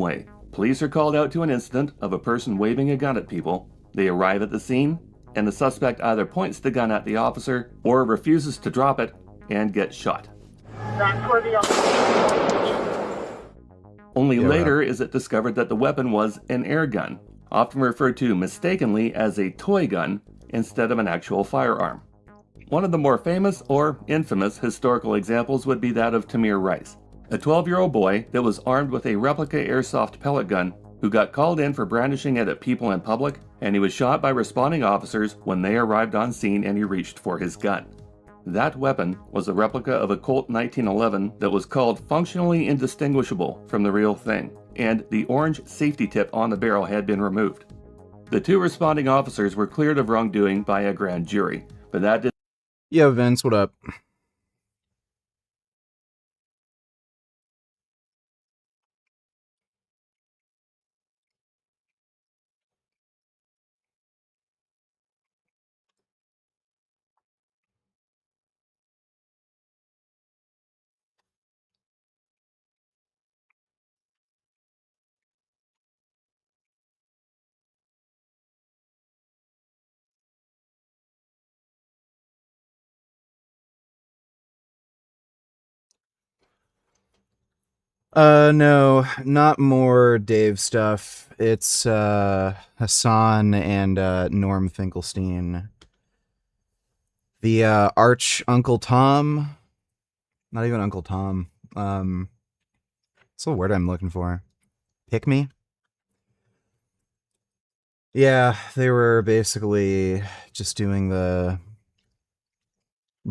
way. Police are called out to an incident of a person waving a gun at people. They arrive at the scene, and the suspect either points the gun at the officer or refuses to drop it and gets shot. Only later is it discovered that the weapon was an air gun, often referred to mistakenly as a toy gun instead of an actual firearm. One of the more famous or infamous historical examples would be that of Tamir Rice, a 12-year-old boy that was armed with a replica airsoft pellet gun who got called in for brandishing it at people in public, and he was shot by responding officers when they arrived on scene and he reached for his gun. That weapon was a replica of a Colt 1911 that was called functionally indistinguishable from the real thing, and the orange safety tip on the barrel had been removed. The two responding officers were cleared of wrongdoing by a grand jury, but that did. Yeah, Vince, what up? No, not more Dave stuff. It's Hasan and Norm Finkelstein. The arch Uncle Tom. Not even Uncle Tom. What's the word I'm looking for? Pick me? Yeah, they were basically just doing the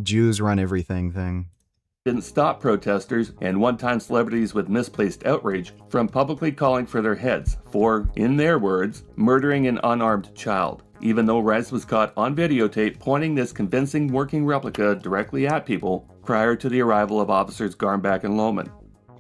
Jews run everything thing. Didn't stop protesters and one-time celebrities with misplaced outrage from publicly calling for their heads for, in their words, murdering an unarmed child, even though Rice was caught on videotape pointing this convincing working replica directly at people prior to the arrival of officers Garnback and Lohman.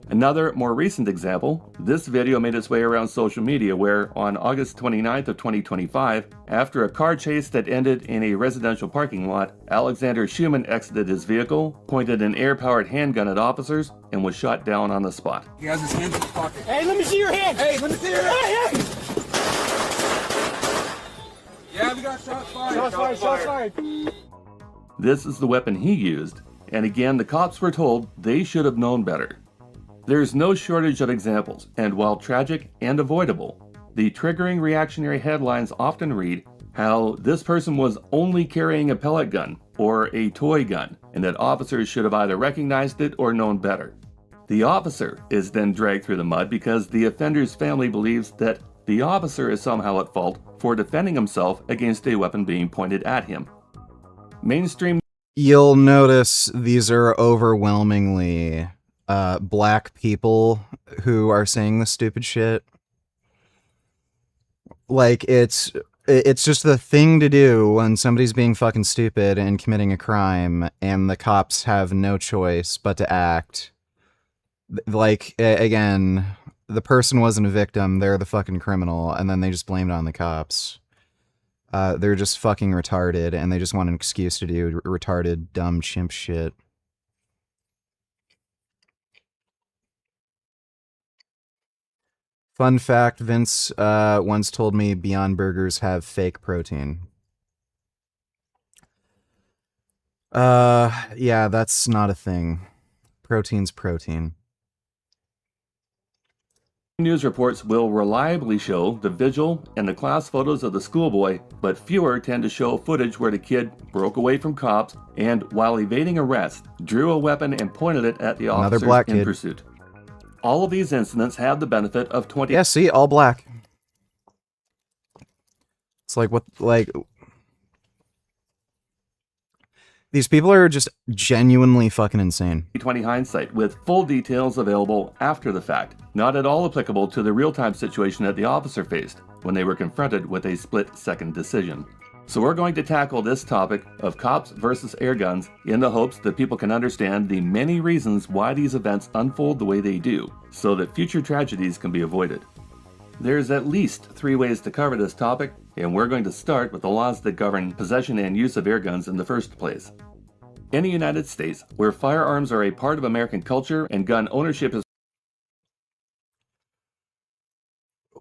Another, more recent example, this video made its way around social media where, on August 29th of 2025, after a car chase that ended in a residential parking lot, Alexander Schumann exited his vehicle, pointed an air-powered handgun at officers, and was shot down on the spot. He has his hands in his pocket. Hey, let me see your hand! Hey, let me see your hand! Hey! Yeah, we got shots fired. Shots fired! This is the weapon he used, and again the cops were told they should have known better. There's no shortage of examples, and while tragic and avoidable, the triggering reactionary headlines often read how this person was only carrying a pellet gun or a toy gun, and that officers should have either recognized it or known better. The officer is then dragged through the mud because the offender's family believes that the officer is somehow at fault for defending himself against a weapon being pointed at him. Mainstream. You'll notice these are overwhelmingly black people who are saying this stupid shit. Like, it's just the thing to do when somebody's being fucking stupid and committing a crime, and the cops have no choice but to act. Like, again, the person wasn't a victim, they're the fucking criminal, and then they just blamed it on the cops. They're just fucking retarded, and they just want an excuse to do retarded, dumb chimp shit. Fun fact, Vince once told me Beyond Burgers have fake protein. Yeah, that's not a thing. Protein's protein. News reports will reliably show the vigil and the class photos of the schoolboy, but fewer tend to show footage where the kid broke away from cops and, while evading arrest, drew a weapon and pointed it at the officers in pursuit. All of these incidents have the benefit of 20. Yeah, see, all black. It's like, what, like... These people are just genuinely fucking insane. 2020 hindsight, with full details available after the fact, not at all applicable to the real-time situation that the officer faced when they were confronted with a split-second decision. So we're going to tackle this topic of cops versus air guns in the hopes that people can understand the many reasons why these events unfold the way they do, so that future tragedies can be avoided. There's at least 3 ways to cover this topic, and we're going to start with the laws that govern possession and use of air guns in the first place. In the United States, where firearms are a part of American culture and gun ownership is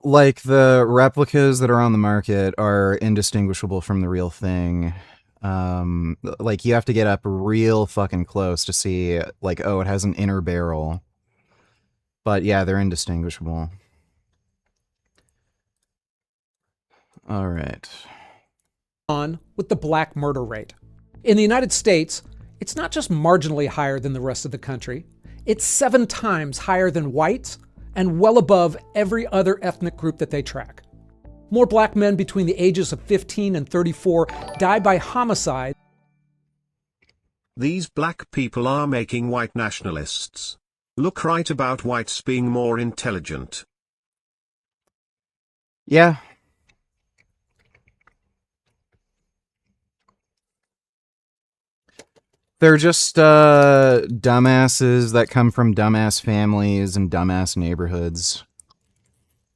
Like, the replicas that are on the market are indistinguishable from the real thing. Like, you have to get up real fucking close to see, like, oh, it has an inner barrel. But yeah, they're indistinguishable. All right. On with the black murder rate. In the United States, it's not just marginally higher than the rest of the country, it's 7 times higher than whites and well above every other ethnic group that they track. More black men between the ages of 15 and 34 die by homicide. These black people are making white nationalists look right about whites being more intelligent. Yeah. They're just dumbasses that come from dumbass families and dumbass neighborhoods.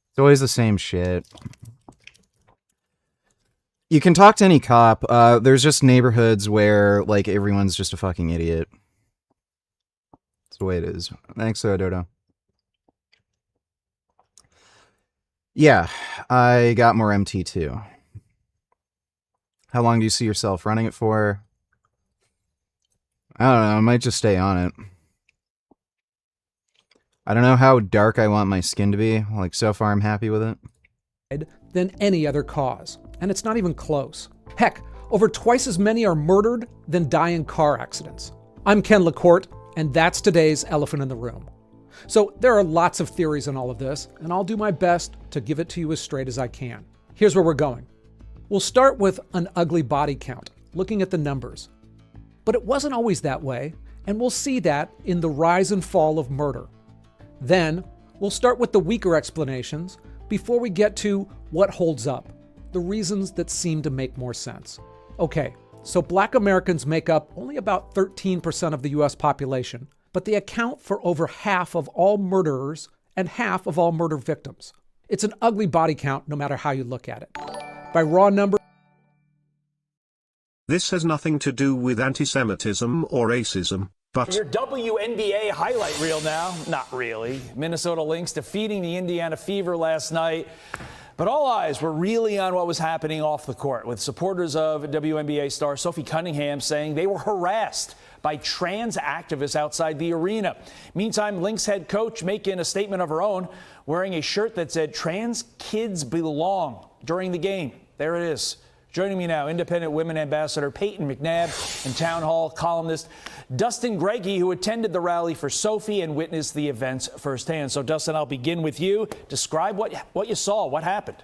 It's always the same shit. You can talk to any cop. There's just neighborhoods where, like, everyone's just a fucking idiot. That's the way it is. Thanks, Dodo. Yeah, I got more MT2. How long do you see yourself running it for? I don't know, I might just stay on it. I don't know how dark I want my skin to be. Like, so far I'm happy with it. Than any other cause, and it's not even close. Heck, over twice as many are murdered than die in car accidents. I'm Ken LaCourte, and that's today's elephant in the room. So there are lots of theories on all of this, and I'll do my best to give it to you as straight as I can. Here's where we're going. We'll start with an ugly body count, looking at the numbers. But it wasn't always that way, and we'll see that in the rise and fall of murder. Then, we'll start with the weaker explanations before we get to what holds up, the reasons that seem to make more sense. Okay, so black Americans make up only about 13% of the US population, but they account for over half of all murderers and half of all murder victims. It's an ugly body count no matter how you look at it. By raw numbers, This has nothing to do with antisemitism or racism, but Your WNBA highlight reel now? Not really. Minnesota Lynx defeating the Indiana Fever last night. But all eyes were really on what was happening off the court, with supporters of WNBA star Sophie Cunningham saying they were harassed by trans activists outside the arena. Meantime, Lynx head coach making a statement of her own, wearing a shirt that said "Trans kids belong" during the game. There it is. Joining me now, Independent Women Ambassador Peyton McNabb and Town Hall columnist Dustin Greggy, who attended the rally for Sophie and witnessed the events firsthand. So, Dustin, I'll begin with you. Describe what you saw. What happened?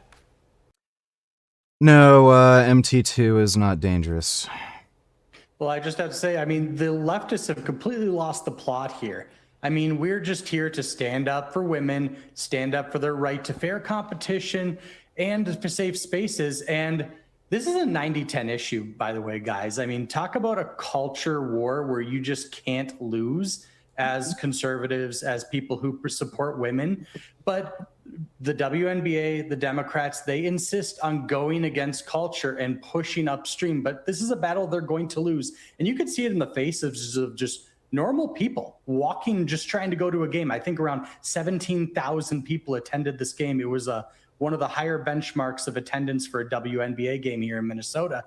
No, MT2 is not dangerous. Well, I just have to say, I mean, the leftists have completely lost the plot here. I mean, we're just here to stand up for women, stand up for their right to fair competition and for safe spaces. And this is a 90-10 issue, by the way, guys. I mean, talk about a culture war where you just can't lose as conservatives, as people who support women. But the WNBA, the Democrats, they insist on going against culture and pushing upstream. But this is a battle they're going to lose. And you can see it in the faces of just normal people walking, just trying to go to a game. I think around 17,000 people attended this game. It was one of the higher benchmarks of attendance for a WNBA game here in Minnesota.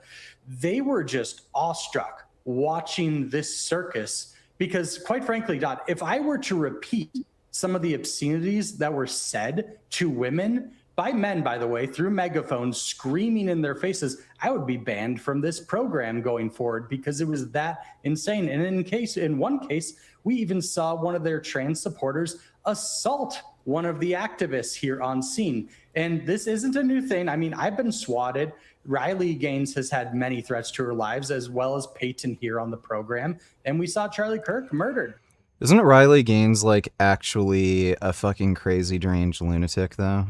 They were just awestruck watching this circus because, quite frankly, Dot, if I were to repeat some of the obscenities that were said to women by men, by the way, through megaphones, screaming in their faces, I would be banned from this program going forward because it was that insane. And in one case, we even saw one of their trans supporters assault one of the activists here on scene. And this isn't a new thing. I mean, I've been swatted. Riley Gaines has had many threats to her lives, as well as Peyton here on the program. And we saw Charlie Kirk murdered. Isn't Riley Gaines, like, actually a fucking crazy, deranged lunatic, though?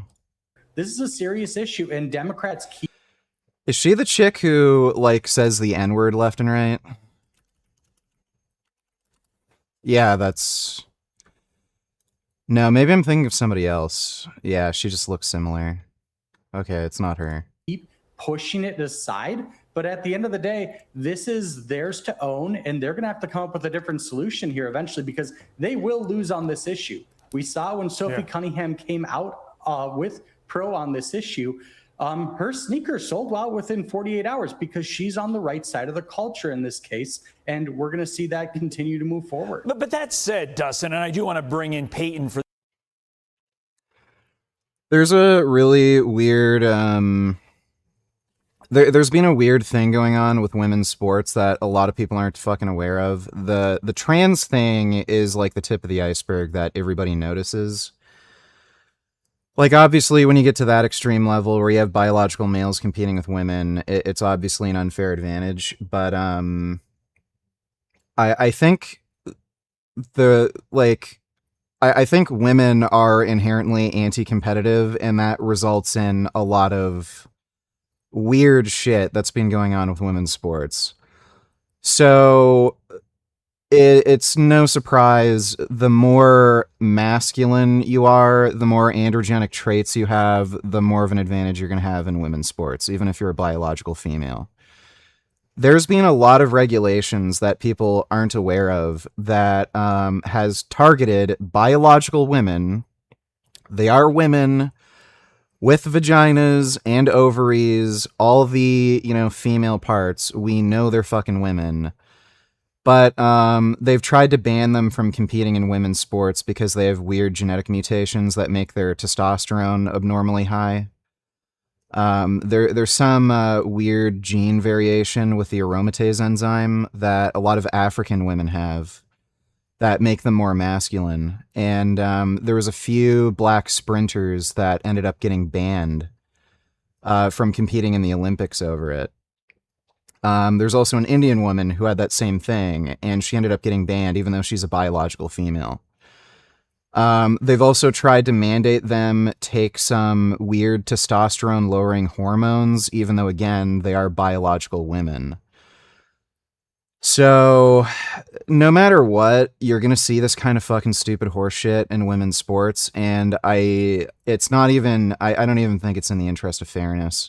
This is a serious issue, and Democrats keep... Is she the chick who, like, says the N-word left and right? Yeah, that's... No, maybe I'm thinking of somebody else. Yeah, she just looks similar. Okay, it's not her. Keep pushing it aside, but at the end of the day, this is theirs to own, and they're going to have to come up with a different solution here eventually because they will lose on this issue. We saw when Sophie Cunningham came out with pro on this issue, her sneakers sold out within 48 hours because she's on the right side of the culture in this case, and we're going to see that continue to move forward. But that said, Dustin, and I do want to bring in Peyton for. There's a really weird, there's been a weird thing going on with women's sports that a lot of people aren't fucking aware of. The trans thing is like the tip of the iceberg that everybody notices. Like, obviously, when you get to that extreme level where you have biological males competing with women, it's obviously an unfair advantage. But I think I think women are inherently anti-competitive, and that results in a lot of weird shit that's been going on with women's sports. So it's no surprise, the more masculine you are, the more androgenic traits you have, the more of an advantage you're going to have in women's sports, even if you're a biological female. There's been a lot of regulations that people aren't aware of that has targeted biological women. They are women with vaginas and ovaries, all the, female parts. We know they're fucking women. But they've tried to ban them from competing in women's sports because they have weird genetic mutations that make their testosterone abnormally high. There's some weird gene variation with the aromatase enzyme that a lot of African women have that make them more masculine. And there was a few black sprinters that ended up getting banned from competing in the Olympics over it. There's also an Indian woman who had that same thing, and she ended up getting banned even though she's a biological female. They've also tried to mandate them take some weird testosterone-lowering hormones, even though, again, they are biological women. So, no matter what, you're going to see this kind of fucking stupid horseshit in women's sports, and I don't even think it's in the interest of fairness.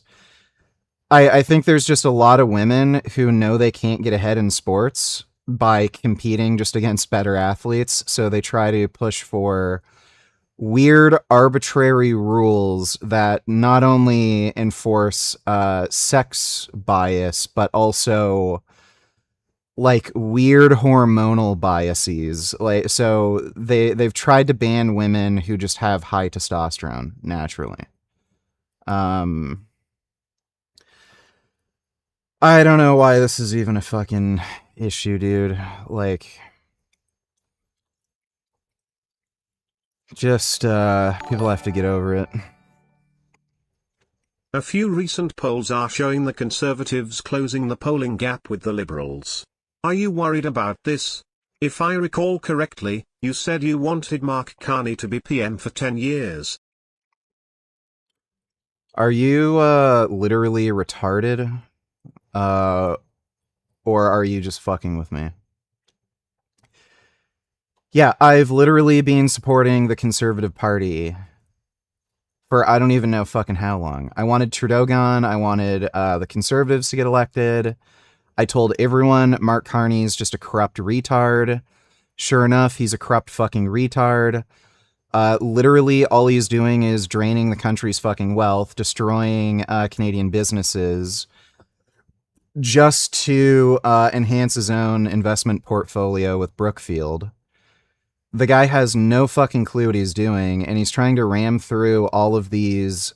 I think there's just a lot of women who know they can't get ahead in sports by competing just against better athletes, so they try to push for weird arbitrary rules that not only enforce sex bias but also like weird hormonal biases. Like, so they've tried to ban women who just have high testosterone naturally. I don't know why this is even a fucking issue, dude. Like, just people have to get over it. A few recent polls are showing the Conservatives closing the polling gap with the Liberals. Are you worried about this? If I recall correctly, you said you wanted Mark Carney to be PM for 10 years. Are you literally retarded? Or are you just fucking with me? Yeah, I've literally been supporting the Conservative Party for I don't even know fucking how long. I wanted Trudeau gone. I wanted the Conservatives to get elected. I told everyone Mark Carney's just a corrupt retard. Sure enough, he's a corrupt fucking retard. Literally, all he's doing is draining the country's fucking wealth, destroying Canadian businesses, just to enhance his own investment portfolio with Brookfield. The guy has no fucking clue what he's doing, and he's trying to ram through all of these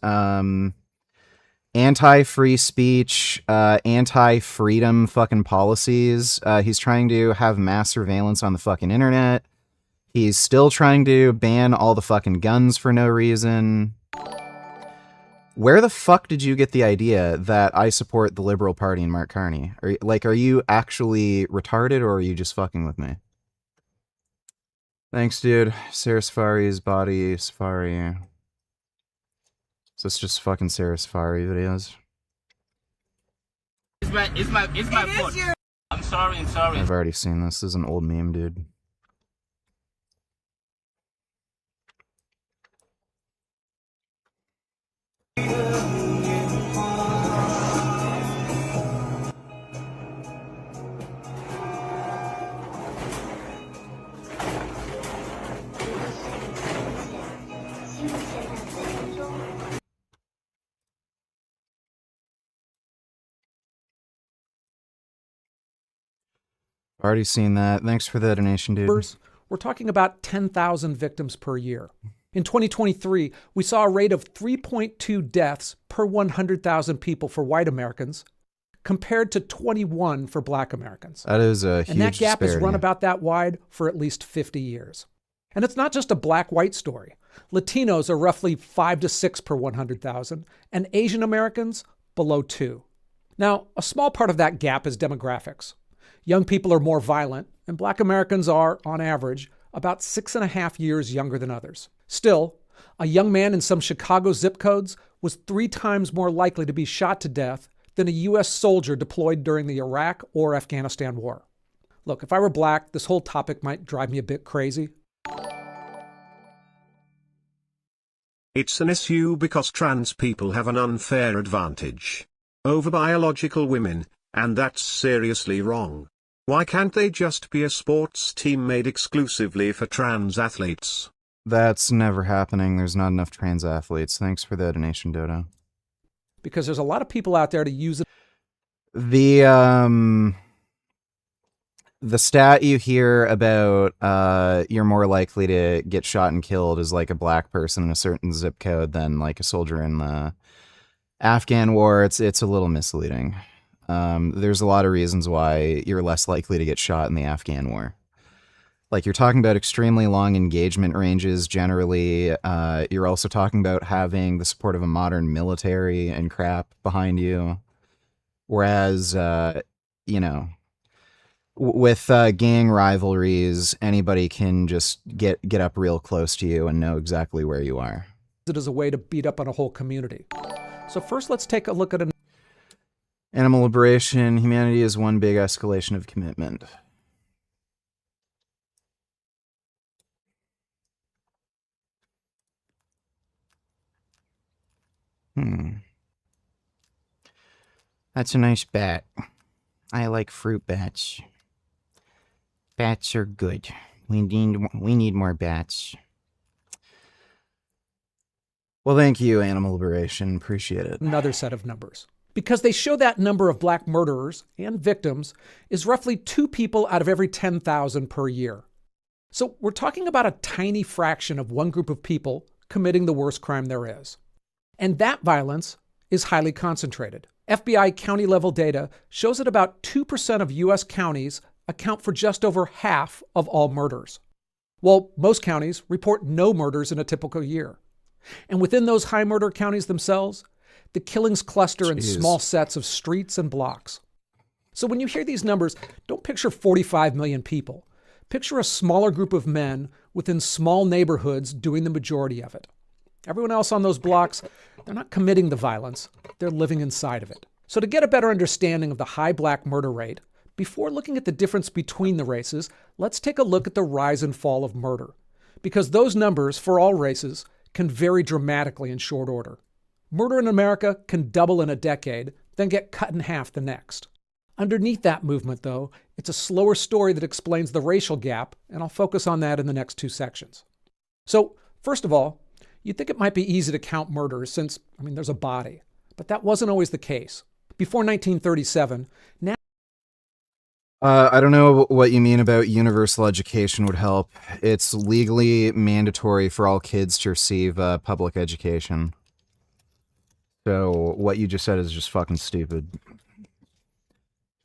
anti-free speech, anti-freedom fucking policies. He's trying to have mass surveillance on the fucking internet. He's still trying to ban all the fucking guns for no reason. Where the fuck did you get the idea that I support the Liberal Party and Mark Carney? Are you actually retarded, or are you just fucking with me? Thanks, dude. Sarah Safari's body safari. Is this just fucking Sarah Safari videos? It's my fault. I'm sorry. I've already seen this. This is an old meme, dude. Already seen that. Thanks for the donation, dude. We're talking about 10,000 victims per year. In 2023, we saw a rate of 3.2 deaths per 100,000 people for white Americans, compared to 21 for black Americans. That is a huge And that gap disparity. has run about that wide for at least 50 years. And it's not just a black-white story. Latinos are roughly 5 to 6 per 100,000, and Asian Americans below 2. Now, a small part of that gap is demographics. Young people are more violent, and black Americans are, on average, about 6.5 years younger than others. Still, a young man in some Chicago zip codes was 3 times more likely to be shot to death than a U.S. soldier deployed during the Iraq or Afghanistan war. Look, if I were black, this whole topic might drive me a bit crazy. It's an issue because trans people have an unfair advantage over biological women, and that's seriously wrong. Why can't they just be a sports team made exclusively for trans athletes? That's never happening. There's not enough trans athletes. Thanks for the donation, Dodo. Because there's a lot of people out there to use it. The stat you hear about you're more likely to get shot and killed as like a black person in a certain zip code than like a soldier in the Afghan war. It's a little misleading. There's a lot of reasons why you're less likely to get shot in the Afghan war. Like, you're talking about extremely long engagement ranges generally. You're also talking about having the support of a modern military and crap behind you. Whereas, with gang rivalries, anybody can just get up real close to you and know exactly where you are. It as a way to beat up on a whole community. So first, let's take a look at Animal liberation. Humanity is one big escalation of commitment. That's a nice bat. I like fruit bats. Bats are good. We need more bats. Well, thank you, Animal Liberation. Appreciate it. another set of numbers. Because they show that number of black murderers and victims is roughly 2 people out of every 10,000 per year. So we're talking about a tiny fraction of one group of people committing the worst crime there is. And that violence is highly concentrated. FBI county-level data shows that about 2% of U.S. counties account for just over half of all murders, while most counties report no murders in a typical year. And within those high murder counties themselves, the killings cluster in small sets of streets and blocks. So when you hear these numbers, don't picture 45 million people. Picture a smaller group of men within small neighborhoods doing the majority of it. Everyone else on those blocks, they're not committing the violence, they're living inside of it. So to get a better understanding of the high black murder rate, before looking at the difference between the races, let's take a look at the rise and fall of murder. Because those numbers, for all races, can vary dramatically in short order. Murder in America can double in a decade, then get cut in half the next. Underneath that movement, though, it's a slower story that explains the racial gap, and I'll focus on that in the next 2 sections. So, first of all, you'd think it might be easy to count murders since, there's a body. But that wasn't always the case. Before 1937, I don't know what you mean about universal education would help. It's legally mandatory for all kids to receive public education. So what you just said is just fucking stupid.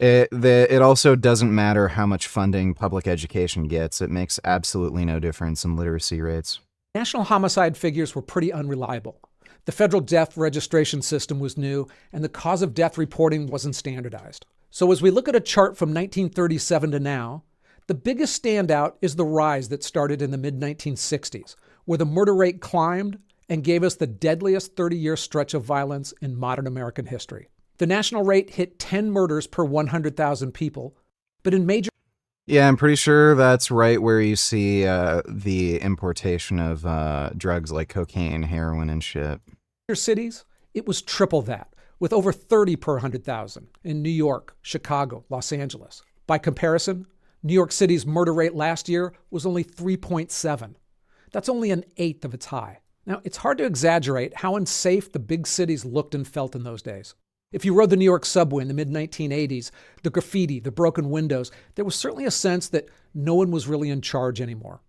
It also doesn't matter how much funding public education gets. It makes absolutely no difference in literacy rates. national homicide figures were pretty unreliable. The federal death registration system was new, and the cause of death reporting wasn't standardized. So as we look at a chart from 1937 to now, the biggest standout is the rise that started in the mid-1960s, where the murder rate climbed and gave us the deadliest 30-year stretch of violence in modern American history. The national rate hit 10 murders per 100,000 people, but in major... Yeah, I'm pretty sure that's right where you see the importation of drugs like cocaine, heroin, and shit. cities, it was triple that, with over 30 per 100,000 in New York, Chicago, Los Angeles. By comparison, New York City's murder rate last year was only 3.7. That's only an eighth of its high. Now, it's hard to exaggerate how unsafe the big cities looked and felt in those days. If you rode the New York subway in the mid-1980s, the graffiti, the broken windows, there was certainly a sense that no one was really in charge anymore.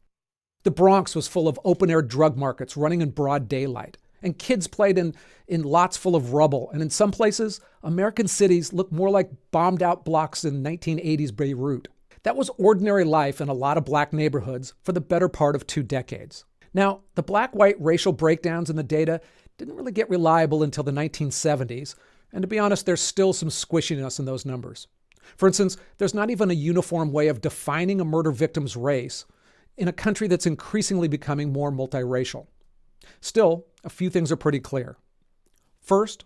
The Bronx was full of open-air drug markets running in broad daylight, and kids played in lots full of rubble, and in some places, American cities looked more like bombed-out blocks in 1980s Beirut. That was ordinary life in a lot of black neighborhoods for the better part of 2 decades. Now, the black-white racial breakdowns in the data didn't really get reliable until the 1970s, and to be honest, there's still some squishiness in those numbers. For instance, there's not even a uniform way of defining a murder victim's race in a country that's increasingly becoming more multiracial. Still, a few things are pretty clear. First,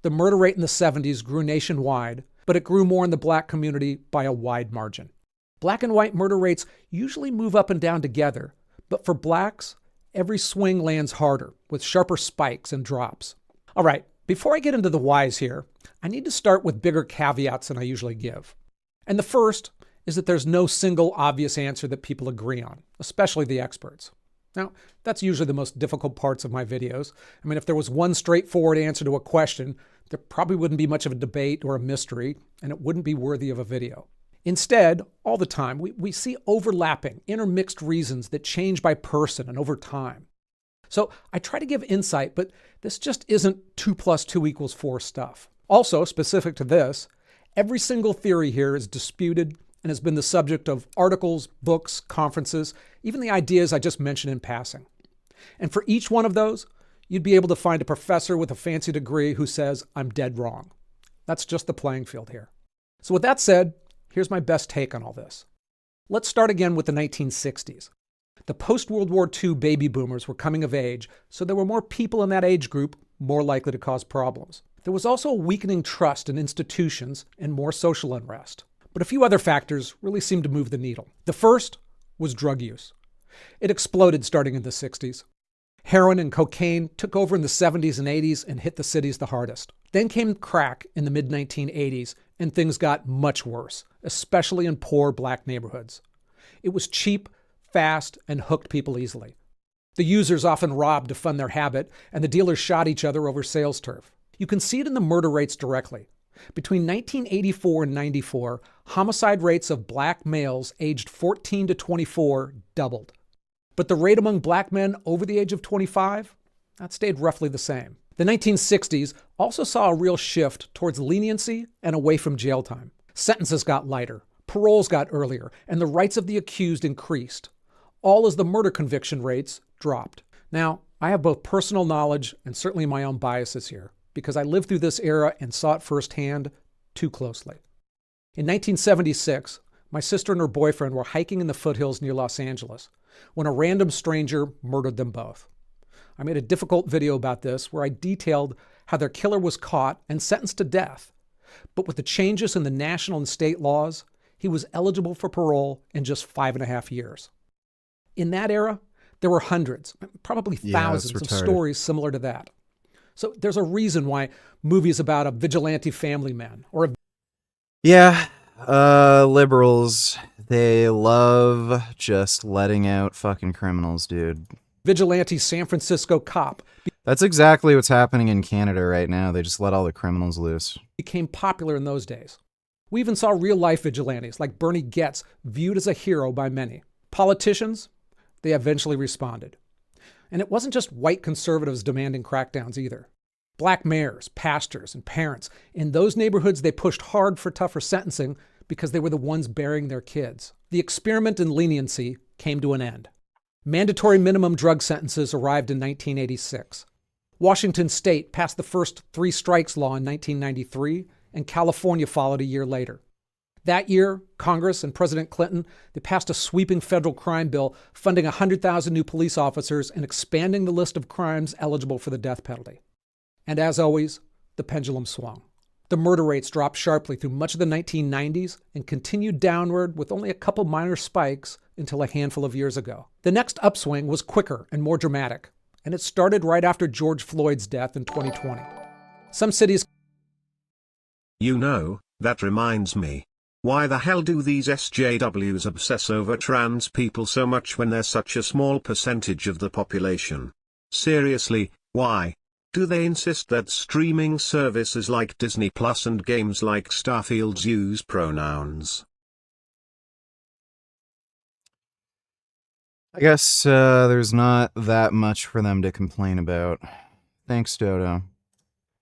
the murder rate in the 70s grew nationwide, but it grew more in the black community by a wide margin. Black and white murder rates usually move up and down together, but for blacks, every swing lands harder, with sharper spikes and drops. All right, before I get into the whys here, I need to start with bigger caveats than I usually give. And the first is that there's no single obvious answer that people agree on, especially the experts. Now, that's usually the most difficult parts of my videos. I mean, if there was one straightforward answer to a question, there probably wouldn't be much of a debate or a mystery, and it wouldn't be worthy of a video. Instead, all the time, we see overlapping, intermixed reasons that change by person and over time. So I try to give insight, but this just isn't 2 + 2 = 4 stuff. Also, specific to this, every single theory here is disputed and has been the subject of articles, books, conferences, even the ideas I just mentioned in passing. And for each one of those, you'd be able to find a professor with a fancy degree who says, I'm dead wrong. That's just the playing field here. So with that said, here's my best take on all this. Let's start again with the 1960s. The post-World War II baby boomers were coming of age, so there were more people in that age group more likely to cause problems. There was also a weakening trust in institutions and more social unrest. But a few other factors really seemed to move the needle. The first was drug use. It exploded starting in the 60s. Heroin and cocaine took over in the 70s and 80s and hit the cities the hardest. Then came crack in the mid-1980s, and things got much worse, especially in poor black neighborhoods. It was cheap, fast, and hooked people easily. The users often robbed to fund their habit, and the dealers shot each other over sales turf. You can see it in the murder rates directly. Between 1984 and 94, homicide rates of black males aged 14 to 24 doubled. But the rate among black men over the age of 25, that stayed roughly the same. The 1960s also saw a real shift towards leniency and away from jail time. Sentences got lighter, paroles got earlier, and the rights of the accused increased, all as the murder conviction rates dropped. Now, I have both personal knowledge and certainly my own biases here, because I lived through this era and saw it firsthand too closely. In 1976, my sister and her boyfriend were hiking in the foothills near Los Angeles when a random stranger murdered them both. I made a difficult video about this where I detailed how their killer was caught and sentenced to death. But with the changes in the national and state laws, he was eligible for parole in just 5.5 years. In that era, there were hundreds, probably thousands of stories similar to that. So there's a reason why movies about a vigilante family man or a liberals, they love just letting out fucking criminals, dude. vigilante San Francisco cop That's exactly what's happening in Canada right now. They just let all the criminals loose. became popular in those days. We even saw real-life vigilantes like Bernie Goetz viewed as a hero by many. Politicians, they eventually responded. And it wasn't just white conservatives demanding crackdowns either. Black mayors, pastors, and parents, in those neighborhoods they pushed hard for tougher sentencing because they were the ones burying their kids. The experiment in leniency came to an end. Mandatory minimum drug sentences arrived in 1986. Washington State passed the first 3 strikes law in 1993, and California followed a year later. That year, Congress and President Clinton, they passed a sweeping federal crime bill funding 100,000 new police officers and expanding the list of crimes eligible for the death penalty. And as always, the pendulum swung. The murder rates dropped sharply through much of the 1990s and continued downward with only a couple minor spikes until a handful of years ago. The next upswing was quicker and more dramatic, and it started right after George Floyd's death in 2020. Some cities... You know, that reminds me. Why the hell do these SJWs obsess over trans people so much when they're such a small percentage of the population? Seriously, why? Do they insist that streaming services like Disney Plus and games like Starfield use pronouns? I guess there's not that much for them to complain about. Thanks, Dodo.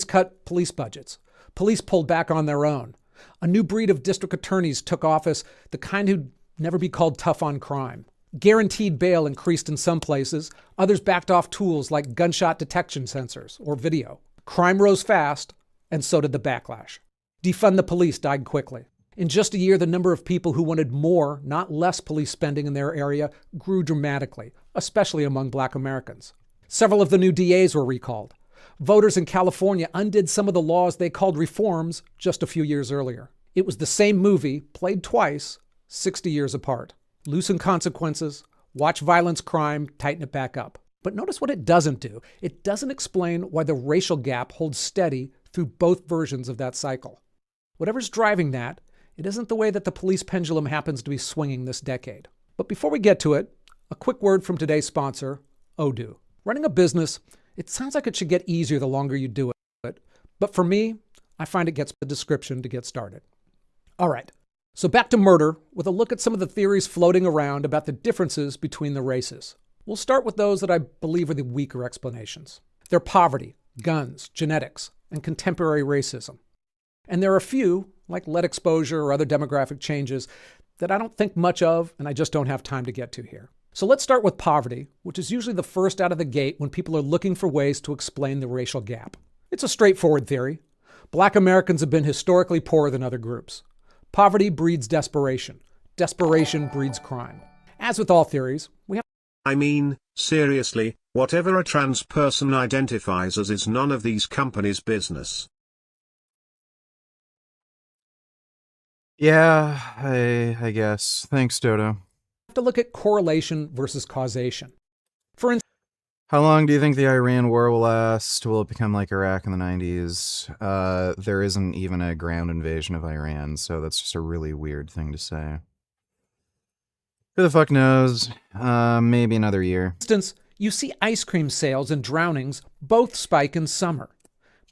Cut police budgets. Police pulled back on their own. A new breed of district attorneys took office, the kind who'd never be called tough on crime. Guaranteed bail increased in some places. Others backed off tools like gunshot detection sensors or video. Crime rose fast, and so did the backlash. Defund the police died quickly. In just a year, the number of people who wanted more, not less police spending in their area grew dramatically, especially among Black Americans. Several of the new DAs were recalled. Voters in California undid some of the laws they called reforms just a few years earlier. It was the same movie, played twice, 60 years apart. Loosen consequences, watch violence, crime, tighten it back up. But notice what it doesn't do. It doesn't explain why the racial gap holds steady through both versions of that cycle. Whatever's driving that, it isn't the way that the police pendulum happens to be swinging this decade. But before we get to it, a quick word from today's sponsor, Odoo. Running a business, it sounds like it should get easier the longer you do it. But for me, I find it gets the description to get started. All right, so back to murder with a look at some of the theories floating around about the differences between the races. We'll start with those that I believe are the weaker explanations. They're poverty, guns, genetics, and contemporary racism. And there are a few, like lead exposure or other demographic changes, that I don't think much of and I just don't have time to get to here. So let's start with poverty, which is usually the first out of the gate when people are looking for ways to explain the racial gap. It's a straightforward theory. Black Americans have been historically poorer than other groups. Poverty breeds desperation. Desperation breeds crime. As with all theories, we have... I mean, seriously, whatever a trans person identifies as is none of these companies' business. Yeah, I guess. Thanks, Dodo. to look at correlation versus causation. For instance, how long do you think the Iran war will last? Will it become like Iraq in the 90s? There isn't even a ground invasion of Iran, so that's just a really weird thing to say. Who the fuck knows? Maybe another year. For instance, you see ice cream sales and drownings both spike in summer.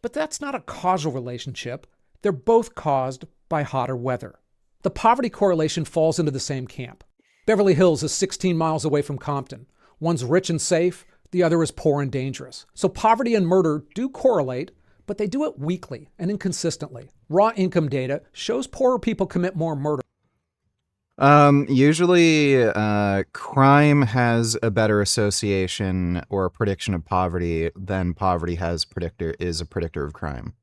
But that's not a causal relationship. They're both caused by hotter weather. The poverty correlation falls into the same camp. Beverly Hills is 16 miles away from Compton. One's rich and safe, the other is poor and dangerous. So poverty and murder do correlate, but they do it weakly and inconsistently. Raw income data shows poorer people commit more murder. Usually, crime has a better association or a prediction of poverty than poverty is a predictor of crime.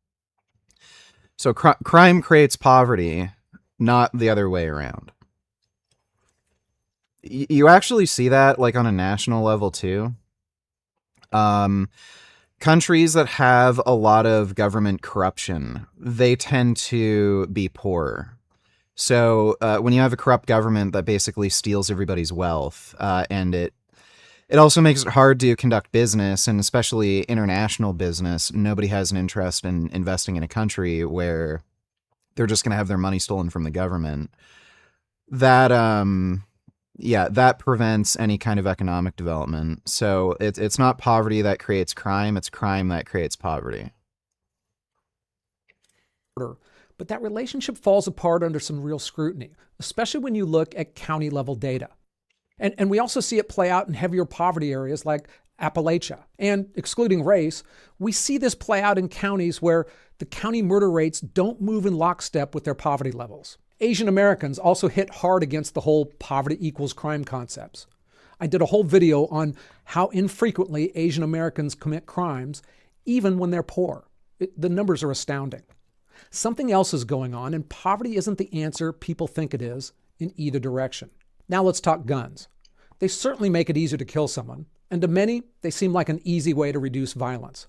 So crime creates poverty, not the other way around. You actually see that like on a national level too. Countries that have a lot of government corruption, they tend to be poorer. So when you have a corrupt government that basically steals everybody's wealth, and it also makes it hard to conduct business, and especially international business. Nobody has an interest in investing in a country where they're just going to have their money stolen from the government. That that prevents any kind of economic development. So it's not poverty that creates crime, it's crime that creates poverty. But that relationship falls apart under some real scrutiny, especially when you look at county level data. And we also see it play out in heavier poverty areas like Appalachia. And excluding race, we see this play out in counties where the county murder rates don't move in lockstep with their poverty levels. Asian Americans also hit hard against the whole poverty equals crime concepts. I did a whole video on how infrequently Asian Americans commit crimes, even when they're poor. The numbers are astounding. Something else is going on, and poverty isn't the answer people think it is in either direction. Now let's talk guns. They certainly make it easier to kill someone, and to many, they seem like an easy way to reduce violence.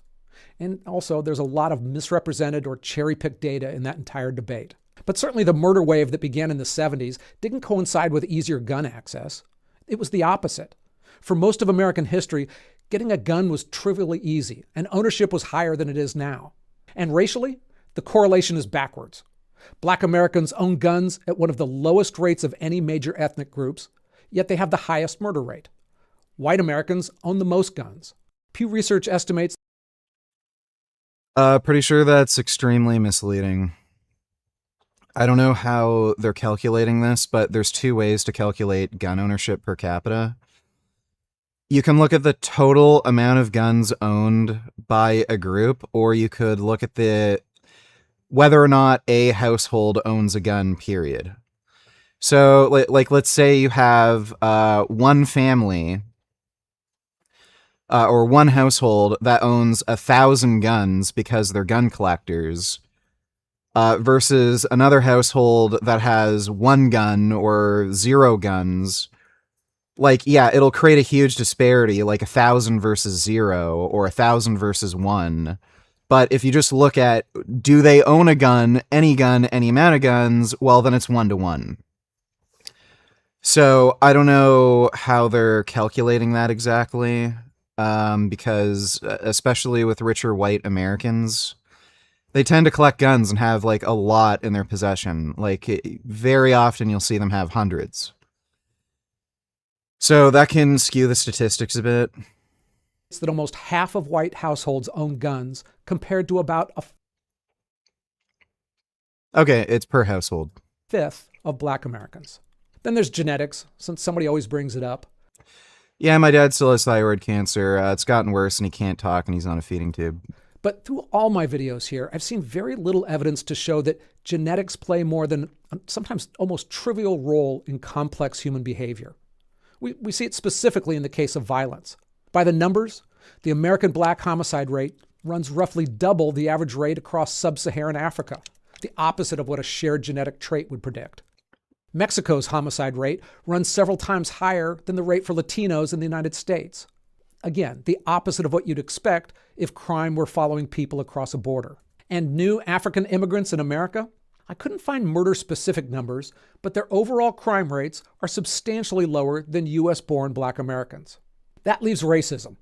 And also, there's a lot of misrepresented or cherry-picked data in that entire debate. But certainly the murder wave that began in the 70s didn't coincide with easier gun access. It was the opposite. For most of American history, getting a gun was trivially easy, and ownership was higher than it is now. And racially, the correlation is backwards. Black Americans own guns at one of the lowest rates of any major ethnic groups, yet they have the highest murder rate. White Americans own the most guns. Pew Research estimates Pretty sure that's extremely misleading. I don't know how they're calculating this, but there's two ways to calculate gun ownership per capita. You can look at the total amount of guns owned by a group, or you could look at whether or not a household owns a gun, period. So, like let's say you have one family or one household that owns 1,000 guns because they're gun collectors, versus another household that has one gun or 0 guns. Like, yeah, it'll create a huge disparity, like 1,000 versus 0 or 1,000 versus 1. But if you just look at, do they own a gun, any amount of guns, well, then it's 1-to-1. So I don't know how they're calculating that exactly, because especially with richer white Americans, they tend to collect guns and have like a lot in their possession. Like very often you'll see them have hundreds. So that can skew the statistics a bit. It's that almost half of white households own guns compared to about a Okay, it's per household. fifth of black Americans. Then there's genetics, since somebody always brings it up. Yeah, my dad still has thyroid cancer. It's gotten worse and he can't talk and he's on a feeding tube. But through all my videos here, I've seen very little evidence to show that genetics play more than sometimes almost trivial role in complex human behavior. We see it specifically in the case of violence. By the numbers, the American black homicide rate runs roughly double the average rate across sub-Saharan Africa, the opposite of what a shared genetic trait would predict. Mexico's homicide rate runs several times higher than the rate for Latinos in the United States. Again, the opposite of what you'd expect if crime were following people across a border. And new African immigrants in America? I couldn't find murder-specific numbers, but their overall crime rates are substantially lower than U.S.-born black Americans. That leaves racism.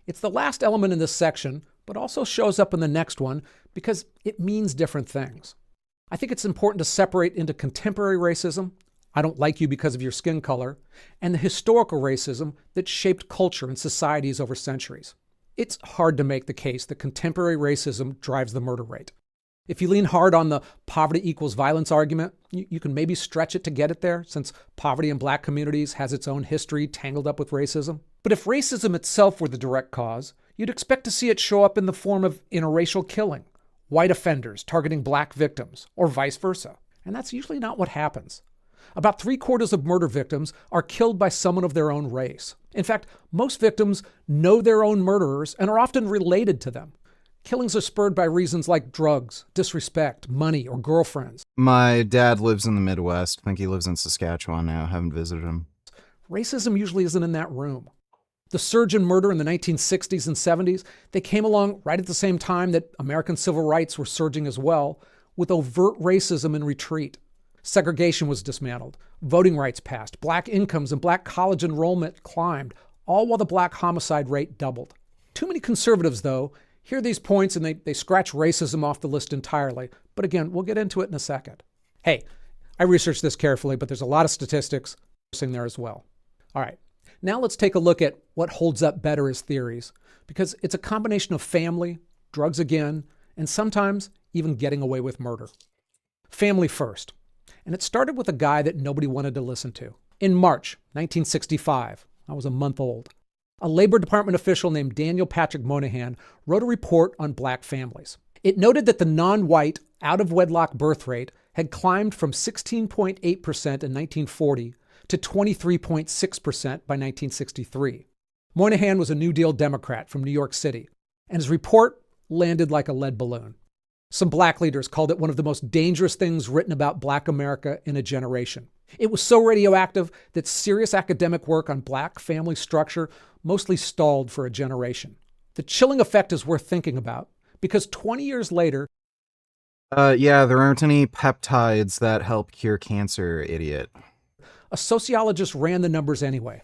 It's the last element in this section, but also shows up in the next one because it means different things. I think it's important to separate into contemporary racism, I don't like you because of your skin color, and the historical racism that shaped culture and societies over centuries. It's hard to make the case that contemporary racism drives the murder rate. If you lean hard on the poverty equals violence argument, you can maybe stretch it to get it there, since poverty in black communities has its own history tangled up with racism. But if racism itself were the direct cause, you'd expect to see it show up in the form of interracial killing, white offenders targeting black victims, or vice versa. And that's usually not what happens. About 3/4 of murder victims are killed by someone of their own race. In fact, most victims know their own murderers and are often related to them. Killings are spurred by reasons like drugs, disrespect, money, or girlfriends. My dad lives in the Midwest. I think he lives in Saskatchewan now. Haven't visited him. Racism usually isn't in that room. The surge in murder in the 1960s and 70s, they came along right at the same time that American civil rights were surging as well, with overt racism in retreat. Segregation was dismantled, voting rights passed, black incomes and black college enrollment climbed, all while the black homicide rate doubled. Too many conservatives, though, hear these points and they scratch racism off the list entirely. But again, we'll get into it in a second. Hey, I researched this carefully, but there's a lot of statistics in there as well. All right, now let's take a look at what holds up better as theories, because it's a combination of family, drugs again, and sometimes even getting away with murder. Family first. And it started with a guy that nobody wanted to listen to. In March 1965, I was a month old, a Labor Department official named Daniel Patrick Moynihan wrote a report on black families. It noted that the non-white out-of-wedlock birth rate had climbed from 16.8% in 1940 to 23.6% by 1963. Moynihan was a New Deal Democrat from New York City, and his report landed like a lead balloon. Some black leaders called it one of the most dangerous things written about black America in a generation. It was so radioactive that serious academic work on black family structure mostly stalled for a generation. The chilling effect is worth thinking about, because 20 years later... Yeah, there aren't any peptides that help cure cancer, idiot. A sociologist ran the numbers anyway.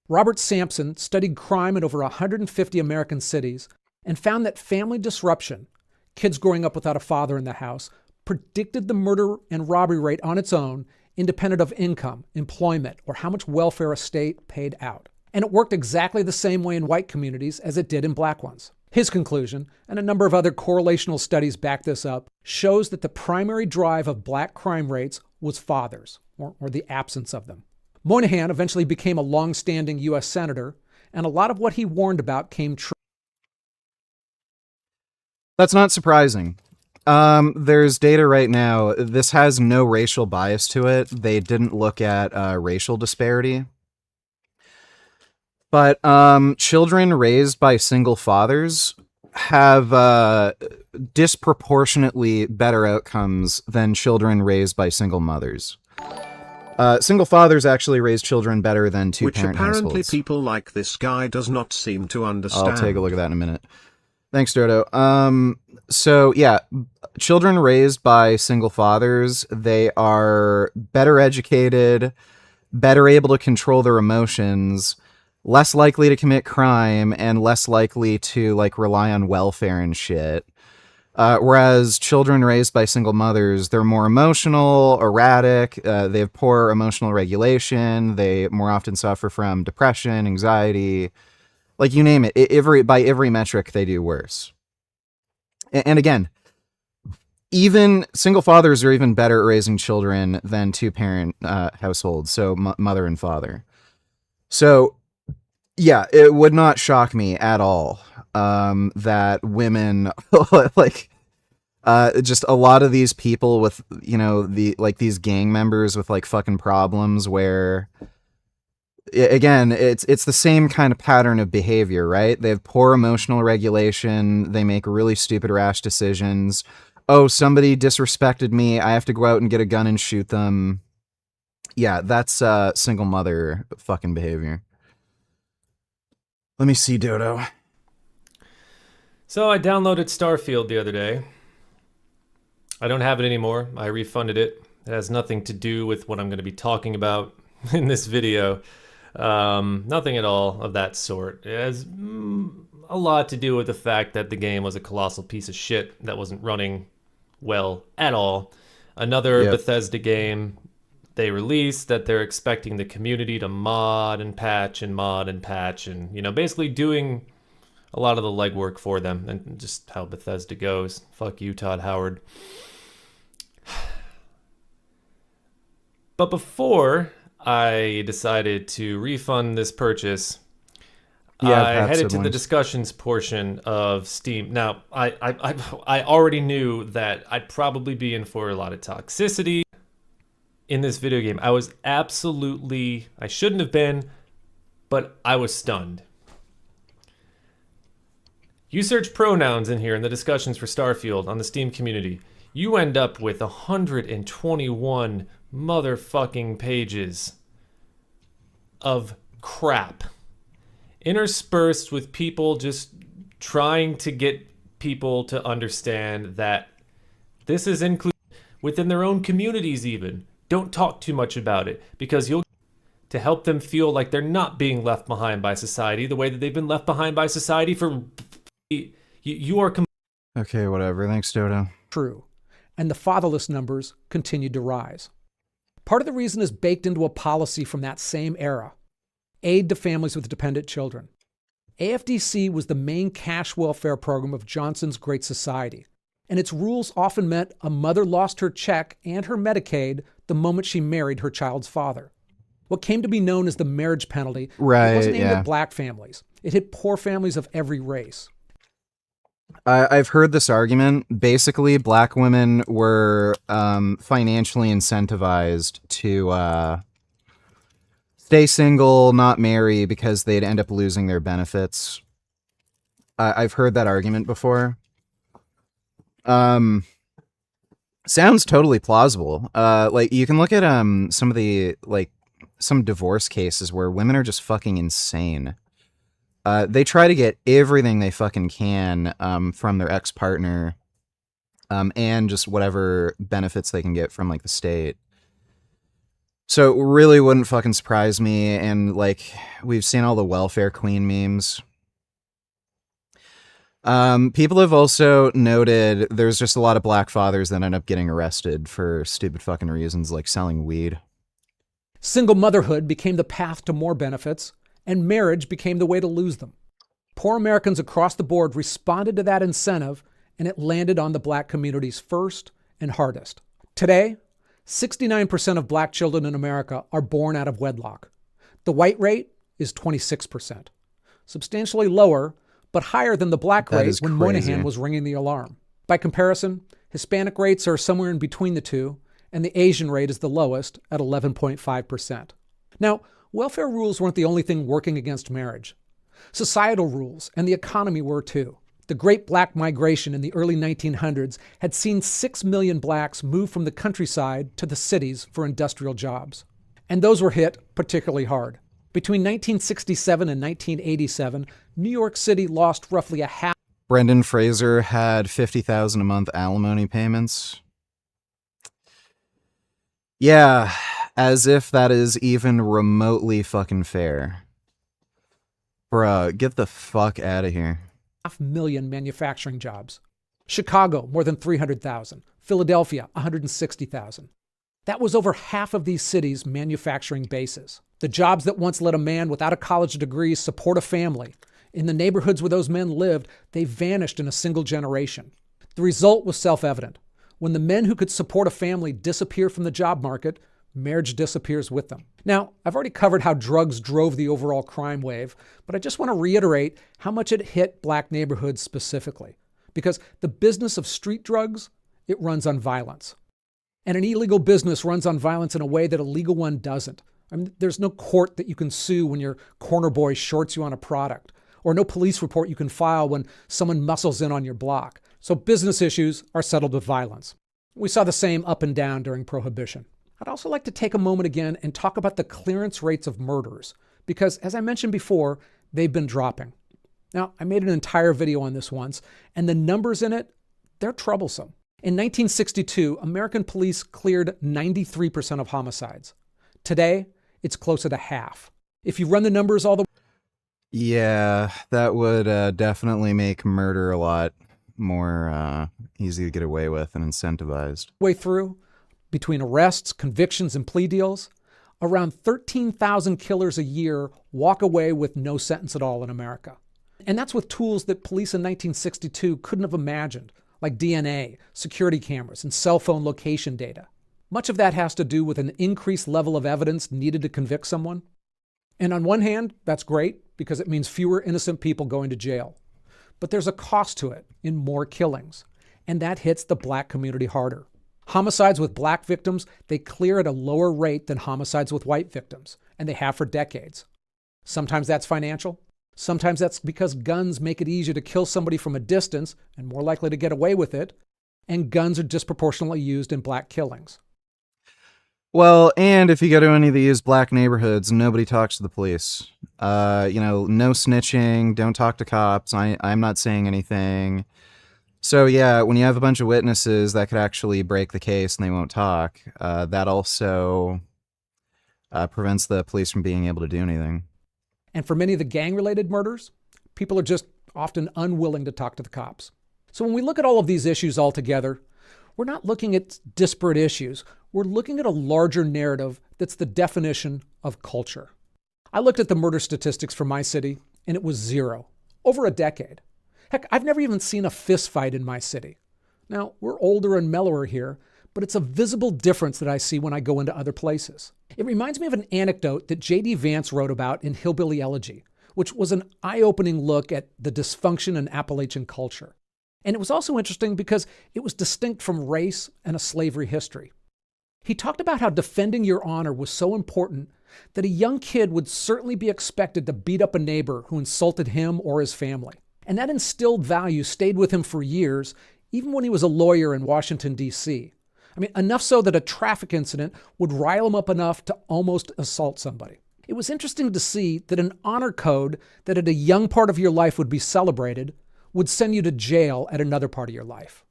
Robert Sampson studied crime in over 150 American cities and found that family disruption, kids growing up without a father in the house, predicted the murder and robbery rate on its own, independent of income, employment, or how much welfare a state paid out. And it worked exactly the same way in white communities as it did in black ones. His conclusion, and a number of other correlational studies back this up, shows that the primary drive of black crime rates was fathers, or the absence of them. Moynihan eventually became a long-standing U.S. senator, and a lot of what he warned about came true. That's not surprising. There's data right now. This has no racial bias to it. They didn't look at racial disparity. But children raised by single fathers have disproportionately better outcomes than children raised by single mothers. Single fathers actually raise children better than two-parent households. Which apparently people like this guy does not seem to understand. I'll take a look at that in a minute. Thanks, Dodo. So yeah, children raised by single fathers, they are better educated, better able to control their emotions, less likely to commit crime, and less likely to like rely on welfare and shit. Whereas children raised by single mothers, they're more emotional, erratic, they have poor emotional regulation, they more often suffer from depression, anxiety, like you name it. By every metric, they do worse. And again, even single fathers are even better at raising children than two-parent households, so mother and father. So yeah, it would not shock me at all that women like just a lot of these people with, you know, these gang members with like fucking problems where, again, it's the same kind of pattern of behavior, right? They have poor emotional regulation. They make really stupid, rash decisions. Oh, somebody disrespected me. I have to go out and get a gun and shoot them. Yeah, that's single mother fucking behavior. Let me see, Dodo. So I downloaded Starfield the other day. I don't have it anymore. I refunded it. It has nothing to do with what I'm going to be talking about in this video. Nothing at all of that sort. It has a lot to do with the fact that the game was a colossal piece of shit that wasn't running well at all. Another Bethesda game they released that they're expecting the community to mod and patch and mod and patch and, you know, basically doing a lot of the legwork for them, and just how Bethesda goes. Fuck you, Todd Howard. But before I decided to refund this purchase, I headed to the discussions portion of Steam. Now, I already knew that I'd probably be in for a lot of toxicity in this video game. I was absolutely, I shouldn't have been, but I was stunned. You search pronouns in here in the discussions for Starfield on the Steam community. You end up with 121 motherfucking pages of crap, interspersed with people just trying to get people to understand that this is included within their own communities even. Don't talk too much about it, because you'll to help them feel like they're not being left behind by society the way that they've been left behind by society for... You are... Okay, whatever. Thanks, Dodo. True. And the fatherless numbers continued to rise. Part of the reason is baked into a policy from that same era. Aid to families with dependent children. AFDC was the main cash welfare program of Johnson's Great Society, and its rules often meant a mother lost her check and her Medicaid the moment she married her child's father. What came to be known as the marriage penalty wasn't aimed at black families. It hit poor families of every race. I've heard this argument. Basically, black women were financially incentivized to stay single, not marry, because they'd end up losing their benefits. I've heard that argument before. Sounds totally plausible. Like, you can look at some of the, like, some divorce cases where women are just fucking insane. They try to get everything they fucking can from their ex-partner, and just whatever benefits they can get from, like, the state. So it really wouldn't fucking surprise me, and, like, we've seen all the welfare queen memes. People have also noted there's just a lot of black fathers that end up getting arrested for stupid fucking reasons, like selling weed. Single motherhood became the path to more benefits, and marriage became the way to lose them. Poor Americans across the board responded to that incentive, and it landed on the black communities first and hardest. Today, 69% of black children in America are born out of wedlock. The white rate is 26%. Substantially lower, but higher than the black rate when Moynihan was ringing the alarm. By comparison, Hispanic rates are somewhere in between the two, and the Asian rate is the lowest at 11.5%. Now, welfare rules weren't the only thing working against marriage. Societal rules and the economy were too. The Great Black Migration in the early 1900s had seen 6 million blacks move from the countryside to the cities for industrial jobs. And those were hit particularly hard. Between 1967 and 1987, New York City lost roughly a half. Brendan Fraser had $50,000 a month alimony payments. Yeah, as if that is even remotely fucking fair. Bruh, get the fuck out of here. 500,000 manufacturing jobs. Chicago, more than 300,000. Philadelphia, 160,000. That was over half of these cities' manufacturing bases. The jobs that once let a man without a college degree support a family, in the neighborhoods where those men lived, they vanished in a single generation. The result was self-evident. When the men who could support a family disappear from the job market, marriage disappears with them. Now, I've already covered how drugs drove the overall crime wave, but I just want to reiterate how much it hit black neighborhoods specifically. Because the business of street drugs, it runs on violence. And an illegal business runs on violence in a way that a legal one doesn't. I mean, there's no court that you can sue when your corner boy shorts you on a product, or no police report you can file when someone muscles in on your block. So business issues are settled with violence. We saw the same up and down during Prohibition. I'd also like to take a moment again and talk about the clearance rates of murders, because as I mentioned before, they've been dropping. Now, I made an entire video on this once, and the numbers in it, they're troublesome. In 1962, American police cleared 93% of homicides. Today, it's closer to half. If you run the numbers all the Yeah, that would definitely make murder a lot more easy to get away with and incentivized. way through, between arrests, convictions, and plea deals, around 13,000 killers a year walk away with no sentence at all in America. And that's with tools that police in 1962 couldn't have imagined, like DNA, security cameras, and cell phone location data. Much of that has to do with an increased level of evidence needed to convict someone. And on one hand, that's great because it means fewer innocent people going to jail. But there's a cost to it in more killings, and that hits the black community harder. Homicides with black victims, they clear at a lower rate than homicides with white victims, and they have for decades. Sometimes that's financial. Sometimes that's because guns make it easier to kill somebody from a distance and more likely to get away with it, and guns are disproportionately used in black killings. Well, and if you go to any of these black neighborhoods, nobody talks to the police. No snitching, don't talk to cops. I'm not saying anything. So yeah, when you have a bunch of witnesses that could actually break the case and they won't talk, that also prevents the police from being able to do anything. And for many of the gang-related murders, people are just often unwilling to talk to the cops. So when we look at all of these issues all together, we're not looking at disparate issues. We're looking at a larger narrative that's the definition of culture. I looked at the murder statistics for my city, and it was 0, over a decade. Heck, I've never even seen a fist fight in my city. Now, we're older and mellower here, but it's a visible difference that I see when I go into other places. It reminds me of an anecdote that J.D. Vance wrote about in Hillbilly Elegy, which was an eye-opening look at the dysfunction in Appalachian culture. And it was also interesting because it was distinct from race and a slavery history. He talked about how defending your honor was so important that a young kid would certainly be expected to beat up a neighbor who insulted him or his family. And that instilled value stayed with him for years, even when he was a lawyer in Washington, D.C. I mean, enough so that a traffic incident would rile him up enough to almost assault somebody. It was interesting to see that an honor code that at a young part of your life would be celebrated would send you to jail at another part of your life.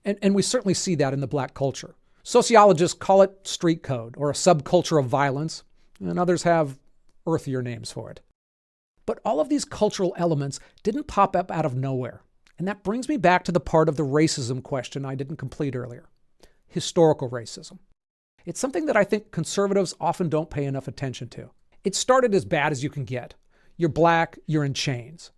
And we certainly see that in the black culture. Sociologists call it street code or a subculture of violence, and others have earthier names for it. But all of these cultural elements didn't pop up out of nowhere. And that brings me back to the part of the racism question I didn't complete earlier. Historical racism. It's something that I think conservatives often don't pay enough attention to. It started as bad as you can get. You're black, you're in chains.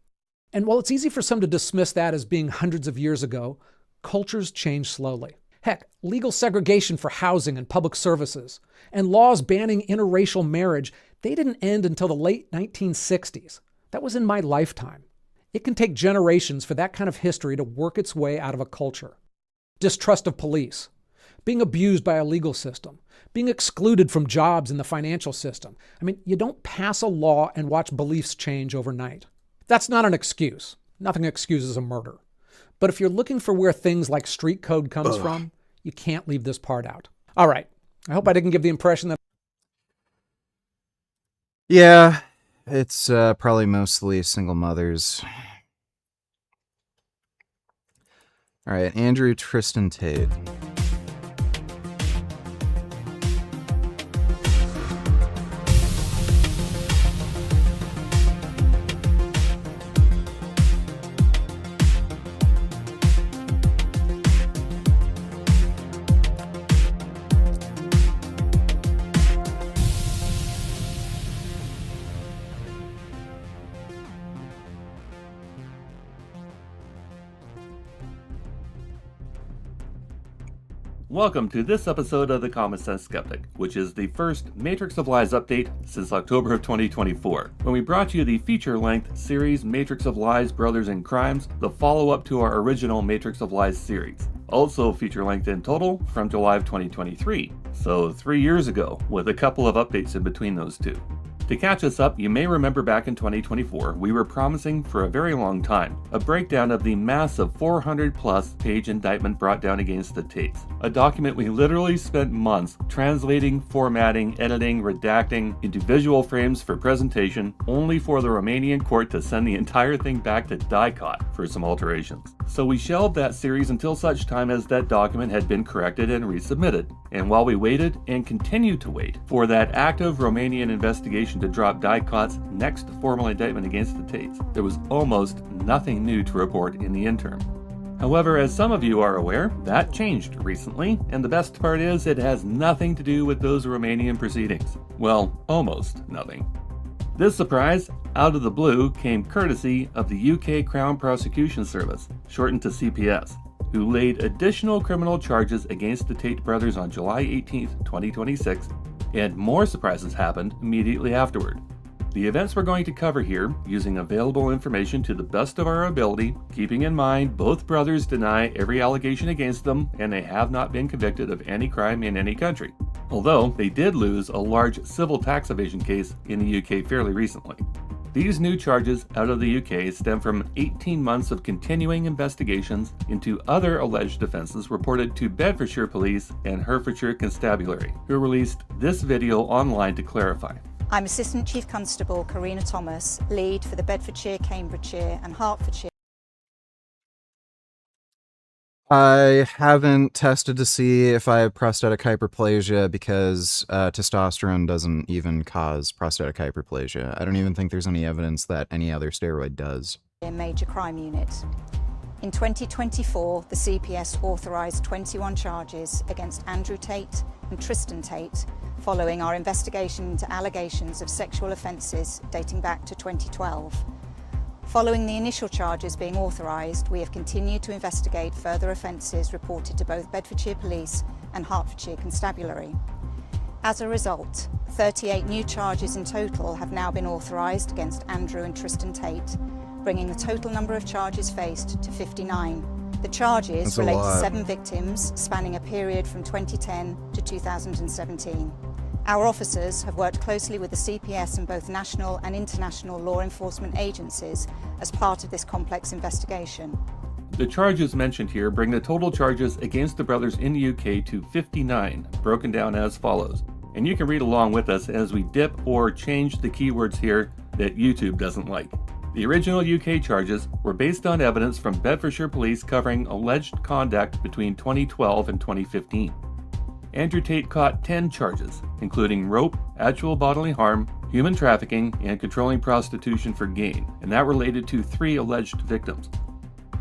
And while it's easy for some to dismiss that as being hundreds of years ago, cultures change slowly. Heck, legal segregation for housing and public services, and laws banning interracial marriage, they didn't end until the late 1960s. That was in my lifetime. It can take generations for that kind of history to work its way out of a culture. Distrust of police, being abused by a legal system, being excluded from jobs in the financial system. I mean, you don't pass a law and watch beliefs change overnight. That's not an excuse. Nothing excuses a murder. But if you're looking for where things like street code comes from, you can't leave this part out. All right. I hope I didn't give the impression that... Yeah, it's probably mostly single mothers. All right, Andrew Tristan Tate. Welcome to this episode of the Common Sense Skeptic, which is the first Matrix of Lies update since October of 2024, when we brought you the feature-length series Matrix of Lies, Brothers in Crimes, the follow-up to our original Matrix of Lies series. Also feature-length in total from July of 2023, so 3 years ago, with a couple of updates in between those two. To catch us up, you may remember back in 2024, we were promising for a very long time a breakdown of the massive 400-plus page indictment brought down against the Tates, a document we literally spent months translating, formatting, editing, redacting into visual frames for presentation, only for the Romanian court to send the entire thing back to DICOT for some alterations. So we shelved that series until such time as that document had been corrected and resubmitted. And while we waited, and continue to wait, for that active Romanian investigation to drop DICOT's next formal indictment against the Tates, there was almost nothing new to report in the interim. However, as some of you are aware, that changed recently, and the best part is it has nothing to do with those Romanian proceedings. Well, almost nothing. This surprise, out of the blue, came courtesy of the UK Crown Prosecution Service, shortened to CPS, who laid additional criminal charges against the Tate brothers on July 18, 2026, and more surprises happened immediately afterward. The events we're going to cover here, using available information to the best of our ability, keeping in mind both brothers deny every allegation against them, and they have not been convicted of any crime in any country. Although they did lose a large civil tax evasion case in the UK fairly recently. These new charges out of the UK stem from 18 months of continuing investigations into other alleged offences reported to Bedfordshire Police and Herefordshire Constabulary, who released this video online to clarify. I'm Assistant Chief Constable Karina Thomas, lead for the Bedfordshire, Cambridgeshire and Hertfordshire. I haven't tested to see if I have prostatic hyperplasia because testosterone doesn't even cause prostatic hyperplasia. I don't even think there's any evidence that any other steroid does. Major crime unit. In 2024, the CPS authorised 21 charges against Andrew Tate and Tristan Tate following our investigation into allegations of sexual offences dating back to 2012. Following the initial charges being authorised, we have continued to investigate further offences reported to both Bedfordshire Police and Hertfordshire Constabulary. As a result, 38 new charges in total have now been authorised against Andrew and Tristan Tate, bringing the total number of charges faced to 59. The charges relate to 7 victims spanning a period from 2010 to 2017. Our officers have worked closely with the CPS and both national and international law enforcement agencies as part of this complex investigation. The charges mentioned here bring the total charges against the brothers in the UK to 59, broken down as follows. And you can read along with us as we dip or change the keywords here that YouTube doesn't like. The original UK charges were based on evidence from Bedfordshire Police covering alleged conduct between 2012 and 2015. Andrew Tate caught 10 charges, including rope, actual bodily harm, human trafficking, and controlling prostitution for gain, and that related to 3 alleged victims.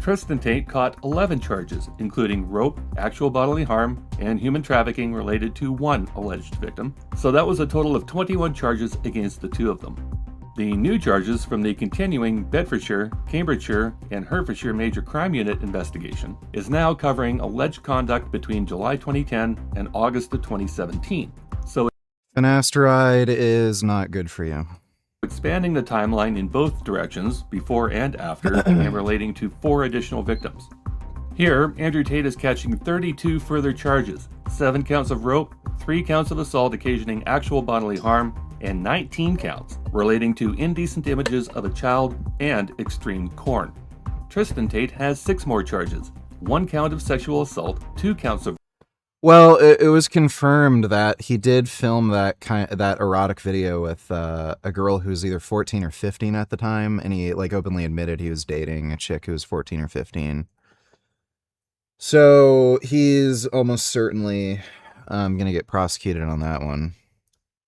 Tristan Tate caught 11 charges, including rope, actual bodily harm, and human trafficking related to 1 alleged victim, so that was a total of 21 charges against the 2 of them. The new charges from the continuing Bedfordshire, Cambridgeshire, and Hertfordshire Major Crime Unit investigation is now covering alleged conduct between July 2010 and August of 2017. So finasteride is not good for you. Expanding the timeline in both directions, before and after, and relating to 4 additional victims. Here, Andrew Tate is catching 32 further charges, 7 counts of rope, 3 counts of assault occasioning actual bodily harm, and 19 counts relating to indecent images of a child and extreme corn. Tristan Tate has 6 more charges, 1 count of sexual assault, 2 counts of... Well, it was confirmed that he did film that erotic video with a girl who was either 14 or 15 at the time, and he openly admitted he was dating a chick who was 14 or 15. So he's almost certainly gonna get prosecuted on that one.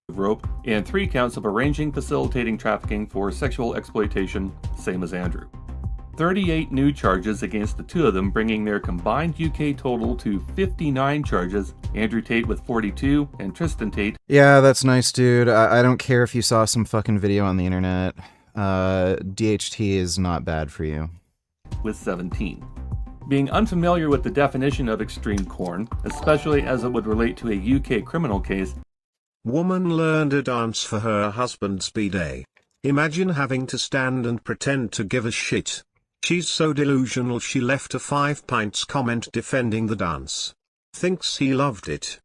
Rope, and 3 counts of arranging, facilitating trafficking for sexual exploitation, same as Andrew. 38 new charges against the 2 of them, bringing their combined UK total to 59 charges, Andrew Tate with 42 and Tristan Tate. Yeah, that's nice, dude. I don't care if you saw some fucking video on the internet. DHT is not bad for you. With 17. Being unfamiliar with the definition of extreme corn, especially as it would relate to a UK criminal case. Woman learned a dance for her husband's b-day. Imagine having to stand and pretend to give a shit. She's so delusional she left a 5 pints comment defending the dance. Thinks he loved it.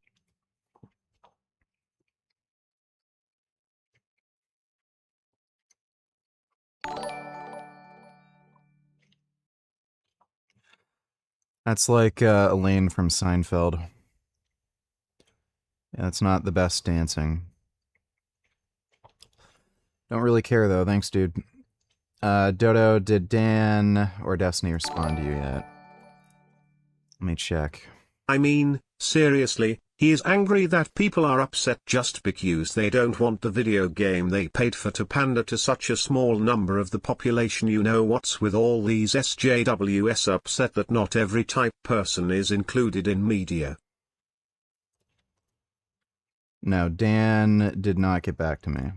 That's like Elaine from Seinfeld. Yeah, it's not the best dancing. Don't really care though, thanks dude. Dodo, did Dan or Destiny respond to you yet? Let me check. I mean, seriously, he is angry that people are upset just because they don't want the video game they paid for to pander to such a small number of the population. You know what's with all these SJWs upset that not every type person is included in media. No, Dan did not get back to me.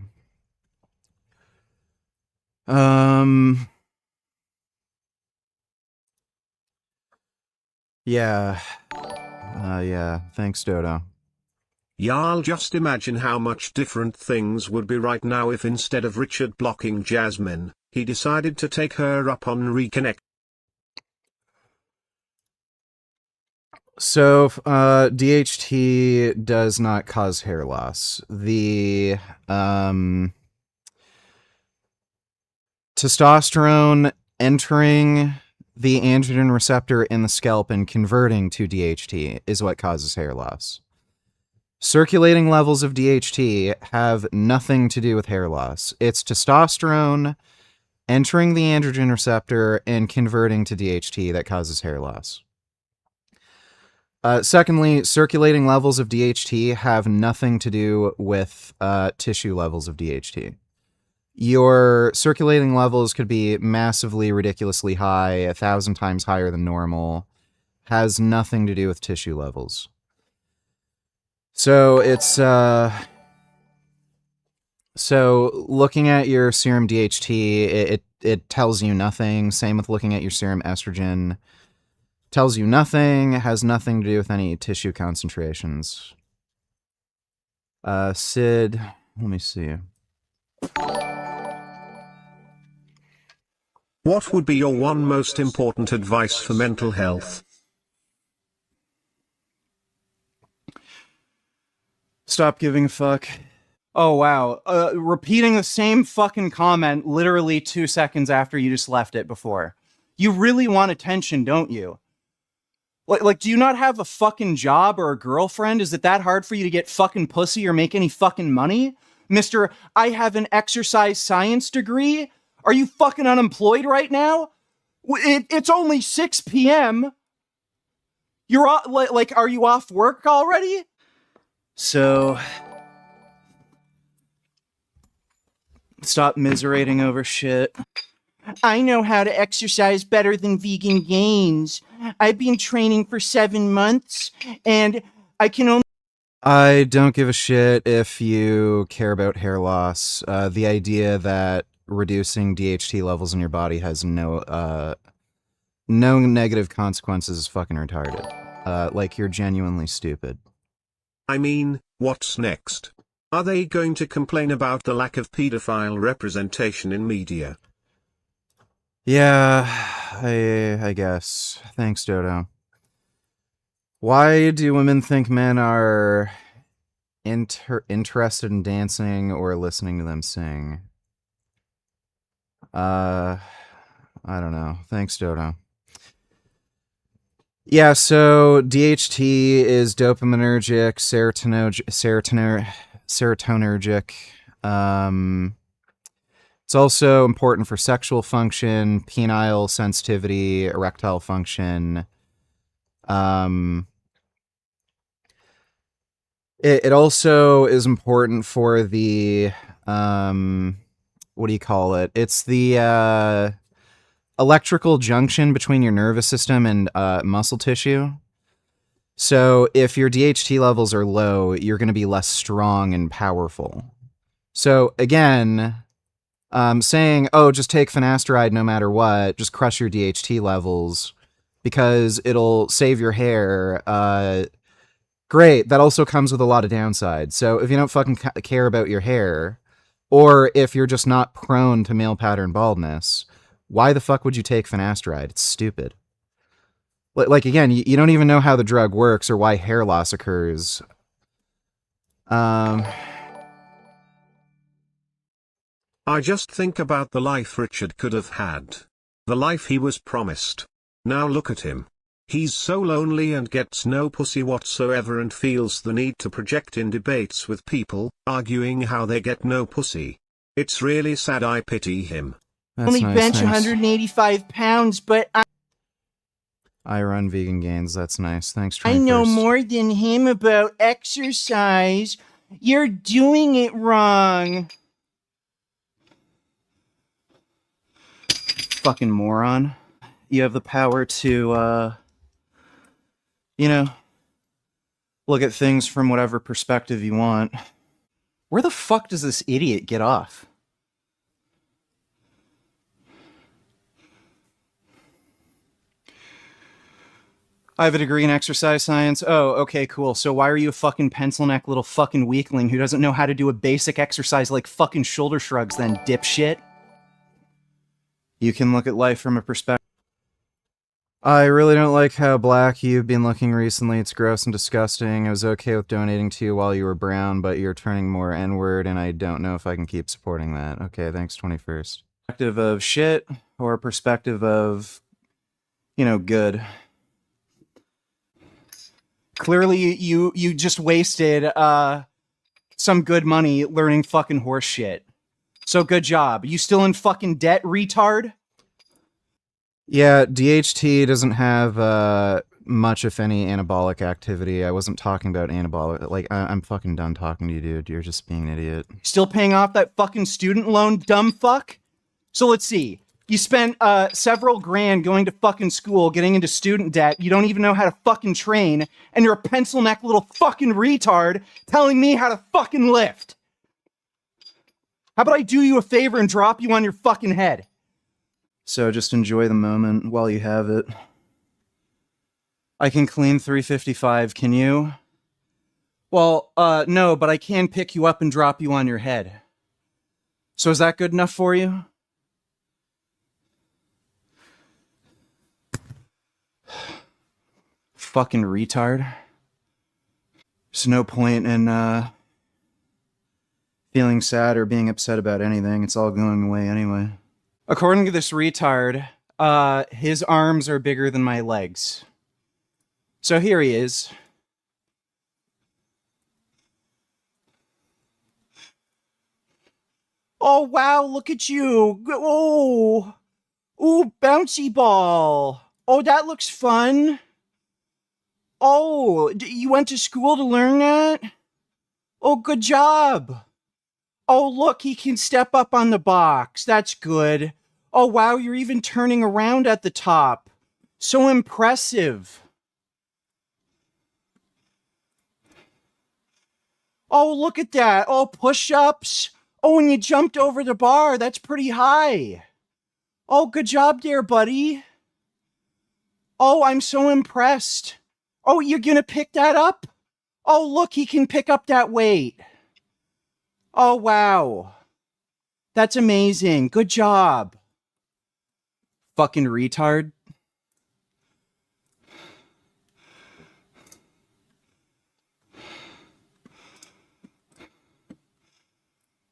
Yeah. Yeah, thanks, Dodo. Y'all just imagine how much different things would be right now if instead of Richard blocking Jasmine, he decided to take her up on Reconnect. So, DHT does not cause hair loss. The, testosterone entering the androgen receptor in the scalp and converting to DHT is what causes hair loss. Circulating levels of DHT have nothing to do with hair loss. It's testosterone entering the androgen receptor and converting to DHT that causes hair loss. Secondly, circulating levels of DHT have nothing to do with tissue levels of DHT. Your circulating levels could be massively, ridiculously high, 1,000 times higher than normal. Has nothing to do with tissue levels. So it's so looking at your serum DHT, it tells you nothing. Same with looking at your serum estrogen. Tells you nothing, has nothing to do with any tissue concentrations. Sid, let me see. What would be your one most important advice for mental health? Stop giving a fuck. Oh, wow. Repeating the same fucking comment literally 2 seconds after you just left it before. You really want attention, don't you? Like, do you not have a fucking job or a girlfriend? Is it that hard for you to get fucking pussy or make any fucking money? Mr. I have an exercise science degree? Are you fucking unemployed right now? It's only 6 p.m. You're like, are you off work already? So, stop miserating over shit. I know how to exercise better than Vegan Gains. I've been training for 7 months, and I can only I don't give a shit if you care about hair loss. The idea that reducing DHT levels in your body has no negative consequences is fucking retarded. Like, you're genuinely stupid. I mean, what's next? Are they going to complain about the lack of pedophile representation in media? Yeah, I guess. Thanks, Dodo. Why do women think men are interested in dancing or listening to them sing? I don't know. Thanks, Dodo. Yeah, so DHT is dopaminergic, serotonergic. It's also important for sexual function, penile sensitivity, erectile function. It also is important for the what do you call it? It's the electrical junction between your nervous system and muscle tissue. So if your DHT levels are low, you're going to be less strong and powerful. So again, saying, oh, just take finasteride no matter what, just crush your DHT levels because it'll save your hair. Great. That also comes with a lot of downsides. So if you don't fucking care about your hair, or if you're just not prone to male pattern baldness, why the fuck would you take finasteride? It's stupid. Like, again, you don't even know how the drug works or why hair loss occurs. I just think about the life Richard could have had. The life he was promised. Now look at him. He's so lonely and gets no pussy whatsoever and feels the need to project in debates with people, arguing how they get no pussy. It's really sad. I pity him. That's only nice, bench thanks. 185 pounds, but I run vegan gains. That's nice. Thanks, 21st. I know more than him about exercise. You're doing it wrong. Fucking moron. You have the power to, look at things from whatever perspective you want. Where the fuck does this idiot get off? I have a degree in exercise science. Oh, okay, cool. So why are you a fucking pencil neck little fucking weakling who doesn't know how to do a basic exercise like fucking shoulder shrugs then, dipshit? You can look at life from a perspective. I really don't like how black you've been looking recently. It's gross and disgusting. I was okay with donating to you while you were brown, but you're turning more N-word, and I don't know if I can keep supporting that. Okay, thanks, 21st. Perspective of shit or perspective of, good. Clearly, you just wasted some good money learning fucking horse shit. So good job. You still in fucking debt, retard? Yeah, DHT doesn't have much, if any, anabolic activity. I wasn't talking about anabolic. Like, I'm fucking done talking to you, dude. You're just being an idiot. Still paying off that fucking student loan, dumb fuck? So let's see. You spent several grand going to fucking school, getting into student debt. You don't even know how to fucking train. And you're a pencil neck little fucking retard telling me how to fucking lift. How about I do you a favor and drop you on your fucking head? So just enjoy the moment while you have it. I can clean 355, can you? Well, no, but I can pick you up and drop you on your head. So is that good enough for you? Fucking retard. There's no point in, feeling sad or being upset about anything. It's all going away anyway. According to this retard, his arms are bigger than my legs. So here he is. Oh, wow, look at you. Oh, ooh, bouncy ball. Oh, that looks fun. Oh, you went to school to learn that? Oh, good job. Oh, look, he can step up on the box. That's good. Oh, wow, you're even turning around at the top. So impressive. Oh, look at that. Oh, push-ups. Oh, and you jumped over the bar. That's pretty high. Oh, good job there, buddy. Oh, I'm so impressed. Oh, you're gonna pick that up? Oh, look, he can pick up that weight. Oh, wow. That's amazing. Good job. Fucking retard.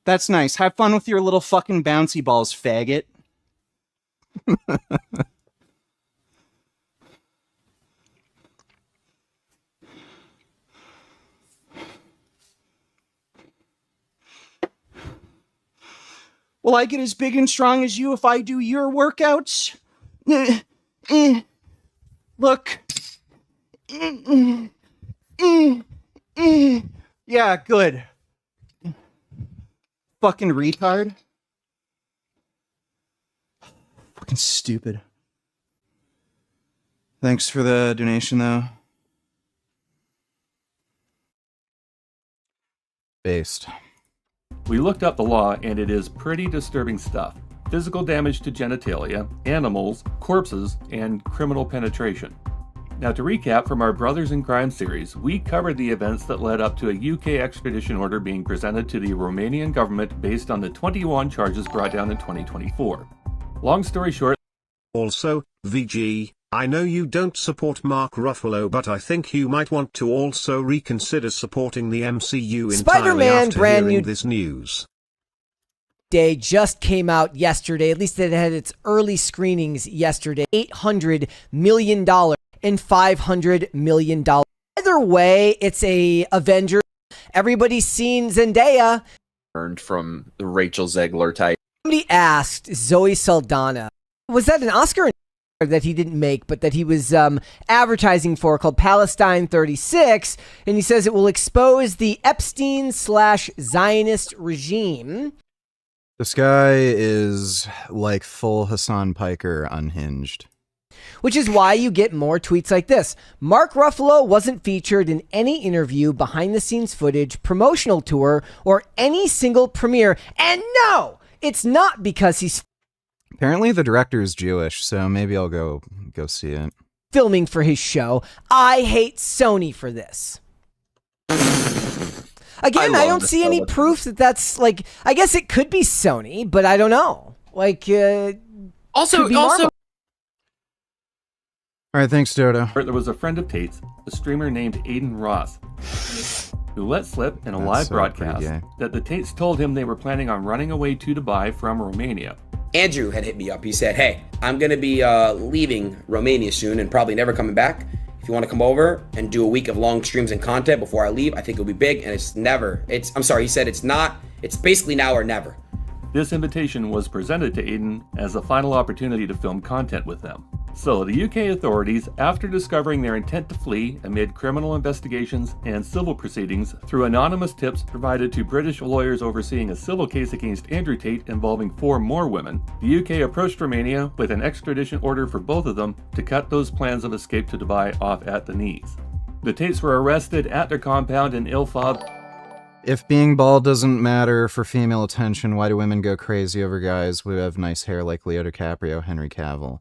That's nice. Have fun with your little fucking bouncy balls, faggot. Will I get as big and strong as you if I do your workouts? Look. Yeah, good. Fucking retard. Fucking stupid. Thanks for the donation, though. Based. We looked up the law and it is pretty disturbing stuff. Physical damage to genitalia, animals, corpses, and criminal penetration. Now to recap from our Brothers in Crime series, we covered the events that led up to a UK extradition order being presented to the Romanian government based on the 21 charges brought down in 2024. Long story short. Also, VG, I know you don't support Mark Ruffalo, but I think you might want to also reconsider supporting the MCU entirely Spider-Man after brand hearing new this news. Day just came out yesterday. At least it had its early screenings yesterday. $800 million and $500 million. Either way, it's a Avenger. Everybody's seen Zendaya. Earned from the Rachel Zegler type. Somebody asked Zoe Saldana, was that an Oscar that he didn't make, but that he was advertising for, called Palestine 36, and he says it will expose the Epstein/Zionist regime. This guy is like full Hasan Piker unhinged. Which is why you get more tweets like this. Mark Ruffalo wasn't featured in any interview, behind-the-scenes footage, promotional tour, or any single premiere. And no, it's not because he's Apparently the director is Jewish, so maybe I'll go see it. Filming for his show. I hate Sony for this. Again, I don't see any proof that that's like, I guess it could be Sony, but I don't know. Like, also, All right, thanks, Dodo. There was a friend of Tate's, a streamer named Aiden Ross, who let slip in a live broadcast that the Tates told him they were planning on running away to Dubai from Romania. Andrew had hit me up. He said, hey, I'm going to be leaving Romania soon and probably never coming back. If you want to come over and do a week of long streams and content before I leave, I think it'll be big. And he said it's basically now or never. This invitation was presented to Aiden as a final opportunity to film content with them. So the UK authorities, after discovering their intent to flee amid criminal investigations and civil proceedings through anonymous tips provided to British lawyers overseeing a civil case against Andrew Tate involving 4 more women, the UK approached Romania with an extradition order for both of them to cut those plans of escape to Dubai off at the knees. The Tates were arrested at their compound in Ilfab. If being bald doesn't matter for female attention, why do women go crazy over guys who have nice hair like Leo DiCaprio, Henry Cavill?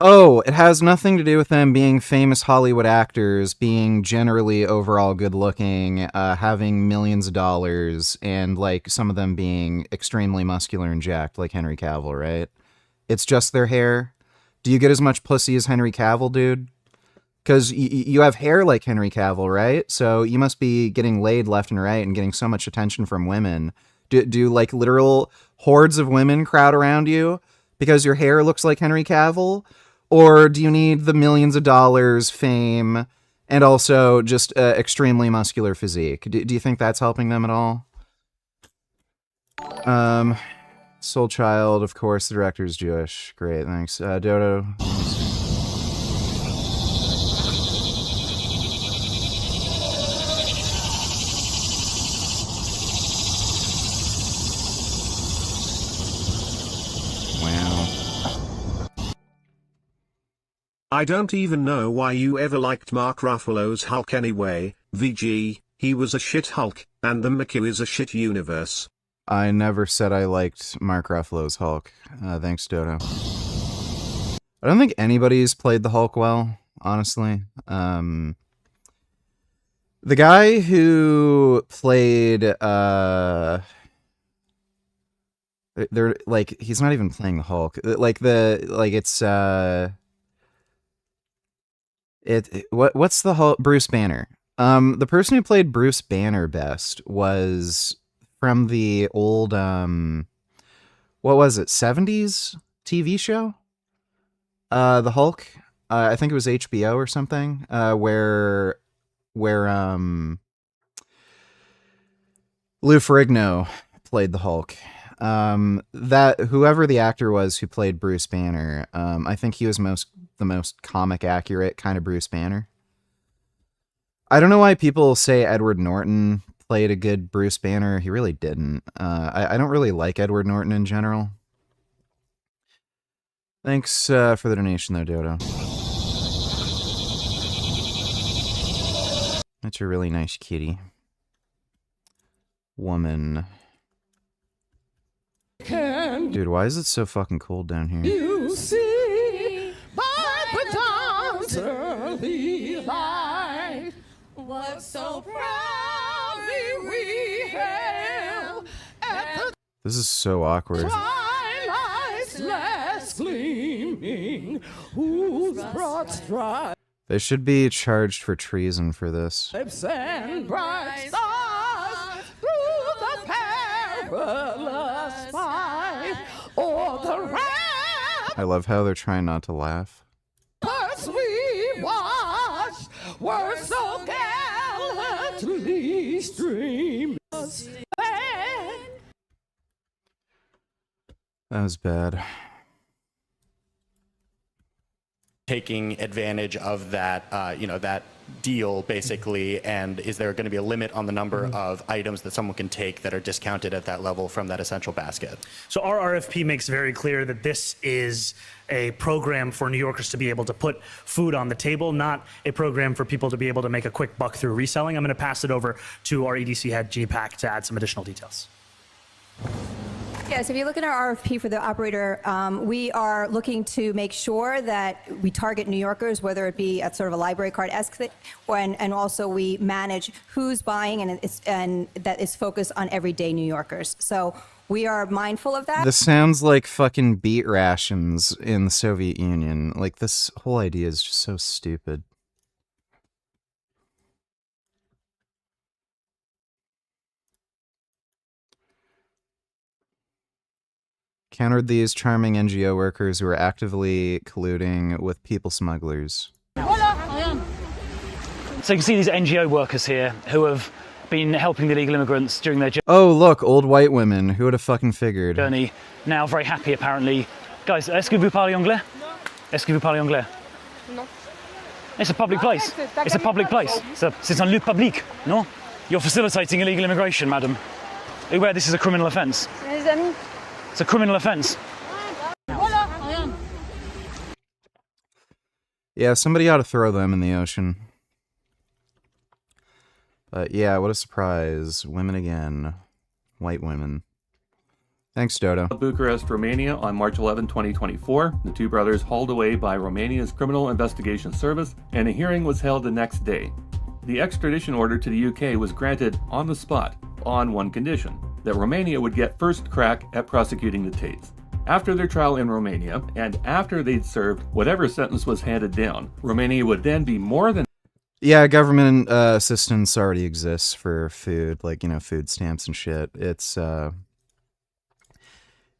Oh, it has nothing to do with them being famous Hollywood actors, being generally overall good looking, having millions of dollars, and like some of them being extremely muscular and jacked like Henry Cavill, right? It's just their hair. Do you get as much pussy as Henry Cavill, dude? Because you have hair like Henry Cavill, right? So you must be getting laid left and right and getting so much attention from women. Do like literal hordes of women crowd around you because your hair looks like Henry Cavill? Or do you need the millions of dollars, fame, and also just extremely muscular physique? Do you think that's helping them at all? Soul Child, of course, the director's Jewish. Great, thanks. Dodo. I don't even know why you ever liked Mark Ruffalo's Hulk anyway, VG, He was a shit Hulk, and the Mickey is a shit universe. I never said I liked Mark Ruffalo's Hulk. Thanks, Dodo. I don't think anybody's played the Hulk well, honestly. The guy who played they're like, he's not even playing the Hulk. What's the Hulk? Bruce Banner. The person who played Bruce Banner best was from the old what was it, 70s TV show? The Hulk. I think it was HBO or something, where Lou Ferrigno played the Hulk. That whoever the actor was who played Bruce Banner, I think he was the most comic accurate kind of Bruce Banner. I don't know why people say Edward Norton played a good Bruce Banner. He really didn't. I don't really like Edward Norton in general. Thanks for the donation though, Dodo. That's a really nice kitty. Woman. Dude, why is it so fucking cold down here? You see, by the dawn's early light, what so proudly we hailed at the This is so awkward. twilight's last gleaming, whose broad stripes They should be charged for treason for this. and bright stars through the perilous fight, o'er the I love how they're trying not to laugh. ramparts we watched were so gallantly streaming. That was bad. Taking advantage of that, that deal basically, and is there going to be a limit on the number of items that someone can take that are discounted at that level from that essential basket? So our RFP makes very clear that this is a program for New Yorkers to be able to put food on the table, not a program for people to be able to make a quick buck through reselling. I'm going to pass it over to our EDC head, G-Pack, to add some additional details. Yes, if you look at our RFP for the operator, we are looking to make sure that we target New Yorkers, whether it be at sort of a library card-esque thing, and also we manage who's buying and that is focused on everyday New Yorkers. So we are mindful of that. This sounds like fucking beet rations in the Soviet Union. Like, this whole idea is just so stupid. Countered these charming NGO workers who are actively colluding with people smugglers. So you can see these NGO workers here who have been helping the illegal immigrants during their Oh, look, old white women. Who would have fucking figured? journey. Now very happy apparently. Guys, est-ce que vous parlez anglais? Est-ce que vous parlez anglais? Non. It's a public place. It's a public place. C'est un lieu public, no? You're facilitating illegal immigration, madam. Are you aware this is a criminal offence? Les amis. It's a criminal offence. Yeah, somebody ought to throw them in the ocean. But yeah, what a surprise. Women again. White women. Thanks, Dodo. Bucharest, Romania on March 11, 2024. The two brothers hauled away by Romania's Criminal Investigation Service, and a hearing was held the next day. The extradition order to the UK was granted on the spot, on one condition, that Romania would get first crack at prosecuting the Tates. After their trial in Romania, and after they'd served whatever sentence was handed down, Romania would then be more than... Yeah, government assistance already exists for food, like, food stamps and shit. It's,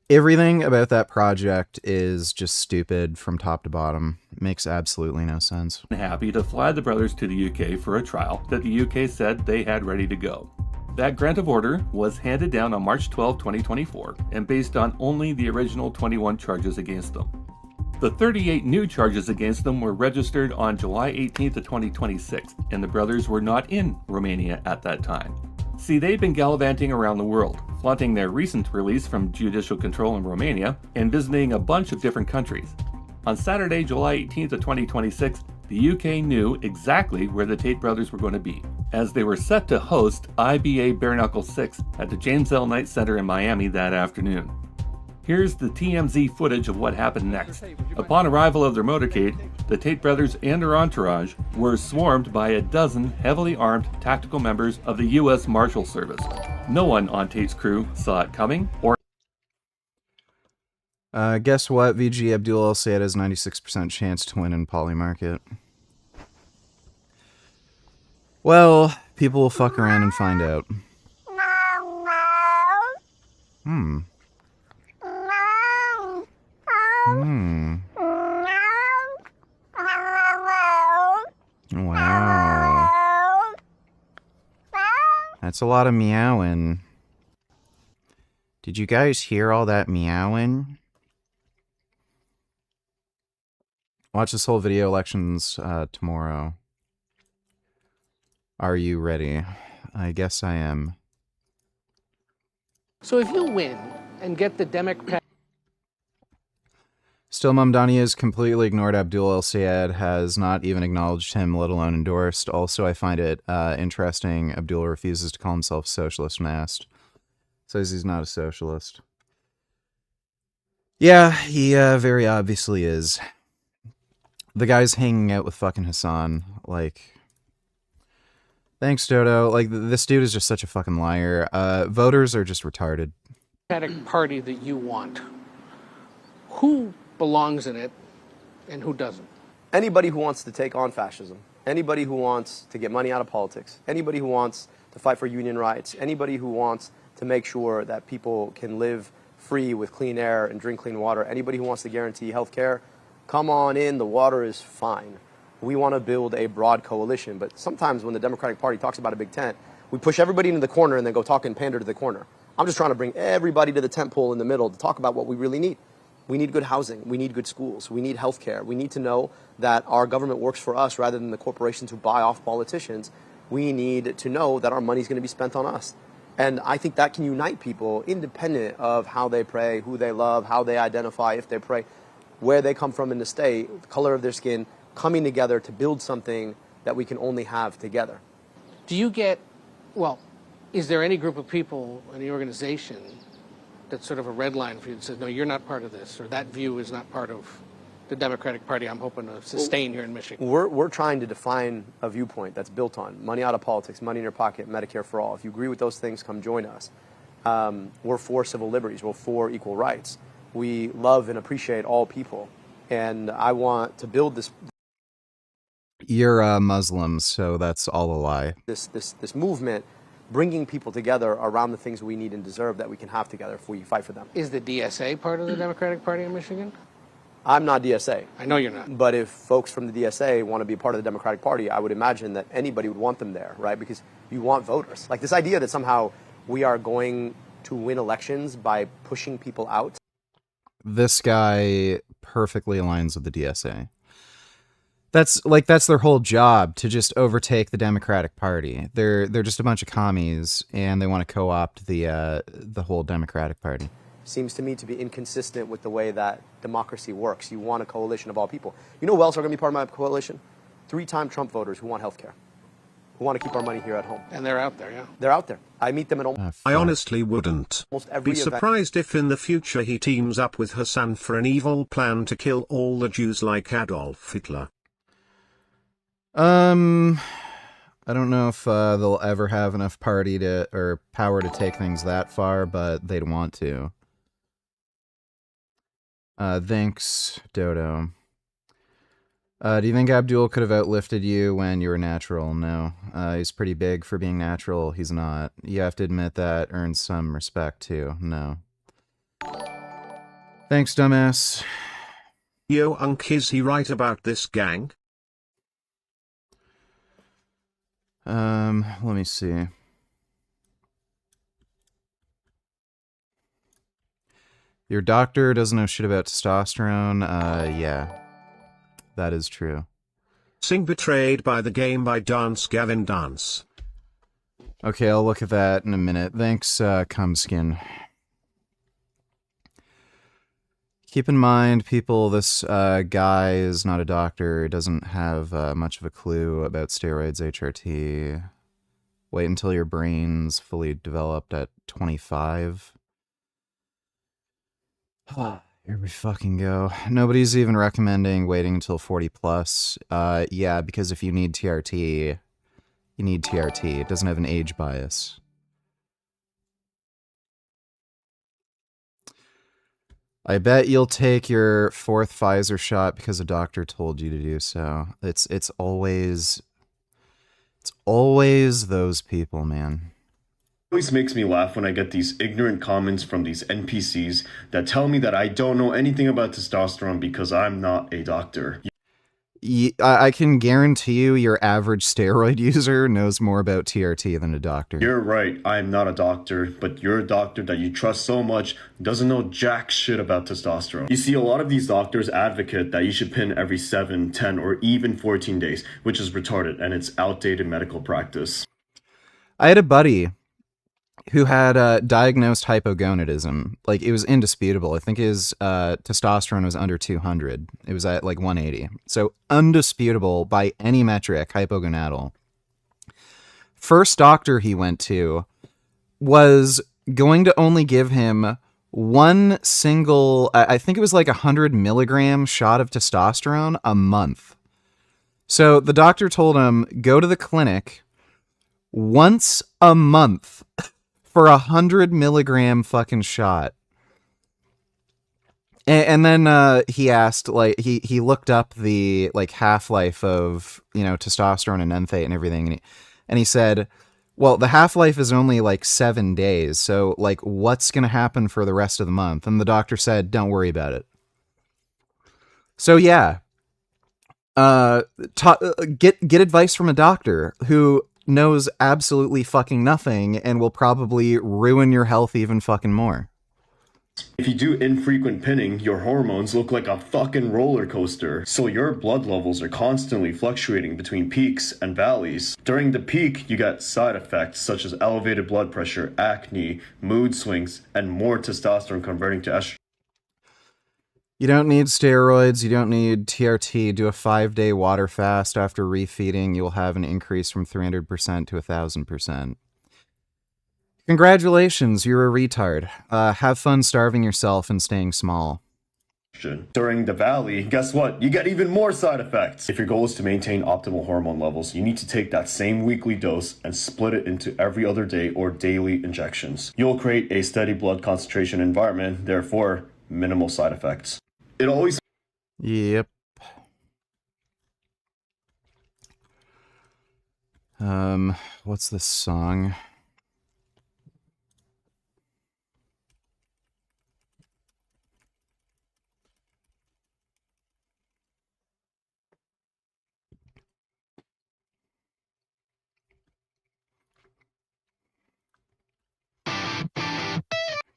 everything about that project is just stupid from top to bottom. It makes absolutely no sense. happy to fly the brothers to the UK for a trial that the UK said they had ready to go. That grant of order was handed down on March 12, 2024, and based on only the original 21 charges against them. The 38 new charges against them were registered on July 18th of 2026, and the brothers were not in Romania at that time. See, they'd been gallivanting around the world, flaunting their recent release from judicial control in Romania, and visiting a bunch of different countries. On Saturday, July 18th of 2026, the UK knew exactly where the Tate brothers were going to be. as they were set to host IBA Bare Knuckle 6 at the James L. Knight Center in Miami that afternoon. Here's the TMZ footage of what happened next. Upon arrival of their motorcade, the Tate brothers and their entourage were swarmed by a dozen heavily armed tactical members of the U.S. Marshal Service. No one on Tate's crew saw it coming or... Guess what? VG Abdul El Sayed has 96% chance to win in Polymarket. Well, people will fuck around and find out. Hmm. Wow. That's a lot of meowing. Did you guys hear all that meowing? Watch this whole video, elections tomorrow. Are you ready? I guess I am. So if you win and get the Democrat... Still, Mamdani has completely ignored Abdul El Sayed, has not even acknowledged him, let alone endorsed. Also, I find it interesting Abdul refuses to call himself a socialist when asked. Says he's not a socialist. Yeah, he very obviously is. The guy's hanging out with fucking Hasan, like... Thanks, Dodo. Like, this dude is just such a fucking liar. Voters are just retarded. Democratic Party that you want, who belongs in it and who doesn't? Anybody who wants to take on fascism, anybody who wants to get money out of politics, anybody who wants to fight for union rights, anybody who wants to make sure that people can live free with clean air and drink clean water, anybody who wants to guarantee health care, come on in, the water is fine. We want to build a broad coalition, but sometimes when the Democratic Party talks about a big tent, we push everybody into the corner and then go talk and pander to the corner. I'm just trying to bring everybody to the tent pole in the middle to talk about what we really need. We need good housing. We need good schools. We need health care. We need to know that our government works for us rather than the corporations who buy off politicians. We need to know that our money is going to be spent on us. And I think that can unite people independent of how they pray, who they love, how they identify, if they pray, where they come from in the state, the color of their skin, coming together to build something that we can only have together. Do you get, well, is there any group of people in the organization that's sort of a red line for you that says, no, you're not part of this, or that view is not part of the Democratic Party I'm hoping to sustain here in Michigan? We're trying to define a viewpoint that's built on money out of politics, money in your pocket, Medicare for all. If you agree with those things, come join us. We're for civil liberties. We're for equal rights. We love and appreciate all people. And I want to build this... You're Muslim, so that's all a lie. This movement, bringing people together around the things we need and deserve that we can have together if we fight for them. Is the DSA part of the Democratic Party in Michigan? I'm not DSA. I know you're not. But if folks from the DSA want to be part of the Democratic Party, I would imagine that anybody would want them there, right? Because you want voters. Like this idea that somehow we are going to win elections by pushing people out. This guy perfectly aligns with the DSA. That's their whole job, to just overtake the Democratic Party. They're just a bunch of commies, and they want to co-opt the whole Democratic Party. Seems to me to be inconsistent with the way that democracy works. You want a coalition of all people. You know who else are going to be part of my coalition? 3-time Trump voters who want health care, who want to keep our money here at home. And they're out there, yeah. They're out there. I meet them at almost... I honestly wouldn't be surprised if in the future he teams up with Hasan for an evil plan to kill all the Jews like Adolf Hitler. I don't know if they'll ever have enough power to take things that far, but they'd want to. Thanks, Dodo. Do you think Abdul could have outlifted you when you were natural? No. He's pretty big for being natural. He's not. You have to admit that earns some respect, too. No. Thanks, dumbass. Yo, Unc, is he right about this gang? Let me see. Your doctor doesn't know shit about testosterone. Yeah. That is true. Sing Betrayed by the Game by Dance Gavin Dance. Okay, I'll look at that in a minute. Thanks, Cumskin. Keep in mind, people, this guy is not a doctor. He doesn't have much of a clue about steroids, HRT. Wait until your brain's fully developed at 25. Here we fucking go. Nobody's even recommending waiting until 40 plus. Yeah, because if you need TRT, you need TRT. It doesn't have an age bias. I bet you'll take your 4th Pfizer shot because a doctor told you to do so. It's always those people, man. It always makes me laugh when I get these ignorant comments from these NPCs that tell me that I don't know anything about testosterone because I'm not a doctor. I can guarantee you your average steroid user knows more about TRT than a doctor. You're right, I'm not a doctor, but you're a doctor that you trust so much doesn't know jack shit about testosterone. You see, a lot of these doctors advocate that you should pin every 7, 10, or even 14 days, which is retarded, and it's outdated medical practice. I had a buddy who had diagnosed hypogonadism. Like, it was indisputable. I think his testosterone was under 200. It was at like 180. So undisputable by any metric, hypogonadal. First doctor he went to was going to only give him one single, I think it was like 100 milligram shot of testosterone a month. So the doctor told him, go to the clinic once a month for 100 milligram fucking shot. And then he asked, like, he looked up the like half-life of, you know, testosterone and enthate and everything. And he said, well, the half-life is only like 7 days. So like, what's going to happen for the rest of the month? And the doctor said, don't worry about it. So yeah, get advice from a doctor who knows absolutely fucking nothing and will probably ruin your health even fucking more. If you do infrequent pinning, your hormones look like a fucking roller coaster. So your blood levels are constantly fluctuating between peaks and valleys. During the peak, you get side effects such as elevated blood pressure, acne, mood swings, and more testosterone converting to estrogen. You don't need steroids. You don't need TRT. Do a 5-day water fast after refeeding. You'll have an increase from 300% to 1,000%. Congratulations, you're a retard. Have fun starving yourself and staying small. During the valley, guess what? You get even more side effects. If your goal is to maintain optimal hormone levels, you need to take that same weekly dose and split it into every other day or daily injections. You'll create a steady blood concentration environment, therefore minimal side effects. It always... Yep. What's this song?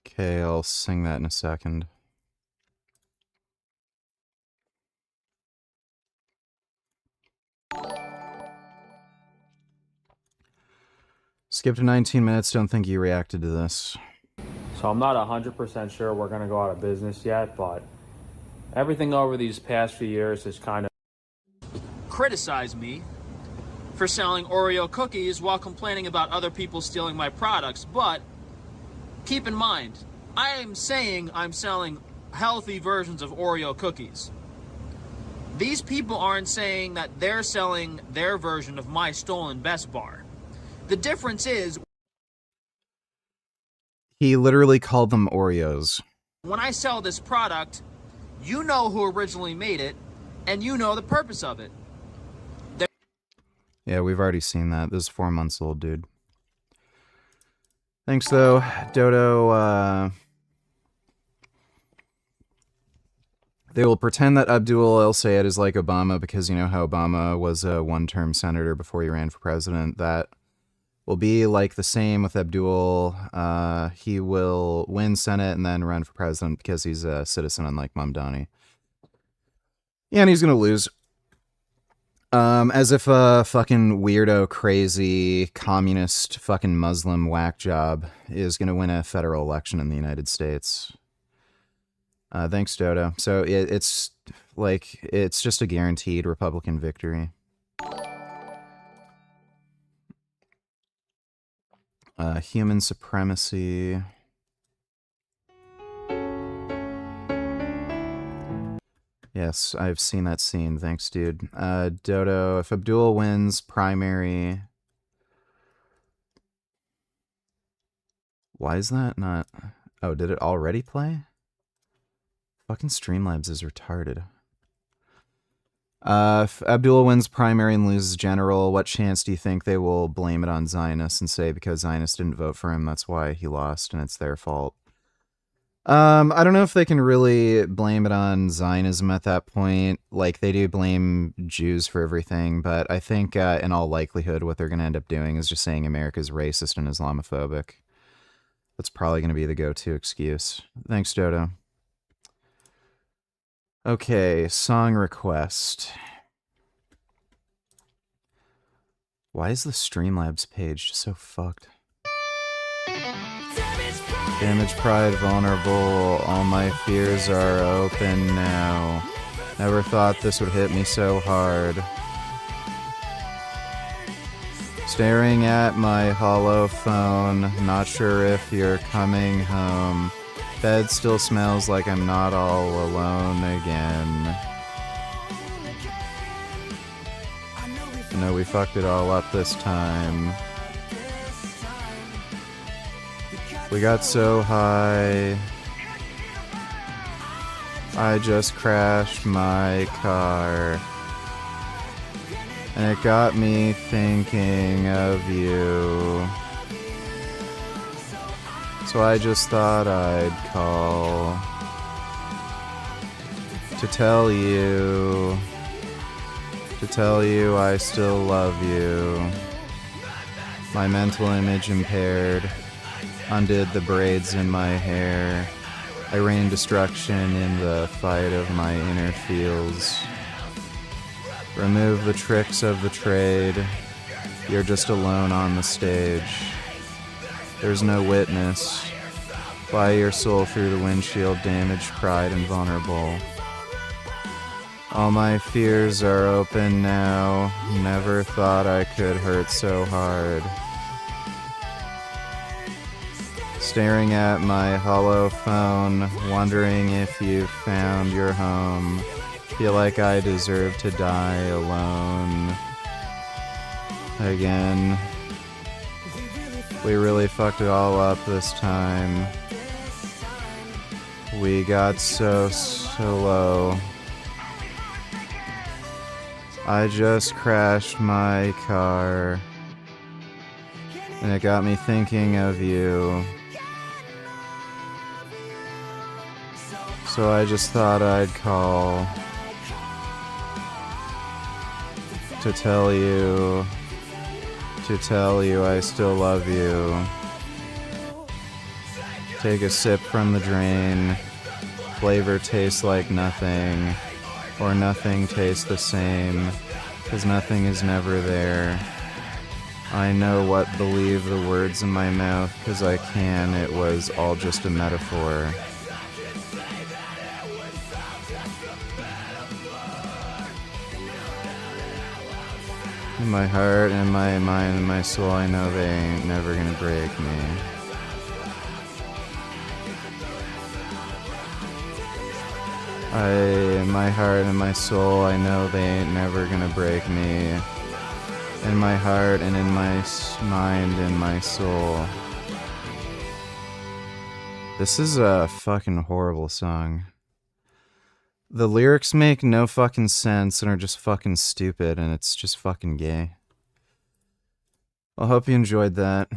Okay, I'll sing that in a second. Skip to 19 minutes. Don't think you reacted to this. So I'm not 100% sure we're going to go out of business yet, but everything over these past few years has kind of criticize me for selling Oreo cookies while complaining about other people stealing my products. But keep in mind, I am saying I'm selling healthy versions of Oreo cookies. These people aren't saying that they're selling their version of my stolen Best Bar. The difference is, he literally called them Oreos. when I sell this product, you know who originally made it, and you know the purpose of it. Yeah, we've already seen that. This is 4 months old, dude. Thanks, though, Dodo. They will pretend that Abdul El-Sayed is like Obama because you know how Obama was a one-term senator before he ran for president. That will be like the same with Abdul. He will win Senate and then run for president because he's a citizen unlike Mamdani. Yeah, and he's going to lose. As if a fucking weirdo, crazy, communist, fucking Muslim whack job is going to win a federal election in the United States. Thanks, Dodo. So it's just a guaranteed Republican victory. Human supremacy. Yes, I've seen that scene. Thanks, dude. Dodo, if Abdul wins primary... Why is that not... Oh, did it already play? Fucking Streamlabs is retarded. If Abdul wins primary and loses general, what chance do you think they will blame it on Zionists and say because Zionists didn't vote for him, that's why he lost and it's their fault? I don't know if they can really blame it on Zionism at that point. Like, they do blame Jews for everything, but I think in all likelihood what they're going to end up doing is just saying America's racist and Islamophobic. That's probably going to be the go-to excuse. Thanks, Dodo. Okay, song request. Why is the Streamlabs page just so fucked? Damage, pride, vulnerable, all my fears are open now. Never thought this would hit me so hard. Staring at my hollow phone, not sure if you're coming home. Bed still smells like I'm not all alone again. I know we fucked it all up this time. We got so high. I just crashed my car. And it got me thinking of you. So I just thought I'd call to tell you I still love you. My mental image impaired, undid the braids in my hair. I rained destruction in the fight of my inner fields. Remove the tricks of the trade. You're just alone on the stage. There's no witness. Fly your soul through the windshield, damaged, pride, and vulnerable. All my fears are open now. Never thought I could hurt so hard. Staring at my hollow phone, wondering if you found your home. Feel like I deserve to die alone. Again. We really fucked it all up this time. We got so low. I just crashed my car. And it got me thinking of you. So I just thought I'd call to tell you I still love you. Take a sip from the drain. Flavor tastes like nothing, or nothing tastes the same, 'cause nothing is never there. I know what believe the words in my mouth, 'cause I can, it was all just a metaphor. In my heart, in my mind, in my soul, I know they ain't never gonna break me. In my heart and my soul, I know they ain't never gonna break me. In my heart and in my mind and my soul. This is a fucking horrible song. The lyrics make no fucking sense and are just fucking stupid, and it's just fucking gay. I hope you enjoyed that.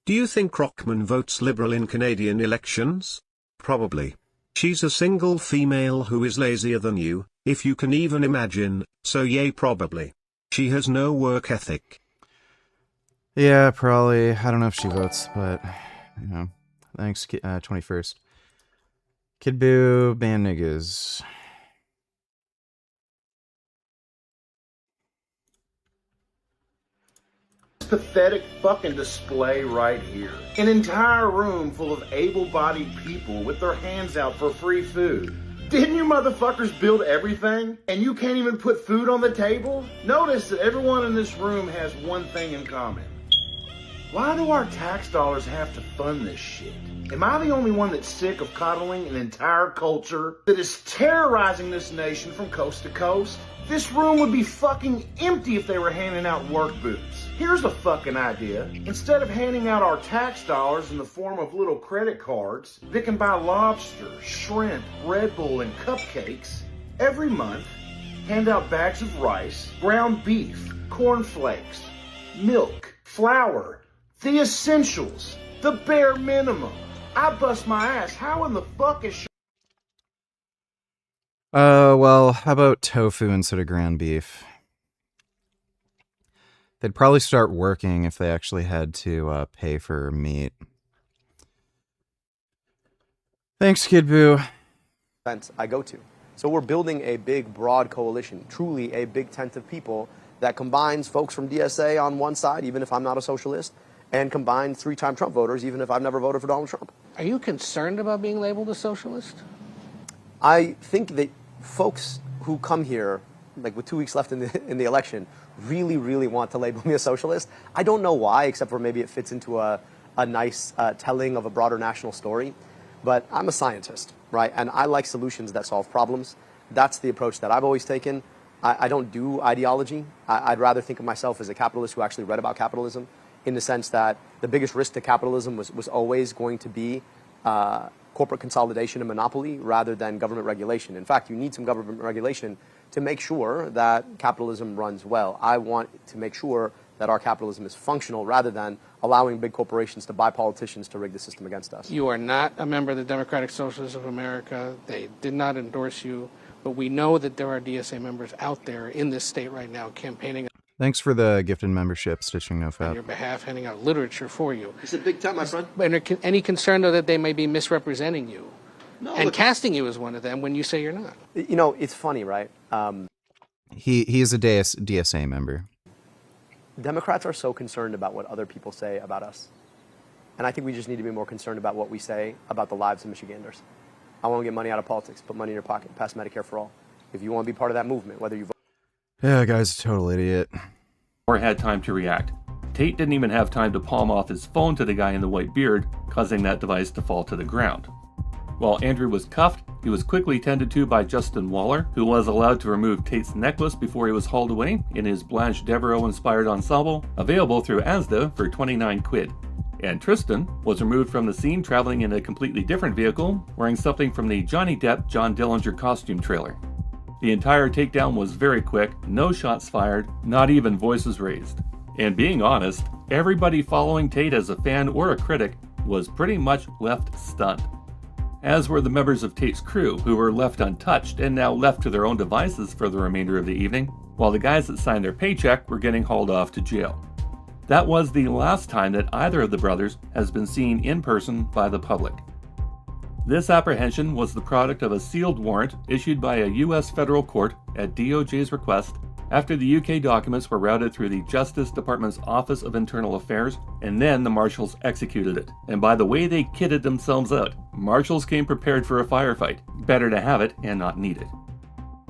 Do you think Rockman votes Liberal in Canadian elections? Probably. She's a single female who is lazier than you, if you can even imagine, so yay probably. She has no work ethic. Yeah, probably. I don't know if she votes, but, you know. Thanks, 21st. Kid Boo, band niggas. Pathetic fucking display right here. An entire room full of able-bodied people with their hands out for free food. Didn't you motherfuckers build everything? And you can't even put food on the table? Notice that everyone in this room has one thing in common. Why do our tax dollars have to fund this shit? Am I the only one that's sick of coddling an entire culture that is terrorizing this nation from coast to coast? This room would be fucking empty if they were handing out work boots. Here's a fucking idea. Instead of handing out our tax dollars in the form of little credit cards that can buy lobster, shrimp, Red Bull, and cupcakes, every month, hand out bags of rice, ground beef, cornflakes, milk, flour, the essentials, the bare minimum. I bust my ass. How in the fuck is Well, how about tofu instead of ground beef? They'd probably start working if they actually had to pay for meat. Thanks, Kid Boo. I go to. So we're building a big, broad coalition, truly a big tent of people that combines folks from DSA on one side, even if I'm not a socialist, and combines 3-time Trump voters, even if I've never voted for Donald Trump. Are you concerned about being labeled a socialist? I think that folks who come here, like with 2 weeks left in the election, really, really want to label me a socialist. I don't know why, except for maybe it fits into a nice telling of a broader national story. But I'm a scientist, right? And I like solutions that solve problems. That's the approach that I've always taken. I don't do ideology. I'd rather think of myself as a capitalist who actually read about capitalism, in the sense that the biggest risk to capitalism was always going to be corporate consolidation and monopoly rather than government regulation. In fact, you need some government regulation to make sure that capitalism runs well. I want to make sure that our capitalism is functional rather than allowing big corporations to buy politicians to rig the system against us. You are not a member of the Democratic Socialists of America. They did not endorse you, but we know that there are DSA members out there in this state right now campaigning Thanks for the gifted membership, Stitching No on Fap. your behalf, handing out literature for you. It's a big time, my friend. And any concern, though, that they may be misrepresenting you and casting you as one of them when you say you're not? You know, it's funny, right? He's a DSA member. Democrats are so concerned about what other people say about us. And I think we just need to be more concerned about what we say about the lives of Michiganders. I want to get money out of politics, put money in your pocket, pass Medicare for all. If you want to be part of that movement, whether you vote. Yeah, guy's a total idiot. Or had time to react. Tate didn't even have time to palm off his phone to the guy in the white beard, causing that device to fall to the ground. While Andrew was cuffed, he was quickly tended to by Justin Waller, who was allowed to remove Tate's necklace before he was hauled away in his Blanche Devereaux-inspired ensemble, available through Asda for 29 quid. And Tristan was removed from the scene traveling in a completely different vehicle, wearing something from the Johnny Depp John Dillinger costume trailer. The entire takedown was very quick, no shots fired, not even voices raised. And being honest, everybody following Tate as a fan or a critic was pretty much left stunned. As were the members of Tate's crew, who were left untouched and now left to their own devices for the remainder of the evening, while the guys that signed their paycheck were getting hauled off to jail. That was the last time that either of the brothers has been seen in person by the public. This apprehension was the product of a sealed warrant issued by a U.S. federal court at DOJ's request after the UK documents were routed through the Justice Department's Office of Internal Affairs, and then the marshals executed it. And by the way they kitted themselves out, marshals came prepared for a firefight. Better to have it and not need it.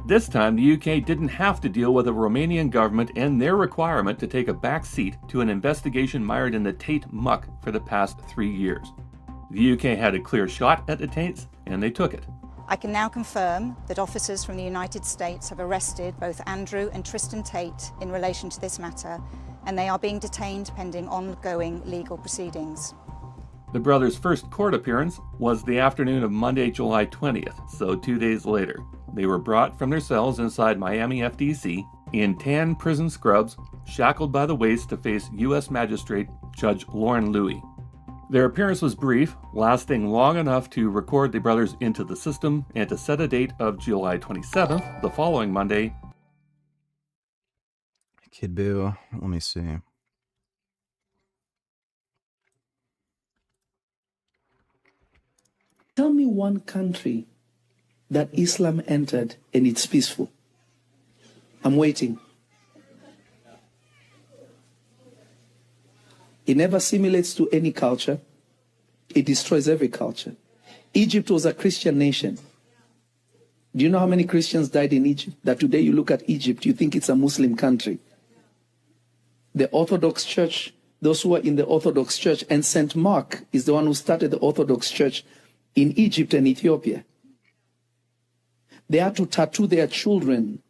This time, the UK didn't have to deal with the Romanian government and their requirement to take a back seat to an investigation mired in the Tate muck for the past 3 years. The UK had a clear shot at the Tates, and they took it. I can now confirm that officers from the United States have arrested both Andrew and Tristan Tate in relation to this matter, and they are being detained pending ongoing legal proceedings. The brothers' first court appearance was the afternoon of Monday, July 20th, so 2 days later. They were brought from their cells inside Miami FDC in tan prison scrubs, shackled by the waist to face U.S. Magistrate Judge Lauren Louie. Their appearance was brief, lasting long enough to record the brothers into the system and to set a date of July 27th, the following Monday. Kid Boo, let me see. Tell me one country that Islam entered and it's peaceful. I'm waiting. It never assimilates to any culture. It destroys every culture. Egypt was a Christian nation. Do you know how many Christians died in Egypt? That today you look at Egypt, you think it's a Muslim country. The Orthodox Church, those who are in the Orthodox Church, and St. Mark is the one who started the Orthodox Church in Egypt and Ethiopia. They had to tattoo their children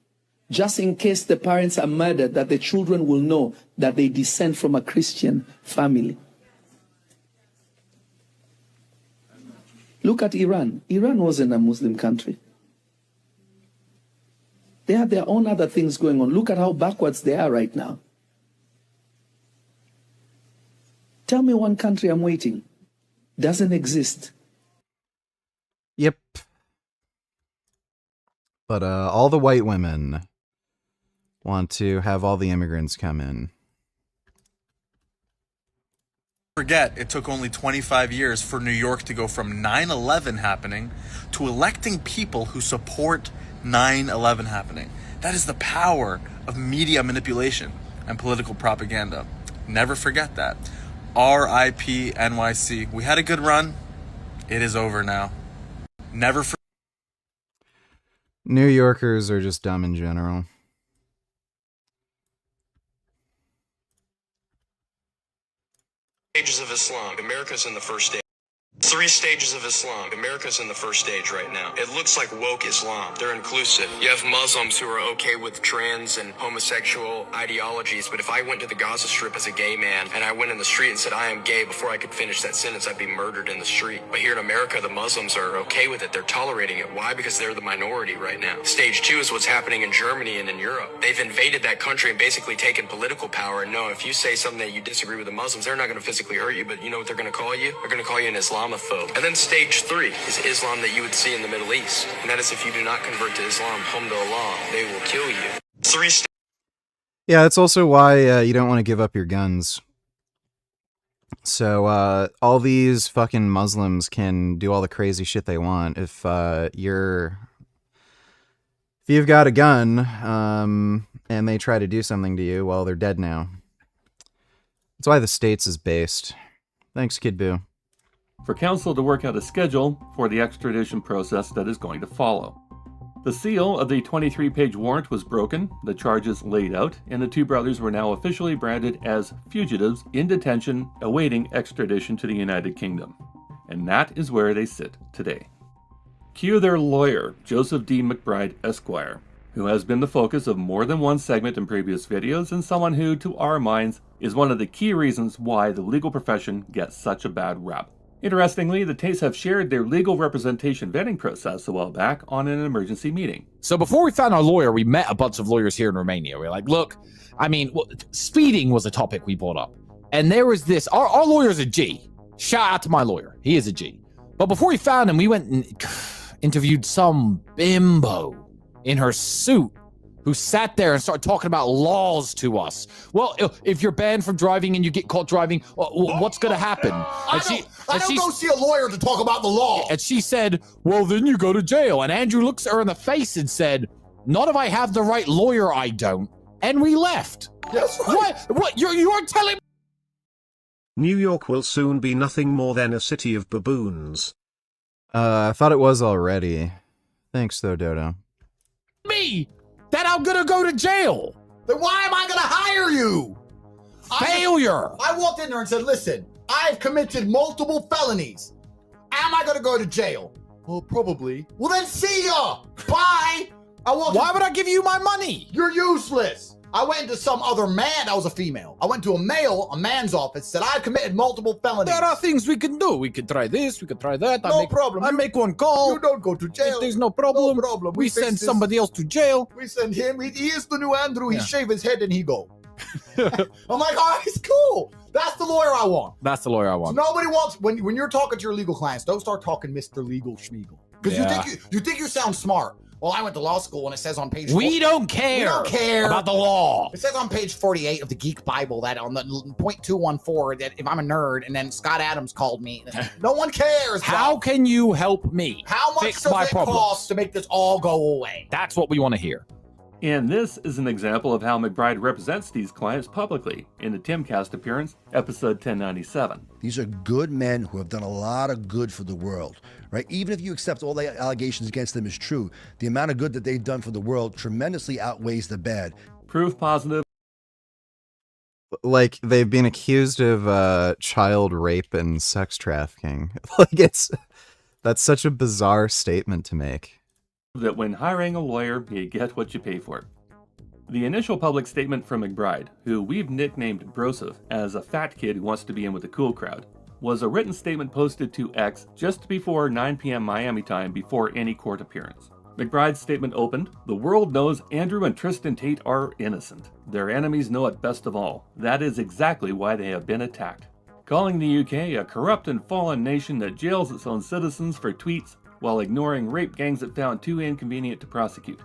just in case the parents are murdered, that the children will know that they descend from a Christian family. Look at Iran. Iran wasn't a Muslim country. They have their own other things going on. Look at how backwards they are right now. Tell me one country I'm waiting. Doesn't exist. Yep. But all the white women want to have all the immigrants come in. Forget it took only 25 years for New York to go from 9/11 happening to electing people who support 9/11 happening. That is the power of media manipulation and political propaganda. Never forget that. RIP NYC. We had a good run. It is over now. Never forget. New Yorkers are just dumb in general. Stages of Islam. America's in the first stage. 3 stages of Islam. America's in the first stage right now. It looks like woke Islam. They're inclusive. You have Muslims who are okay with trans and homosexual ideologies, but if I went to the Gaza Strip as a gay man and I went in the street and said I am gay, before I could finish that sentence, I'd be murdered in the street. But here in America, the Muslims are okay with it. They're tolerating it. Why? Because they're the minority right now. Stage 2 is what's happening in Germany and in Europe. They've invaded that country and basically taken political power. And no, if you say something that you disagree with the Muslims, they're not going to physically hurt you, but you know what they're going to call you? They're going to call you an Islamophobe. And then stage 3 is Islam that you would see in the Middle East. And that is if you do not convert to Islam, hum to Allah, they will kill you. Yeah, that's also why you don't want to give up your guns. So all these fucking Muslims can do all the crazy shit they want. If you've got a gun and they try to do something to you, well, they're dead now. That's why the States is based. Thanks, Kid Boo. For counsel to work out a schedule for the extradition process that is going to follow. The seal of the 23-page warrant was broken, the charges laid out, and the two brothers were now officially branded as fugitives in detention awaiting extradition to the United Kingdom. And that is where they sit today. Cue their lawyer, Joseph D. McBride, Esquire, who has been the focus of more than one segment in previous videos and someone who, to our minds, is one of the key reasons why the legal profession gets such a bad rap. Interestingly, the Tates have shared their legal representation vetting process a while back on an emergency meeting. So before we found our lawyer, we met a bunch of lawyers here in Romania. We were like, look, I mean, speeding was a topic we brought up. And there was this, our lawyer's a G. Shout out to my lawyer. He is a G. But before we found him, we went and interviewed some bimbo in her suit who sat there and started talking about laws to us. Well, if you're banned from driving and you get caught driving, what's going to happen? I don't go see a lawyer to talk about the law. And she said, well, then you go to jail. And Andrew looks at her in the face and said, not if I have the right lawyer, I don't. And we left. That's right. What? You're telling me? New York will soon be nothing more than a city of baboons. I thought it was already. Thanks, though, Dodo. Me? That I'm gonna go to jail. Then why am I gonna hire you? Failure. I walked in there and said, listen, I've committed multiple felonies. Am I gonna go to jail? Well, probably. Well, then see ya. Bye. Why would I give you my money? You're useless. I went into some other man. I was a female. I went to a man's office, said I've committed multiple felonies. There are things we can do. We could try this. We could try that. No problem. I make one call. You don't go to jail. There's no problem. No problem. We send somebody else to jail. We send him. He is the new Andrew. He shave his head and he go. I'm like, all right, it's cool. That's the lawyer I want. That's the lawyer I want. So nobody wants, when you're talking to your legal clients, don't start talking Mr. Legal Schmiegel. Because you think you sound smart. Well, I went to law school and it says on page... We don't care about the law. It says on page 48 of the Geek Bible that on the .214 that if I'm a nerd, and then Scott Adams called me. No one cares. How can you help me How much fix does my it problem? cost to make this all go away? That's what we want to hear. And this is an example of how McBride represents these clients publicly in the Timcast appearance, episode 1097. These are good men who have done a lot of good for the world, right? Even if you accept all the allegations against them is true, the amount of good that they've done for the world tremendously outweighs the bad. Proof positive. Like, they've been accused of child rape and sex trafficking. That's such a bizarre statement to make. That when hiring a lawyer, you get what you pay for. The initial public statement from McBride, who we've nicknamed Broseph as a fat kid who wants to be in with the cool crowd, was a written statement posted to X just before 9 p.m. Miami time before any court appearance. McBride's statement opened, "The world knows Andrew and Tristan Tate are innocent. Their enemies know it best of all. That is exactly why they have been attacked. Calling the UK a corrupt and fallen nation that jails its own citizens for tweets while ignoring rape gangs it found too inconvenient to prosecute."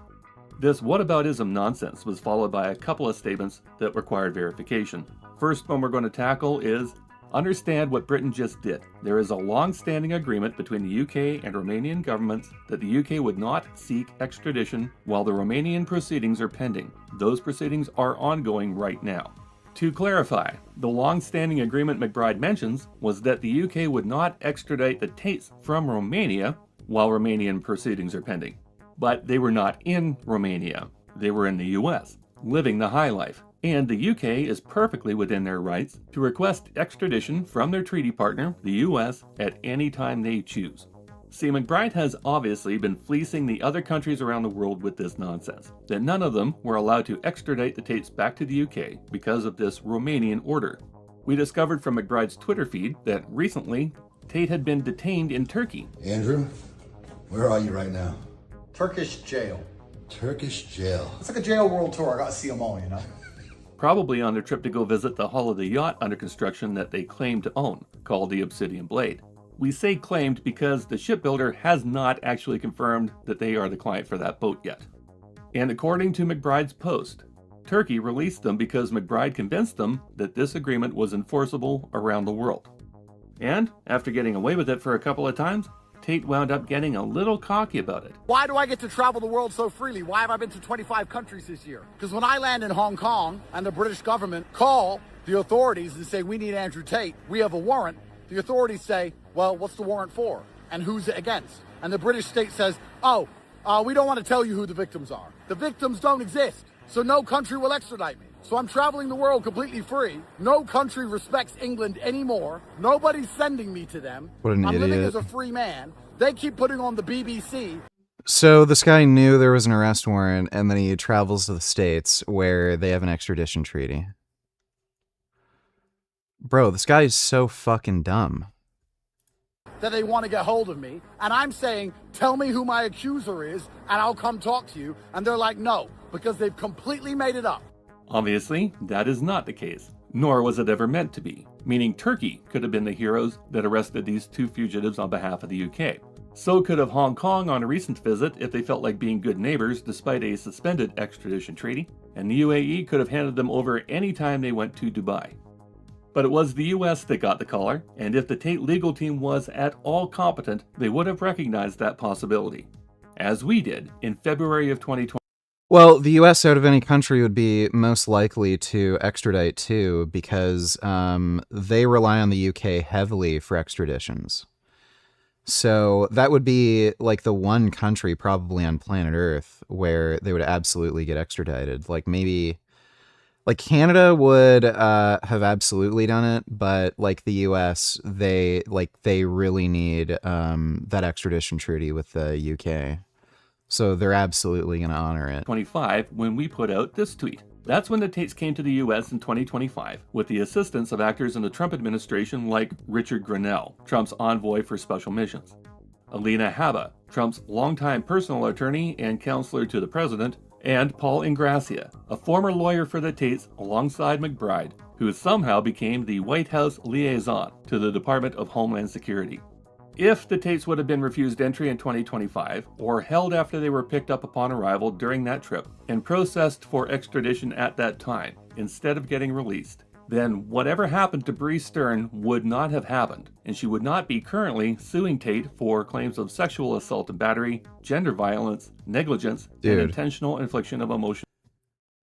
This whataboutism nonsense was followed by a couple of statements that required verification. First one we're going to tackle is, understand what Britain just did. There is a long-standing agreement between the UK and Romanian governments that the UK would not seek extradition while the Romanian proceedings are pending. Those proceedings are ongoing right now. To clarify, the long-standing agreement McBride mentions was that the UK would not extradite the Tates from Romania while Romanian proceedings are pending. But they were not in Romania. They were in the US, living the high life. And the UK is perfectly within their rights to request extradition from their treaty partner, the US, at any time they choose. See, McBride has obviously been fleecing the other countries around the world with this nonsense, that none of them were allowed to extradite the Tates back to the UK because of this Romanian order. We discovered from McBride's Twitter feed that recently, Tate had been detained in Turkey. Andrew, where are you right now? Turkish jail. Turkish jail. It's like a jail world tour. I got to see them all, you know? Probably on their trip to go visit the hull of the yacht under construction that they claim to own, called the Obsidian Blade. We say claimed because the shipbuilder has not actually confirmed that they are the client for that boat yet. And according to McBride's post, Turkey released them because McBride convinced them that this agreement was enforceable around the world. And after getting away with it for a couple of times, Tate wound up getting a little cocky about it. Why do I get to travel the world so freely? Why have I been to 25 countries this year? Because when I land in Hong Kong and the British government call the authorities and say, we need Andrew Tate, we have a warrant, the authorities say, well, what's the warrant for? And who's it against? And the British state says, we don't want to tell you who the victims are. The victims don't exist, so no country will extradite me. So I'm traveling the world completely free. No country respects England anymore. Nobody's sending me to them. What an I'm idiot. living as a free man. They keep putting on the BBC. So this guy knew there was an arrest warrant, and then he travels to the States where they have an extradition treaty. Bro, this guy is so fucking dumb. That they want to get hold of me. And I'm saying, tell me who my accuser is, and I'll come talk to you. And they're like, no, because they've completely made it up. Obviously, that is not the case, nor was it ever meant to be, meaning Turkey could have been the heroes that arrested these two fugitives on behalf of the UK. So could have Hong Kong on a recent visit if they felt like being good neighbors despite a suspended extradition treaty, and the UAE could have handed them over any time they went to Dubai. But it was the US that got the collar, and if the Tate legal team was at all competent, they would have recognized that possibility, as we did in February of 2020. Well, the U.S. out of any country would be most likely to extradite too, because they rely on the U.K. heavily for extraditions. So that would be like the one country probably on planet Earth where they would absolutely get extradited. Like maybe, like Canada would have absolutely done it, but like the U.S., they really need that extradition treaty with the U.K. So they're absolutely going to honor it. 25 when we put out this tweet. That's when the Tates came to the US in 2025 with the assistance of actors in the Trump administration like Richard Grenell, Trump's envoy for special missions, Alina Habba, Trump's longtime personal attorney and counselor to the president, and Paul Ingrassia, a former lawyer for the Tates alongside McBride, who somehow became the White House liaison to the Department of Homeland Security. If the Tates would have been refused entry in 2025, or held after they were picked up upon arrival during that trip, and processed for extradition at that time, instead of getting released, then whatever happened to Bree Stern would not have happened, and she would not be currently suing Tate for claims of sexual assault and battery, gender violence, negligence, and intentional infliction of emotion.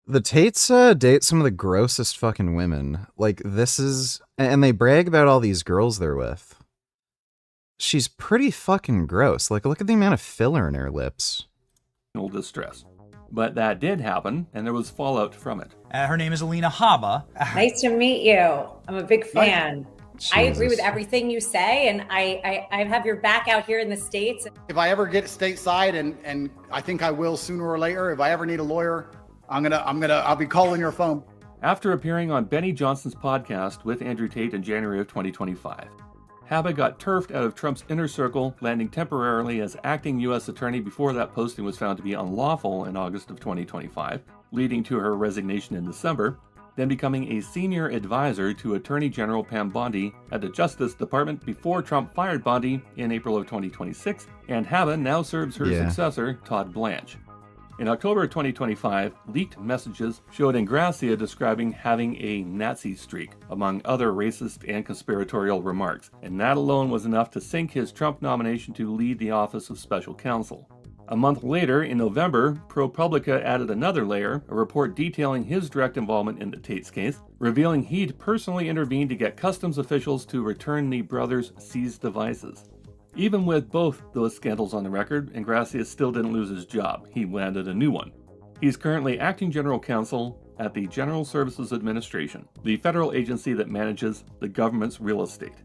The Tates date some of the grossest fucking women. Like, this is... And they brag about all these girls they're with. She's pretty fucking gross. Like, look at the amount of filler in her lips. Distress. But that did happen, and there was fallout from it. Her name is Alina Haba. Nice to meet you. I'm a big fan. I agree with Jesus. everything you say, and I have your back out here in the States. If I ever get stateside, and I think I will sooner or later, if I ever need a lawyer, I'll be calling your phone. After appearing on Benny Johnson's podcast with Andrew Tate in January of 2025, Haba got turfed out of Trump's inner circle, landing temporarily as acting U.S. attorney before that posting was found to be unlawful in August of 2025, leading to her resignation in December, then becoming a senior advisor to Attorney General Pam Bondi at the Justice Department before Trump fired Bondi in April of 2026, and Haba now serves her successor, Todd Blanche. In October of 2025, leaked messages showed Ingrassia describing having a Nazi streak, among other racist and conspiratorial remarks, and that alone was enough to sink his Trump nomination to lead the Office of Special Counsel. A month later, in November, ProPublica added another layer, a report detailing his direct involvement in the Tate's case, revealing he'd personally intervened to get customs officials to return the brothers' seized devices. Even with both those scandals on the record, Ingrassia still didn't lose his job. He landed a new one. He's currently acting general counsel at the General Services Administration, the federal agency that manages the government's real estate.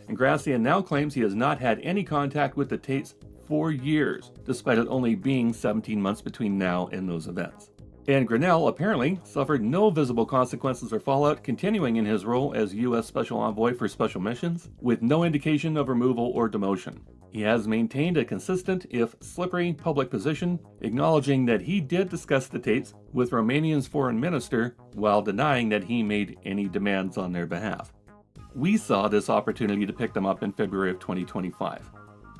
Ingrassia now claims he has not had any contact with the Tates for years, despite it only being 17 months between now and those events. And Grinnell apparently suffered no visible consequences or fallout, continuing in his role as U.S. Special Envoy for Special Missions, with no indication of removal or demotion. He has maintained a consistent, if slippery, public position, acknowledging that he did discuss the Tates with Romania's foreign minister, while denying that he made any demands on their behalf. We saw this opportunity to pick them up in February of 2025.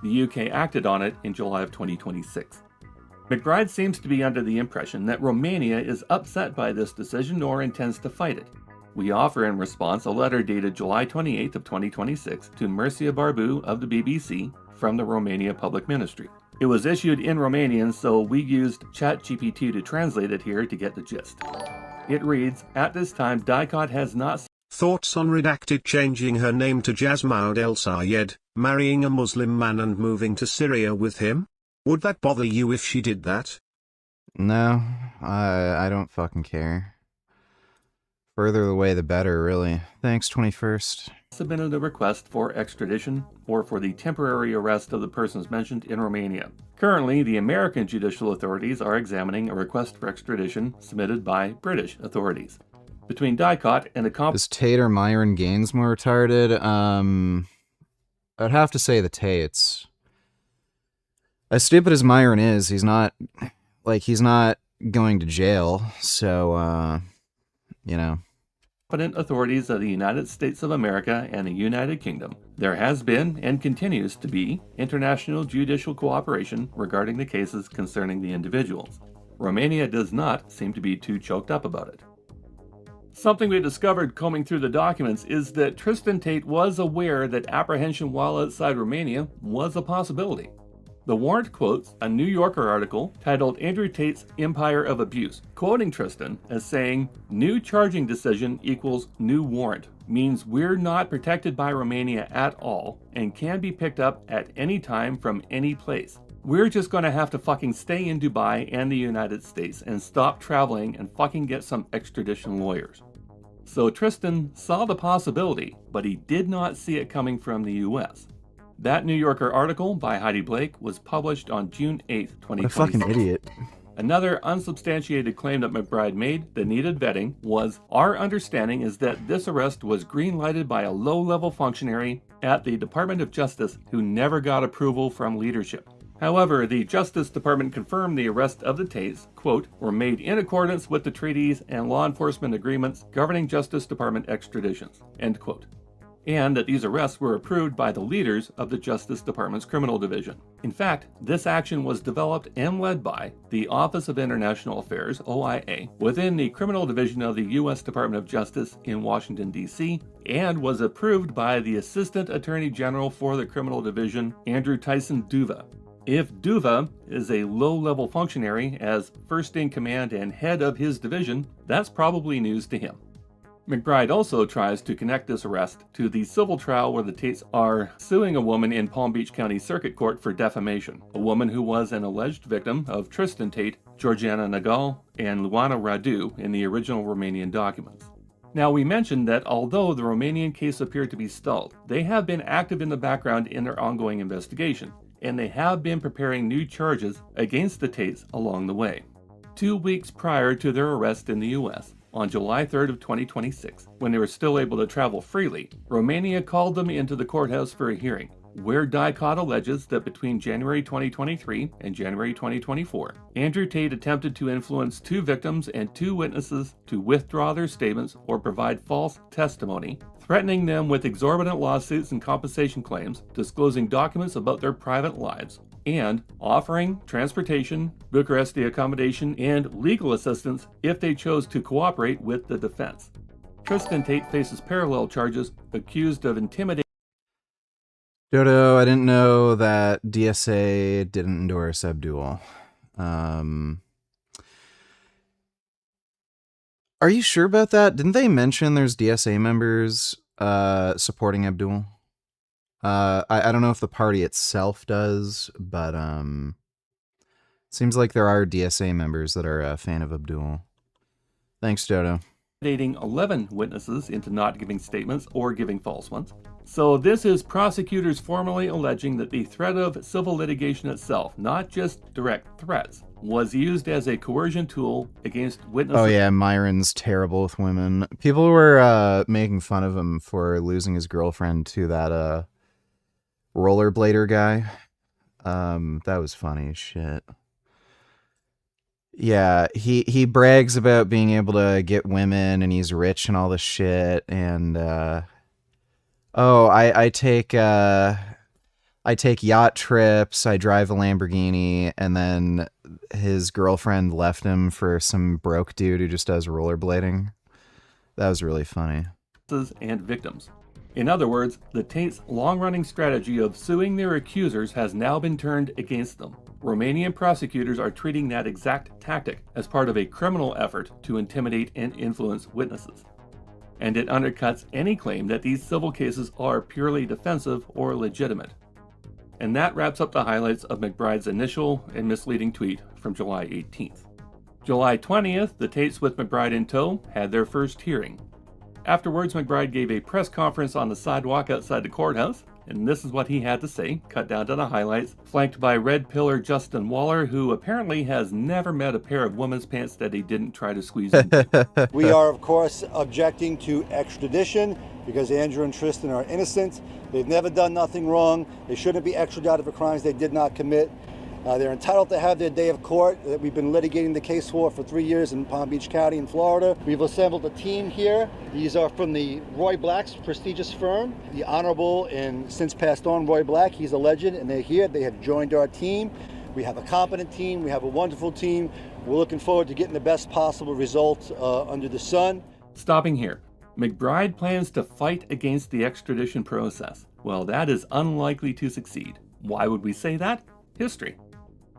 The UK acted on it in July of 2026. McBride seems to be under the impression that Romania is upset by this decision or intends to fight it. We offer in response a letter dated July 28th of 2026 to Mircea Barbu of the BBC from the Romania Public Ministry. It was issued in Romanian, so we used ChatGPT to translate it here to get the gist. It reads, "At this time, DICOT has not..." Thoughts on redacted changing her name to Jasmaud El Sayed, marrying a Muslim man and moving to Syria with him? Would that bother you if she did that? No, I don't fucking care. Further away the better, really. Thanks, 21st. Submitted a request for extradition or for the temporary arrest of the persons mentioned in Romania. Currently, the American judicial authorities are examining a request for extradition submitted by British authorities. Between DICOT and the Is Tate or Myron Gaines more retarded? I'd have to say the Tates. As stupid as Myron is, he's not going to jail, so, you know. Competent authorities of the United States of America and the United Kingdom, there has been and continues to be international judicial cooperation regarding the cases concerning the individuals. Romania does not seem to be too choked up about it. Something we discovered combing through the documents is that Tristan Tate was aware that apprehension while outside Romania was a possibility. The warrant quotes a New Yorker article titled Andrew Tate's Empire of Abuse, quoting Tristan as saying, "New charging decision equals new warrant, means we're not protected by Romania at all and can be picked up at any time from any place. We're just gonna have to fucking stay in Dubai and the United States and stop traveling and fucking get some extradition lawyers." So Tristan saw the possibility, but he did not see it coming from the US. That New Yorker article by Heidi Blake was published on June 8th, 2026. What a fucking idiot. Another unsubstantiated claim that McBride made that needed vetting was, "Our understanding is that this arrest was green-lighted by a low-level functionary at the Department of Justice who never got approval from leadership." However, the Justice Department confirmed the arrest of the Tates, quote, "were made in accordance with the treaties and law enforcement agreements governing Justice Department extraditions," end quote. And that these arrests were approved by the leaders of the Justice Department's Criminal Division. In fact, this action was developed and led by the Office of International Affairs, OIA, within the Criminal Division of the U.S. Department of Justice in Washington, D.C., and was approved by the Assistant Attorney General for the Criminal Division, Andrew Tyson Duva. If Duva is a low-level functionary as first-in-command and head of his division, that's probably news to him. McBride also tries to connect this arrest to the civil trial where the Tates are suing a woman in Palm Beach County Circuit Court for defamation, a woman who was an alleged victim of Tristan Tate, Georgiana Nagal, and Luana Radu in the original Romanian documents. Now, we mentioned that although the Romanian case appeared to be stalled, they have been active in the background in their ongoing investigation, and they have been preparing new charges against the Tates along the way. 2 weeks prior to their arrest in the US, on July 3rd of 2026, when they were still able to travel freely, Romania called them into the courthouse for a hearing, where Dicot alleges that between January 2023 and January 2024, Andrew Tate attempted to influence 2 victims and 2 witnesses to withdraw their statements or provide false testimony, threatening them with exorbitant lawsuits and compensation claims, disclosing documents about their private lives, and offering transportation, Bucharesti accommodation, and legal assistance if they chose to cooperate with the defense. Tristan Tate faces parallel charges, accused of intimidating. Dodo, I didn't know that DSA didn't endorse Abdul. Are you sure about that? Didn't they mention there's DSA members supporting Abdul? I don't know if the party itself does, but seems like there are DSA members that are a fan of Abdul. Thanks, Dodo. 11 witnesses into not giving statements or giving false ones. So this is prosecutors formally alleging that the threat of civil litigation itself, not just direct threats, was used as a coercion tool against witnesses. Oh yeah, Myron's terrible with women. People were making fun of him for losing his girlfriend to that rollerblader guy. That was funny as shit. Yeah, he brags about being able to get women and he's rich and all this shit, and I take yacht trips, I drive a Lamborghini, and then his girlfriend left him for some broke dude who just does rollerblading. That was really funny. And victims. In other words, the Tate's long-running strategy of suing their accusers has now been turned against them. Romanian prosecutors are treating that exact tactic as part of a criminal effort to intimidate and influence witnesses. And it undercuts any claim that these civil cases are purely defensive or legitimate. And that wraps up the highlights of McBride's initial and misleading tweet from July 18th. July 20th, the Tates with McBride in tow had their first hearing. Afterwards, McBride gave a press conference on the sidewalk outside the courthouse, and this is what he had to say, cut down to the highlights, flanked by Red Pillar Justin Waller, who apparently has never met a pair of women's pants that he didn't try to squeeze into. We are, of course, objecting to extradition because Andrew and Tristan are innocent. They've never done nothing wrong. They shouldn't be extradited for crimes they did not commit. They're entitled to have their day of court that we've been litigating the case for 3 years in Palm Beach County in Florida. We've assembled a team here. These are from the Roy Black's prestigious firm, the Honorable and since passed on Roy Black. He's a legend, and they're here. They have joined our team. We have a competent team. We have a wonderful team. We're looking forward to getting the best possible result under the sun. Stopping here. McBride plans to fight against the extradition process. Well, that is unlikely to succeed. Why would we say that? History.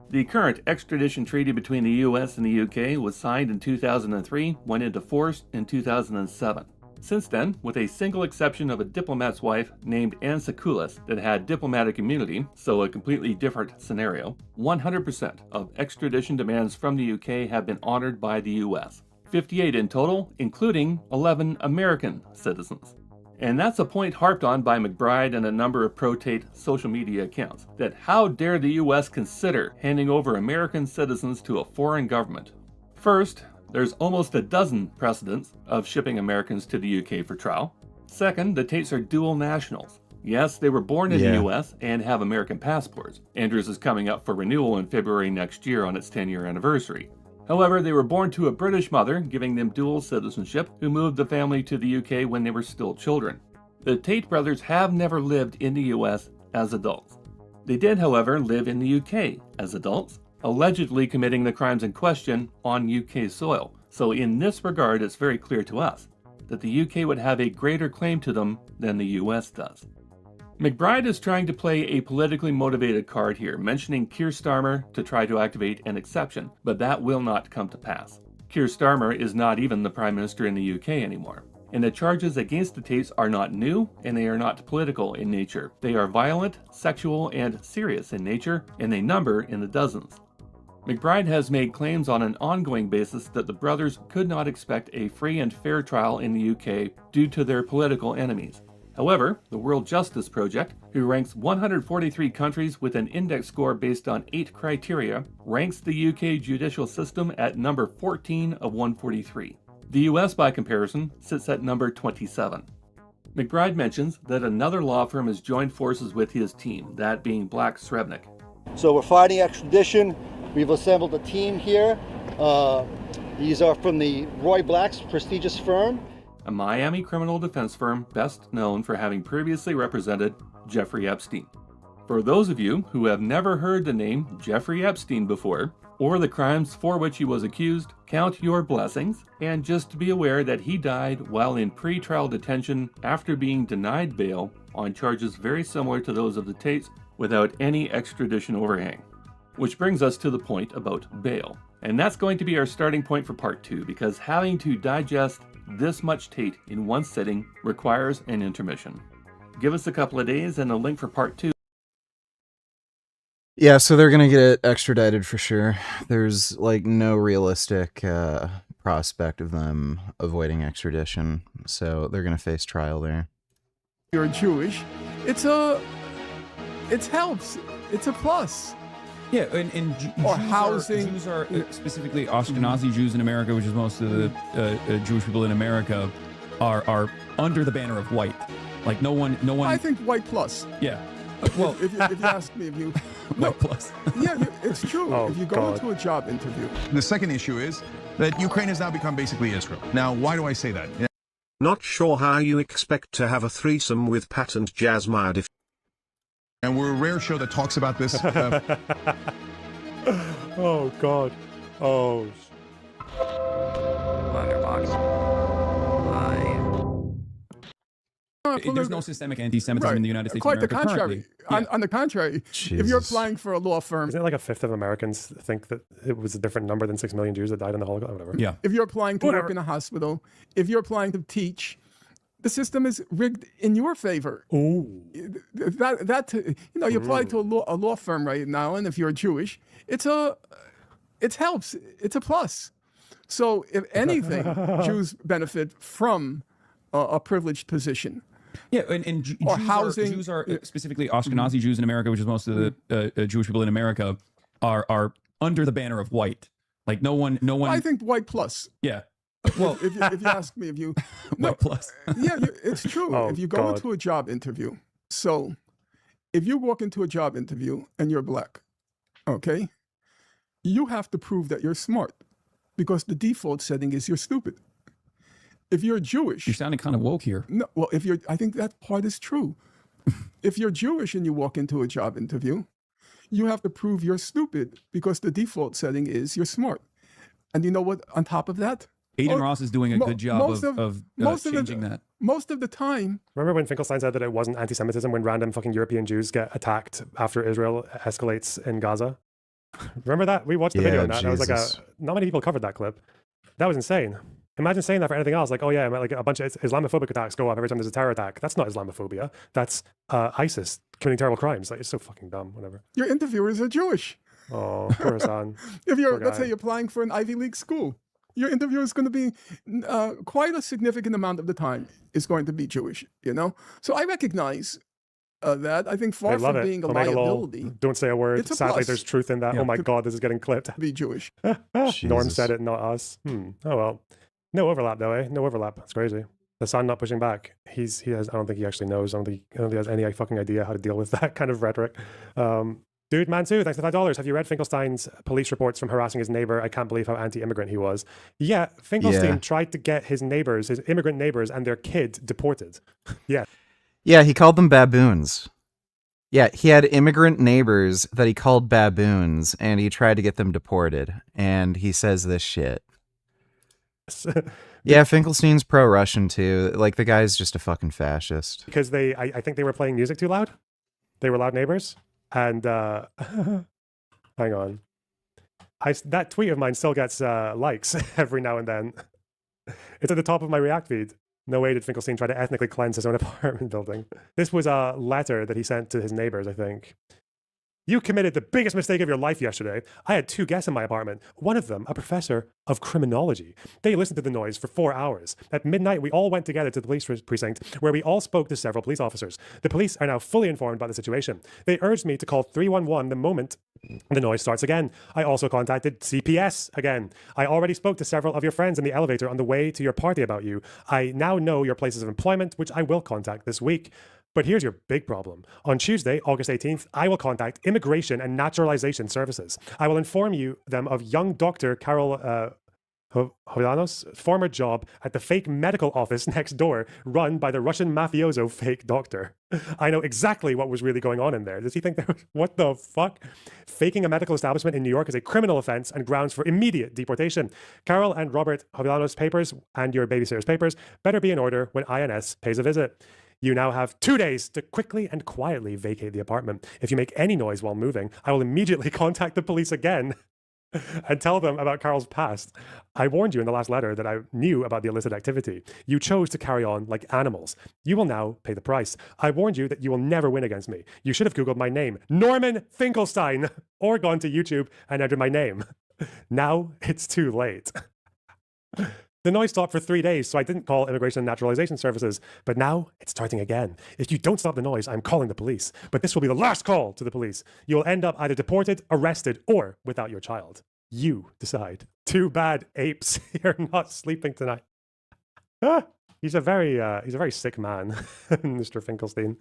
The current extradition treaty between the US and the UK was signed in 2003, went into force in 2007. Since then, with a single exception of a diplomat's wife named Anne Sakoulas that had diplomatic immunity, so a completely different scenario, 100% of extradition demands from the UK have been honored by the US. 58 in total, including 11 American citizens. And that's a point harped on by McBride and a number of pro-Tate social media accounts, that how dare the US consider handing over American citizens to a foreign government. First, there's almost a dozen precedents of shipping Americans to the UK for trial. Second, the Tates are dual nationals. Yes, they were born in the US and have American passports. Andrews is coming up for renewal in February next year on its 10-year anniversary. However, they were born to a British mother, giving them dual citizenship, who moved the family to the UK when they were still children. The Tate brothers have never lived in the US as adults. They did, however, live in the UK as adults, allegedly committing the crimes in question on UK soil. So in this regard, it's very clear to us that the UK would have a greater claim to them than the US does. McBride is trying to play a politically motivated card here, mentioning Keir Starmer to try to activate an exception, but that will not come to pass. Keir Starmer is not even the Prime Minister in the UK anymore. And the charges against the Tates are not new, and they are not political in nature. They are violent, sexual, and serious in nature, and they number in the dozens. McBride has made claims on an ongoing basis that the brothers could not expect a free and fair trial in the UK due to their political enemies. However, the World Justice Project, who ranks 143 countries with an index score based on 8 criteria, ranks the UK judicial system at number 14 of 143. The US, by comparison, sits at number 27. McBride mentions that another law firm has joined forces with his team, that being Black Srebnick. So we're fighting extradition. We've assembled a team here. These are from the Roy Black's prestigious firm. A Miami criminal defense firm best known for having previously represented Jeffrey Epstein. For those of you who have never heard the name Jeffrey Epstein before, or the crimes for which he was accused, count your blessings, and just be aware that he died while in pre-trial detention after being denied bail on charges very similar to those of the Tates without any extradition overhang. Which brings us to the point about bail. And that's going to be our starting point for part 2, because having to digest this much Tate in one sitting requires an intermission. Give us a couple of days and a link for part 2. Yeah, so they're gonna get extradited for sure. There's like no realistic prospect of them avoiding extradition, so they're gonna face trial there. You're Jewish. It helps. It's a plus. Yeah, and Jews are specifically Ashkenazi Jews in America, which is most of the Jewish people in America, are under the banner of white. Like no one. I think white plus. Yeah. Well, if you ask me, if you white plus. Yeah, it's true. If you go into a job interview. The second issue is that Ukraine has now become basically Israel. Now, why do I say that? Yeah. Not sure how you expect to have a threesome with Pat and Jasmine if. And we're a rare show that talks about this. Oh, God. Oh. There's no systemic anti-Semitism in the United States Quite of America the contrary. currently. On the contrary, if you're applying for a law firm... Isn't it like a fifth of Americans think that it was a different number than 6 million Jews that died in the Holocaust? Whatever. Yeah. If you're applying to work in a hospital, if you're applying to teach, the system is rigged in your favor. Ooh. You apply to a law firm right now, and if you're Jewish, it helps. It's a plus. So if anything, Jews benefit from a privileged position. Yeah, and Jews are specifically Ashkenazi Jews in America, which is most of the Jewish people in America, are under the banner of white. Like no one. I think white plus. Yeah. Well, if you ask me, if you white plus. Yeah, it's true. If you go into a job interview, so if you walk into a job interview and you're black, okay, you have to prove that you're smart, because the default setting is you're stupid. If you're Jewish... You're sounding kind of woke here. No, well, I think that part is true. If you're Jewish and you walk into a job interview, you have to prove you're stupid, because the default setting is you're smart. And you know what, on top of that? Aiden Ross is doing a good job of changing that. Most of the time... Remember when Finkelstein said that it wasn't anti-Semitism when random fucking European Jews get attacked after Israel escalates in Gaza? Remember that? We watched the video on that, and I was like, not many people covered that clip. That was insane. Imagine saying that for anything else. Like, oh yeah, like a bunch of Islamophobic attacks go up every time there's a terror attack. That's not Islamophobia. That's ISIS committing terrible crimes. Like, it's so fucking dumb. Whatever. Your interviewers are Jewish. Oh, poor Hasan. If you're, let's say you're applying for an Ivy League school, your interviewer is going to be quite a significant amount of the time is going to be Jewish, you know? So I recognize that. I think far from being a liability. Don't say a word. It's a Sadly, plus. there's truth in that. Yeah. Oh my God, this is getting clipped. Be Jewish. Norm said it, not us. Oh well. No overlap though, eh? No overlap. That's crazy. The son not pushing back. He has. I don't think he actually knows. I don't think he has any fucking idea how to deal with that kind of rhetoric. Dude, Mansu, thanks for $5. Have you read Finkelstein's police reports from harassing his neighbor? I can't believe how anti-immigrant he was. Yeah, Finkelstein tried to get his neighbors, his immigrant neighbors, and their kid deported. Yeah. Yeah, he called them baboons. Yeah, he had immigrant neighbors that he called baboons, and he tried to get them deported. And he says this shit. Yeah, Finkelstein's pro-Russian too. Like, the guy's just a fucking fascist. Because I think they were playing music too loud. They were loud neighbors. And hang on. That tweet of mine still gets likes every now and then. It's at the top of my React feed. No way did Finkelstein try to ethnically cleanse his own apartment building. This was a letter that he sent to his neighbors, I think. You committed the biggest mistake of your life yesterday. I had 2 guests in my apartment. One of them, a professor of criminology. They listened to the noise for 4 hours. At midnight, we all went together to the police precinct, where we all spoke to several police officers. The police are now fully informed about the situation. They urged me to call 311 the moment the noise starts again. I also contacted CPS again. I already spoke to several of your friends in the elevator on the way to your party about you. I now know your places of employment, which I will contact this week. But here's your big problem. On Tuesday, August 18th, I will contact Immigration and Naturalization Services. I will inform them of young Dr. Carol Hovyanos' former job at the fake medical office next door, run by the Russian mafioso fake doctor. I know exactly what was really going on in there. Does he think what the fuck? Faking a medical establishment in New York is a criminal offense and grounds for immediate deportation. Carol and Robert Hovyanos' papers and your babysitter's papers better be in order when INS pays a visit. You now have 2 days to quickly and quietly vacate the apartment. If you make any noise while moving, I will immediately contact the police again and tell them about Carol's past. I warned you in the last letter that I knew about the illicit activity. You chose to carry on like animals. You will now pay the price. I warned you that you will never win against me. You should have Googled my name, Norman Finkelstein, or gone to YouTube and entered my name. Now it's too late. The noise stopped for 3 days, so I didn't call Immigration and Naturalization Services. But now it's starting again. If you don't stop the noise, I'm calling the police. But this will be the last call to the police. You'll end up either deported, arrested, or without your child. You decide. Too bad, apes. You're not sleeping tonight. He's a very sick man, Mr. Finkelstein.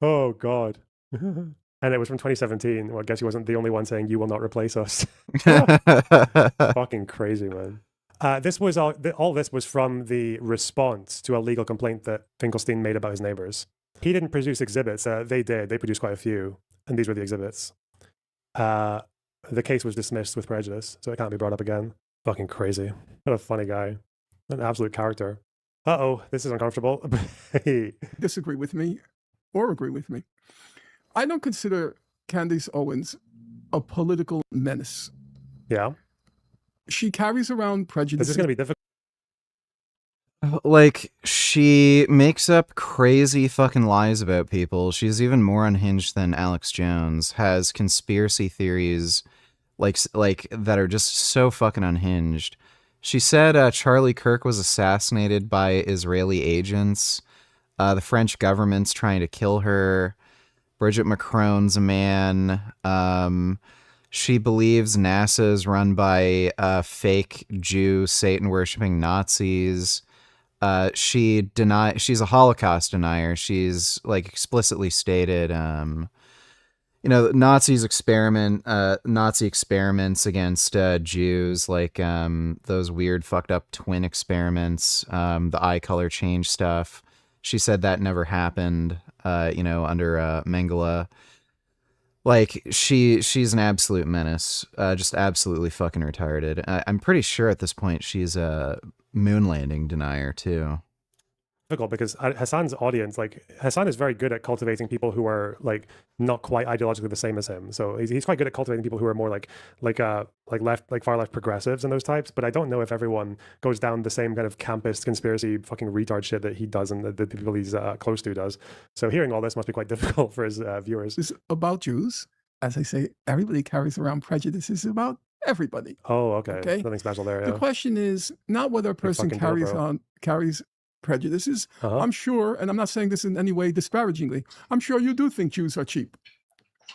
Oh, God. And it was from 2017. Well, I guess he wasn't the only one saying, "You will not replace us." Fucking crazy, man. This was all this was from the response to a legal complaint that Finkelstein made about his neighbors. He didn't produce exhibits. They did. They produced quite a few, and these were the exhibits. The case was dismissed with prejudice, so it can't be brought up again. Fucking crazy. What a funny guy. An absolute character. Uh-oh, this is uncomfortable. Disagree with me or agree with me. I don't consider Candace Owens a political menace. Yeah. She carries around prejudice. This is going to be difficult. Like, she makes up crazy fucking lies about people. She's even more unhinged than Alex Jones. Has conspiracy theories like that are just so fucking unhinged. She said Charlie Kirk was assassinated by Israeli agents. The French government's trying to kill her. Bridget Macron's a man. She believes NASA is run by fake Jew, Satan-worshipping Nazis. She's a Holocaust denier. She's like explicitly stated, Nazi experiments against Jews, like those weird fucked up twin experiments, the eye color change stuff. She said that never happened, under Mengele. Like, she's an absolute menace, just absolutely fucking retarded. I'm pretty sure at this point she's a moon landing denier, too. Difficult because Hasan's audience, Hasan is very good at cultivating people who are, not quite ideologically the same as him. So he's quite good at cultivating people who are more far left progressives and those types. But I don't know if everyone goes down the same kind of campus conspiracy fucking retard shit that he does and the people he's close to does. So hearing all this must be quite difficult for his viewers. It's about Jews. As I say, everybody carries around prejudices about everybody. Oh, okay. Nothing special there. Yeah. The question is not whether a person carries prejudices. I'm sure, and I'm not saying this in any way disparagingly, I'm sure you do think Jews are cheap.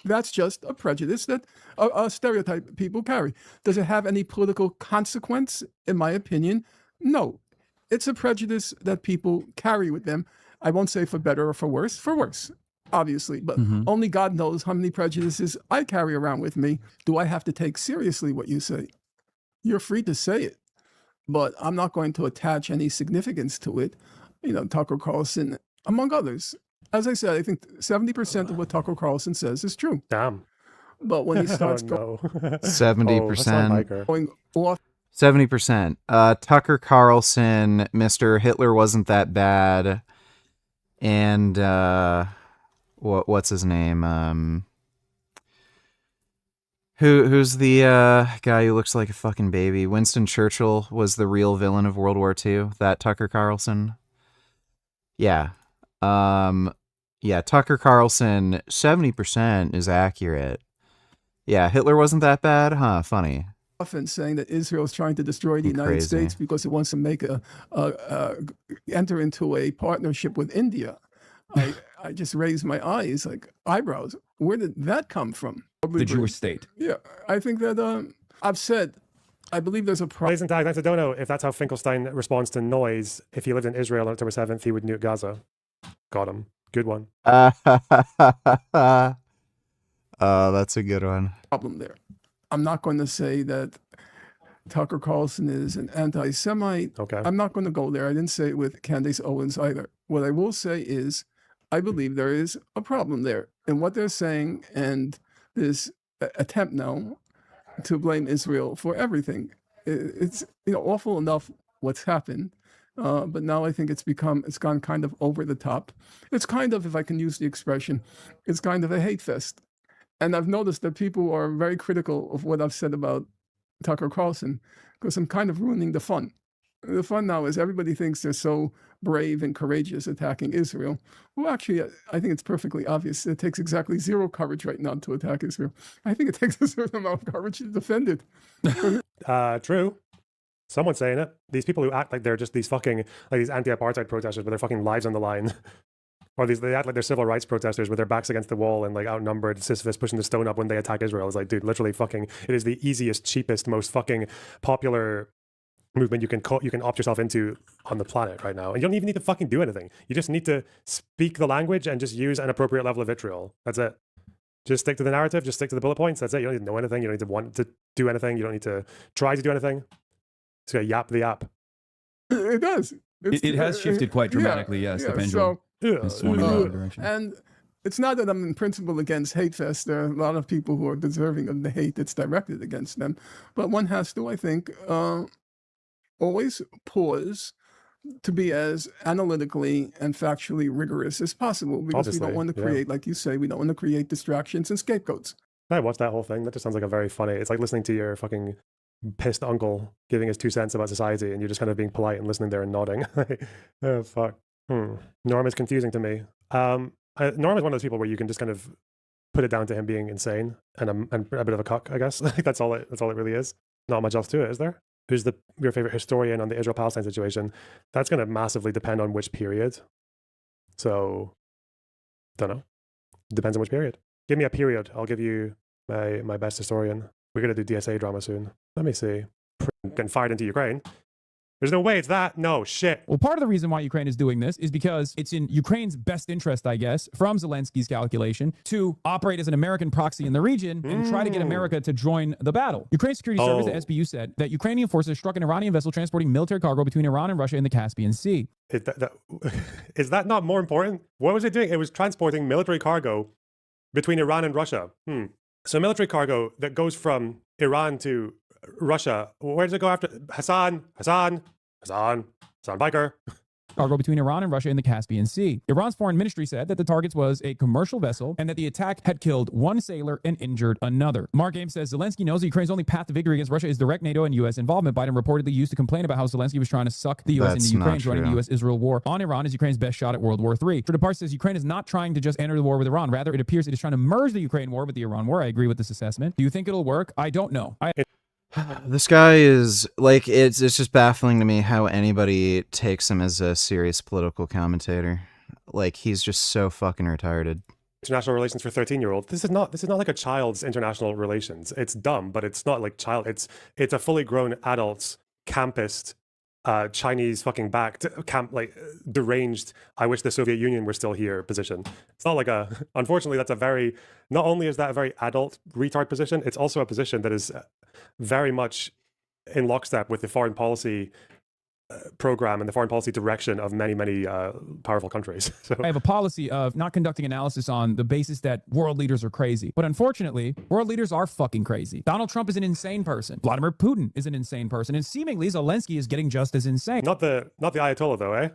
That's just a prejudice that a stereotype people carry. Does it have any political consequence? In my opinion, no. It's a prejudice that people carry with them. I won't say for better or for worse, obviously, but only God knows how many prejudices I carry around with me. Do I have to take seriously what you say? You're free to say it, but I'm not going to attach any significance to it. Tucker Carlson, among others. As I said, I think 70% of what Tucker Carlson says is true. Damn. But when he starts 70%. going off, 70%. Tucker Carlson, Mr. Hitler wasn't that bad, and what's his name? Who's the guy who looks like a fucking baby? Winston Churchill was the real villain of World War II. That Tucker Carlson. Yeah. Yeah, Tucker Carlson, 70% is accurate. Yeah, Hitler wasn't that bad? Huh, funny. Often saying that Israel is trying to destroy the United Crazy. States because it wants to make enter into a partnership with India. I just raised my eyes, like eyebrows. Where did that come from? The Jewish state. Yeah, I think that I've said, I believe there's a problem. Ladies and tags, I don't know if that's how Finkelstein responds to noise. If he lived in Israel on October 7th, he would nuke Gaza. Got him. Good one. That's a good one. Problem there. I'm not going to say that Tucker Carlson is an anti-Semite. Okay. I'm not going to go there. I didn't say it with Candace Owens either. What I will say is, I believe there is a problem there in what they're saying and this attempt now to blame Israel for everything. It's awful enough what's happened, but now I think it's gone kind of over the top. It's kind of, if I can use the expression, it's kind of a hate fest. And I've noticed that people are very critical of what I've said about Tucker Carlson because I'm kind of ruining the fun. The fun now is everybody thinks they're so brave and courageous attacking Israel. Well, actually, I think it's perfectly obvious. It takes exactly zero courage right now to attack Israel. I think it takes a certain amount of courage to defend it. True. Someone's saying it. These people who act like they're just these fucking, like these anti-apartheid protesters with their fucking lives on the line. Or they act like they're civil rights protesters with their backs against the wall and like outnumbered, Sisyphus pushing the stone up when they attack Israel. It's like, dude, literally fucking, it is the easiest, cheapest, most fucking popular movement you can opt yourself into on the planet right now. And you don't even need to fucking do anything. You just need to speak the language and just use an appropriate level of vitriol. That's it. Just stick to the narrative, just stick to the bullet points. That's it. You don't need to know anything. You don't need to want to do anything. You don't need to try to do anything. Just gotta yap the yap. It does. It has shifted quite dramatically, yes, the pendulum. It's swung in the other direction. And it's not that I'm in principle against hate fest. There are a lot of people who are deserving of the hate that's directed against them. But one has to, I think, always pause to be as analytically and factually rigorous as possible because we don't want to create, like you say, we don't want to create distractions and scapegoats. I watched that whole thing. That just sounds like a very funny, it's like listening to your fucking pissed uncle giving his 2 cents about society and you're just kind of being polite and listening there and nodding. Oh, fuck. Norm is confusing to me. Norm is one of those people where you can just kind of put it down to him being insane and a bit of a cuck, I guess. That's all it really is. Not much else to it, is there? Who's your favorite historian on the Israel-Palestine situation? That's going to massively depend on which period. So, don't know. Depends on which period. Give me a period. I'll give you my best historian. We're going to do DSA drama soon. Let me see. Getting fired into Ukraine. There's no way it's that. No, shit. Well, part of the reason why Ukraine is doing this is because it's in Ukraine's best interest, I guess, from Zelensky's calculation, to operate as an American proxy in the region and try to get America to join the battle. Ukraine's security service, the SBU, said that Ukrainian forces struck an Iranian vessel transporting military cargo between Iran and Russia in the Caspian Sea. Is that not more important? What was it doing? It was transporting military cargo between Iran and Russia. So military cargo that goes from Iran to Russia, where does it go after? Hasan Biker. Cargo between Iran and Russia in the Caspian Sea. Iran's foreign ministry said that the target was a commercial vessel and that the attack had killed 1 sailor and injured another. Mark Ames says Zelensky knows that Ukraine's only path to victory against Russia is direct NATO and U.S. involvement. Biden reportedly used to complain about how Zelensky was trying to suck the U.S. into Ukraine, joining the U.S.-Israel war on Iran as Ukraine's best shot at World War III. Depart says Ukraine is not trying to just enter the war with Iran. Rather, it appears it is trying to merge the Ukraine war with the Iran war. I agree with this assessment. Do you think it'll work? I don't know. This guy is like, it's just baffling to me how anybody takes him as a serious political commentator. Like, he's just so fucking retarded. International relations for 13-year-olds. This is not like a child's international relations. It's dumb, but it's not like child. It's a fully grown adult's campist, Chinese fucking backed deranged. I wish the Soviet Union were still here position. It's not like unfortunately that's a very, not only is that a very adult retard position, it's also a position that is very much in lockstep with the foreign policy program and the foreign policy direction of many, many powerful countries. So I have a policy of not conducting analysis on the basis that world leaders are crazy. But unfortunately, world leaders are fucking crazy. Donald Trump is an insane person. Vladimir Putin is an insane person. And seemingly Zelensky is getting just as insane. not the Ayatollah though, eh?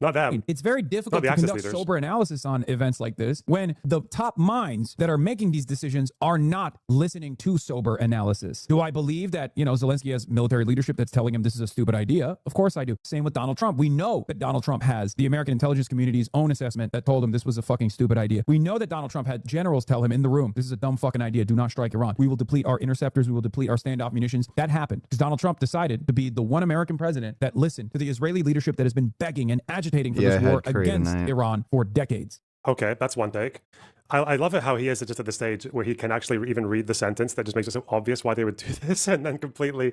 Not them. It's very difficult to conduct sober analysis on events like this when the top minds that are making these decisions are not listening to sober analysis. Do I believe that, Zelensky has military leadership that's telling him this is a stupid idea? Of course I do. Same with Donald Trump. We know that Donald Trump has the American intelligence community's own assessment that told him this was a fucking stupid idea. We know that Donald Trump had generals tell him in the room, this is a dumb fucking idea. Do not strike Iran. We will deplete our interceptors. We will deplete our standoff munitions. That happened because Donald Trump decided to be the one American president that listened to the Israeli leadership that has been begging and agitating for this war against Iran for decades. Okay, that's one take. I love it how he is just at the stage where he can actually even read the sentence that just makes it so obvious why they would do this, and then completely,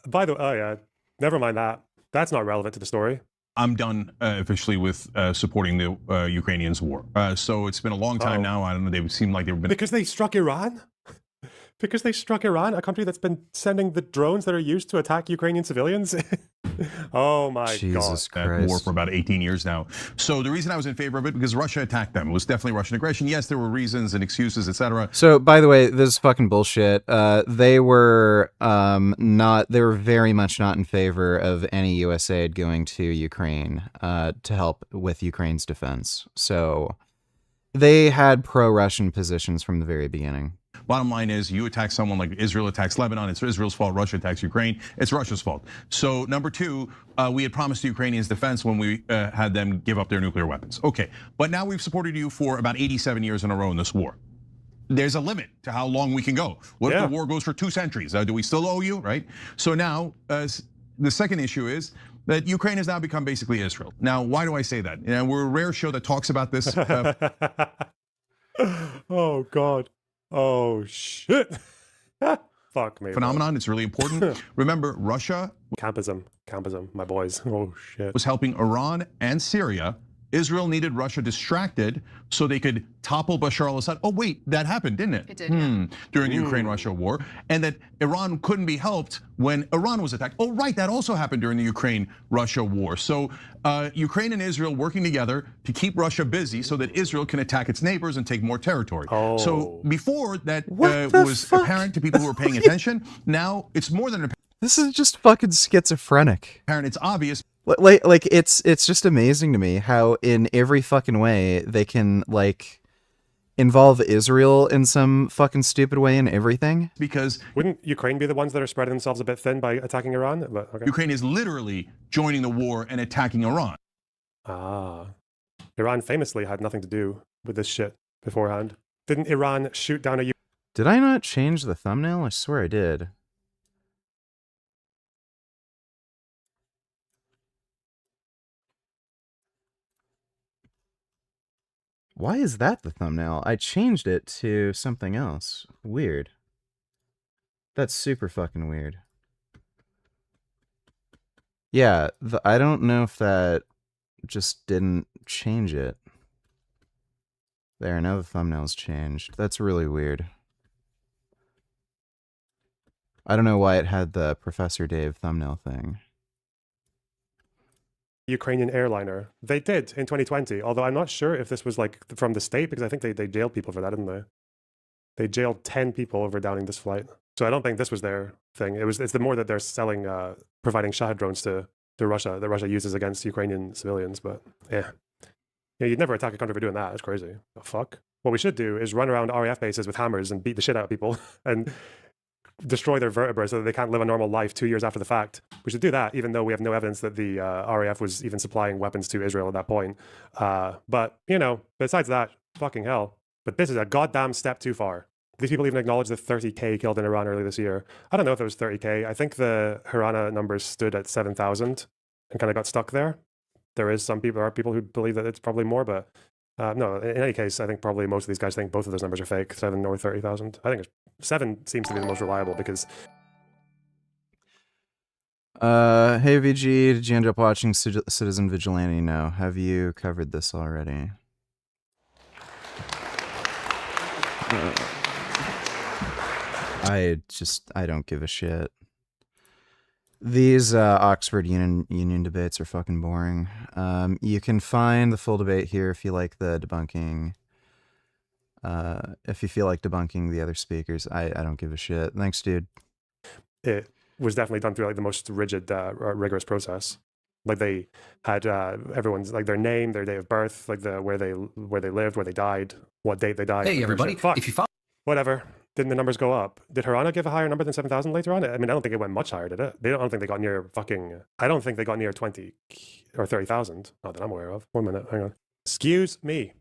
by the way, oh yeah, never mind that. That's not relevant to the story. I'm done officially with supporting the Ukrainians' war. So it's been a long time now. I don't know. They seem like they've been because they struck Iran. Because they struck Iran, a country that's been sending the drones that are used to attack Ukrainian civilians. Oh my Jesus God. Christ. War for about 18 years now. So the reason I was in favor of it, because Russia attacked them. It was definitely Russian aggression. Yes, there were reasons and excuses, etc. So, by the way, this is fucking bullshit. They were very much not in favor of any U.S. aid going to Ukraine to help with Ukraine's defense. So they had pro-Russian positions from the very beginning. Bottom line is, you attack someone like Israel attacks Lebanon, it's Israel's fault. Russia attacks Ukraine, it's Russia's fault. So number two, we had promised the Ukrainians defense when we had them give up their nuclear weapons. Okay, but now we've supported you for about 87 years in a row in this war. There's a limit to how long we can go. What if the war goes for 2 centuries? Do we still owe you, right? So now, the second issue is that Ukraine has now become basically Israel. Now, why do I say that? We're a rare show that talks about this. Oh God. Oh shit. Fuck me. Phenomenon. It's really important. Remember, Russia. Campism, my boys. Oh shit. Was helping Iran and Syria. Israel needed Russia distracted so they could topple Bashar al-Assad. Oh wait, that happened, didn't it? It did, yeah. During the Ukraine-Russia war. And that Iran couldn't be helped when Iran was attacked. Oh right, that also happened during the Ukraine-Russia war. So Ukraine and Israel working together to keep Russia busy so that Israel can attack its neighbors and take more territory. So before that was apparent to people who were paying attention, now it's more than apparent. This is just fucking schizophrenic. It's obvious. Like it's just amazing to me how in every fucking way they can involve Israel in some fucking stupid way in everything. Because wouldn't Ukraine be the ones that are spreading themselves a bit thin by attacking Iran? But, okay. Ukraine is literally joining the war and attacking Iran. Iran famously had nothing to do with this shit beforehand. Didn't Iran shoot down a... Did I not change the thumbnail? I swear I did. Why is that the thumbnail? I changed it to something else. Weird. That's super fucking weird. Yeah, I don't know if that just didn't change it. There, now the thumbnail's changed. That's really weird. I don't know why it had the Professor Dave thumbnail thing. Ukrainian airliner. They did in 2020, although I'm not sure if this was from the state, because I think they jailed people for that, didn't they? They jailed 10 people over downing this flight. So I don't think this was their thing. It's the more that they're selling, providing Shahed drones to Russia, that Russia uses against Ukrainian civilians. But yeah, you'd never attack a country for doing that. That's crazy. The fuck? What we should do is run around RAF bases with hammers and beat the shit out of people and destroy their vertebrae so that they can't live a normal life 2 years after the fact. We should do that, even though we have no evidence that the RAF was even supplying weapons to Israel at that point. But, besides that, fucking hell. But this is a goddamn step too far. These people even acknowledge the 30K killed in Iran earlier this year. I don't know if it was 30K. I think the Harana numbers stood at 7,000 and kind of got stuck there. There are people who believe that it's probably more, but no, in any case, I think probably most of these guys think both of those numbers are fake, 7 or 30,000. I think 7 seems to be the most reliable because... Hey VG, did you end up watching Citizen Vigilante? No. Have you covered this already? I don't give a shit. These Oxford Union debates are fucking boring. You can find the full debate here if you like the debunking. If you feel like debunking the other speakers, I don't give a shit. Thanks, dude. It was definitely done through like the most rigid, rigorous process. Like they had everyone's like their name, their day of birth, like where they lived, where they died, what date they died. Hey everybody, Fuck. if you follow. Whatever. Didn't the numbers go up? Did Harana give a higher number than 7,000 later on? I mean, I don't think it went much higher, did it? I don't think they got near I don't think they got near 20 or 30,000. Not that I'm aware of. 1 minute, hang on. Excuse me.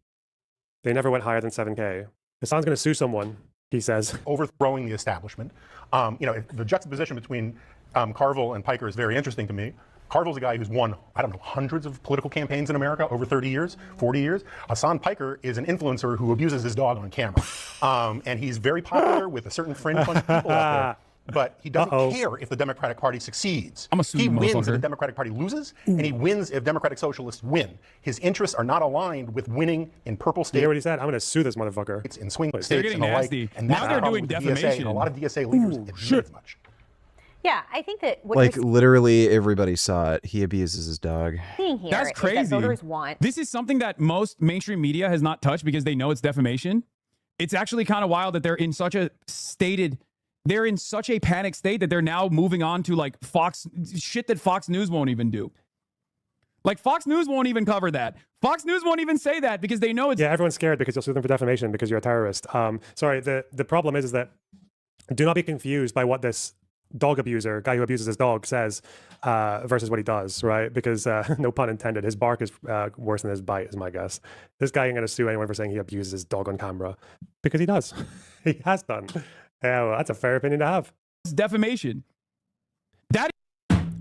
They never went higher than 7K. Hasan's going to sue someone, he says. Overthrowing the establishment. The juxtaposition between Carville and Piker is very interesting to me. Carville's a guy who's won, I don't know, hundreds of political campaigns in America over 30 years, 40 years. Hasan Piker is an influencer who abuses his dog on camera. And he's very popular with a certain fringe bunch of people out there. But he doesn't care if the Democratic Party succeeds. He wins if the Democratic Party loses, and he wins if Democratic Socialists win. His interests are not aligned with winning in purple states. You hear what he said? I'm going to sue this motherfucker. It's in swing states They're getting and the nasty. like. And Now they're doing defamation. And a lot of DSA leaders admit as much. Yeah, I think that what Like you're literally everybody saw it. He abuses his dog. seeing here That's is crazy. that voters want. This is something that most mainstream media has not touched because they know it's defamation. It's actually kind of wild that they're in such a panic state that they're now moving on to like shit that Fox News won't even do. Like Fox News won't even cover that. Fox News won't even say that because they know it's... Yeah, everyone's scared because you'll sue them for defamation because you're a terrorist. Sorry, the problem is that do not be confused by what this dog abuser, guy who abuses his dog, says versus what he does, right? Because no pun intended, his bark is worse than his bite, is my guess. This guy ain't going to sue anyone for saying he abuses his dog on camera because he does. He has done. Yeah, well, that's a fair opinion to have. It's defamation.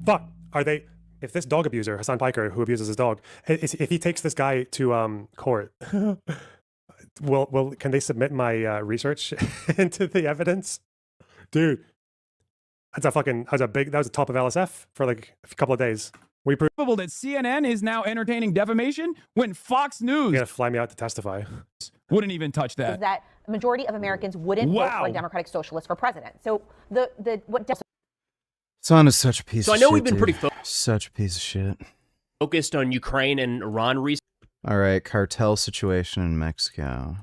Fuck. Are they... If this dog abuser, Hasan Piker, who abuses his dog, if he takes this guy to court, can they submit my research into the evidence? Dude, that was a top of LSF for like a couple of days. We provable that CNN is now entertaining defamation when Fox News... You're gonna fly me out to testify. Wouldn't even touch that. Is that a majority of Americans wouldn't vote for a Democratic Socialist for president. So Hasan is such a piece of shit. So I know we've been dude. pretty such a piece of shit. focused on Ukraine and Iran recently, All right, cartel situation in Mexico.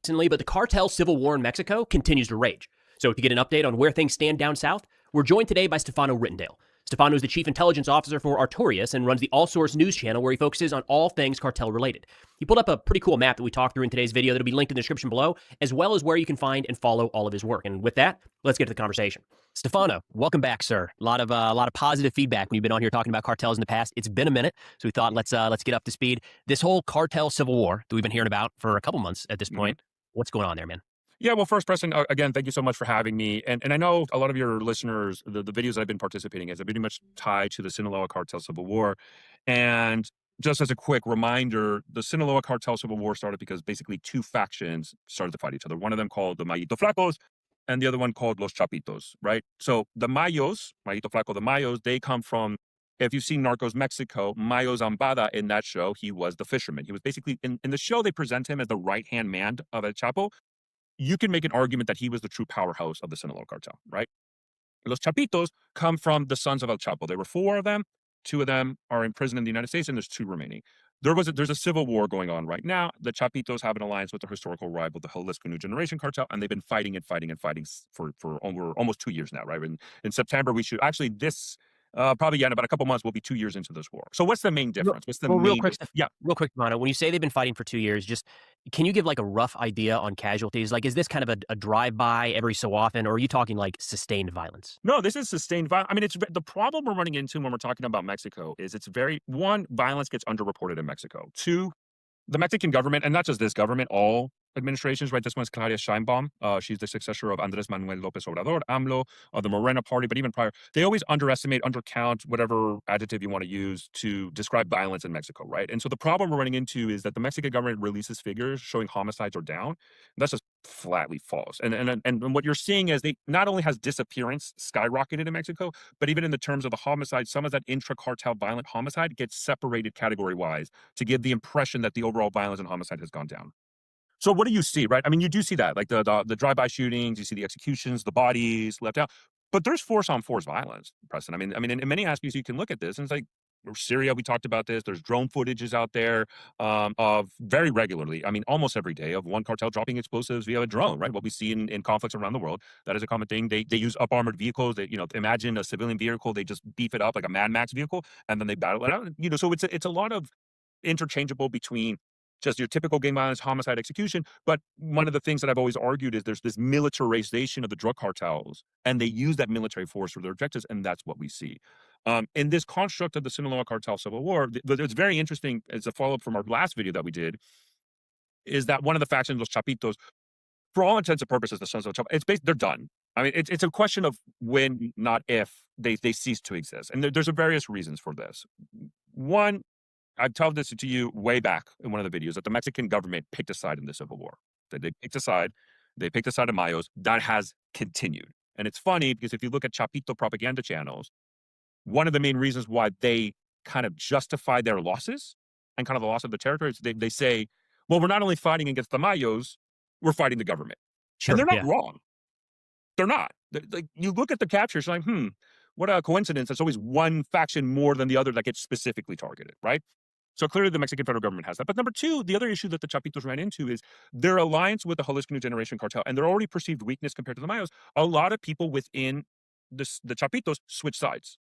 but the cartel civil war in Mexico continues to rage. So to get an update on where things stand down south, we're joined today by Stefano Rittendale. Stefano is the chief intelligence officer for Artorias and runs the All Source news channel where he focuses on all things cartel related. He pulled up a pretty cool map that we talked through in today's video that'll be linked in the description below, as well as where you can find and follow all of his work. And with that, let's get to the conversation. Stefano, welcome back, sir. A lot of positive feedback when you've been on here talking about cartels in the past. It's been a minute, so we thought let's get up to speed. This whole cartel civil war that we've been hearing about for a couple months at this point. What's going on there, man? Yeah, well, first, Preston, again, thank you so much for having me. And I know a lot of your listeners, the videos I've been participating in, are pretty much tied to the Sinaloa cartel civil war. And just as a quick reminder, the Sinaloa cartel civil war started because basically two factions started to fight each other. One of them called the Mayito Flacos, and the other one called Los Chapitos, right? So the Mayos, Mayito Flaco, the Mayos, they come from, if you've seen Narcos Mexico, Mayo Zambada in that show, he was the fisherman. He was basically, in the show, they present him as the right-hand man of El Chapo. You can make an argument that he was the true powerhouse of the Sinaloa cartel, right? Los Chapitos come from the sons of El Chapo. There were 4 of them. 2 of them are in prison in the United States, and there's 2 remaining. There's a civil war going on right now. The Chapitos have an alliance with their historical rival, the Jalisco New Generation cartel, and they've been fighting for over almost 2 years now, right? In September, we should actually probably in about a couple months, we'll be 2 years into this war. So what's the main difference? What's the main? Real quick, Mano, when you say they've been fighting for 2 years, just can you give like a rough idea on casualties? Like, is this kind of a drive-by every so often, or are you talking like sustained violence? No, this is sustained violence. I mean, it's the problem we're running into when we're talking about Mexico is violence gets underreported in Mexico. 2, the Mexican government, and not just this government, all administrations, right? This one's Claudia Sheinbaum. She's the successor of Andrés Manuel López Obrador, AMLO, of the Morena party, but even prior, they always underestimate, undercount, whatever adjective you want to use to describe violence in Mexico, right? And so the problem we're running into is that the Mexican government releases figures showing homicides are down. That's just flatly false. And what you're seeing is they not only has disappearance skyrocketed in Mexico, but even in the terms of the homicide, some of that intra-cartel violent homicide gets separated category-wise to give the impression that the overall violence and homicide has gone down. So what do you see, right? I mean, you do see that, like the drive-by shootings, you see the executions, the bodies left out. But there's force on force violence, Preston. I mean, in many aspects, you can look at this and it's like Syria. We talked about this. There's drone footages out there of very regularly. I mean, almost every day of one cartel dropping explosives via a drone. Right, what we see in conflicts around the world. That is a common thing. They use up armored vehicles. That imagine a civilian vehicle. They just beef it up like a Mad Max vehicle, and then they battle it out. So it's a lot of interchangeable between just your typical gang violence, homicide, execution. But one of the things that I've always argued is there's this militarization of the drug cartels, and they use that military force for their objectives, and that's what we see. In this construct of the Sinaloa cartel civil war, it's very interesting, as a follow-up from our last video that we did, is that one of the factions, Los Chapitos, for all intents and purposes, the Sons of Chapo, they're done. I mean, it's a question of when, not if, they cease to exist. And there's various reasons for this. One, I've told this to you way back in one of the videos, that the Mexican government picked a side in the Civil War. That they picked a side. They picked a side of Mayos. That has continued. And it's funny because if you look at Chapito propaganda channels, one of the main reasons why they kind of justify their losses and kind of the loss of the territories, they say, well, we're not only fighting against the Mayos, we're fighting the government. Sure, and they're not wrong. They're not. Like, you look at the captures, you're like, what a coincidence. There's always one faction more than the other that gets specifically targeted, right? So clearly the Mexican federal government has that. But number two, the other issue that the Chapitos ran into is their alliance with the Jalisco New Generation cartel and their already perceived weakness compared to the Mayos. A lot of people within the Chapitos switch sides.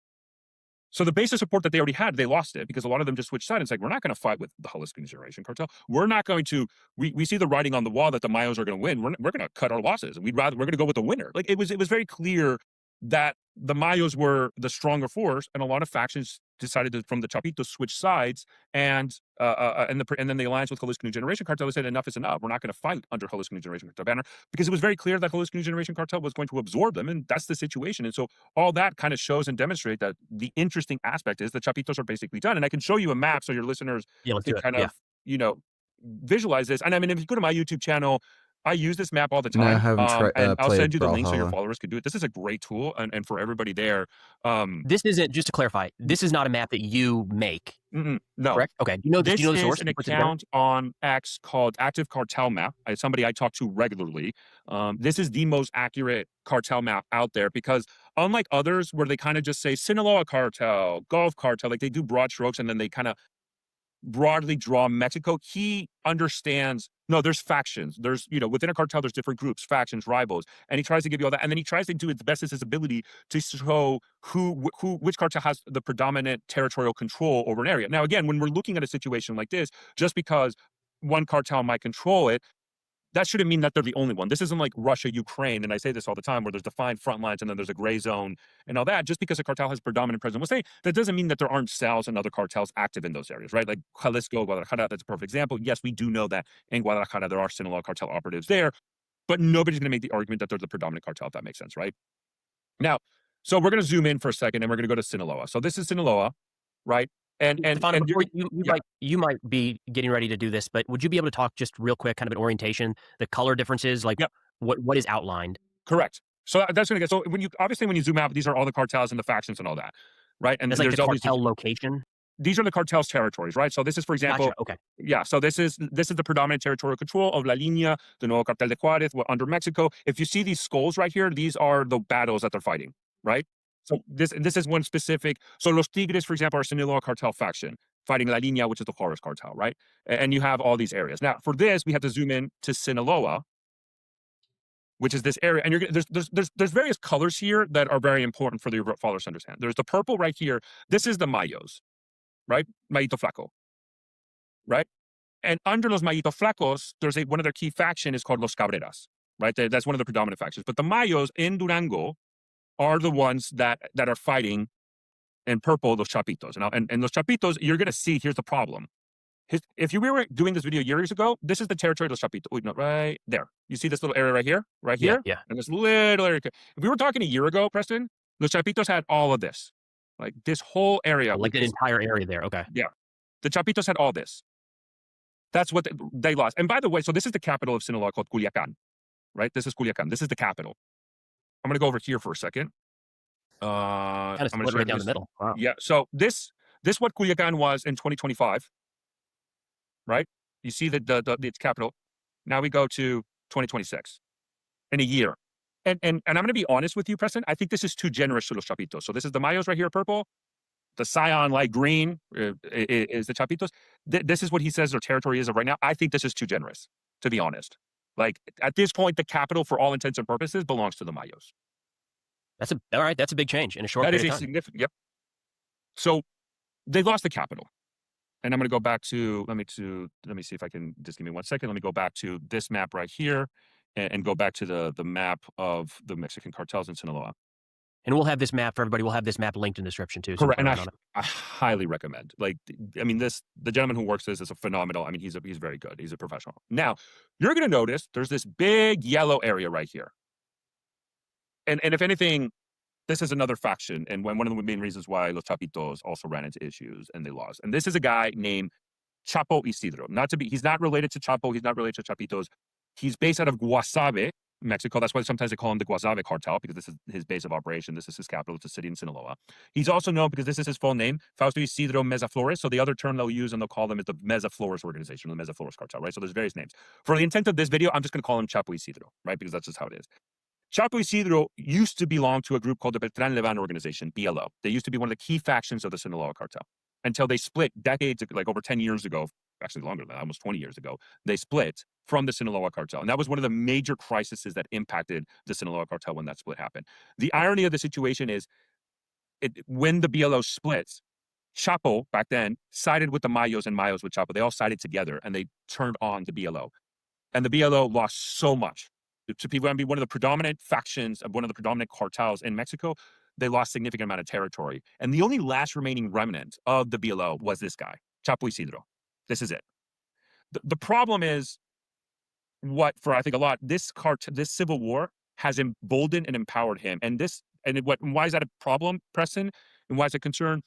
So the base of support that they already had, they lost it because a lot of them just switched sides. It's like, we're not going to fight with the Jalisco New Generation cartel. We're not going to, we see the writing on the wall that the Mayos are going to win. We're going to cut our losses. We're going to go with the winner. Like, it was very clear that the Mayos were the stronger force, and a lot of factions decided from the Chapitos switch sides, and then the alliance with Jalisco New Generation cartel said enough is enough. We're not going to fight under Jalisco New Generation cartel banner because it was very clear that Jalisco New Generation cartel was going to absorb them, and that's the situation. And so all that kind of shows and demonstrate that the interesting aspect is the Chapitos are basically done. And I can show you a map so your listeners can kind of visualize this. And I mean, if you go to my YouTube channel, I use this map all the time, I haven't and I'll send you the link so your Brawlhalla. followers could do it. This is a great tool, and for everybody there. This isn't, just to clarify, this is not a map that you make. No. Correct? Okay. Do you know This the source? is an account on X called Active Cartel Map. It's somebody I talk to regularly. This is the most accurate cartel map out there because unlike others where they kind of just say Sinaloa cartel, Gulf cartel, like they do broad strokes and then they kind of broadly draw Mexico, he understands, no, there's factions. There's, within a cartel, there's different groups, factions, rivals. And he tries to give you all that. And then he tries to do its best as his ability to show which cartel has the predominant territorial control over an area. Now, again, when we're looking at a situation like this, just because one cartel might control it, that shouldn't mean that they're the only one. This isn't like Russia, Ukraine, and I say this all the time, where there's defined front lines and then there's a gray zone and all that. Just because a cartel has predominant presence, we'll say that doesn't mean that there aren't cells and other cartels active in those areas, right? Like Jalisco, Guadalajara, that's a perfect example. Yes, we do know that in Guadalajara there are Sinaloa cartel operatives there, but nobody's going to make the argument that they're the predominant cartel, if that makes sense, right? Now, so we're going to zoom in for a second and we're going to go to Sinaloa. So this is Sinaloa, right? Stefano, before you might be getting ready to do this, but would you be able to talk just real quick, kind of an orientation, the color differences, like what is outlined? Correct. So that's going to get, so when you zoom out, these are all the cartels and the factions and all that, right? And that's like there's the all these cartel location? These are the cartel's territories, right? So this is, for example, Gotcha. Okay. Yeah. So this is the predominant territorial control of La Línea, the Nuevo Cartel de Juárez, under Mexico. If you see these skulls right here, these are the battles that they're fighting, right? So this is one specific. So Los Tigres, for example, are Sinaloa cartel faction fighting La Línea, which is the Juárez cartel, right? And you have all these areas. Now, for this, we have to zoom in to Sinaloa, which is this area. And there's various colors here that are very important for the followers to understand. There's the purple right here. This is the Mayos, right? Mayito Flaco, right? And under los Mayito Flacos, there's one of their key faction is called Los Cabreras, right? That's one of the predominant factions. But the Mayos in Durango are the ones that are fighting in purple, Los Chapitos. And Los Chapitos, you're going to see, here's the problem. If you were doing this video years ago, this is the territory of Los Chapitos. Wait, no, right there. You see this little area right here? Right here? Yeah. And this little area. If we were talking a year ago, Preston, Los Chapitos had all of this. Like this whole area. Like an entire area there. Okay. Yeah. The Chapitos had all this. That's what they lost. And by the way, so this is the capital of Sinaloa called Culiacan, right? This is Culiacan. This is the capital. I'm going to go over here for a second. Kind of split right down the middle. Wow. Yeah. So this what Culiacan was in 2025, right? You see its capital. Now we go to 2026 in a year. and I'm going to be honest with you, Preston. I think this is too generous to los Chapitos. So this is the Mayos right here, purple. The cyan light green is the Chapitos. This is what he says their territory is of right now. I think this is too generous, to be honest. Like at this point, the capital, for all intents and purposes, belongs to the Mayos. All right. That's a big change in a short That period is of a time. significant. Yep. So they lost the capital, and I'm going to go back to let me see if I can just give me 1 second. Let me go back to this map right here, and go back to the map of the Mexican cartels in Sinaloa. And we'll have this map for everybody. We'll have this map linked in the description too. So Correct, and I highly recommend. Like, I mean, the gentleman who works this is a phenomenal. I mean, he's very good. He's a professional. Now, you're going to notice there's this big yellow area right here, and if anything, this is another faction, and one of the main reasons why Los Chapitos also ran into issues and they lost. And this is a guy named Chapo Isidro. He's not related to Chapo. He's not related to Chapitos. He's based out of Guasave, Mexico. That's why sometimes they call him the Guasave cartel, because this is his base of operation. This is his capital. It's a city in Sinaloa. He's also known, because this is his full name, Fausto Isidro Meza Flores. So the other term they'll use and they'll call them is the Meza Flores organization, or the Meza Flores cartel, right? So there's various names. For the intent of this video, I'm just going to call him Chapo Isidro, right? Because that's just how it is. Chapo Isidro used to belong to a group called the Beltran Levan organization, BLO. They used to be one of the key factions of the Sinaloa cartel until they split decades, like over 10 years ago, actually longer than that, almost 20 years ago, they split from the Sinaloa cartel. And that was one of the major crises that impacted the Sinaloa cartel when that split happened. The irony of the situation is, when the BLO splits, Chapo, back then, sided with the Mayos and Mayos with Chapo. They all sided together and they turned on the BLO. And the BLO lost so much. To people, I mean, one of the predominant factions of one of the predominant cartels in Mexico, they lost significant amount of territory. And the only last remaining remnant of the BLO was this guy, Chapo Isidro. This is it. The problem is, I think a lot, this civil war has emboldened and empowered him. And why is that a problem, Preston? And why is it a concern?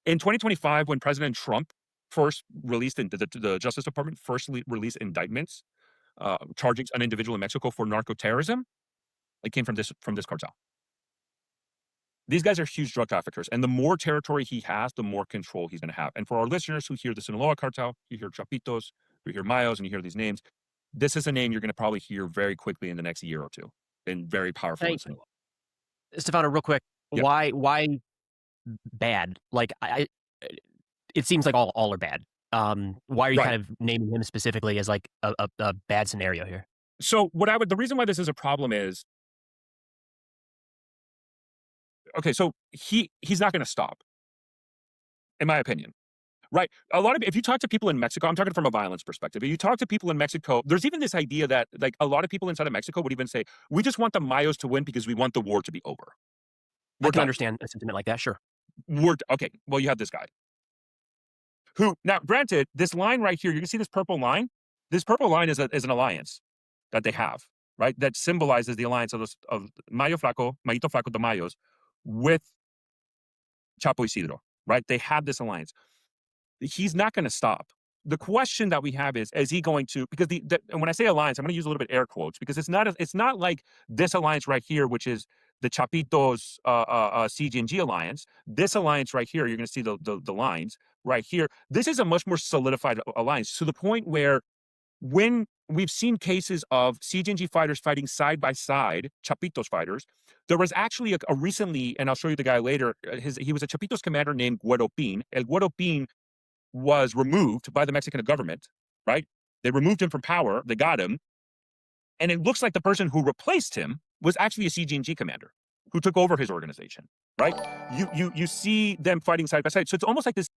In 2025, when President Trump first released, the Justice Department first released indictments charging an individual in Mexico for narco-terrorism, it came from this cartel. These guys are huge drug traffickers, and the more territory he has, the more control he's going to have. And for our listeners who hear the Sinaloa cartel, you hear Chapitos, you hear Mayos, and you hear these names, this is a name you're going to probably hear very quickly in the next year or two, and very powerful in Sinaloa. Stefano, real quick, Yep. why bad? Like, it seems like all are bad. Why are you kind of naming him specifically as like a bad scenario here? So the reason why this is a problem is, okay, so he's not going to stop, in my opinion, right? If you talk to people in Mexico, I'm talking from a violence perspective. If you talk to people in Mexico, there's even this idea that like a lot of people inside of Mexico would even say, we just want the Mayos to win because we want the war to be over. I can understand a sentiment like that, sure. Okay, well, you have this guy who, now granted, this line right here, you can see this purple line. This purple line is an alliance that they have, right? That symbolizes the alliance of Mayito Flaco, the Mayos, with Chapo Isidro, right? They have this alliance. He's not going to stop. The question that we have is he going to, because and when I say alliance, I'm going to use a little bit air quotes, because it's not like this alliance right here, which is the Chapitos CG&G alliance. This alliance right here, you're going to see the lines right here. This is a much more solidified alliance, to the point where when we've seen cases of CG&G fighters fighting side by side, Chapitos fighters, there was actually a recently, and I'll show you the guy later, he was a Chapitos commander named Güero Pin. El Güero Pin was removed by the Mexican government, right? They removed him from power, they got him, and it looks like the person who replaced him was actually a CG&G commander who took over his organization, right? You see them fighting side by side. So it's almost like this.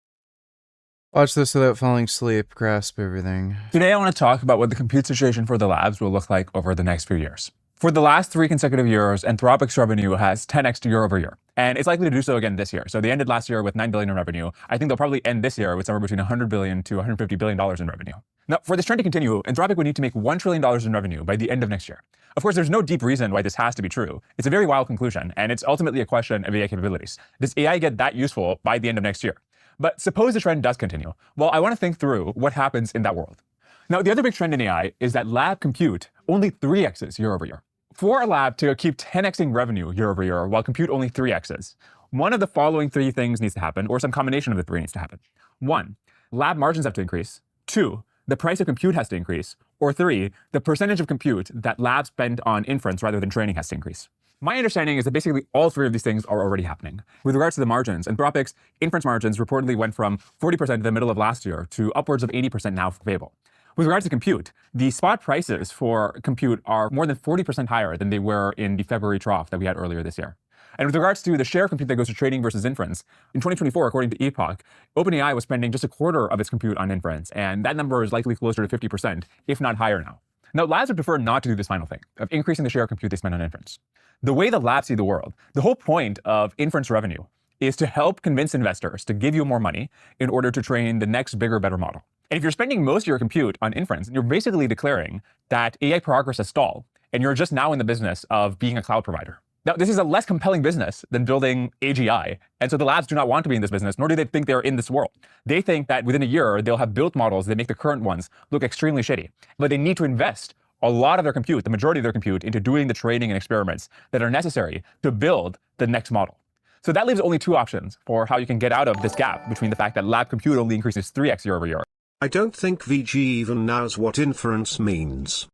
Watch this without falling asleep, grasp everything. Today I want to talk about what the compute situation for the labs will look like over the next few years. For the last 3 consecutive years, Anthropic's revenue has 10x'd year over year, and it's likely to do so again this year. So they ended last year with $9 billion in revenue. I think they'll probably end this year with somewhere between $100 billion to $150 billion in revenue. Now, for this trend to continue, Anthropic would need to make $1 trillion in revenue by the end of next year. Of course, there's no deep reason why this has to be true. It's a very wild conclusion, and it's ultimately a question of AI capabilities. Does AI get that useful by the end of next year? But suppose the trend does continue. Well, I want to think through what happens in that world. Now, the other big trend in AI is that lab compute only 3x's year over year. For a lab to keep 10xing revenue year over year while compute only 3x's, one of the following 3 things needs to happen, or some combination of the 3 needs to happen. 1, lab margins have to increase. 2, the price of compute has to increase. Or 3, the percentage of compute that labs spend on inference rather than training has to increase. My understanding is that basically all 3 of these things are already happening. With regards to the margins, Anthropic's inference margins reportedly went from 40% in the middle of last year to upwards of 80% now for Fable. With regards to compute, the spot prices for compute are more than 40% higher than they were in the February trough that we had earlier this year. And with regards to the share of compute that goes to training versus inference, in 2024, according to Epoch, OpenAI was spending just a quarter of its compute on inference, and that number is likely closer to 50%, if not higher now. Now, labs would prefer not to do this final thing, of increasing the share of compute they spend on inference. The way that labs see the world, the whole point of inference revenue is to help convince investors to give you more money in order to train the next bigger, better model. And if you're spending most of your compute on inference, you're basically declaring that AI progress has stalled, and you're just now in the business of being a cloud provider. Now, this is a less compelling business than building AGI, and so the labs do not want to be in this business, nor do they think they're in this world. They think that within a year, they'll have built models that make the current ones look extremely shitty, but they need to invest a lot of their compute, the majority of their compute, into doing the training and experiments that are necessary to build the next model. So that leaves only 2 options for how you can get out of this gap between the fact that lab compute only increases 3x year over year. I don't think VG even knows what inference means.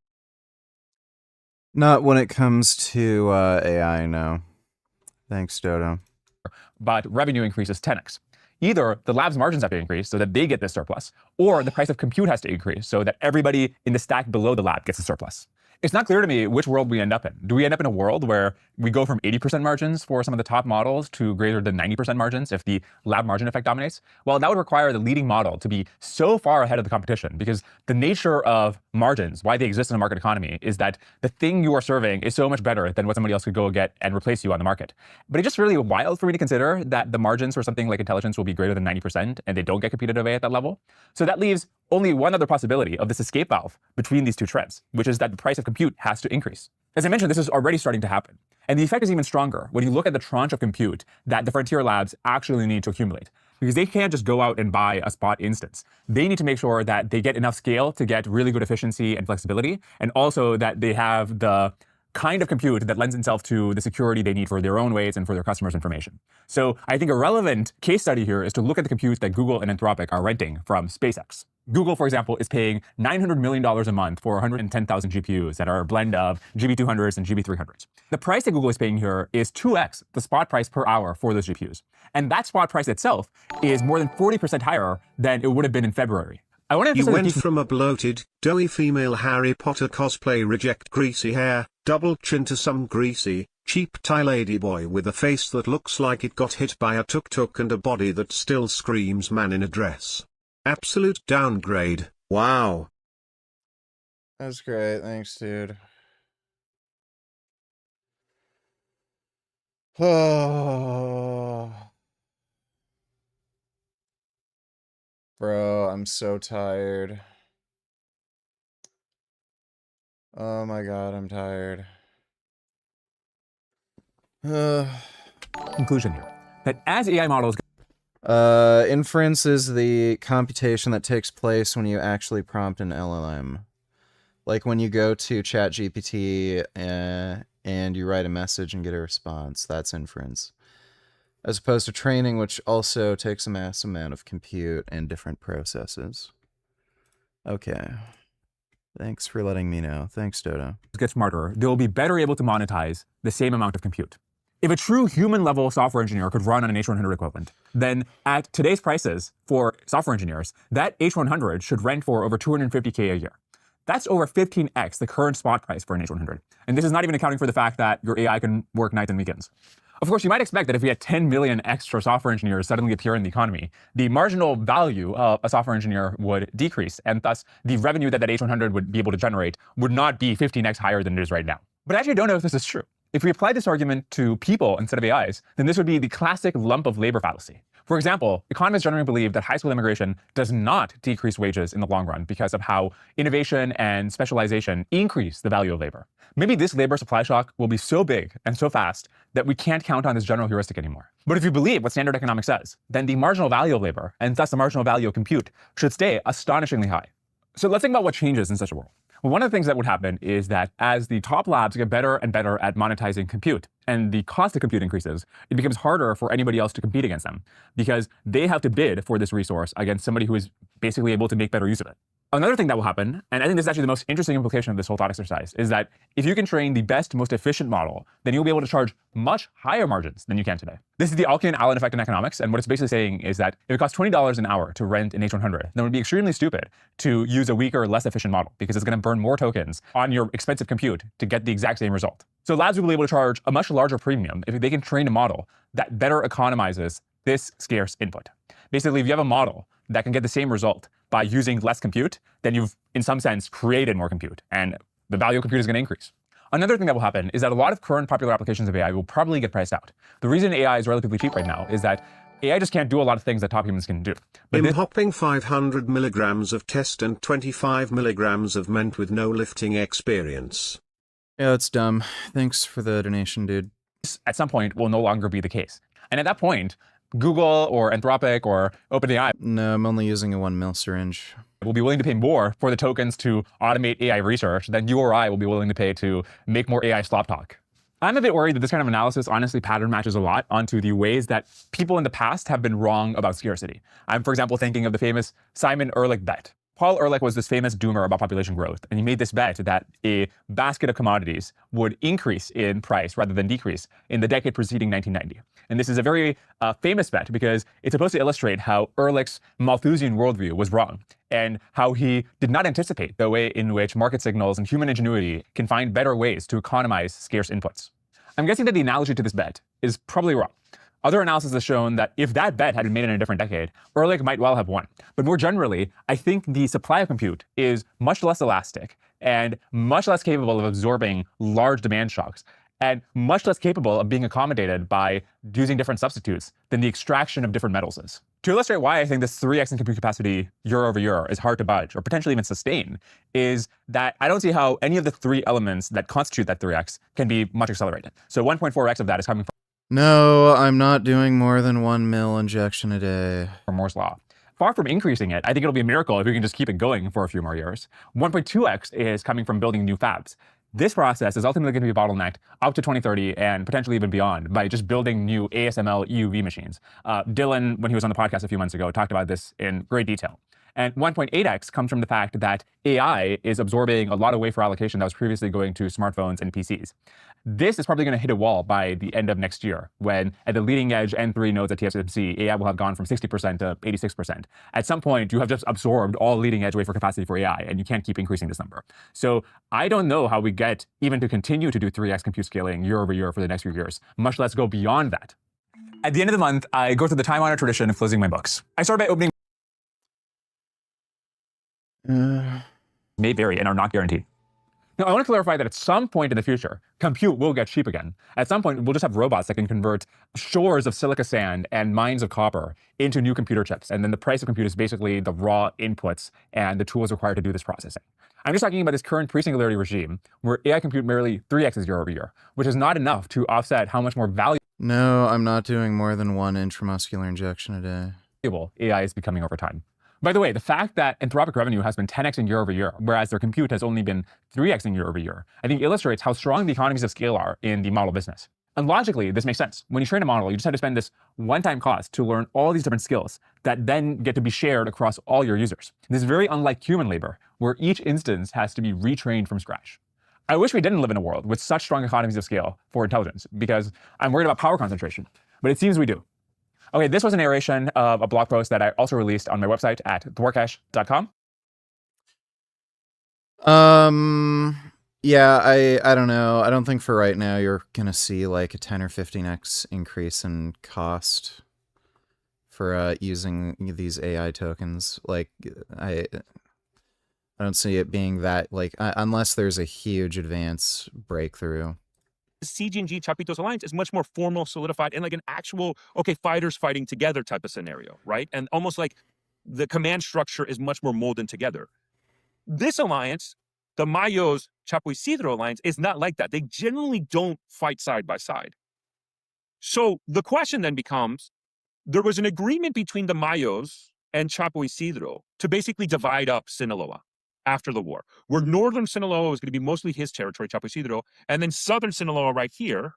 Not when it comes to AI, no. Thanks, Dodo. But revenue increases 10x. Either the lab's margins have to increase so that they get this surplus, or the price of compute has to increase so that everybody in the stack below the lab gets a surplus. It's not clear to me which world we end up in. Do we end up in a world where we go from 80% margins for some of the top models to greater than 90% margins if the lab margin effect dominates? Well, that would require the leading model to be so far ahead of the competition, because the nature of margins, why they exist in a market economy, is that the thing you are serving is so much better than what somebody else could go get and replace you on the market. But it's just really wild for me to consider that the margins for something like intelligence will be greater than 90% and they don't get competed away at that level. So that leaves only one other possibility of this escape valve between these 2 trends, which is that the price of compute has to increase. As I mentioned, this is already starting to happen. And the effect is even stronger when you look at the tranche of compute that the frontier labs actually need to accumulate. Because they can't just go out and buy a spot instance. They need to make sure that they get enough scale to get really good efficiency and flexibility, and also that they have the kind of compute that lends itself to the security they need for their own weights and for their customers' information. So I think a relevant case study here is to look at the compute that Google and Anthropic are renting from SpaceX. Google, for example, is paying $900 million a month for 110,000 GPUs that are a blend of GB200s and GB300s. The price that Google is paying here is 2x the spot price per hour for those GPUs. And that spot price itself is more than 40% higher than it would have been in February. I want to You went from a bloated, doughy female Harry Potter cosplay reject greasy hair, double chin to some greasy, cheap Thai ladyboy with a face that looks like it got hit by a tuk-tuk and a body that still screams man in a dress. Absolute downgrade. Wow. That's great. Thanks, dude. Oh. Bro, I'm so tired. Oh my god, I'm tired. Conclusion here, that as AI models inference is the computation that takes place when you actually prompt an LLM. Like when you go to ChatGPT and you write a message and get a response, that's inference. As opposed to training, which also takes a massive amount of compute and different processes. Okay. Thanks for letting me know. Thanks, Dodo. Get smarter, they will be better able to monetize the same amount of compute. If a true human-level software engineer could run on an H100 equivalent, then at today's prices for software engineers, that H100 should rent for over $250K a year. That's over 15x the current spot price for an H100. And this is not even accounting for the fact that your AI can work nights and weekends. Of course, you might expect that if we had 10 million extra software engineers suddenly appear in the economy, the marginal value of a software engineer would decrease, and thus the revenue that H100 would be able to generate would not be 15x higher than it is right now. But I actually don't know if this is true. If we apply this argument to people instead of AIs, then this would be the classic lump of labor fallacy. For example, economists generally believe that high school immigration does not decrease wages in the long run because of how innovation and specialization increase the value of labor. Maybe this labor supply shock will be so big and so fast that we can't count on this general heuristic anymore. But if you believe what standard economics says, then the marginal value of labor, and thus the marginal value of compute, should stay astonishingly high. So let's think about what changes in such a world. Well, one of the things that would happen is that as the top labs get better and better at monetizing compute, and the cost of compute increases, it becomes harder for anybody else to compete against them, because they have to bid for this resource against somebody who is basically able to make better use of it. Another thing that will happen, and I think this is actually the most interesting implication of this whole thought exercise, is that if you can train the best, most efficient model, then you'll be able to charge much higher margins than you can today. This is the Allen effect in economics, and what it's basically saying is that if it costs $20 an hour to rent an H100, then it would be extremely stupid to use a weaker, less efficient model, because it's going to burn more tokens on your expensive compute to get the exact same result. So labs will be able to charge a much larger premium if they can train a model that better economizes this scarce input. Basically, if you have a model that can get the same result by using less compute, then you've, in some sense, created more compute, and the value of compute is going to increase. Another thing that will happen is that a lot of current popular applications of AI will probably get priced out. The reason AI is relatively cheap right now is that AI just can't do a lot of things that top humans can do. But hopping 500 milligrams of test and 25 milligrams of ment with no lifting experience. Yeah, that's dumb. Thanks for the donation, dude. At some point will no longer be the case. And at that point, Google or Anthropic or OpenAI. No, I'm only using a 1 ml syringe. Will be willing to pay more for the tokens to automate AI research than you or I will be willing to pay to make more AI slop talk. I'm a bit worried that this kind of analysis honestly pattern matches a lot onto the ways that people in the past have been wrong about scarcity. I'm, for example, thinking of the famous Simon Ehrlich bet. Paul Ehrlich was this famous doomer about population growth, and he made this bet that a basket of commodities would increase in price rather than decrease in the decade preceding 1990. And this is a very famous bet because it's supposed to illustrate how Ehrlich's Malthusian worldview was wrong, and how he did not anticipate the way in which market signals and human ingenuity can find better ways to economize scarce inputs. I'm guessing that the analogy to this bet is probably wrong. Other analysis has shown that if that bet had been made in a different decade, Ehrlich might well have won. But more generally, I think the supply of compute is much less elastic and much less capable of absorbing large demand shocks, and much less capable of being accommodated by using different substitutes than the extraction of different metals is. To illustrate why I think this 3x in compute capacity year over year is hard to budge or potentially even sustain is that I don't see how any of the three elements that constitute that 3x can be much accelerated. So 1.4x of that is coming from No, I'm not doing more than 1 ml injection a day. Moore's law. Far from increasing it, I think it'll be a miracle if we can just keep it going for a few more years. 1.2x is coming from building new fabs. This process is ultimately going to be bottlenecked up to 2030 and potentially even beyond by just building new ASML EUV machines. Dylan, when he was on the podcast a few months ago, talked about this in great detail. And 1.8x comes from the fact that AI is absorbing a lot of wafer allocation that was previously going to smartphones and PCs. This is probably going to hit a wall by the end of next year, when at the leading edge N3 nodes at TSMC, AI will have gone from 60% to 86%. At some point, you have just absorbed all leading edge wafer capacity for AI, and you can't keep increasing this number. So I don't know how we get even to continue to do 3x compute scaling year over year for the next few years, much less go beyond that. At the end of the month, I go through the time-honored tradition of closing my books. I start by opening may vary and are not guaranteed. Now, I want to clarify that at some point in the future, compute will get cheap again. At some point, we'll just have robots that can convert shores of silica sand and mines of copper into new computer chips. And then the price of compute is basically the raw inputs and the tools required to do this processing. I'm just talking about this current pre-singularity regime where AI compute merely 3x's year over year, which is not enough to offset how much more valuable No, I'm not doing more than 1 intramuscular injection a day. AI is becoming over time. By the way, the fact that Anthropic revenue has been 10x in year over year, whereas their compute has only been 3x in year over year, I think illustrates how strong the economies of scale are in the model business. And logically, this makes sense. When you train a model, you just have to spend this one-time cost to learn all these different skills that then get to be shared across all your users. This is very unlike human labor, where each instance has to be retrained from scratch. I wish we didn't live in a world with such strong economies of scale for intelligence, because I'm worried about power concentration, but it seems we do. Okay, this was a narration of a blog post that I also released on my website at dwarkesh.com. Yeah, I don't know. I don't think for right now you're going to see like a 10 or 15x increase in cost for using these AI tokens. Like, I don't see it being that, like, unless there's a huge advance breakthrough. CG&G Chapitos alliance is much more formal, solidified, and like an actual, okay, fighters fighting together type of scenario, right? And almost like the command structure is much more molded together. This alliance, the Mayos Chapo Isidro alliance, is not like that. They generally don't fight side by side. So the question then becomes, there was an agreement between the Mayos and Chapo Isidro to basically divide up Sinaloa after the war, where northern Sinaloa was going to be mostly his territory, Chapo Isidro, and then southern Sinaloa right here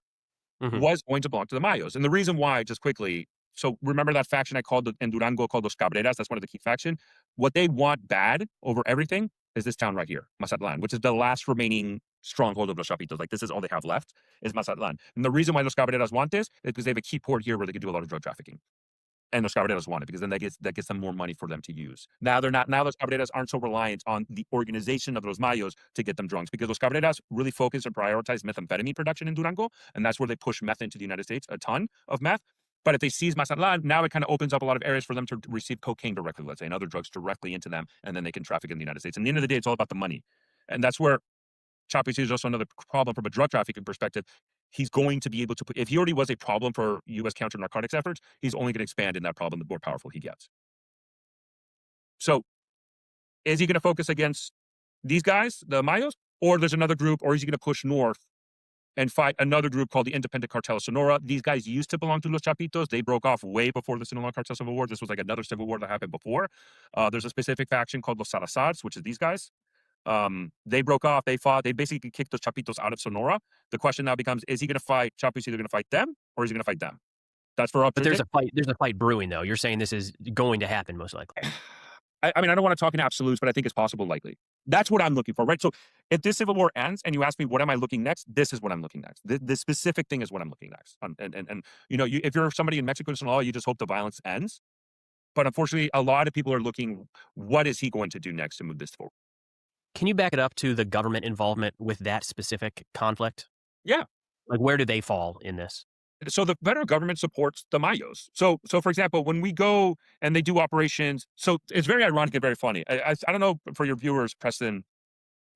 was going to belong to the Mayos. And the reason why, just quickly, So remember that faction I called in Durango called Los Cabreras? That's one of the key faction. What they want bad over everything is this town right here, Mazatlan, which is the last remaining stronghold of Los Chapitos. Like, this is all they have left is Mazatlan. And the reason why Los Cabreras want this is because they have a key port here where they can do a lot of drug trafficking. And Los Cabreras want it because then that gets them more money for them to use. Now they're not. Now Los Cabreras aren't so reliant on the organization of Los Mayos to get them drunks, because Los Cabreras really focus and prioritize methamphetamine production in Durango, and that's where they push meth into the United States, a ton of meth. But if they seize Mazatlan, now it kind of opens up a lot of areas for them to receive cocaine directly, let's say, and other drugs directly into them, and then they can traffic in the United States. And at the end of the day, it's all about the money, and that's where Chapo is also another problem from a drug trafficking perspective. He's going to be able to put, if he already was a problem for U.S. counter narcotics efforts, he's only going to expand in that problem the more powerful he gets. So is he going to focus against these guys, the Mayos, or there's another group, or is he going to push north and fight another group called the Independent Cartel of Sonora? These guys used to belong to Los Chapitos. They broke off way before the Sinaloa Cartel Civil War. This was like another civil war that happened before. There's a specific faction called Los Salazars, which is these guys. They broke off, they fought, they basically kicked the Chapitos out of Sonora. The question now becomes, is he going to fight Chapo? Is either going to fight them or is he going to fight them? That's for But there's a fight brewing, though. You're saying this is going to happen, most likely. I mean, I don't want to talk in absolutes, but I think it's possible, likely. That's what I'm looking for, right? So if this civil war ends and you ask me, what am I looking next? This is what I'm looking next. This specific thing is what I'm looking next. And you know, if you're somebody in Mexico and Sinaloa, you just hope the violence ends. But unfortunately, a lot of people are looking, what is he going to do next to move this forward? Can you back it up to the government involvement with that specific conflict? Yeah. Like, where do they fall in this? So the federal government supports the Mayos. So for example, when we go and they do operations, so it's very ironic and very funny. I don't know for your viewers, Preston,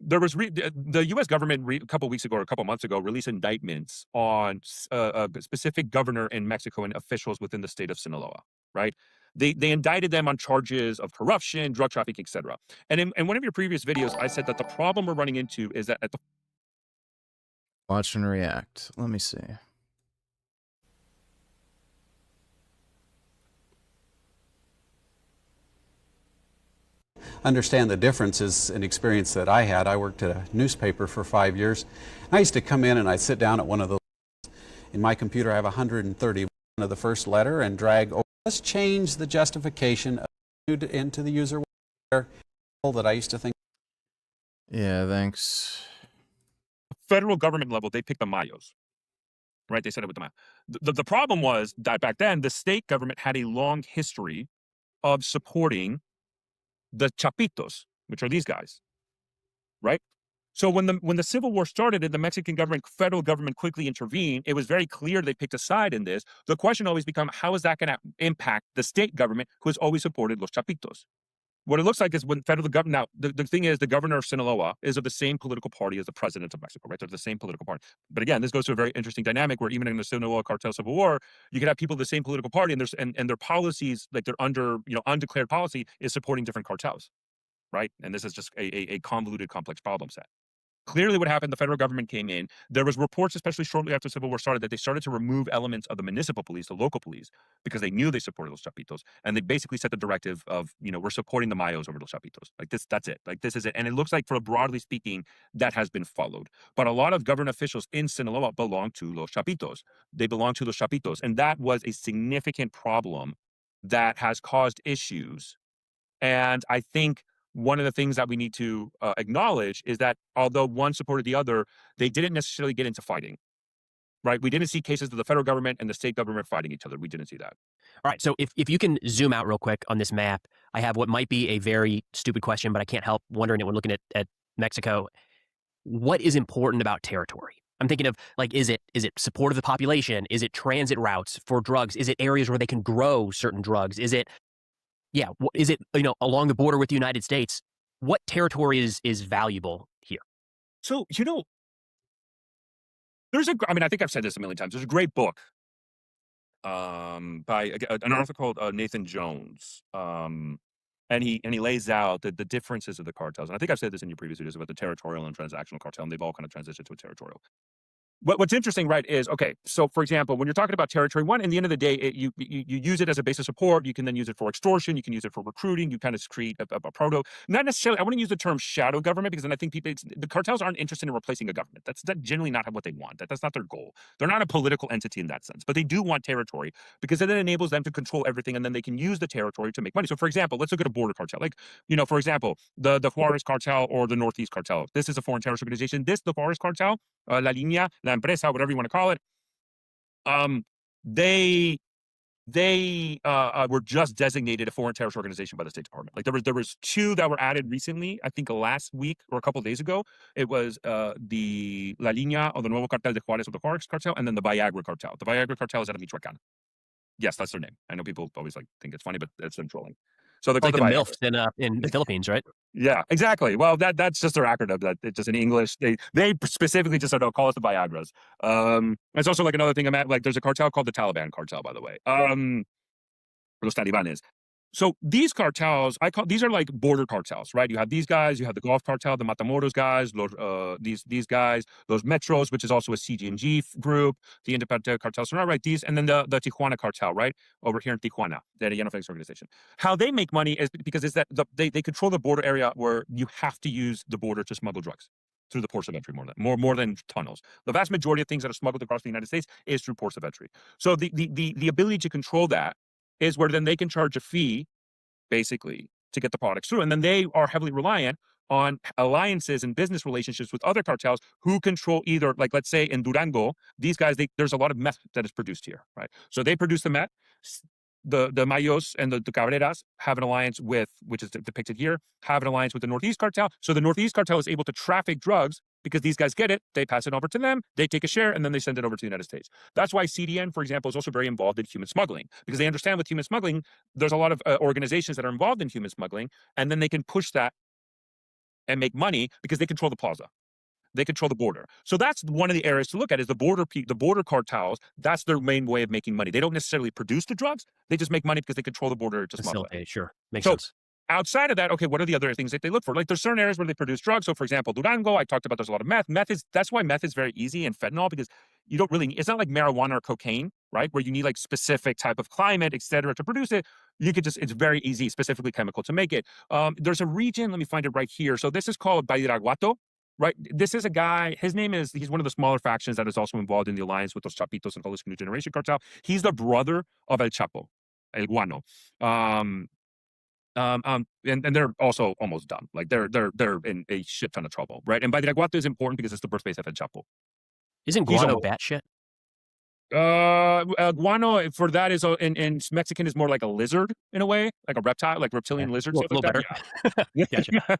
there was the U.S. government a couple weeks ago or a couple months ago released indictments on a specific governor in Mexico and officials within the state of Sinaloa, right? They indicted them on charges of corruption, drug trafficking, etc. And in one of your previous videos, I said that the problem we're running into is that at the Watch and react. Let me see. Understand the difference is an experience that I had. I worked at a newspaper for 5 years. I used to come in and I'd sit down at one of those. In my computer, I have 131 of the first letter and drag over. Let's change the justification into the user that I used to think. Yeah, thanks. Federal government level, they picked the Mayos, right? They said it with the Mayos. The problem was that back then, the state government had a long history of supporting the Chapitos, which are these guys, right? So when the Civil War started and the Mexican government, federal government quickly intervened, it was very clear they picked a side in this. The question always becomes, how is that going to impact the state government who has always supported Los Chapitos? What it looks like is when federal government, now the thing is the governor of Sinaloa is of the same political party as the president of Mexico, right? They're the same political party. But again, this goes to a very interesting dynamic where even in the Sinaloa Cartel Civil War, you could have people of the same political party and their policies, like their undeclared policy is supporting different cartels, right? And this is just a convoluted, complex problem set. Clearly what happened, the federal government came in. There was reports, especially shortly after the Civil War started, that they started to remove elements of the municipal police, the local police, because they knew they supported Los Chapitos. And they basically set the directive of, we're supporting the Mayos over Los Chapitos. Like this, that's it. Like this is it. And it looks like, for broadly speaking, that has been followed. But a lot of government officials in Sinaloa belong to Los Chapitos. They belong to Los Chapitos. And that was a significant problem that has caused issues. And I think one of the things that we need to acknowledge is that although one supported the other, they didn't necessarily get into fighting, right? We didn't see cases of the federal government and the state government fighting each other. We didn't see that. All right, so if you can zoom out real quick on this map, I have what might be a very stupid question, but I can't help wondering it when looking at Mexico. What is important about territory? I'm thinking of, like, is it support of the population? Is it transit routes for drugs? Is it areas where they can grow certain drugs? Is it along the border with the United States? What territory is valuable here? So, I think I've said this a million times. There's a great book by an author called Nathan Jones. And he lays out the differences of the cartels. And I think I've said this in your previous videos about the territorial and transactional cartel, and they've all kind of transitioned to a territorial. What's interesting, right, is, okay, so for example, when you're talking about territory one, in the end of the day, you use it as a base of support. You can then use it for extortion. You can use it for recruiting. You kind of create a proto, not necessarily, I wouldn't use the term shadow government, because then I think the cartels aren't interested in replacing a government. That's generally not what they want. That's not their goal. They're not a political entity in that sense, but they do want territory, because then it enables them to control everything, and then they can use the territory to make money. So for example, let's look at a border cartel. Like, for example, the Juarez cartel or the Northeast cartel. This is a foreign terrorist organization. The Juarez cartel, La Línea, La Empresa, whatever you want to call it, they were just designated a foreign terrorist organization by the State Department. Like there was two that were added recently, I think last week or a couple of days ago. It was the La Línea, or the Nuevo Cartel de Juárez, or the Juárez cartel, and then the Viagra cartel. The Viagra cartel is out of Michoacán. Yes, that's their name. I know people always think it's funny, but it's them trolling. So they're like called the MILFs in the Philippines, right? Yeah, exactly. Well, that's just their acronym. That it's just in English. They specifically just don't call us the Viagras. It's also like another thing. Like there's a cartel called the Taliban cartel, by the way. Los Talibanes. So these cartels, these are like border cartels, right? You have these guys, you have the Gulf cartel, the Matamoros guys, these guys, those Metros, which is also a CG&G group, the Independent Cartel Sonora, right? These, and then the Tijuana cartel, right? Over here in Tijuana, the Arellano Felix organization. How they make money is because it's that they control the border area where you have to use the border to smuggle drugs through the ports of entry more than tunnels. The vast majority of things that are smuggled across the United States is through ports of entry. So the ability to control that is where then they can charge a fee, basically, to get the products through. And then they are heavily reliant on alliances and business relationships with other cartels who control either, like, let's say in Durango, these guys, there's a lot of meth that is produced here, right? So they produce the meth. The Mayos and the Cabreras have an alliance with, which is depicted here, have an alliance with the Northeast cartel. So the Northeast cartel is able to traffic drugs because these guys get it, they pass it over to them, they take a share, and then they send it over to the United States. That's why CDN, for example, is also very involved in human smuggling, because they understand with human smuggling, there's a lot of organizations that are involved in human smuggling, and then they can push that and make money because they control the plaza. They control the border. So that's one of the areas to look at is the border cartels. That's their main way of making money. They don't necessarily produce the drugs. They just make money because they control the border to smuggle it. Sure. Makes sense. Outside of that, okay, what are the other things that they look for? Like there's certain areas where they produce drugs. So for example, Durango, I talked about there's a lot of meth. That's why meth is very easy, and fentanyl, because you don't really, it's not like marijuana or cocaine, right? Where you need like specific type of climate, et cetera, to produce it. You could just, it's very easy, specifically chemical to make it. There's a region, let me find it right here. So this is called Badiraguato. Right. This is a guy, he's one of the smaller factions that is also involved in the alliance with those Chapitos and Jalisco New Generation cartel. He's the brother of El Chapo, El Guano. And they're also almost done. Like they're in a shit ton of trouble, right? And Badiraguato is important because it's the birthplace of El Chapo. Isn't guano batshit? Guano for that is in Mexican is more like a lizard in a way, like a reptile, like reptilian lizard. A little better. Yeah. Gotcha.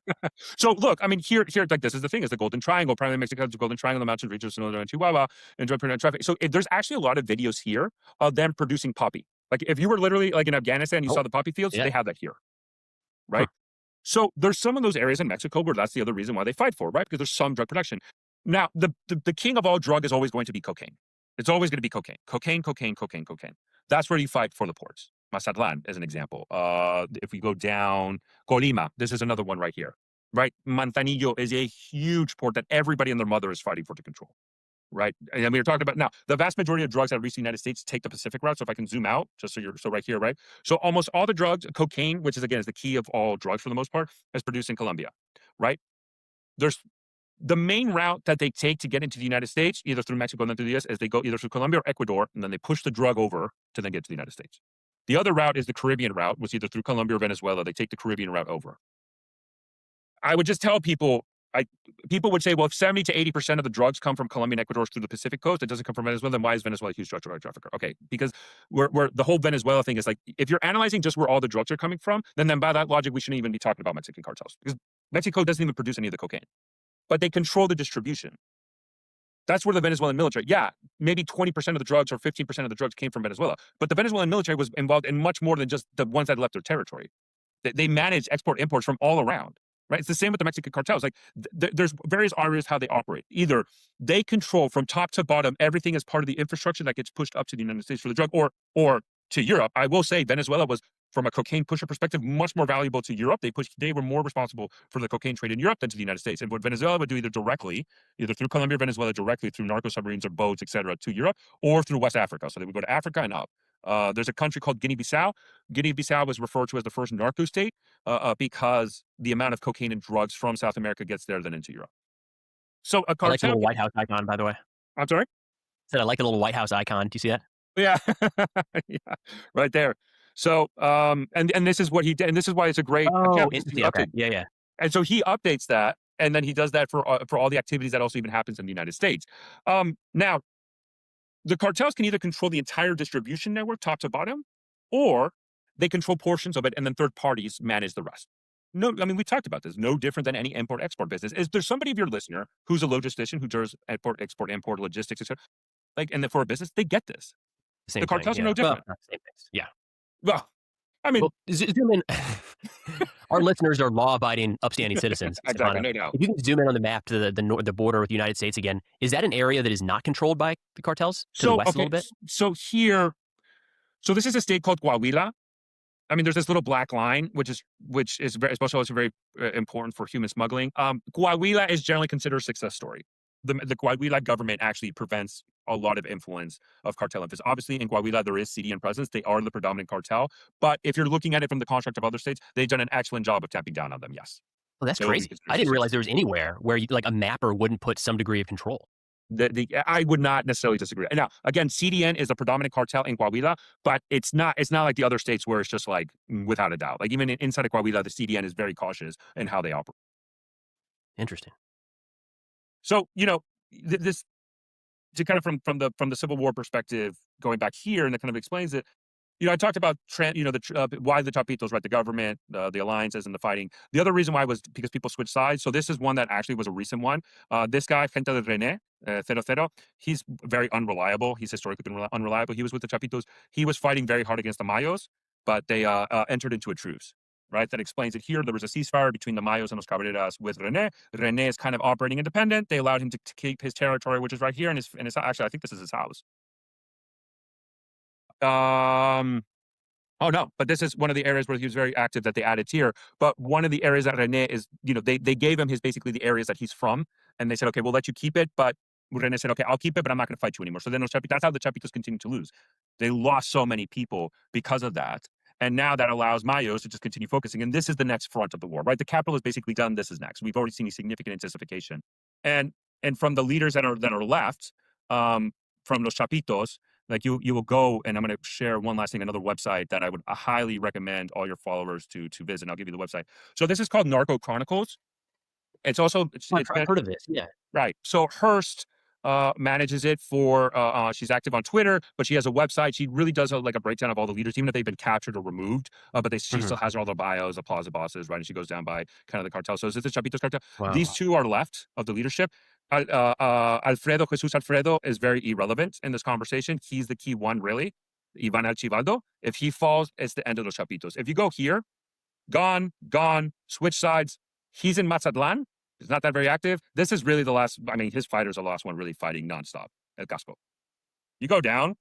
So look, I mean, here, like this is the thing: is the Golden Triangle, primarily Mexico, the Golden Triangle, the mountain regions of Northern Chihuahua, and drug traffic. So there's actually a lot of videos here of them producing poppy. Like if you were literally like in Afghanistan, you saw the poppy fields. They have that here, right? Huh. So there's some of those areas in Mexico where that's the other reason why they fight for, right? Because there's some drug production. Now, the king of all drug is always going to be cocaine. It's always going to be cocaine. Cocaine. That's where you fight for the ports. Mazatlan, as an example. If we go down, Colima, this is another one right here, right? Manzanillo is a huge port that everybody and their mother is fighting for to control, right? And we were talking about, now, the vast majority of drugs that reach the United States take the Pacific route. So if I can zoom out, so right here, right? So almost all the drugs, cocaine, which is, again, is the key of all drugs for the most part, is produced in Colombia, right? There's the main route that they take to get into the United States, either through Mexico and then through the US, is they go either through Colombia or Ecuador, and then they push the drug over to then get to the United States. The other route is the Caribbean route, which is either through Colombia or Venezuela. They take the Caribbean route over. I would just tell people, people would say, well, if 70 to 80% of the drugs come from Colombia and Ecuador through the Pacific coast, it doesn't come from Venezuela, then why is Venezuela a huge drug trafficker? Okay, because we're the whole Venezuela thing is like, if you're analyzing just where all the drugs are coming from, then by that logic, we shouldn't even be talking about Mexican cartels, because Mexico doesn't even produce any of the cocaine. But they control the distribution. That's where the Venezuelan military, maybe 20% of the drugs or 15% of the drugs came from Venezuela. But the Venezuelan military was involved in much more than just the ones that left their territory. They manage export-imports from all around, right? It's the same with the Mexican cartels. Like there's various areas how they operate. Either they control from top to bottom everything as part of the infrastructure that gets pushed up to the United States for the drug, or to Europe. I will say Venezuela was from a cocaine pusher perspective, much more valuable to Europe. They were more responsible for the cocaine trade in Europe than to the United States. And what Venezuela would do either directly, either through Colombia or Venezuela, directly through narco submarines or boats, etc., to Europe, or through West Africa. So they would go to Africa and up. There's a country called Guinea-Bissau. Guinea-Bissau was referred to as the first narco state because the amount of cocaine and drugs from South America gets there than into Europe. So a cartel. I like the little White House icon, by the way. I'm sorry? Said I like the little White House icon. Do you see that? Yeah, yeah, right there. So, and this is what he did, and this is why it's a great. Okay. Yeah. And so he updates that, and then he does that for all the activities that also even happens in the United States. Now, the cartels can either control the entire distribution network, top to bottom, or they control portions of it, and then third parties manage the rest. No, I mean, we talked about this. No different than any import-export business. Is there somebody of your listener who's a logistician who does import, logistics, etc.? Like, and for a business, they get this. Same the cartels thing, are no yeah. different. Well, same things. Yeah. Well, I mean, zoom in. Our listeners are law-abiding, upstanding citizens. Exactly, no doubt. If you can zoom in on the map to the border with the United States again, is that an area that is not controlled by the cartels to the west a little bit? So this is a state called Coahuila. I mean, there's this little black line, which is also very important for human smuggling. Coahuila is generally considered a success story. The Coahuila government actually prevents a lot of influence of cartel influence. Obviously, in Coahuila, there is CDN presence. They are the predominant cartel. But if you're looking at it from the construct of other states, they've done an excellent job of tamping down on them, yes. Well, that's crazy. I didn't realize there was anywhere where like a mapper wouldn't put some degree of control. I would not necessarily disagree. Now, again, CDN is a predominant cartel in Coahuila, but it's not like the other states where it's just like without a doubt. Like even inside of Coahuila, the CDN is very cautious in how they operate. Interesting. So, this to kind of from the Civil War perspective, going back here, and that kind of explains it. I talked about why the Chapitos, right? The government, the alliances, and the fighting. The other reason why was because people switched sides. So this is one that actually was a recent one. This guy, Gente de René, 00, he's very unreliable. He's historically been unreliable. He was with the Chapitos. He was fighting very hard against the Mayos, but they entered into a truce. Right, that explains it here. There was a ceasefire between the Mayos and los Cabreras with René. René is kind of operating independent. They allowed him to keep his territory, which is right here, and his actually, I think this is his house. Oh no, but this is one of the areas where he was very active that they added here. But one of the areas that René is, they gave him basically the areas that he's from, and they said, okay, we'll let you keep it, but René said, okay, I'll keep it, but I'm not going to fight you anymore. So then that's how the Chapitos continue to lose. They lost so many people because of that. And now that allows Mayos to just continue focusing. And this is the next front of the war, right? The capital is basically done. This is next. We've already seen a significant intensification. And from the leaders that are left, from los Chapitos, like you will go, and I'm going to share one last thing, another website that I would highly recommend all your followers to visit. I'll give you the website. So this is called Narco Chronicles. It's also... I've heard of this, yeah. Right. So Hearst manages it for, she's active on Twitter, but she has a website. She really does a breakdown of all the leaders, even if they've been captured or removed, but she still has all the bios, the plaza bosses, right? And she goes down by kind of the cartel. So is it the Chapitos cartel? Wow. These two are left of the leadership. Jesus Alfredo is very irrelevant in this conversation. He's the key one, really. Ivan Archibaldo. If he falls, it's the end of the Chapitos. If you go here, gone, switch sides. He's in Mazatlan. He's not that very active. This is really the last, his fighters are the last one really fighting nonstop at Gasco. You go down,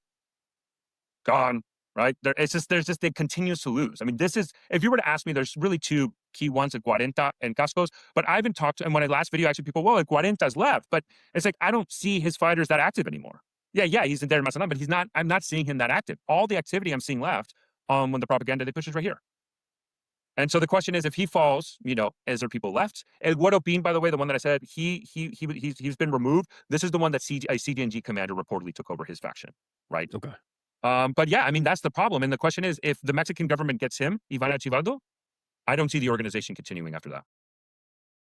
gone, right? They continues to lose. This is, if you were to ask me, there's really two key ones at Cuarenta and Cascos, but I haven't talked to, and when I last video, actually people, well, Cuarenta's left, but it's like, I don't see his fighters that active anymore. Yeah, he's in there in Mazatlan, but I'm not seeing him that active. All the activity I'm seeing left when the propaganda they push is right here. And so the question is, if he falls, is there people left? Eduardo Bean, by the way, the one that I said, he's been removed. This is the one that a CDNG commander reportedly took over his faction, right? Okay. But yeah, that's the problem. And the question is, if the Mexican government gets him, Ivan Archibaldo, I don't see the organization continuing after that.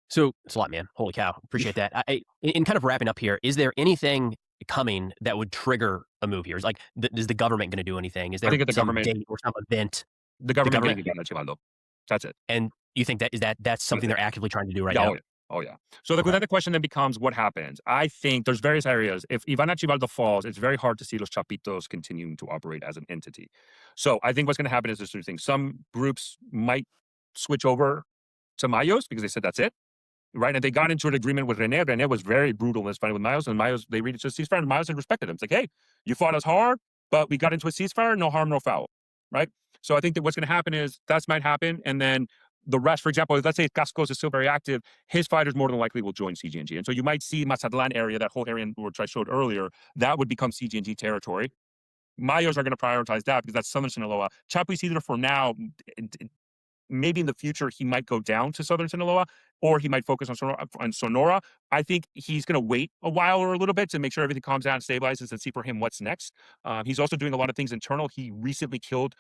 So it's a lot, man. Holy cow. Appreciate that. In kind of wrapping up here, is there anything coming that would trigger a move here? Is the government going to do anything? Is there some date or some event? The government will Ivan Archibaldo. That's it. And you think that's something they're actively trying to do right now? Oh yeah. So the question then becomes, what happens? I think there's various areas. If Ivan Archibaldo falls, it's very hard to see los Chapitos continuing to operate as an entity. So I think what's going to happen is there's two things. Some groups might switch over to Mayos because they said that's it, right? And they got into an agreement with René. René was very brutal in his fight with Mayos, and Mayos, they reached a ceasefire, and Mayos had respected him. It's like, hey, you fought us hard, but we got into a ceasefire, no harm, no foul, right? So I think that what's going to happen is that might happen. And then the rest, for example, let's say Cascos is still very active, his fighters more than likely will join CGNG. And so you might see Mazatlan area, that whole area which I showed earlier, that would become CGNG territory. Mayos are going to prioritize that because that's Southern Sinaloa. Chapo Isidro, for now, maybe in the future, he might go down to Southern Sinaloa, or he might focus on Sonora. I think he's going to wait a while or a little bit to make sure everything calms down and stabilizes and see for him what's next. He's also doing a lot of things internal. He recently killed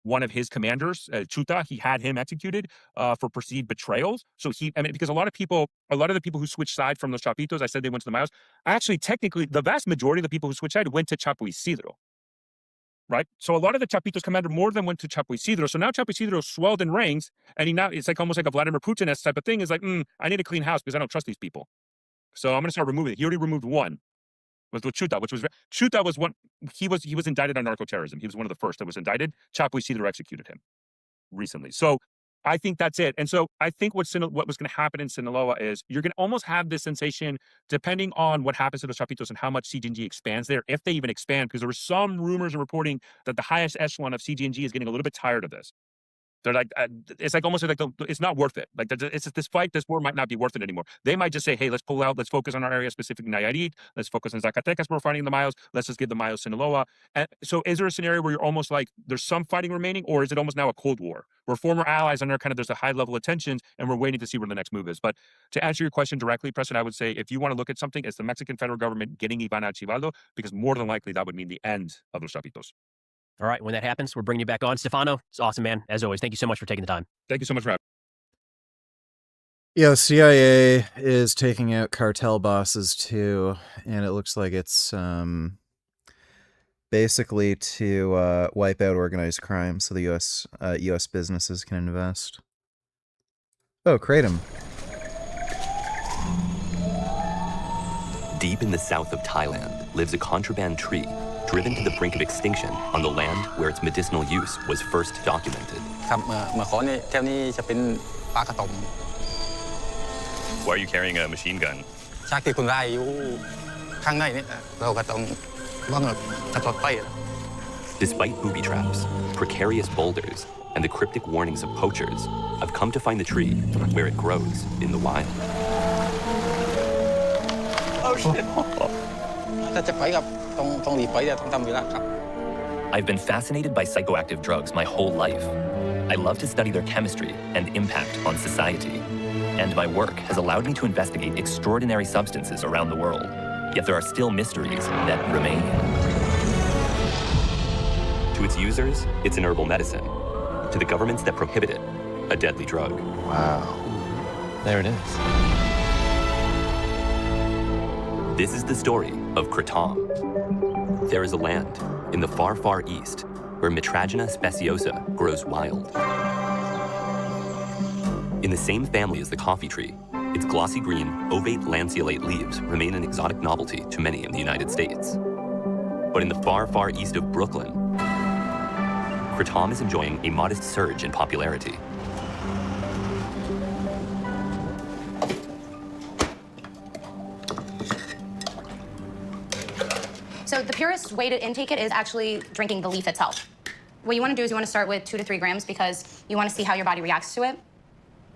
one of his commanders, Chuta. He had him executed for perceived betrayals. So because a lot of the people who switched side from los Chapitos, I said they went to the Mayos. Actually, technically, the vast majority of the people who switched side went to Chapo Isidro. Right? So a lot of the Chapitos commander more than went to Chapo Isidro. So now Chapo Isidro swelled in ranks, and it's like almost like a Vladimir Putin-esque type of thing. Is like, I need a clean house because I don't trust these people. So I'm going to start removing it. He already removed one. Was with Chuta, Chuta was one. He was indicted on narco-terrorism. He was one of the first that was indicted. Chapo Isidro executed him recently. So I think that's it. And so I think what was going to happen in Sinaloa is you're going to almost have this sensation, depending on what happens to the Chapitos and how much CGNG expands there, if they even expand, because there were some rumors and reporting that the highest echelon of CGNG is getting a little bit tired of this. They're like, it's like almost like it's not worth it. Like it's this fight, this war might not be worth it anymore. They might just say, hey, let's pull out, let's focus on our area, specifically Nayarit, let's focus on Zacatecas, we're fighting the Mayos, let's just give the Mayos Sinaloa. And so is there a scenario where you're almost like, there's some fighting remaining, or is it almost now a Cold War? We're former allies and there's a high level of tensions, and we're waiting to see where the next move is. But to answer your question directly, Preston, I would say if you want to look at something, it's the Mexican federal government getting Iván Archibaldo, because more than likely that would mean the end of los Chapitos. All right, when that happens, we're bringing you back on. Stefano, it's awesome, man. As always, thank you so much for taking the time. Thank you so much for having me. Yeah, CIA is taking out cartel bosses too, and it looks like it's basically to wipe out organized crime so the U.S. businesses can invest. Oh, Kratom. Deep in the south of Thailand lives a contraband tree driven to the brink of extinction on the land where its medicinal use was first documented. Why are you carrying a machine gun? Despite booby traps, precarious boulders, and the cryptic warnings of poachers, I've come to find the tree where it grows in the wild. Oh shit! I've been fascinated by psychoactive drugs my whole life. I love to study their chemistry and impact on society. And my work has allowed me to investigate extraordinary substances around the world. Yet there are still mysteries that remain. To its users, it's an herbal medicine. To the governments that prohibit it, a deadly drug. Wow. There it is. This is the story of Kratom. There is a land in the far, far east where Mitragina speciosa grows wild. In the same family as the coffee tree, its glossy green, ovate lanceolate leaves remain an exotic novelty to many in the United States. But in the far, far east of Brooklyn, Kratom is enjoying a modest surge in popularity. So the purest way to intake it is actually drinking the leaf itself. What you want to do is you want to start with 2 to 3 grams because you want to see how your body reacts to it.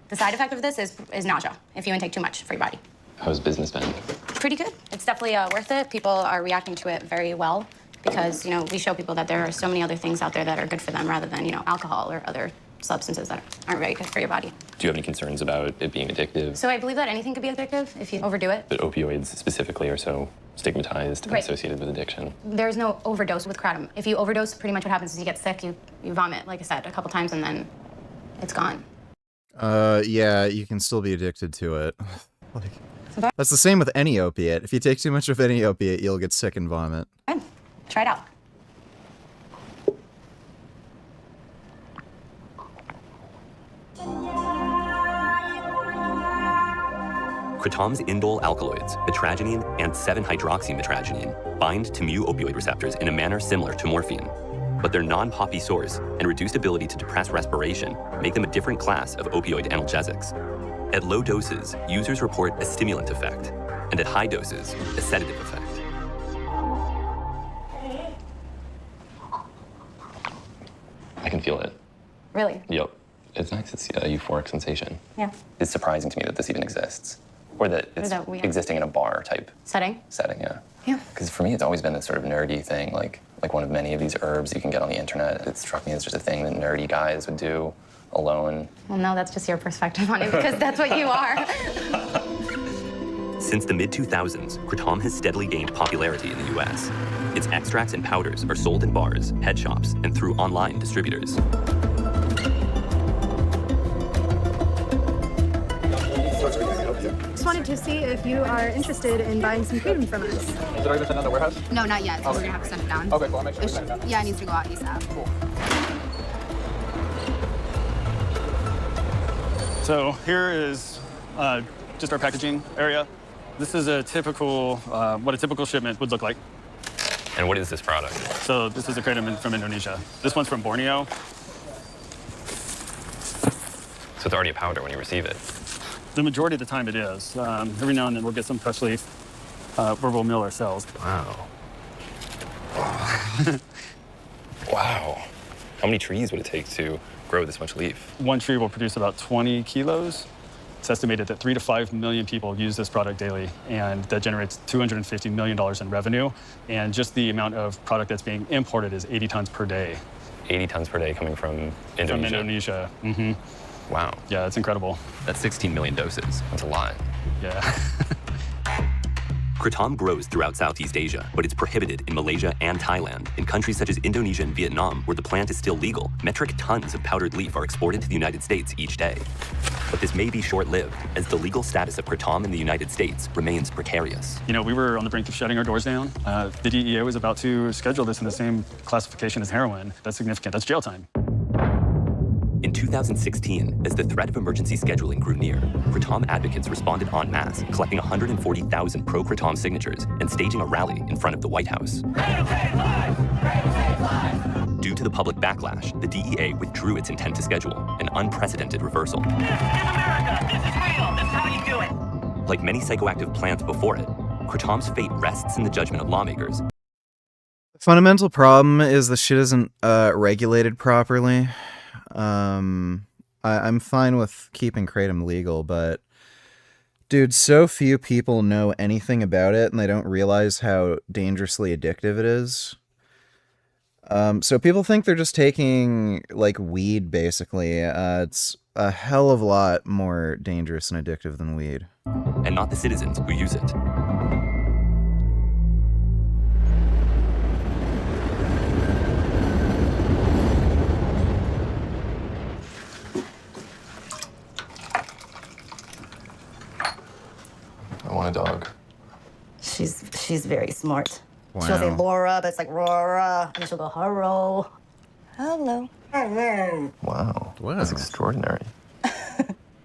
The side effect of this is nausea if you intake too much for your body. How's business been? Pretty good. It's definitely worth it. People are reacting to it very well because, we show people that there are so many other things out there that are good for them rather than, alcohol or other substances that aren't very good for your body. Do you have any concerns about it being addictive? So I believe that anything could be addictive if you overdo it. But opioids specifically are so stigmatized and associated with addiction. There's no overdose with kratom. If you overdose, pretty much what happens is you get sick, you vomit, like I said, a couple times, and then it's gone. Yeah, you can still be addicted to it. That's the same with any opiate. If you take too much of any opiate, you'll get sick and vomit. Good. Try it out. Kratom's indole alkaloids, mitragynine and 7-hydroxymitragynine, bind to mu opioid receptors in a manner similar to morphine. But their non-poppy source and reduced ability to depress respiration make them a different class of opioid analgesics. At low doses, users report a stimulant effect, and at high doses, a sedative effect. I can feel it. Really? Yep. It's nice. It's a euphoric sensation. Yeah. It's surprising to me that this even exists. Or that it's that we- existing in a bar type Setting? setting, yeah. Yeah. Because for me, it's always been this sort of nerdy thing, like one of many of these herbs you can get on the internet. It struck me as just a thing that nerdy guys would do alone. Well, no, that's just your perspective on it because that's what you are. Since the mid-2000s, Kratom has steadily gained popularity in the US. Its extracts and powders are sold in bars, head shops, and through online distributors. Just wanted to see if you are interested in buying some kratom from us. Is it already been sent out to the warehouse? No, not yet. Okay. We're gonna have to send it down. Okay, cool. I'll make sure we send it down. Yeah, it needs to go out ASAP. Cool. So here is just our packaging area. This is a typical, what a typical shipment would look like. And what is this product? So this is a kratom from Indonesia. This one's from Borneo. So it's already a powder when you receive it. The majority of the time it is. Every now and then we'll get some fresh leaf where we'll mill ourselves. Wow. Wow. How many trees would it take to grow this much leaf? One tree will produce about 20 kilos. It's estimated that 3 to 5 million people use this product daily, and that generates $250 million in revenue. And just the amount of product that's being imported is 80 tons per day. 80 tons per day coming from Indonesia? From Indonesia. Mm-hmm. Wow. Yeah, it's incredible. That's 16 million doses. That's a lot. Yeah. Kratom grows throughout Southeast Asia, but it's prohibited in Malaysia and Thailand. In countries such as Indonesia and Vietnam, where the plant is still legal, metric tons of powdered leaf are exported to the United States each day. But this may be short-lived, as the legal status of Kratom in the United States remains precarious. You know, we were on the brink of shutting our doors down. The DEA was about to schedule this in the same classification as heroin. That's significant. That's jail time. In 2016, as the threat of emergency scheduling grew near, Kratom advocates responded en masse, collecting 140,000 pro-Kratom signatures and staging a rally in front of the White House. Due to the public backlash, the DEA withdrew its intent to schedule, an unprecedented reversal. This is America. This is real. This is how you do it. Like many psychoactive plants before it, Kratom's fate rests in the judgment of lawmakers. The fundamental problem is the shit isn't regulated properly. I'm fine with keeping kratom legal, but dude, so few people know anything about it and they don't realize how dangerously addictive it is. So people think they're just taking like weed basically. It's a hell of a lot more dangerous and addictive than weed. And not the citizens who use it. I want a dog. She's very smart. Wow. She'll say Laura, but it's like Rora, and then she'll go hello. Hello. Wow. That's extraordinary.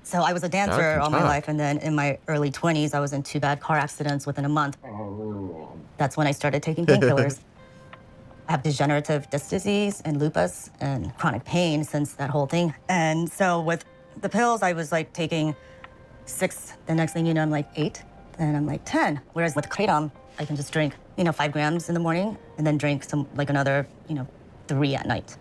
So I was a dancer Dog can all my talk. life, and then in my early 20s, I was in 2 bad car accidents within a month. That's when I started taking painkillers. I have degenerative disc disease and lupus and chronic pain since that whole thing. And so with the pills, I was like taking 6. The next thing you know, I'm like 8. And I'm like 10. Whereas with kratom, I can just drink, 5 grams in the morning and then drink another, 3 at night.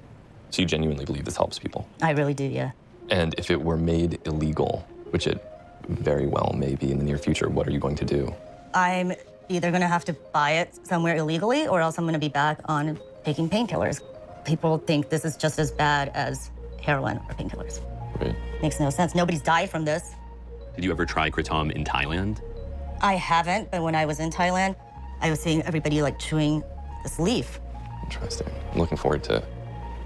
So you genuinely believe this helps people? I really do, yeah. And if it were made illegal, which it very well may be in the near future, what are you going to do? I'm either gonna have to buy it somewhere illegally or else I'm gonna be back on taking painkillers. People think this is just as bad as heroin or painkillers. Right. Makes no sense. Nobody's died from this. Did you ever try Kratom in Thailand? I haven't, but when I was in Thailand, I was seeing everybody like chewing this leaf. Interesting. I'm looking forward to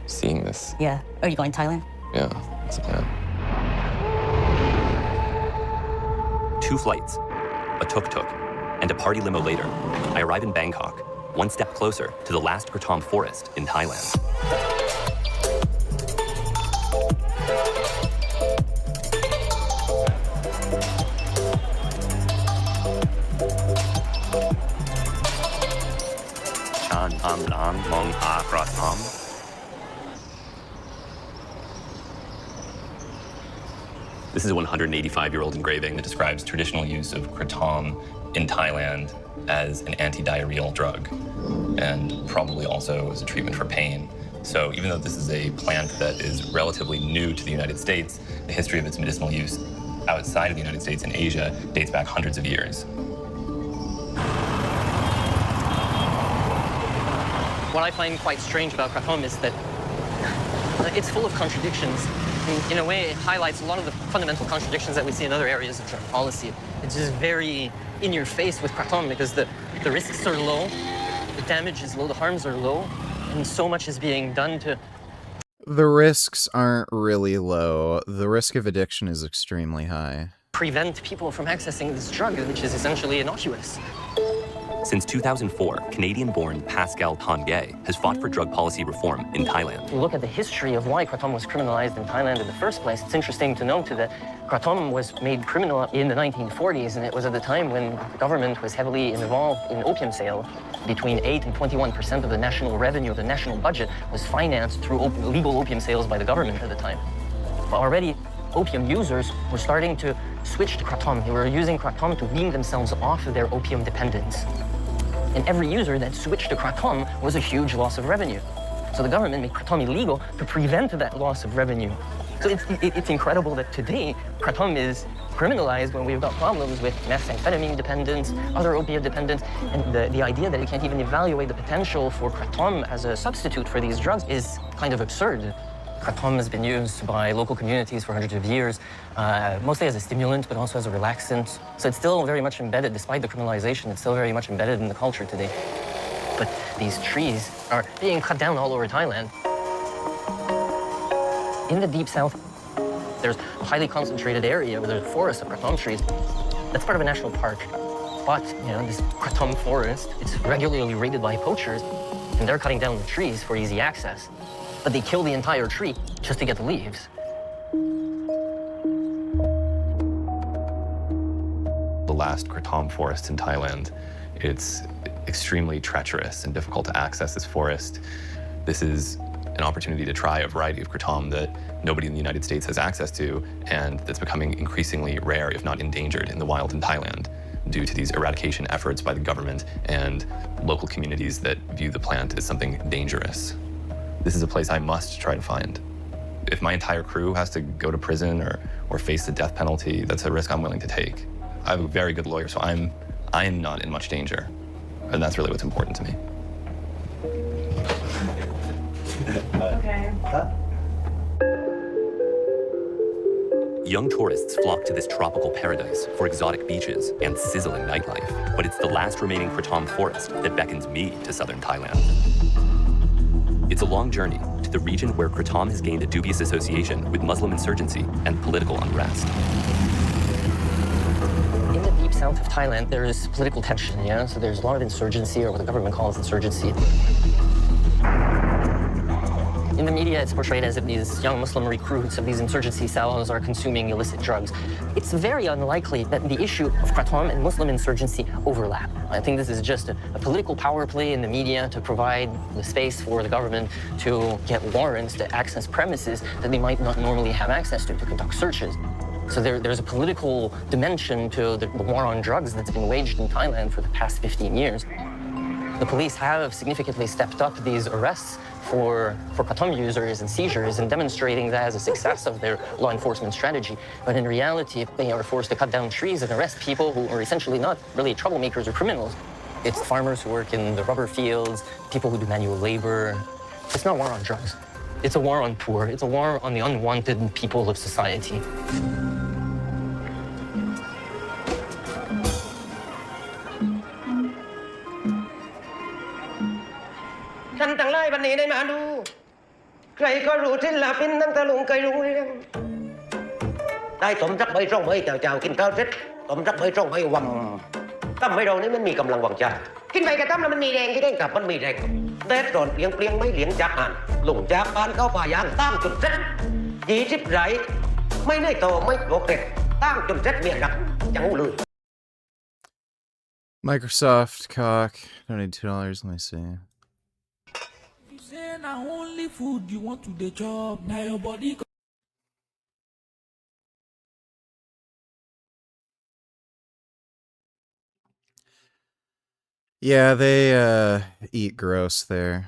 seeing this. Yeah. Are you going to Thailand? Yeah, that's the plan. 2 flights, a tuk-tuk, and a party limo later, I arrive in Bangkok, one step closer to the last Kratom forest in Thailand. Chan Am Lam Mong Ha Kratom. This is a 185-year-old engraving that describes traditional use of kratom in Thailand as an anti-diarrheal drug, and probably also as a treatment for pain. So even though this is a plant that is relatively new to the United States, the history of its medicinal use outside of the United States and Asia dates back hundreds of years. What I find quite strange about kratom is that it's full of contradictions. In a way, it highlights a lot of the fundamental contradictions that we see in other areas of drug policy. It's just very in your face with kratom because the risks are low, the damage is low, the harms are low, and so much is being done to... The risks aren't really low. The risk of addiction is extremely high. prevent people from accessing this drug, which is essentially innocuous. Since 2004, Canadian-born Pascal Tangay has fought for drug policy reform in Thailand. If you look at the history of why kratom was criminalized in Thailand in the first place, it's interesting to note that kratom was made criminal in the 1940s, and it was at the time when the government was heavily involved in opium sale. Between 8 and 21% of the national revenue of the national budget was financed through legal opium sales by the government at the time. But already, opium users were starting to switch to kratom. They were using kratom to wean themselves off of their opium dependence. And every user that switched to kratom was a huge loss of revenue. So the government made kratom illegal to prevent that loss of revenue. So it's incredible that today kratom is criminalized when we've got problems with methamphetamine dependence, other opiate dependence, and the idea that you can't even evaluate the potential for kratom as a substitute for these drugs is kind of absurd. Kratom has been used by local communities for hundreds of years, mostly as a stimulant, but also as a relaxant. So it's still very much embedded, despite the criminalization, it's still very much embedded in the culture today. But these trees are being cut down all over Thailand. In the deep south, there's a highly concentrated area where there's a forest of kratom trees. That's part of a national park. But, you know, this kratom forest, it's regularly raided by poachers, and they're cutting down the trees for easy access. But they kill the entire tree just to get the leaves. The last kratom forest in Thailand, it's extremely treacherous and difficult to access this forest. This is an opportunity to try a variety of kratom that nobody in the United States has access to, and that's becoming increasingly rare, if not endangered, in the wild in Thailand, due to these eradication efforts by the government and local communities that view the plant as something dangerous. This is a place I must try to find. If my entire crew has to go to prison or face the death penalty, that's a risk I'm willing to take. I have a very good lawyer, so I am not in much danger. And that's really what's important to me. Okay. Young tourists flock to this tropical paradise for exotic beaches and sizzling nightlife. But it's the last remaining kratom forest that beckons me to southern Thailand. It's a long journey to the region where kratom has gained a dubious association with Muslim insurgency and political unrest. In the deep south of Thailand, there is political tension, yeah? So there's a lot of insurgency, or what the government calls insurgency. In the media, it's portrayed as if these young Muslim recruits of these insurgency cells are consuming illicit drugs. It's very unlikely that the issue of kratom and Muslim insurgency overlap. I think this is just a political power play in the media to provide the space for the government to get warrants to access premises that they might not normally have access to conduct searches. So there's a political dimension to the war on drugs that's been waged in Thailand for the past 15 years. The police have significantly stepped up these arrests for kratom users and seizures and demonstrating that as a success of their law enforcement strategy. But in reality, they are forced to cut down trees and arrest people who are essentially not really troublemakers or criminals. It's farmers who work in the rubber fields, people who do manual labor. It's not a war on drugs. It's a war on poor. It's a war on the unwanted people of society. Thân tặng lai bạn này đây mà đu,ใครก็รู้ที่ลาเป็นตั้งแต่ลุงเคยรู้เรื่องได้ต้มรักใบร่องใบเจ้ากินข้าวเสร็จต้มรักใบร่องใบวังตั้มใบเรานี่มันมีกำลังวังชากินใบกระตั้มแล้วมันมีแรงที่ได้กับมันมีแรงแดดร้อนเปลี่ยงไม่เหลียงจากอ่านลงจากบ้านเข้าป่ายางตั้งจุดเสร็จ20 ไรไม่ได้โตไม่โกเกตตั้งจุดเสร็จเมียรักจังหูเลย Microsoft cock. Donate $2. Let me see. Say na only food you want to dey chop, na your body. Yeah, they eat gross there.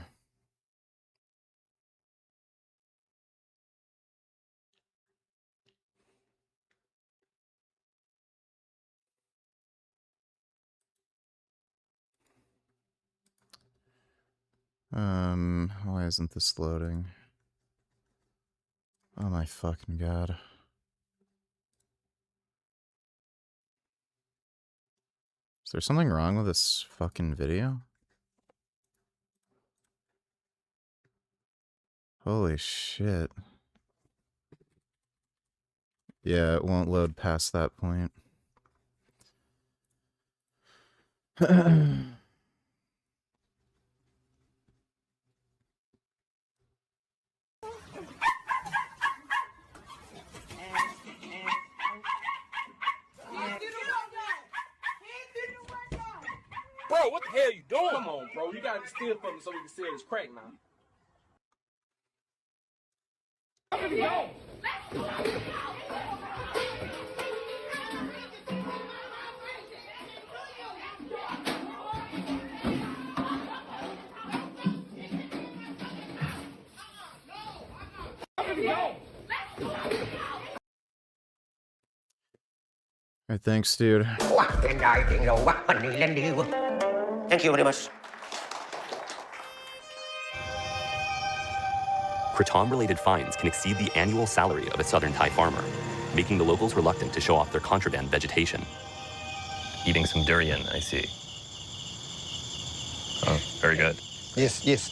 Why isn't this loading? Oh my fucking god. Is there something wrong with this fucking video? Holy shit. Yeah, it won't load past that point. Bro, what the hell you doing? Come on, bro. You gotta be still for me so we can see this crack now. Alright, thanks, dude. Thank you very much. Kratom-related fines can exceed the annual salary of a southern Thai farmer, making the locals reluctant to show off their contraband vegetation. Eating some durian, I see. Oh, very good. Yes, yes.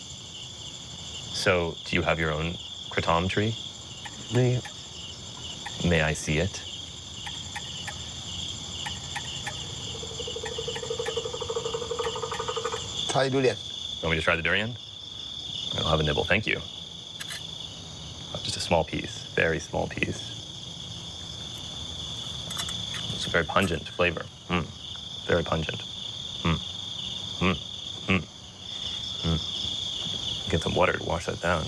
So, do you have your own kratom tree? May I see it? Try durian. Want me to try the durian? I'll have a nibble, thank you. Just a small piece, very small piece. It's a very pungent flavor. Very pungent. Get some water to wash that down.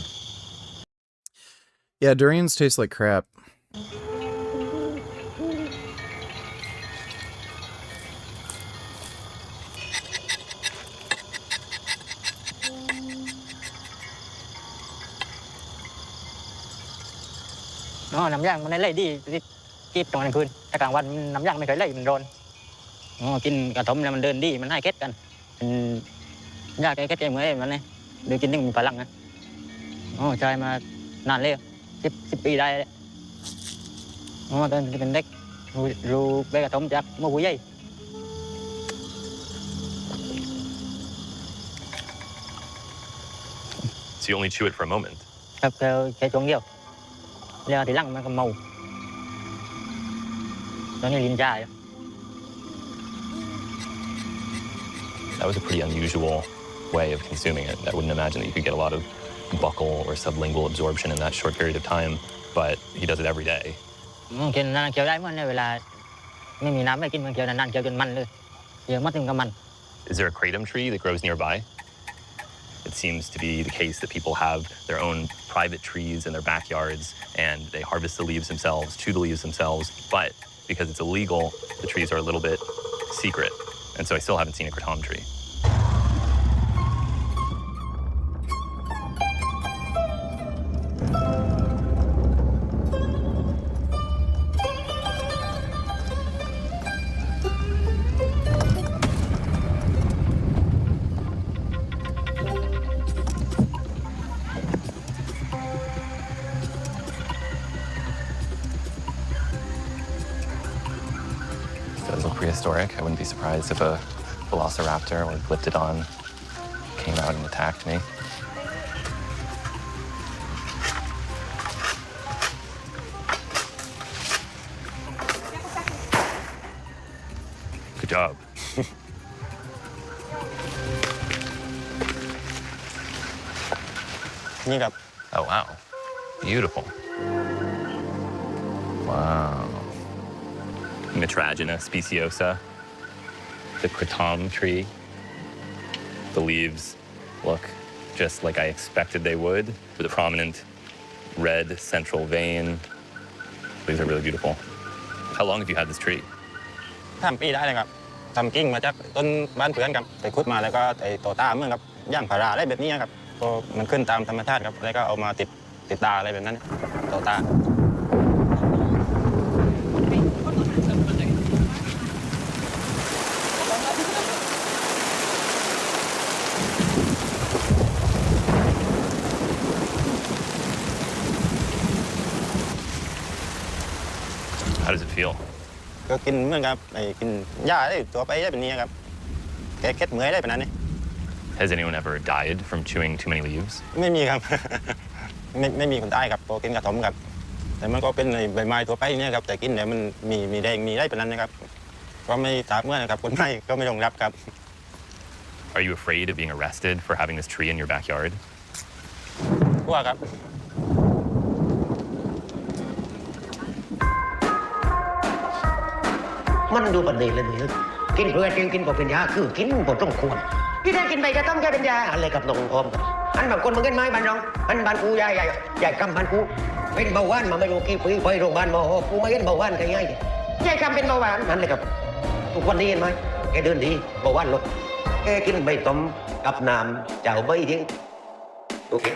Yeah, durians taste like crap. Nó nằm giangมันlấy điกินตอนกลางคืนแต่กลางวันน้ำย่างไม่เคยไล่มันร้อนกินกระท่อมแล้วมันเดินดีมันให้เก็ดกันเป็นยากแก้เกมเหมือนมันเลยดูกินนึ่งมีพลังนะใช้มานานเลย10 ปีได้เลยตอนเป็นเด็กรู้ใบกระท่อมจากมือผู้ใหญ่ So you only chew it for a moment? ครับแค่ช่วงเดียวแล้วทีหลังมันก็เมาตอนนี้ลิ้นจ้าอยู่ That was a pretty unusual way of consuming it. I wouldn't imagine that you could get a lot of buccal or sublingual absorption in that short period of time, but he does it every day. กินนานเคี้ยวได้เมื่อในเวลาไม่มีน้ำไม่กินมันเคี้ยวนานๆเคี้ยวจนมันเลยเคี้ยวมัดถึงกับมัน Is there a kratom tree that grows nearby? It seems to be the case that people have their own private trees in their backyards and they harvest the leaves themselves, chew the leaves themselves, but because it's illegal, the trees are a little bit secret. And so I still haven't seen a kratom tree. Does look prehistoric. I wouldn't be surprised if a velociraptor or glyptodon came out and attacked me. Good job. Oh, wow. Beautiful. Wow. Metragina speciosa, the kratom tree. The leaves look just like I expected they would, with a prominent red central vein. These are really beautiful. How long have you had this tree? 3 ปีได้เลยครับทำกิ่งมาจากต้นบ้านเพื่อนครับไปขุดมาแล้วก็ไอ้โตตาเหมือนกับย่างผาราอะไรแบบนี้ครับก็มันขึ้นตามธรรมชาติครับแล้วก็เอามาติดตาอะไรแบบนั้นโตตา Wow. does it feel? ก็กินเหมือนกับไอ้กินหญ้าได้ตัวไปได้แบบนี้ครับแก้เคล็ดเมื่อยได้แบบนั้นนี่ Has anyone ever died from chewing too many leaves? ไม่มีครับ ไม่มีคนตายครับพอกินกระท่อมครับแต่มันก็เป็นใบไม้ตัวไปเนี่ยครับแต่กินเนี่ยมันมีแดงมีได้แบบนั้นนะครับก็ไม่ทราบเมื่อนะครับคนไม่ก็ไม่ต้องรับครับ Are you afraid of being arrested for having this tree in your backyard? กลัวครับ มันดูประเด็นเลยนี่กินเพื่อจริงกินก็เป็นยาคือกินก็ต้องควรที่ได้กินไปจะต้องแค่เป็นยาอะไรกับน้องออมกันอันบางคนมันกินไม้บ้านน้องอันบ้านกูยายกำบ้านกูเป็นเบาหวานมาไม่รู้กี่ปีไปโรงพยาบาลหมอกูไม่เห็นเบาหวานกันง่ายยายกำเป็นเบาหวานนั่นเลยครับทุกวันนี้เห็นไหมแกเดินดีเบาหวานลดแกกินใบต้มกับน้ำเจ้าใบทิ้งโอเค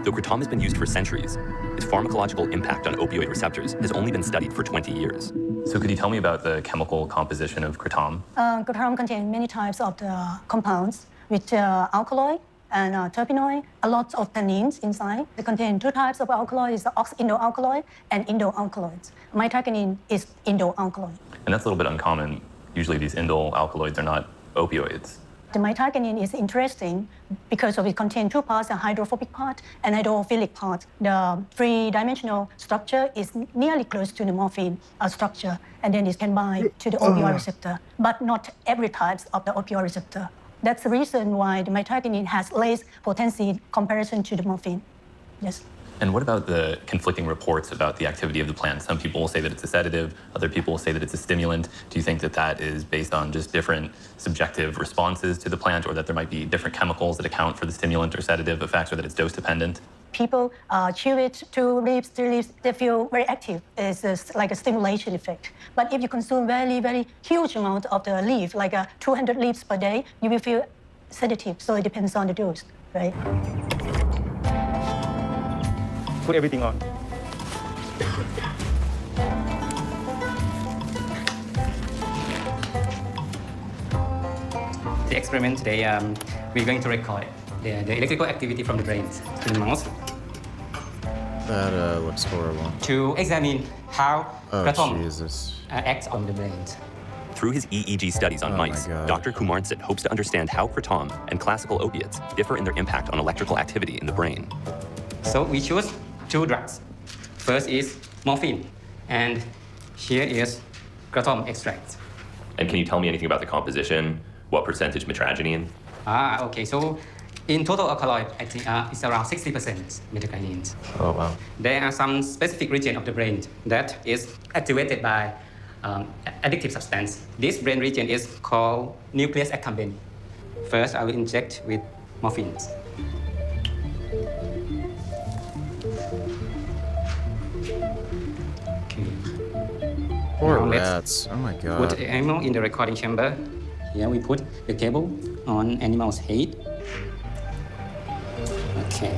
Though kratom has been used for centuries, its pharmacological impact on opioid receptors has only been studied for 20 years. So could you tell me about the chemical composition of kratom? Kratom contains many types of the compounds, which alkaloid and terpenoid, a lot of tannins inside. They contain two types of alkaloids, the ox-indo-alkaloid and indo-alkaloids. Methacillin is indo-alkaloid. And that's a little bit uncommon. Usually these indole alkaloids are not opioids. The methacillin is interesting because it contains two parts, a hydrophobic part and hydrophilic part. The three-dimensional structure is nearly close to the morphine structure, and then it can bind to the opioid receptor, but not every type of the opioid receptor. That's the reason why the methacillin has less potency in comparison to the morphine. Yes. And what about the conflicting reports about the activity of the plant? Some people will say that it's a sedative, other people will say that it's a stimulant. Do you think that that is based on just different subjective responses to the plant, or that there might be different chemicals that account for the stimulant or sedative effects, or that it's dose dependent? People chew it 2 leaves, 3 leaves, they feel very active. It's like a stimulation effect. But if you consume very, very huge amount of the leaf, like 200 leaves per day, you will feel sedative. So it depends on the dose, right? Put everything on. The experiment today, we're going to record the electrical activity from the brains to the mouse. That looks horrible. To examine how kratom Jesus. Acts on the brains. Through his EEG studies on mice, Dr. Kumartsit hopes to understand how kratom and classical opiates differ in their impact on electrical activity in the brain. So we choose 2 drugs. First is morphine, and here is kratom extract. And can you tell me anything about the composition? What percentage mitragynine? Okay. So in total alkaloid, I think it's around 60% metacillin. Oh, wow. There are some specific region of the brain that is activated by addictive substance. This brain region is called nucleus accumbens. First, I will inject with morphine. Poor rats. Oh my god. Put the animal in the recording chamber. Here we put the cable on animal's head. Okay.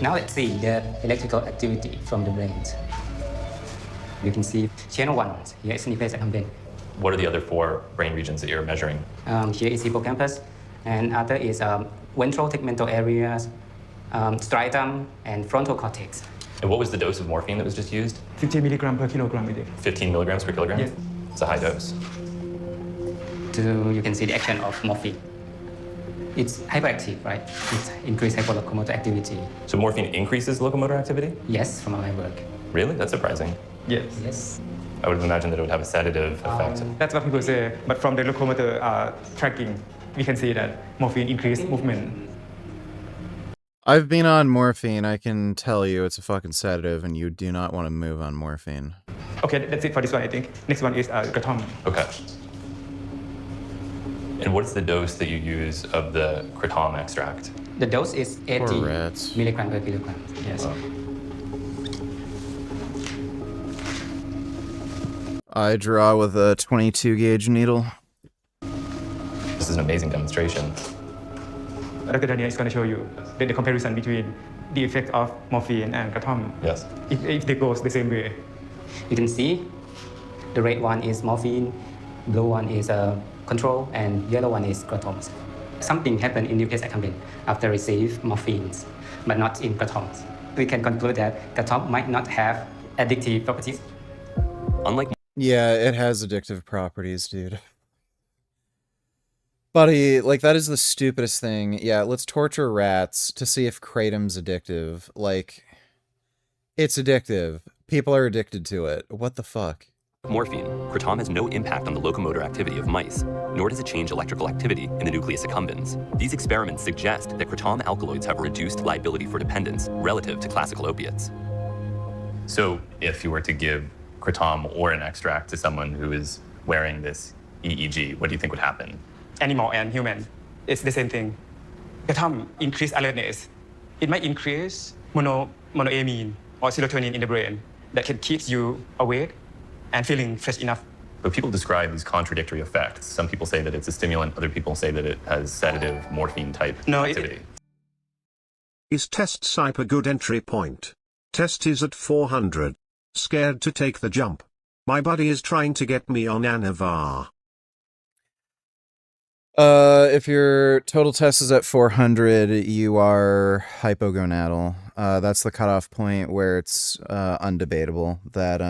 Now let's see the electrical activity from the brains. You can see channel 1. Here is nucleus accumbens. What are the other 4 brain regions that you're measuring? Here is hippocampus, and other is ventral tegmental areas, striatum, and frontal cortex. And what was the dose of morphine that was just used? 15 milligram per kilogram a day. 15 milligrams per kilogram? Yes. It's a high dose. So you can see the action of morphine. It's hyperactive, right? It increases hyperlocomotor activity. So morphine increases locomotor activity? Yes, from my work. Really? That's surprising. Yes. Yes. I would imagine that it would have a sedative effect. That's what people say. But from the locomotor tracking, we can see that morphine increased movement. I've been on morphine. I can tell you it's a fucking sedative, and you do not want to move on morphine. Okay, that's it for this one, I think. Next one is kratom. Okay. And what's the dose that you use of the kratom extract? The dose is 80 milligram per kilogram. Yes. Wow. I draw with a 22 gauge needle. This is an amazing demonstration. Dr. Daniel is going to show you the comparison between the effect of morphine and kratom. Yes. If they go the same way. You can see the red one is morphine, blue one is control, and yellow one is kratom. Something happened in nucleus accumbens after receive morphines, but not in kratom. we can conclude that kratom might not have addictive properties. Unlike Yeah, it has addictive properties, dude. Buddy, like, that is the stupidest thing. Yeah, let's torture rats to see if kratom's addictive. Like, it's addictive. People are addicted to it. What the fuck? morphine, kratom has no impact on the locomotor activity of mice, nor does it change electrical activity in the nucleus accumbens. These experiments suggest that kratom alkaloids have a reduced liability for dependence relative to classical opiates. So if you were to give kratom or an extract to someone who is wearing this EEG, what do you think would happen? Animal and human, it's the same thing. Kratom increase alertness. It might increase monoamine or serotonin in the brain that can keep you awake and feeling fresh enough. But people describe these contradictory effects. Some people say that it's a stimulant, other people say that it has sedative, morphine-type activity. Is test SIPE a good entry point? Test is at 400. Scared to take the jump. My buddy is trying to get me on Anavar. If your total test is at 400, you are hypogonadal. That's the cutoff point where it's undebatable that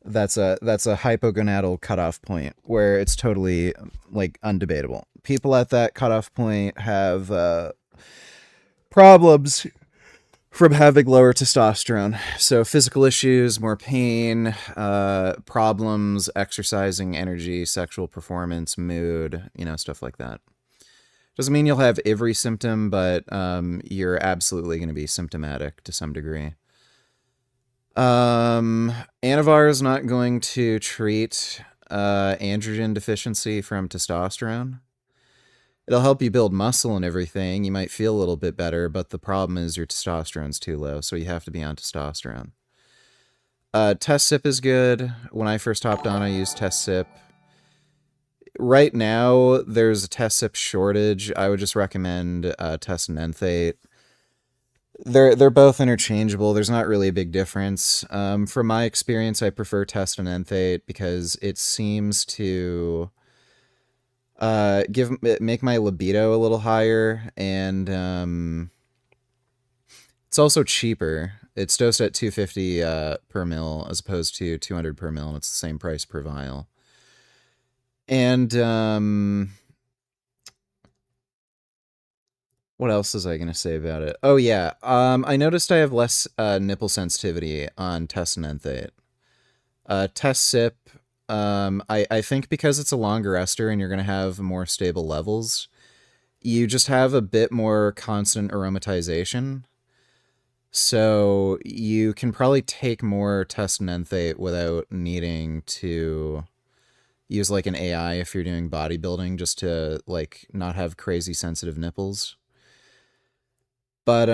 that's a hypogonadal cutoff point where it's totally like undebatable. People at that cutoff point have problems from having lower testosterone. So physical issues, more pain, problems, exercising, energy, sexual performance, mood, stuff like that. Doesn't mean you'll have every symptom, but you're absolutely going to be symptomatic to some degree. Anavar is not going to treat androgen deficiency from testosterone. It'll help you build muscle and everything. You might feel a little bit better, but the problem is your testosterone's too low, so you have to be on testosterone. Test SIP is good. When I first hopped on, I used Test SIP. Right now, there's a Test SIP shortage. I would just recommend Test Nenthate. They're both interchangeable. There's not really a big difference. From my experience, I prefer Test Nenthate because it seems to make my libido a little higher, and it's also cheaper. It's dosed at 250 per mil as opposed to 200 per mil, and it's the same price per vial. And what else was I going to say about it? Oh yeah, I noticed I have less nipple sensitivity on Test Nenthate. Test SIP, I think because it's a longer ester and you're going to have more stable levels, you just have a bit more constant aromatization. So you can probably take more Test Nenthate without needing to use like an AI if you're doing bodybuilding, just to like not have crazy sensitive nipples. But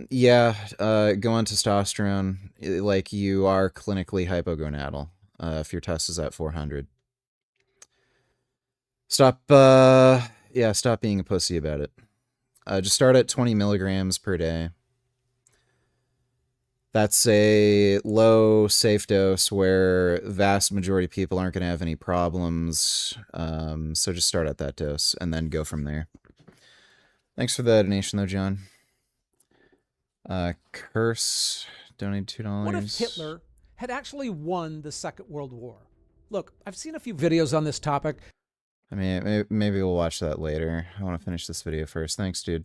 yeah, go on testosterone. Like, you are clinically hypogonadal if your test is at 400. Stop being a pussy about it. Just start at 20 milligrams per day. That's a low, safe dose where the vast majority of people aren't going to have any problems. So just start at that dose and then go from there. Thanks for the donation, though, John. Curse donated $2. What if Hitler had actually won the Second World War? Look, I've seen a few videos on this topic. I mean, maybe we'll watch that later. I want to finish this video first. Thanks, dude.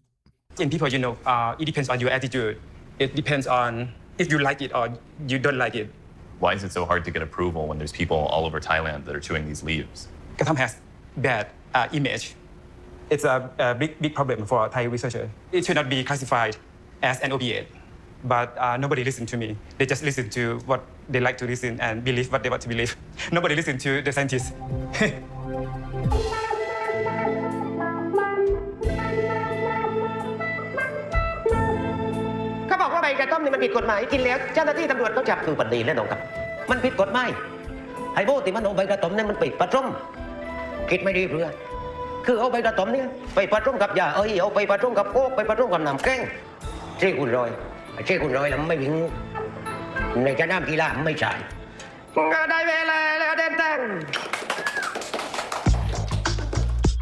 In people, it depends on your attitude. It depends on if you like it or you don't like it. Why is it so hard to get approval when there's people all over Thailand that are chewing these leaves? Kratom has bad image. It's a big problem for Thai researchers. It should not be classified as an opiate. But nobody listens to me. They just listen to what they like to listen and believe what they want to believe. Nobody listens to the scientists. เขาบอกว่าใบกระท่อมนี่มันผิดกฎหมายกินแล้วเจ้าหน้าที่ตำรวจเขาจับคือปันดีแล้วน้องครับมันผิดกฎหมายไอ้โบติมันเอาใบกระท่อมนี่มันไปผสมคิดไม่ดีเพื่อคือเอาใบกระท่อมนี่ไปผสมกับยาเอาไปผสมกับโค้กไปผสมกับน้ำแกงเช่คุณรอยแล้วไม่วิ่งในสนามกีฬาไม่ใช่ได้เวลาแล้วเดินทาง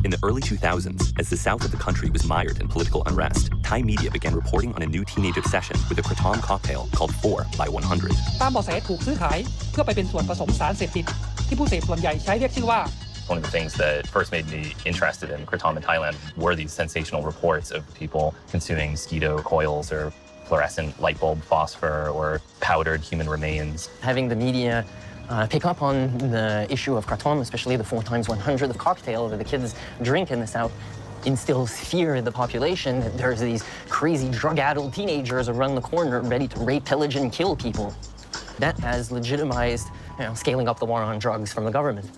In the early 2000s, as the south of the country was mired in political unrest, Thai media began reporting on a new teenage obsession with a kratom cocktail called 4x100. ตามเบาะแสถูกซื้อขายเพื่อไปเป็นส่วนผสมสารเสพติดที่ผู้เสพส่วนใหญ่ใช้เรียกชื่อว่า One of the things that first made me interested in kratom in Thailand were these sensational reports of people consuming mosquito coils or fluorescent light bulb phosphor or powdered human remains. Having the media pick up on the issue of kratom, especially the 4x100, the cocktail that the kids drink in the South, instills fear in the population that there's these crazy drug-addled teenagers around the corner ready to rape, pillage, and kill people. That has legitimized, scaling up the war on drugs from the government.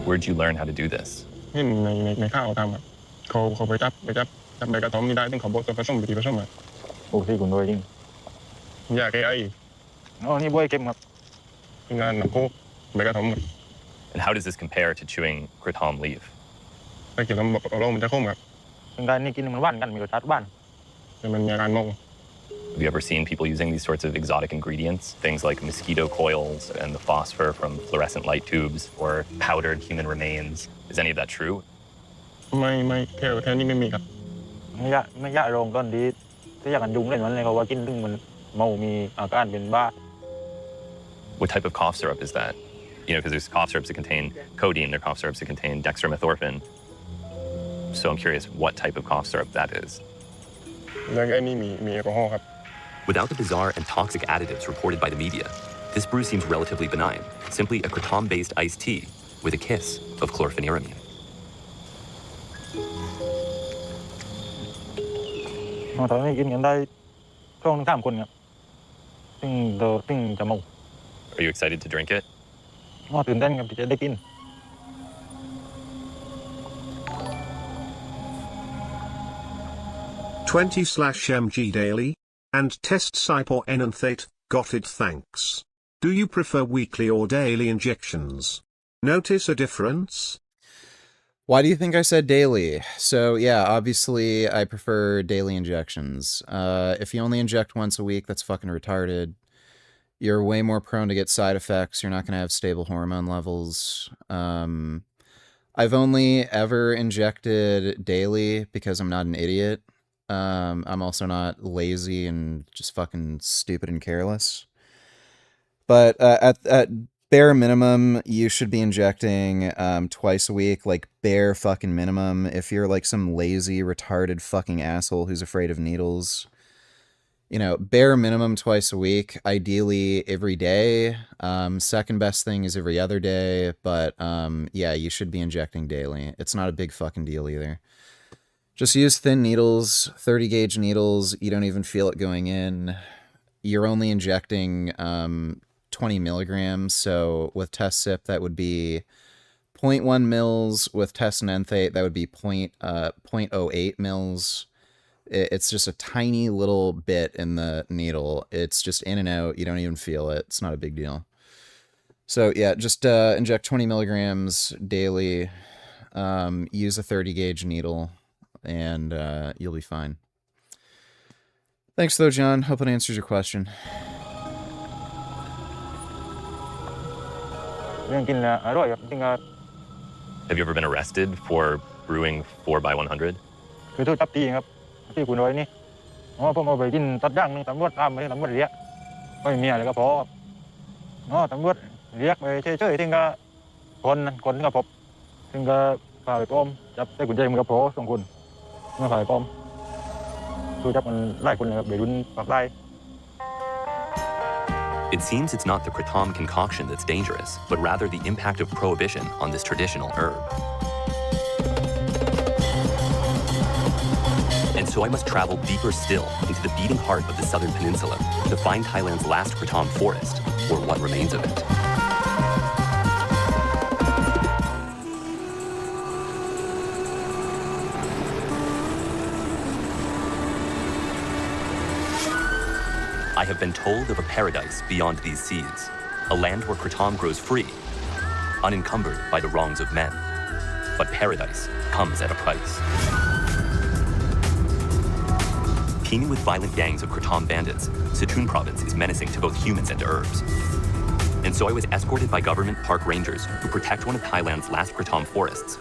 Where'd you learn how to do this? ในข้าวทำเขาไปจับใบกระท่อมนี่ได้ต้องเขาบอกตัวผสมวิธีผสมโอ้ที่คุณด้วยจริงอยากไอ้นี่บ่อยเก็บครับงานหนังโคกใบกระท่อม And how does this compare to chewing kratom leaf? ไปกินแล้วเรามันจะคมครับงานนี่กินมันหวานกันมีรสชาติหวานแต่มันมีอาการงง Have you ever seen people using these sorts of exotic ingredients? Things like mosquito coils and the phosphor from fluorescent light tubes or powdered human remains. Is any of that true? ไม่แค่นี้ไม่มีครับไม่ยะลงก้อนดีที่อยากกันยุงเล่นมันเลยเขาว่ากินถึงมันเมามีอาการเป็นบ้า What type of cough syrup is that? Because there's cough syrups that contain codeine, there are cough syrups that contain dextromethorphan. So I'm curious what type of cough syrup that is. แล้วไอ้นี่มีแอลกอฮอล์ครับ Without the bizarre and toxic additives reported by the media, this brew seems relatively benign, simply a kratom-based iced tea with a kiss of chlorpheniramine. ตอนนี้กินกันได้ช่วง3 คนครับซึ่งจะเมา Are you excited to drink it? ตื่นเต้นครับที่จะได้กิน 20/mg daily, and test Cypor N and Tate, got it thanks. Do you prefer weekly or daily injections? Notice a difference? Why do you think I said daily? So yeah, obviously I prefer daily injections. If you only inject once a week, that's fucking retarded. You're way more prone to get side effects. You're not going to have stable hormone levels. I've only ever injected daily because I'm not an idiot. I'm also not lazy and just fucking stupid and careless. But at bare minimum, you should be injecting twice a week, like bare fucking minimum. If you're like some lazy, retarded fucking asshole who's afraid of needles, bare minimum twice a week, ideally every day. Second best thing is every other day, but yeah, you should be injecting daily. It's not a big fucking deal either. Just use thin needles, 30 gauge needles. You don't even feel it going in. You're only injecting 20 milligrams. So with test sip, that would be 0.1 mils. With test and Tate, that would be 0.08 mils. It's just a tiny little bit in the needle. It's just in and out. You don't even feel it. It's not a big deal. So yeah, just inject 20 milligrams daily. Use a 30 gauge needle. And you'll be fine. Thanks though, John. Hope it answers your question. Have you ever been arrested for brewing 4x100? คือถูกจับตีครับที่คุณน้อยนี่ผมเอาไปกินตัดย่างนึงตำรวจตามไปตำรวจเรียกไม่มีอะไรก็พอตำรวจเรียกไปเฉยๆถึงก็คนก็พบถึงก็พาไปป้อมจับได้กุญแจมือก็พอ2 คนมาขายป้อมคือจับมันไล่คนเลยครับเบรุนปากไล่ It seems it's not the kratom concoction that's dangerous, but rather the impact of prohibition on this traditional herb. And so I must travel deeper still into the beating heart of the southern peninsula to find Thailand's last kratom forest, or what remains of it. I have been told of a paradise beyond these seas, a land where kratom grows free, unencumbered by the wrongs of men. But paradise comes at a price. Teeming with violent gangs of kratom bandits, Sichuan province is menacing to both humans and herbs. And so I was escorted by government park rangers who protect one of Thailand's last kratom forests,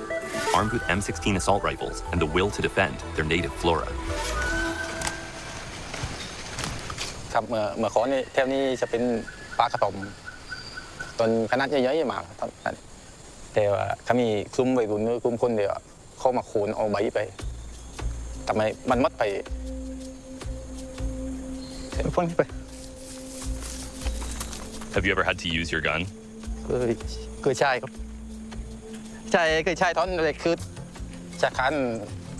armed with M16 assault rifles and the will to defend their native flora. ครับเมื่อก่อนนี่แถวนี้จะเป็นป่ากระท่อมต้นขนาดใหญ่ๆมากแต่ว่าถ้ามีกลุ่มวัยรุ่นหรือกลุ่มคนเดียวเข้ามาโค่นเอาใบไปทำไมมันมัดไปพ่นไป Have you ever had to use your gun? เคยใช่ครับเคยใช้ตอนเด็กคือจากการ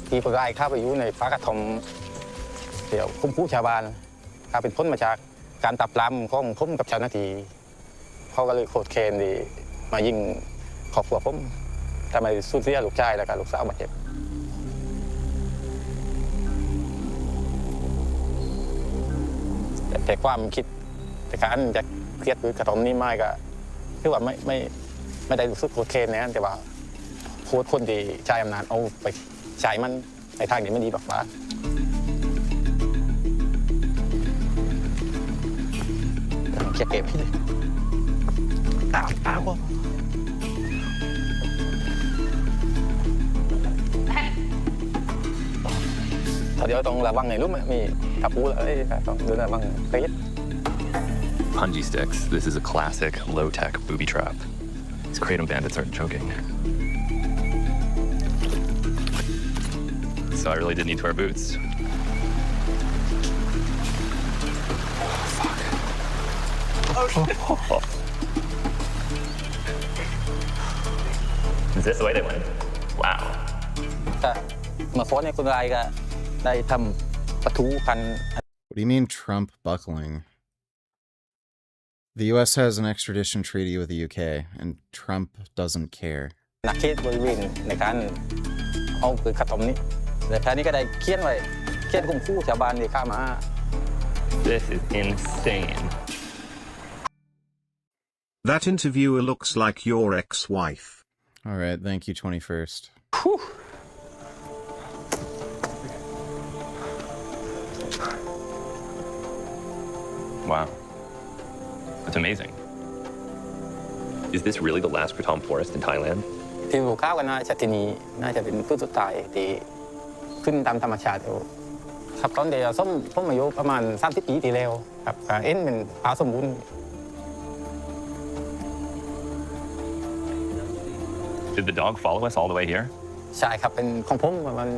ที่ผู้ร้ายเข้าไปอยู่ในป่ากระท่อมเดี๋ยวคุ้มผู้ชาวบ้านเขาเป็นพ้นมาจากการปราบปรามของผมกับเจ้าหน้าที่เขาก็เลยโคตรเคนดีมายิงครอบครัวผมทำไมสูญเสียลูกชายแล้วก็ลูกสาวบาดเจ็บแต่ความคิดแต่การจะเครียดหรือกระทำนี้ไม่ก็คือว่าไม่ได้รู้สึกโคตรเคนนะแต่ว่าโคตรคนที่ใช้อำนาจเอาไปใช้มันในทางนี้ไม่ดีหรอกว่าเก็บพี่เลยตามวะเดี๋ยวต้องระวังไงรู้ไหมมีทับปูอะไรต้องเดินระวังเป๊ะ Punji sticks. This is a classic low-tech booby trap. These kratom bandits aren't joking. So I really did need to wear boots. Is this the way they went? Wow. เมื่อก่อนเนี่ยคนร้ายก็ได้ทำประตูพัน What do you mean Trump buckling? The US has an extradition treaty with the UK, and Trump doesn't care. นักเขตบริเวณในการเอาปืนขัดตมนี้แต่แค่นี้ก็ได้เขียนไว้เขียนคุ้มคู่ชาวบ้านที่ข้ามา This is insane. That interviewer looks like your ex-wife. All right, thank you, 21st. Whew. Wow. That's amazing. Is this really the last kratom forest in Thailand? ที่ปลูกข้าวกันน่าจะที่นี่น่าจะเป็นพืชสุดท้ายที่ขึ้นตามธรรมชาติครับตอนเดียวส้มผมอายุประมาณ30 ปีที่แล้วครับเอ็นเป็นป่าสมบูรณ์ Did the dog follow us all the way here? ใช่ครับเป็นของผมมัน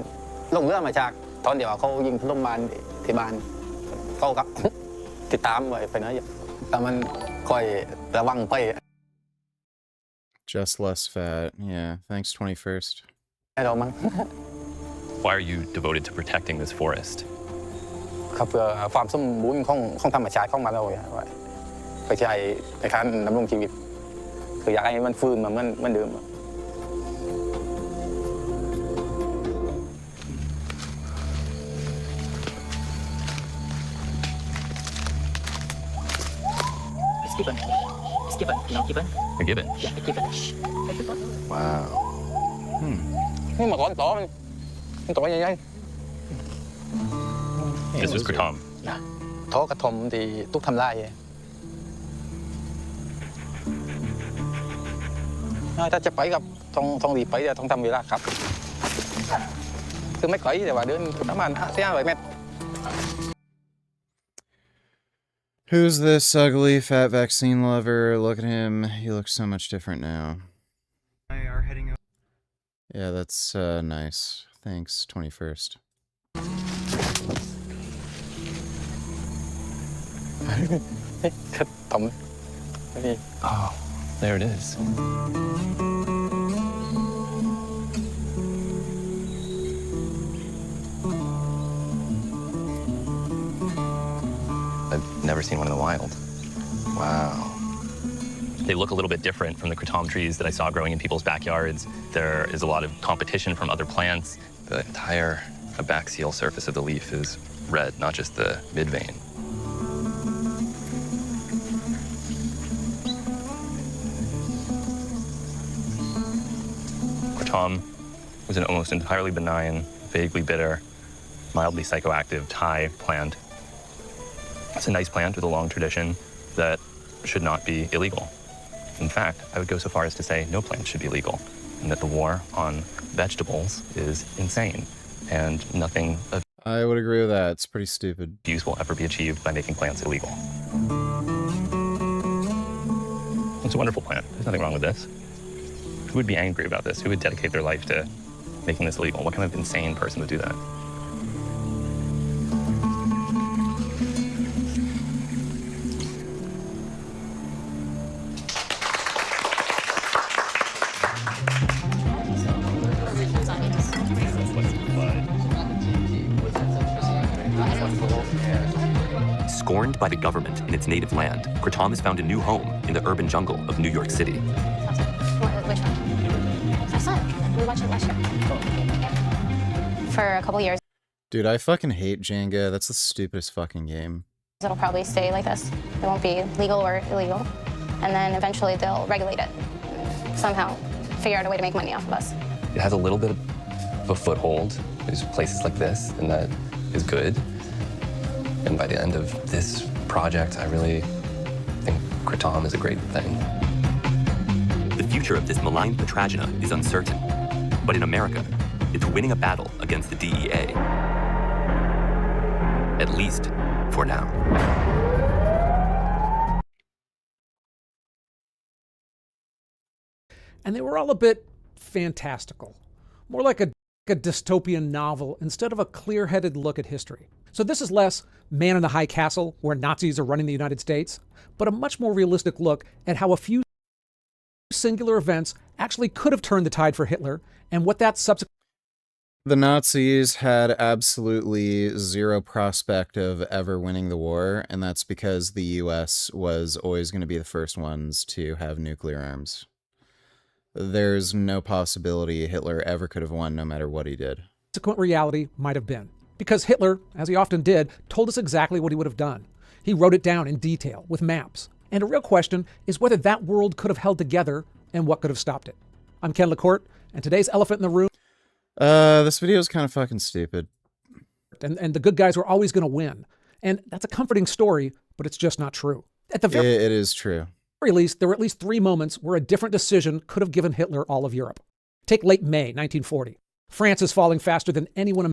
ลงเรือมาจากตอนเดียวเขายิงถล่มบ้านที่บ้านเขากับ ติดตามไปนะแต่มันคอยระวังไป Just less fat. Yeah, thanks, 21st. เรามั้ง Why are you devoted to protecting this forest? ครับเพื่อความสมบูรณ์ของธรรมชาติของมันเราไปใช้ในการดำรงชีวิตคืออยากให้มันฟื้นมาเหมือนเดิม Skip it. You know, keep it. A gibbon. Yeah, keep it. Wow. นี่มาก่อนต่อมันต่อใหญ่ This was kratom. ท้อกระทมที่ตุกทำลายถ้าจะไปกับต้องรีบไปเดี๋ยวต้องทำเวลาครับคือไม่ไกลแต่ว่าเดินประมาณ500 เมตร Who's this ugly fat vaccine lover? Look at him. He looks so much different now. Yeah, that's nice. Thanks, 21st. Oh, there it is. I've never seen one in the wild. Wow. They look a little bit different from the kratom trees that I saw growing in people's backyards. There is a lot of competition from other plants. The entire abaxial surface of the leaf is red, not just the mid vein. Kratom was an almost entirely benign, vaguely bitter, mildly psychoactive Thai plant. It's a nice plant with a long tradition that should not be illegal. In fact, I would go so far as to say no plant should be legal, and that the war on vegetables is insane, and nothing of I would agree with that. It's pretty stupid. use will ever be achieved by making plants illegal. It's a wonderful plant. There's nothing wrong with this. Who would be angry about this? Who would dedicate their life to making this illegal? What kind of insane person would do that? Scorned by the government in its native land, Kratom has found a new home in the urban jungle of New York City. Which one? Hasan. We watched it last year. For a couple years, Dude, I fucking hate Jenga. That's the stupidest fucking game. it'll probably stay like this. It won't be legal or illegal. And then eventually they'll regulate it. Somehow figure out a way to make money off of us. It has a little bit of a foothold. There's places like this, and that is good. And by the end of this project, I really think Kratom is a great thing. The future of this maligned Petragina is uncertain. But in America, it's winning a battle against the DEA. At least for now. And they were all a bit fantastical, more like a dystopian novel instead of a clear-headed look at history. So this is less Man in the High Castle, where Nazis are running the United States, but a much more realistic look at how a few singular events actually could have turned the tide for Hitler, and what that subsequent... The Nazis had absolutely zero prospect of ever winning the war, and that's because the US was always going to be the first ones to have nuclear arms. There's no possibility Hitler ever could have won no matter what he did. reality might have been. Because Hitler, as he often did, told us exactly what he would have done. He wrote it down in detail with maps. And a real question is whether that world could have held together and what could have stopped it. I'm Ken LaCourte, and today's elephant in the room... This video is kind of fucking stupid. And the good guys were always going to win. And that's a comforting story, but it's just not true. At the very It is true. least, there were at least 3 moments where a different decision could have given Hitler all of Europe. Take late May 1940. France is falling faster than anyone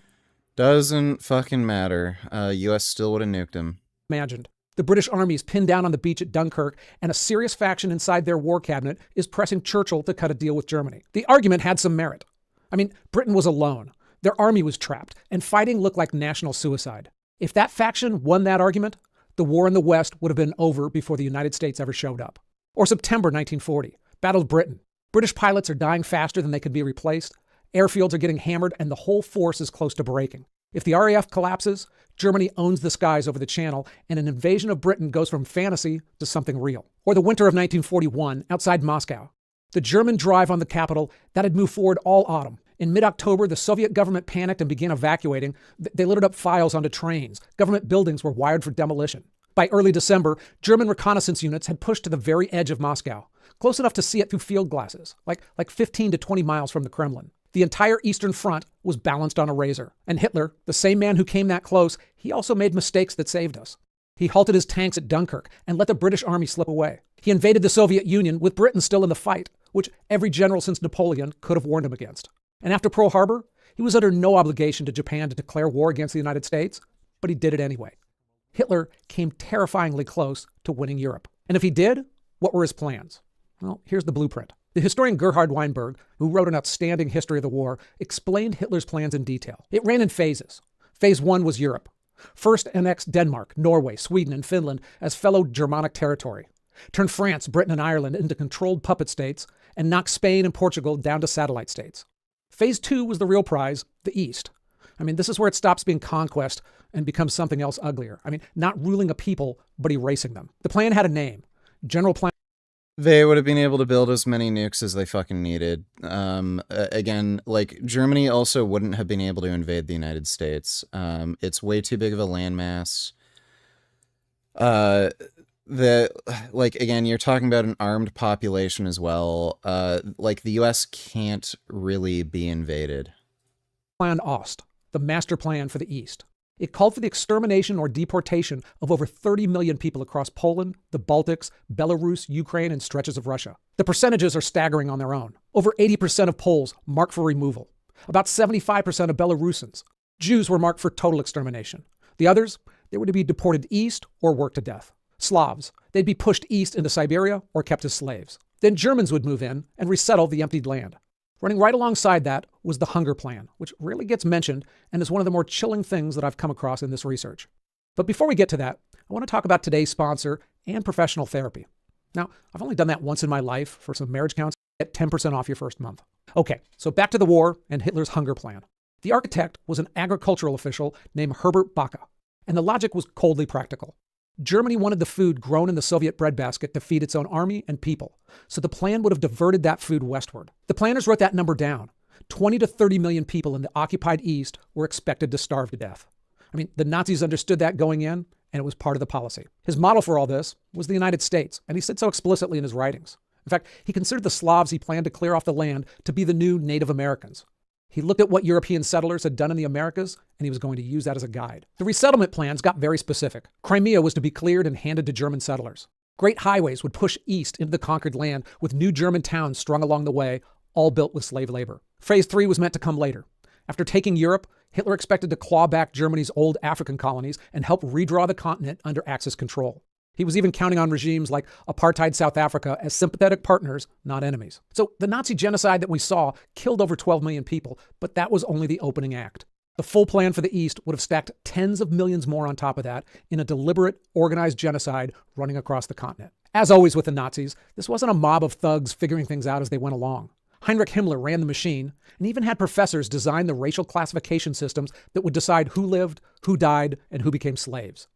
Doesn't fucking matter. US still would have nuked him. imagined. The British army is pinned down on the beach at Dunkirk, and a serious faction inside their war cabinet is pressing Churchill to cut a deal with Germany. The argument had some merit. I mean, Britain was alone. Their army was trapped, and fighting looked like national suicide. If that faction won that argument, the war in the West would have been over before the United States ever showed up. Or September 1940, Battle of Britain. British pilots are dying faster than they could be replaced. Airfields are getting hammered, and the whole force is close to breaking. If the RAF collapses, Germany owns the skies over the channel, and an invasion of Britain goes from fantasy to something real. Or the winter of 1941, outside Moscow. The German drive on the capital that had moved forward all autumn. In mid-October, the Soviet government panicked and began evacuating. They loaded up files onto trains. Government buildings were wired for demolition. By early December, German reconnaissance units had pushed to the very edge of Moscow, close enough to see it through field glasses, like 15 to 20 miles from the Kremlin. The entire Eastern Front was balanced on a razor. And Hitler, the same man who came that close, he also made mistakes that saved us. He halted his tanks at Dunkirk and let the British army slip away. He invaded the Soviet Union with Britain still in the fight, which every general since Napoleon could have warned him against. And after Pearl Harbor, he was under no obligation to Japan to declare war against the United States, but he did it anyway. Hitler came terrifyingly close to winning Europe. And if he did, what were his plans? Well, here's the blueprint. The historian Gerhard Weinberg, who wrote an outstanding history of the war, explained Hitler's plans in detail. It ran in phases. Phase 1 was Europe. First, annex Denmark, Norway, Sweden, and Finland as fellow Germanic territory. Turn France, Britain, and Ireland into controlled puppet states, and knock Spain and Portugal down to satellite states. Phase 2 was the real prize, the East. I mean, this is where it stops being conquest and becomes something else uglier. I mean, not ruling a people, but erasing them. The plan had a name. General Plan. They would have been able to build as many nukes as they fucking needed. Again, like, Germany also wouldn't have been able to invade the United States. It's way too big of a landmass. again, you're talking about an armed population as well. Like, the US can't really be invaded. Plan Ost, the master plan for the East. It called for the extermination or deportation of over 30 million people across Poland, the Baltics, Belarus, Ukraine, and stretches of Russia. The percentages are staggering on their own. Over 80% of Poles marked for removal. About 75% of Belarusians. Jews were marked for total extermination. The others, they were to be deported east or worked to death. Slavs, they'd be pushed east into Siberia or kept as slaves. Then Germans would move in and resettle the emptied land. Running right alongside that was the Hunger Plan, which rarely gets mentioned and is one of the more chilling things that I've come across in this research. But before we get to that, I want to talk about today's sponsor and professional therapy. Now, I've only done that once in my life for some marriage counseling. Get 10% off your first month. Okay, so back to the war and Hitler's Hunger Plan. The architect was an agricultural official named Herbert Backe, and the logic was coldly practical. Germany wanted the food grown in the Soviet breadbasket to feed its own army and people, so the plan would have diverted that food westward. The planners wrote that number down. 20 to 30 million people in the occupied East were expected to starve to death. I mean, the Nazis understood that going in, and it was part of the policy. His model for all this was the United States, and he said so explicitly in his writings. In fact, he considered the Slavs he planned to clear off the land to be the new Native Americans. He looked at what European settlers had done in the Americas, and he was going to use that as a guide. The resettlement plans got very specific. Crimea was to be cleared and handed to German settlers. Great highways would push east into the conquered land with new German towns strung along the way, all built with slave labor. Phase 3 was meant to come later. After taking Europe, Hitler expected to claw back Germany's old African colonies and help redraw the continent under Axis control. He was even counting on regimes like apartheid South Africa as sympathetic partners, not enemies. So the Nazi genocide that we saw killed over 12 million people, but that was only the opening act. The full plan for the East would have stacked tens of millions more on top of that in a deliberate, organized genocide running across the continent. As always with the Nazis, this wasn't a mob of thugs figuring things out as they went along. Heinrich Himmler ran the machine and even had professors design the racial classification systems that would decide who lived, who died, and who became slaves.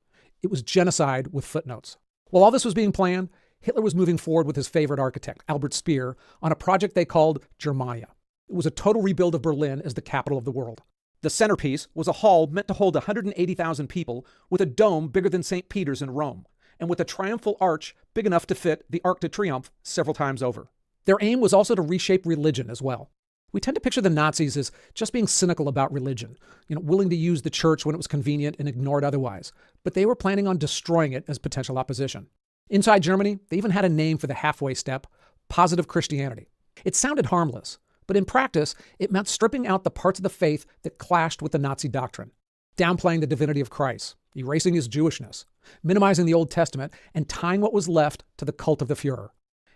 It was genocide with footnotes. While all this was being planned, Hitler was moving forward with his favorite architect, Albert Speer, on a project they called Germania. It was a total rebuild of Berlin as the capital of the world. The centerpiece was a hall meant to hold 180,000 people with a dome bigger than St. Peter's in Rome, and with a triumphal arch big enough to fit the Arc de Triomphe several times over. Their aim was also to reshape religion as well. We tend to picture the Nazis as just being cynical about religion, willing to use the church when it was convenient and ignore it otherwise. But they were planning on destroying it as potential opposition. Inside Germany, they even had a name for the halfway step, positive Christianity. It sounded harmless, but in practice, it meant stripping out the parts of the faith that clashed with the Nazi doctrine, downplaying the divinity of Christ, erasing his Jewishness, minimizing the Old Testament, and tying what was left to the cult of the Führer.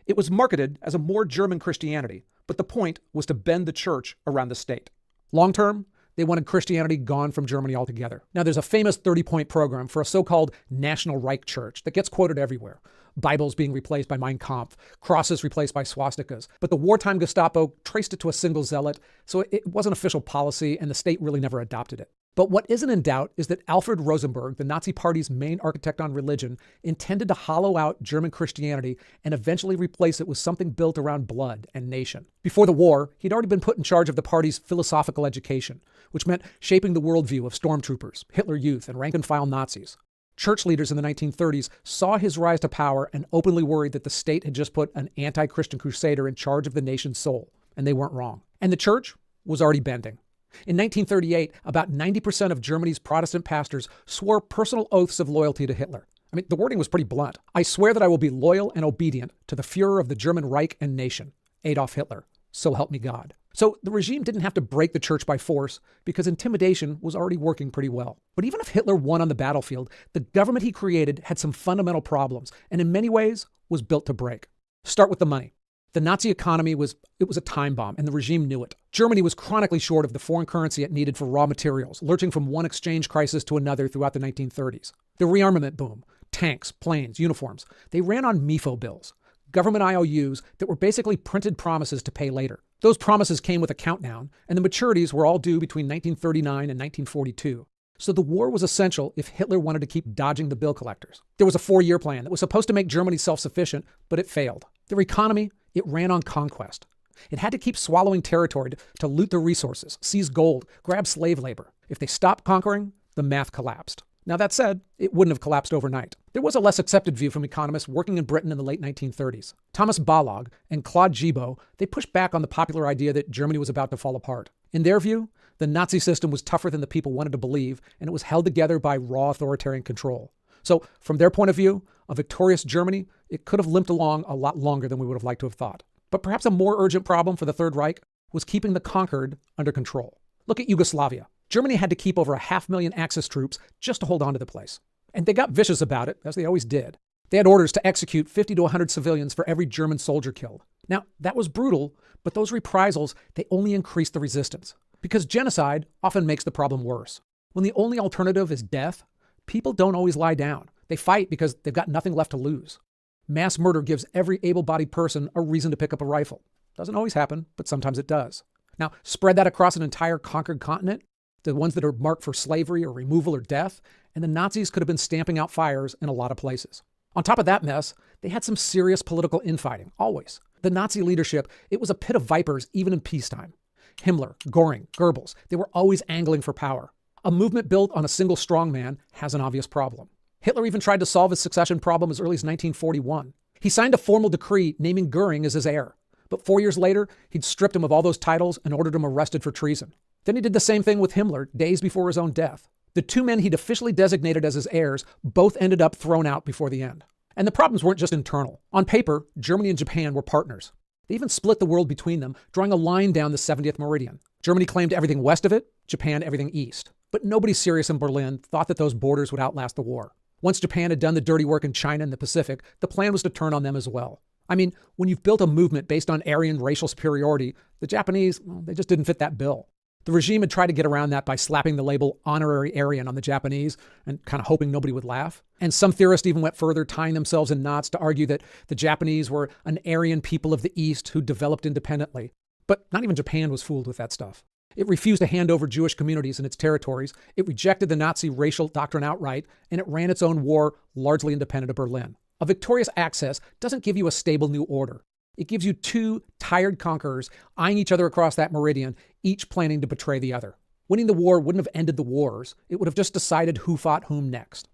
It was marketed as a more German Christianity, but the point was to bend the church around the state. Long term, they wanted Christianity gone from Germany altogether. Now, there's a famous 30-point program for a so-called National Reich Church that gets quoted everywhere. Bibles being replaced by Mein Kampf, crosses replaced by swastikas. But the wartime Gestapo traced it to a single zealot, so it wasn't official policy, and the state really never adopted it. But what isn't in doubt is that Alfred Rosenberg, the Nazi Party's main architect on religion, intended to hollow out German Christianity and eventually replace it with something built around blood and nation. Before the war, he'd already been put in charge of the party's philosophical education, which meant shaping the worldview of stormtroopers, Hitler Youth, and rank-and-file Nazis. Church leaders in the 1930s saw his rise to power and openly worried that the state had just put an anti-Christian crusader in charge of the nation's soul, and they weren't wrong. And the church was already bending. In 1938, about 90% of Germany's Protestant pastors swore personal oaths of loyalty to Hitler. I mean, the wording was pretty blunt. I swear that I will be loyal and obedient to the Führer of the German Reich and nation, Adolf Hitler. So help me God. So the regime didn't have to break the church by force because intimidation was already working pretty well. But even if Hitler won on the battlefield, the government he created had some fundamental problems and in many ways was built to break. Start with the money. The Nazi economy was a time bomb, and the regime knew it. Germany was chronically short of the foreign currency it needed for raw materials, lurching from one exchange crisis to another throughout the 1930s. The rearmament boom, tanks, planes, uniforms, they ran on MIFO bills, government IOUs that were basically printed promises to pay later. Those promises came with a countdown, and the maturities were all due between 1939 and 1942. So the war was essential if Hitler wanted to keep dodging the bill collectors. There was a 4-year plan that was supposed to make Germany self-sufficient, but it failed. Their economy, it ran on conquest. It had to keep swallowing territory to loot the resources, seize gold, grab slave labor. If they stopped conquering, the math collapsed. Now, that said, it wouldn't have collapsed overnight. There was a less accepted view from economists working in Britain in the late 1930s. Thomas Balog and Claude Gibault, they pushed back on the popular idea that Germany was about to fall apart. In their view, the Nazi system was tougher than the people wanted to believe, and it was held together by raw authoritarian control. So, from their point of view, a victorious Germany, it could have limped along a lot longer than we would have liked to have thought. But perhaps a more urgent problem for the Third Reich was keeping the conquered under control. Look at Yugoslavia. Germany had to keep over 500,000 Axis troops just to hold on to the place. And they got vicious about it, as they always did. They had orders to execute 50 to 100 civilians for every German soldier killed. Now, that was brutal, but those reprisals, they only increased the resistance. Because genocide often makes the problem worse. When the only alternative is death, people don't always lie down. They fight because they've got nothing left to lose. Mass murder gives every able-bodied person a reason to pick up a rifle. Doesn't always happen, but sometimes it does. Now, spread that across an entire conquered continent, the ones that are marked for slavery or removal or death, and the Nazis could have been stamping out fires in a lot of places. On top of that mess, they had some serious political infighting, always. The Nazi leadership, it was a pit of vipers even in peacetime. Himmler, Göring, Goebbels, they were always angling for power. A movement built on a single strongman has an obvious problem. Hitler even tried to solve his succession problem as early as 1941. He signed a formal decree naming Göring as his heir. But 4 years later, he'd stripped him of all those titles and ordered him arrested for treason. Then he did the same thing with Himmler days before his own death. The two men he'd officially designated as his heirs both ended up thrown out before the end. And the problems weren't just internal. On paper, Germany and Japan were partners. They even split the world between them, drawing a line down the 70th meridian. Germany claimed everything west of it, Japan everything east. But nobody serious in Berlin thought that those borders would outlast the war. Once Japan had done the dirty work in China and the Pacific, the plan was to turn on them as well. I mean, when you've built a movement based on Aryan racial superiority, the Japanese, well, they just didn't fit that bill. The regime had tried to get around that by slapping the label honorary Aryan on the Japanese and kind of hoping nobody would laugh. And some theorists even went further, tying themselves in knots to argue that the Japanese were an Aryan people of the East who developed independently. But not even Japan was fooled with that stuff. It refused to hand over Jewish communities and its territories. It rejected the Nazi racial doctrine outright, and it ran its own war largely independent of Berlin. A victorious Axis doesn't give you a stable new order. It gives you two tired conquerors eyeing each other across that meridian, each planning to betray the other. Winning the war wouldn't have ended the wars. It would have just decided who fought whom next.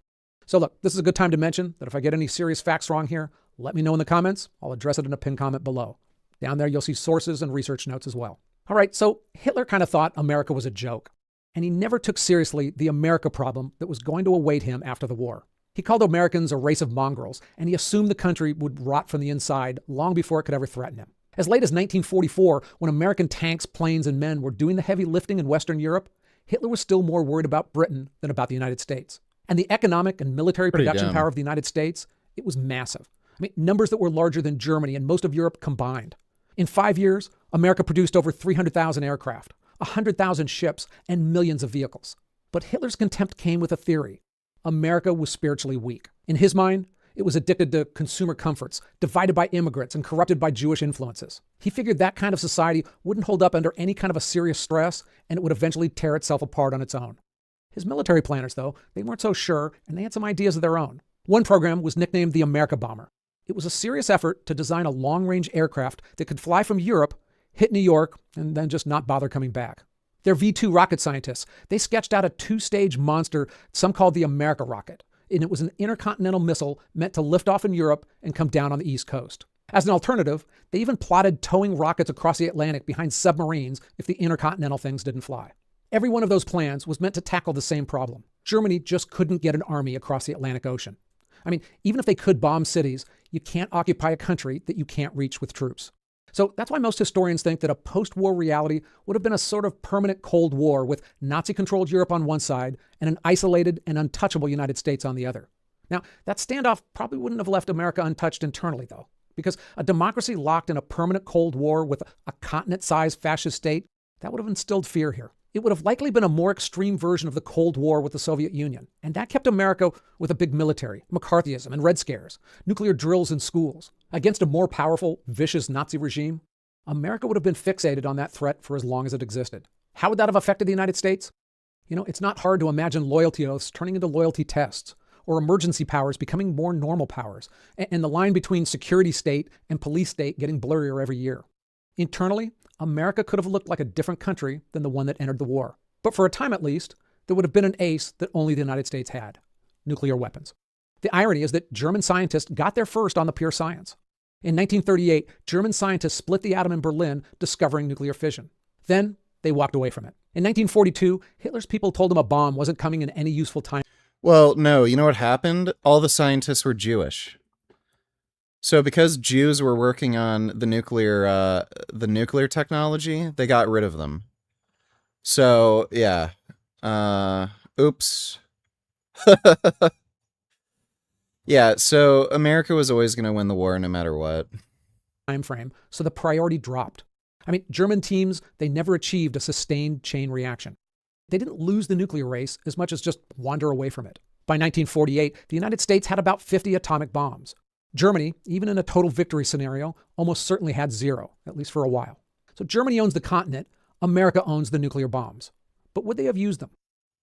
So look, this is a good time to mention that if I get any serious facts wrong here, let me know in the comments. I'll address it in a pinned comment below. Down there, you'll see sources and research notes as well. All right, so Hitler kind of thought America was a joke, and he never took seriously the America problem that was going to await him after the war. He called Americans a race of mongrels, and he assumed the country would rot from the inside long before it could ever threaten him. As late as 1944, when American tanks, planes, and men were doing the heavy lifting in Western Europe, Hitler was still more worried about Britain than about the United States. And the economic and military production power of the United States, it was massive. I mean, numbers that were larger than Germany and most of Europe combined. In 5 years, America produced over 300,000 aircraft, 100,000 ships, and millions of vehicles. But Hitler's contempt came with a theory. America was spiritually weak. In his mind, it was addicted to consumer comforts, divided by immigrants, and corrupted by Jewish influences. He figured that kind of society wouldn't hold up under any kind of a serious stress, and it would eventually tear itself apart on its own. His military planners, though, they weren't so sure, and they had some ideas of their own. One program was nicknamed the America Bomber. It was a serious effort to design a long-range aircraft that could fly from Europe, hit New York, and then just not bother coming back. Their V-2 rocket scientists, they sketched out a two-stage monster some called the America rocket, and it was an intercontinental missile meant to lift off in Europe and come down on the East Coast. As an alternative, they even plotted towing rockets across the Atlantic behind submarines if the intercontinental things didn't fly. Every one of those plans was meant to tackle the same problem. Germany just couldn't get an army across the Atlantic Ocean. I mean, even if they could bomb cities, you can't occupy a country that you can't reach with troops. So that's why most historians think that a post-war reality would have been a sort of permanent Cold War with Nazi-controlled Europe on one side and an isolated and untouchable United States on the other. Now, that standoff probably wouldn't have left America untouched internally, though, because a democracy locked in a permanent Cold War with a continent-sized fascist state, that would have instilled fear here. It would have likely been a more extreme version of the Cold War with the Soviet Union, and that kept America with a big military, McCarthyism and Red Scares, nuclear drills in schools. Against a more powerful, vicious Nazi regime, America would have been fixated on that threat for as long as it existed. How would that have affected the United States? You know, it's not hard to imagine loyalty oaths turning into loyalty tests, or emergency powers becoming more normal powers, and the line between security state and police state getting blurrier every year. Internally, America could have looked like a different country than the one that entered the war. But for a time at least, there would have been an ace that only the United States had: nuclear weapons. The irony is that German scientists got there first on the pure science. In 1938, German scientists split the atom in Berlin, discovering nuclear fission. Then they walked away from it. In 1942, Hitler's people told him a bomb wasn't coming in any useful time. Well, no, you know what happened? All the scientists were Jewish. So because Jews were working on the nuclear technology, they got rid of them. So, yeah. Oops. Yeah, so America was always going to win the war no matter what. Time frame, so the priority dropped. I mean, German teams, they never achieved a sustained chain reaction. They didn't lose the nuclear race as much as just wander away from it. By 1948, the United States had about 50 atomic bombs. Germany, even in a total victory scenario, almost certainly had 0, at least for a while. So Germany owns the continent, America owns the nuclear bombs. But would they have used them?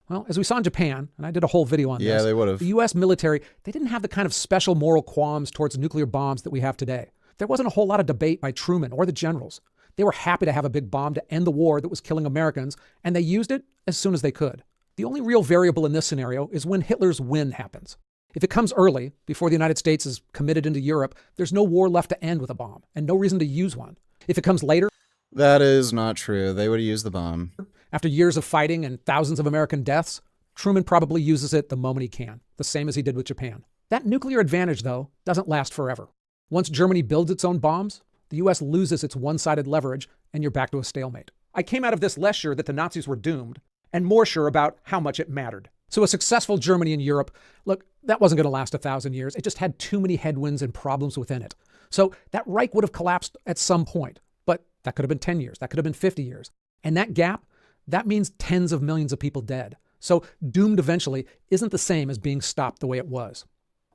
Well, as we saw in Japan, and I did a whole video on this. Yeah, they would have. The U.S. military, they didn't have the kind of special moral qualms towards nuclear bombs that we have today. There wasn't a whole lot of debate by Truman or the generals. They were happy to have a big bomb to end the war that was killing Americans, and they used it as soon as they could. The only real variable in this scenario is when Hitler's win happens. If it comes early, before the United States is committed into Europe, there's no war left to end with a bomb, and no reason to use one. If it comes later... That is not true. They would have used the bomb. After years of fighting and thousands of American deaths, Truman probably uses it the moment he can, the same as he did with Japan. That nuclear advantage, though, doesn't last forever. Once Germany builds its own bombs, the U.S. loses its one-sided leverage, and you're back to a stalemate. I came out of this less sure that the Nazis were doomed, and more sure about how much it mattered. So a successful Germany in Europe, look, that wasn't going to last 1,000 years. It just had too many headwinds and problems within it. So that Reich would have collapsed at some point, but that could have been 10 years. That could have been 50 years. And that gap, that means tens of millions of people dead. So doomed eventually isn't the same as being stopped the way it was.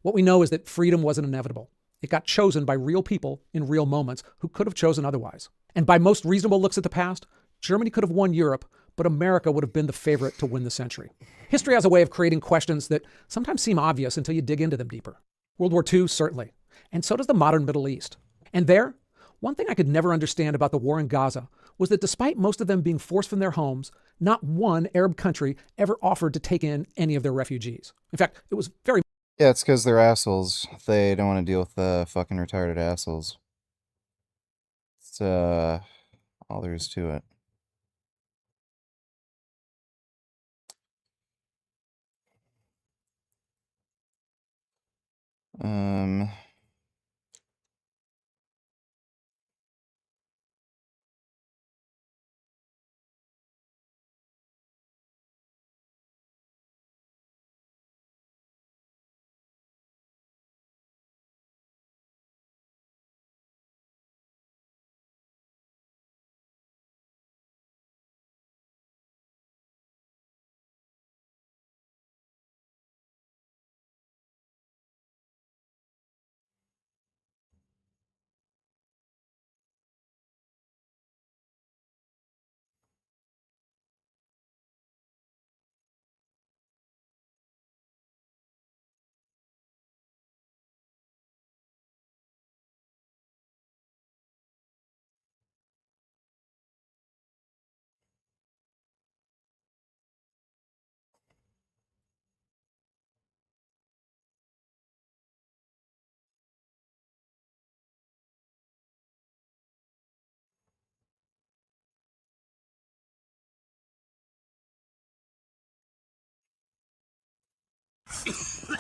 What we know is that freedom wasn't inevitable. It got chosen by real people in real moments who could have chosen otherwise. And by most reasonable looks at the past, Germany could have won Europe, but America would have been the favorite to win the century. History has a way of creating questions that sometimes seem obvious until you dig into them deeper. World War II, certainly. And so does the modern Middle East. And there, one thing I could never understand about the war in Gaza was that despite most of them being forced from their homes, not one Arab country ever offered to take in any of their refugees. In fact, it was very... Yeah, it's because they're assholes. They don't want to deal with the fucking retarded assholes. It's, all there is to it.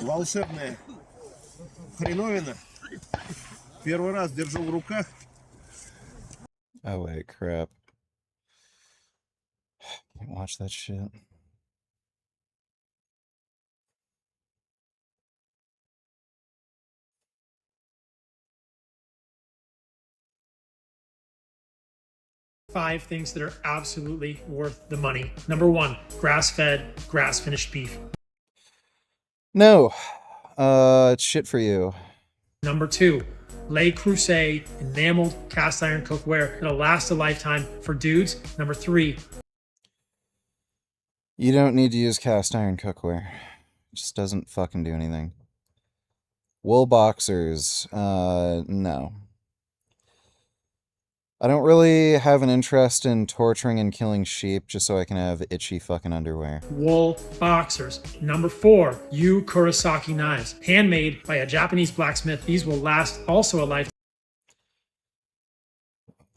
Волшебная хреновина. Первый раз держу в руках. Oh, wait, crap. Can't watch that shit. Five things that are absolutely worth the money. Number one, grass-fed, grass-finished beef. No. It's shit for you. Number two, Le Creuset enameled cast iron cookware. It'll last a lifetime for dudes. Number three. You don't need to use cast iron cookware. It just doesn't fucking do anything. Wool boxers. No. I don't really have an interest in torturing and killing sheep just so I can have itchy fucking underwear. Wool boxers. Number 4, Yu Kurosaki knives. Handmade by a Japanese blacksmith. These will last also a lifetime.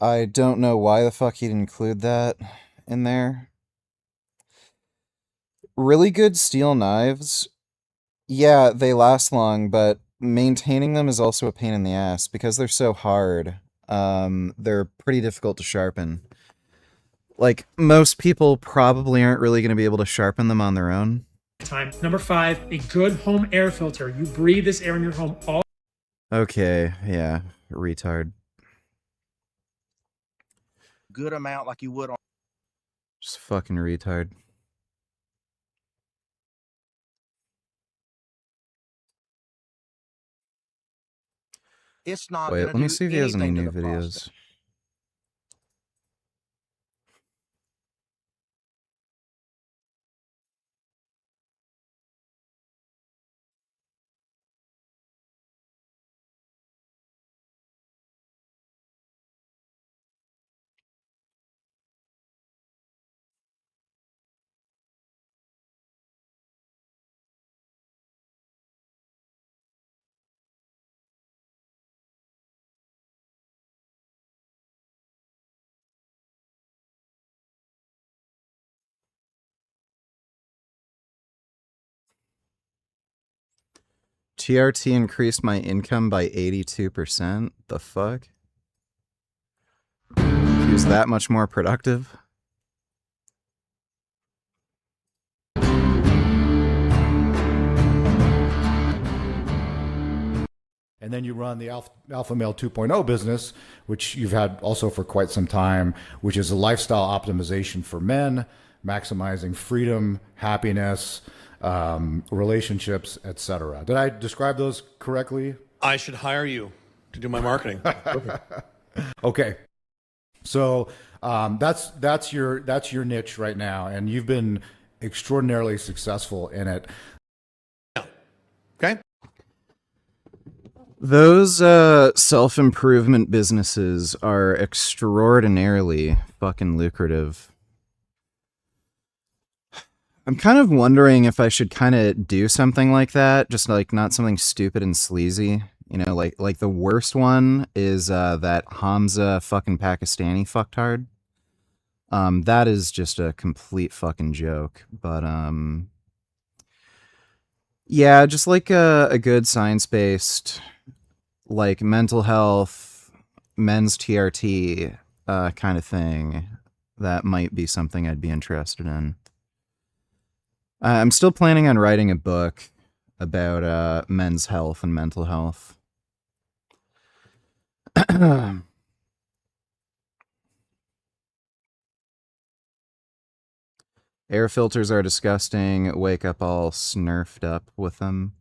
I don't know why the fuck he'd include that in there. Really good steel knives, yeah, they last long, but maintaining them is also a pain in the ass because they're so hard. They're pretty difficult to sharpen. Like, most people probably aren't really going to be able to sharpen them on their own. Number 5, a good home air filter. You breathe this air in your home all. Okay, yeah, retard. Good amount like you would on. Just fucking retard. It's not. Wait, let me do see if he has any anything new to the videos. TRT increased my income by 82%? The fuck? He was that much more productive? And then you run the Alpha Male 2.0 business, which you've had also for quite some time, which is a lifestyle optimization for men, maximizing freedom, happiness, relationships, etc. Did I describe those correctly? I should hire you to do my marketing. Okay. So that's your niche right now, and you've been extraordinarily successful in it. Okay. Those self-improvement businesses are extraordinarily fucking lucrative. I'm kind of wondering if I should kind of do something like that, just like not something stupid and sleazy. You know, like the worst one is that Hamza fucking Pakistani fucktard. That is just a complete fucking joke. But yeah, just like a good science-based, like mental health, men's TRT kind of thing. That might be something I'd be interested in. I'm still planning on writing a book about men's health and mental health. Air filters are disgusting. Wake up all snurfed up with them.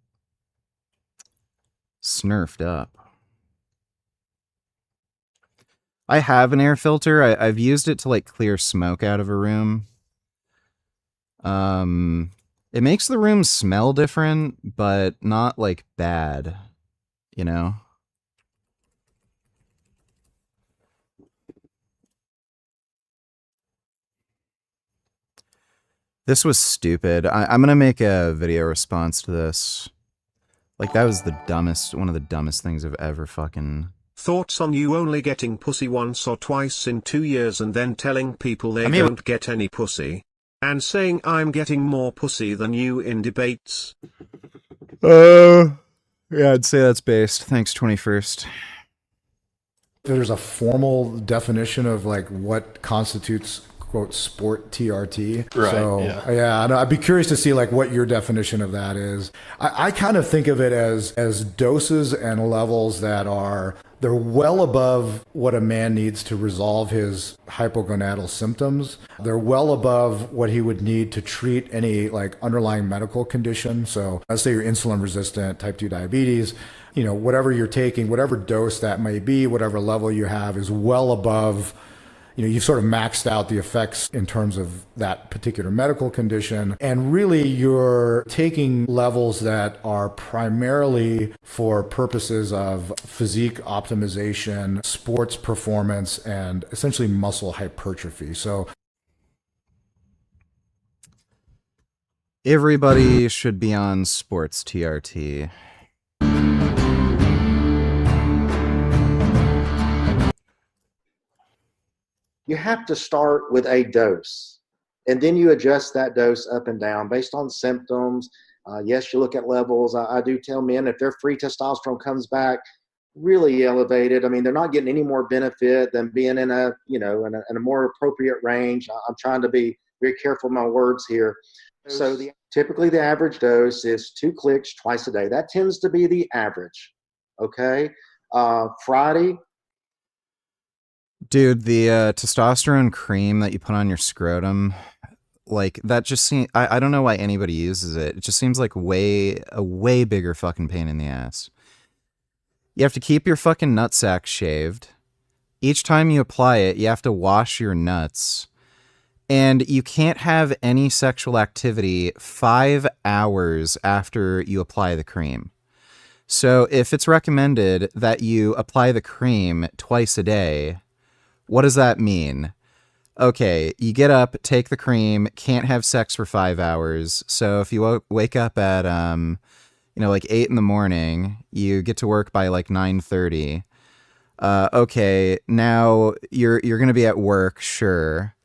Snurfed up. I have an air filter. I've used it to like clear smoke out of a room. It makes the room smell different, but not like bad, you know? This was stupid. I'm gonna make a video response to this. Like, that was one of the dumbest things I've ever fucking... Thoughts on you only getting pussy once or twice in 2 years and then telling people they don't get any pussy? And saying I'm getting more pussy than you in debates? Yeah, I'd say that's based. Thanks, 21st. There's a formal definition of like what constitutes quote sport TRT. Right. So yeah, I'd be curious to see like what your definition of that is. I kind of think of it as doses and levels that they're well above what a man needs to resolve his hypogonadal symptoms. They're well above what he would need to treat any like underlying medical condition. So let's say you're insulin resistant, type 2 diabetes, you know, whatever you're taking, whatever dose that may be, whatever level you have is well above, you've sort of maxed out the effects in terms of that particular medical condition. And really you're taking levels that are primarily for purposes of physique optimization, sports performance, and essentially muscle hypertrophy. So everybody should be on sports TRT. You have to start with a dose, and then you adjust that dose up and down based on symptoms. Yes, you look at levels. I do tell men if their free testosterone comes back really elevated, I mean, they're not getting any more benefit than being in a, in a more appropriate range. I'm trying to be very careful with my words here. So typically the average dose is 2 clicks twice a day. That tends to be the average. Okay. Friday. Dude, the testosterone cream that you put on your scrotum, like that just seems, I don't know why anybody uses it. It just seems like a way bigger fucking pain in the ass. You have to keep your fucking nutsack shaved. Each time you apply it, you have to wash your nuts. And you can't have any sexual activity 5 hours after you apply the cream. So if it's recommended that you apply the cream twice a day, what does that mean? Okay, you get up, take the cream, can't have sex for 5 hours. So if you wake up at, like 8 in the morning, you get to work by like 9:30. Okay, now you're going to be at work, sure.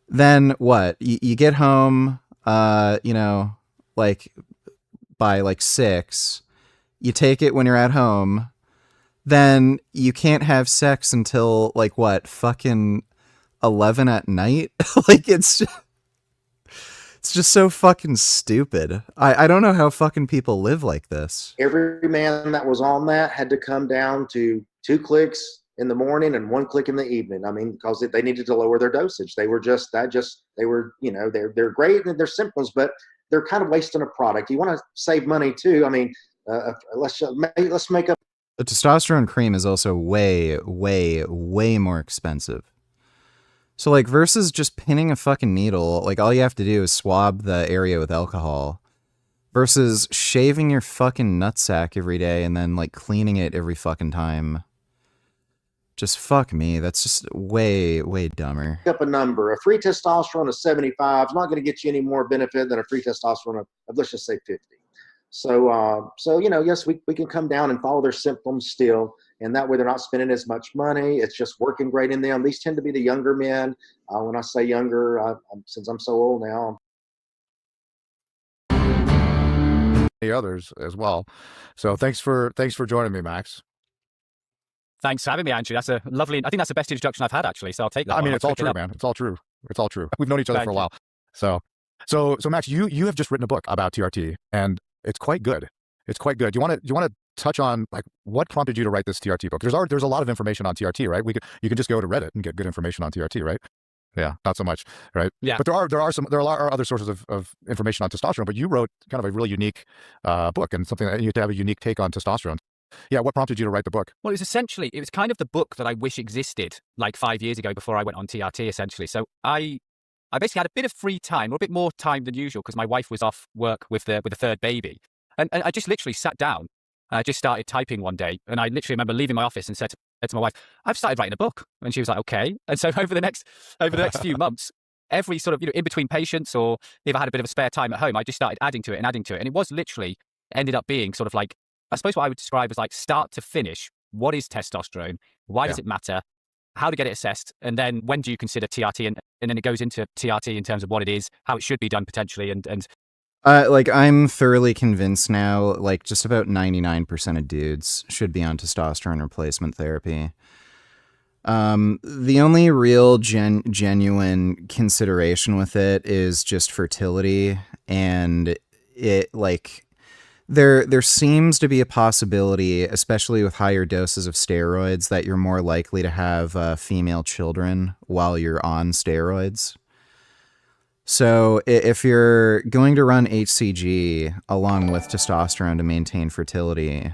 Then what? You get home, like by like 6. You take it when you're at home. Then you can't have sex until like what? Fucking 11 at night? Like it's just so fucking stupid. I don't know how fucking people live like this. Every man that was on that had to come down to 2 clicks in the morning and 1 click in the evening. I mean, because they needed to lower their dosage. They were they're great in their symptoms, but they're kind of wasting a product. You want to save money too. I mean, let's make up. The testosterone cream is also way, way, way more expensive. So like versus just pinning a fucking needle, like all you have to do is swab the area with alcohol versus shaving your fucking nutsack every day and then like cleaning it every fucking time. Just fuck me. That's just way, way dumber. Up a number. A free testosterone of 75 is not going to get you any more benefit than a free testosterone of let's just say 50. So yes, we can come down and follow their symptoms still, and that way they're not spending as much money. It's just working great in them. These tend to be the younger men. When I say younger, since I'm so old now. The others as well. So thanks for joining me, Max. Thanks for having me, Andrew. That's a lovely. I think that's the best introduction I've had, actually. So I'll take that. I mean, it's all true, man. It's all true. It's all true. We've known each other for a while. So Max, you have just written a book about TRT, and it's quite good. It's quite good. Do you want to touch on like what prompted you to write this TRT book? There's a lot of information on TRT, right? You can just go to Reddit and get good information on TRT, right? Yeah, not so much, right? Yeah. But there are other sources of information on testosterone. But you wrote kind of a really unique book and something that you have to have a unique take on testosterone. Yeah, what prompted you to write the book? Well, it was kind of the book that I wish existed like 5 years ago before I went on TRT, essentially. So I basically had a bit of free time, or a bit more time than usual, because my wife was off work with the third baby. And I just literally sat down. I just started typing one day, and I literally remember leaving my office and said to my wife, "I've started writing a book." And she was like, "Okay." And so over the next few months, every sort of in between patients, or if I had a bit of a spare time at home, I just started adding to it. And it was literally ended up being sort of like, I suppose what I would describe as like start to finish. What is testosterone? Why does it matter? How to get it assessed? And then when do you consider TRT? And then it goes into TRT in terms of what it is, how it should be done potentially. And I'm thoroughly convinced now, like just about 99% of dudes should be on testosterone replacement therapy. The only real genuine consideration with it is just fertility, and it like there seems to be a possibility, especially with higher doses of steroids, that you're more likely to have female children while you're on steroids. So if you're going to run HCG along with testosterone to maintain fertility,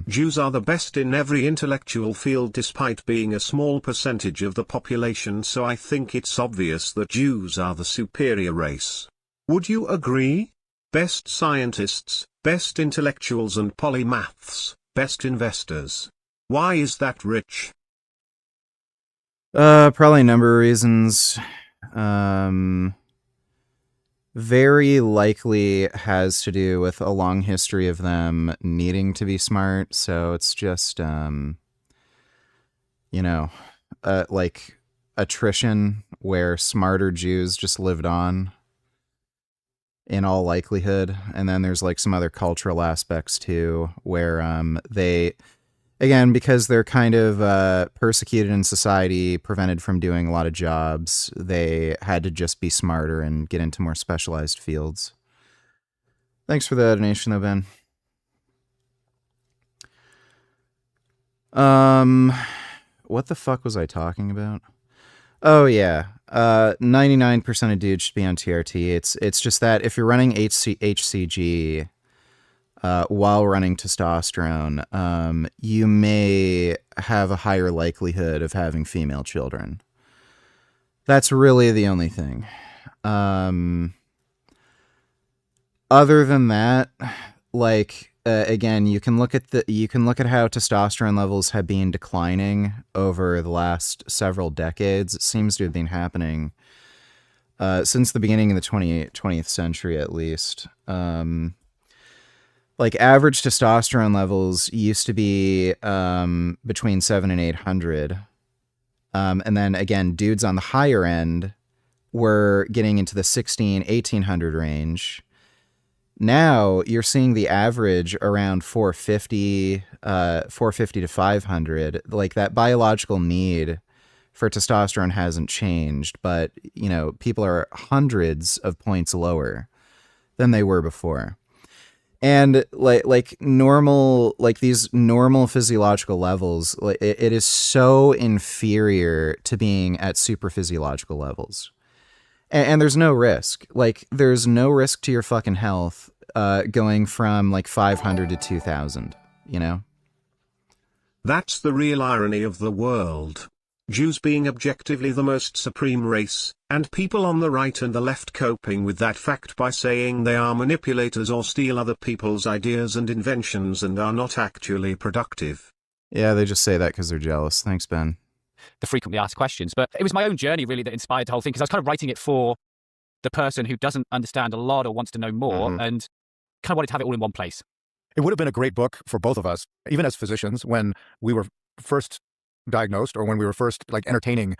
Jews are the best in every intellectual field despite being a small percentage of the population, so I think it's obvious that Jews are the superior race. Would you agree? Best scientists, best intellectuals and polymaths, best investors. Why is that, Rich? Probably a number of reasons. Very likely has to do with a long history of them needing to be smart. So it's just, like attrition where smarter Jews just lived on in all likelihood. And then there's like some other cultural aspects too, where they, again, because they're kind of persecuted in society, prevented from doing a lot of jobs, they had to just be smarter and get into more specialized fields. Thanks for the donation, though, Ben. What the fuck was I talking about? Oh, yeah. 99% of dudes should be on TRT. It's just that if you're running HCG... while running testosterone, you may have a higher likelihood of having female children. That's really the only thing. Other than that, like again, you can look at how testosterone levels have been declining over the last several decades. It seems to have been happening since the beginning of the 20th century, at least. Like average testosterone levels used to be between 700 and 800. And then again, dudes on the higher end were getting into the 1800 range. Now you're seeing the average around 450 to 500. Like that biological need for testosterone hasn't changed, but people are hundreds of points lower than they were before. And like normal, like these normal physiological levels, it is so inferior to being at super physiological levels. And there's no risk. Like there's no risk to your fucking health going from like 500 to 2000, That's the real irony of the world. Jews being objectively the most supreme race, and people on the right and the left coping with that fact by saying they are manipulators or steal other people's ideas and inventions and are not actually productive. Yeah, they just say that because they're jealous. Thanks, Ben. The frequently asked questions. But it was my own journey, really, that inspired the whole thing, because I was kind of writing it for the person who doesn't understand a lot or wants to know more, and kind of wanted to have it all in one place. It would have been a great book for both of us, even as physicians, when we were first diagnosed or when we were first entertaining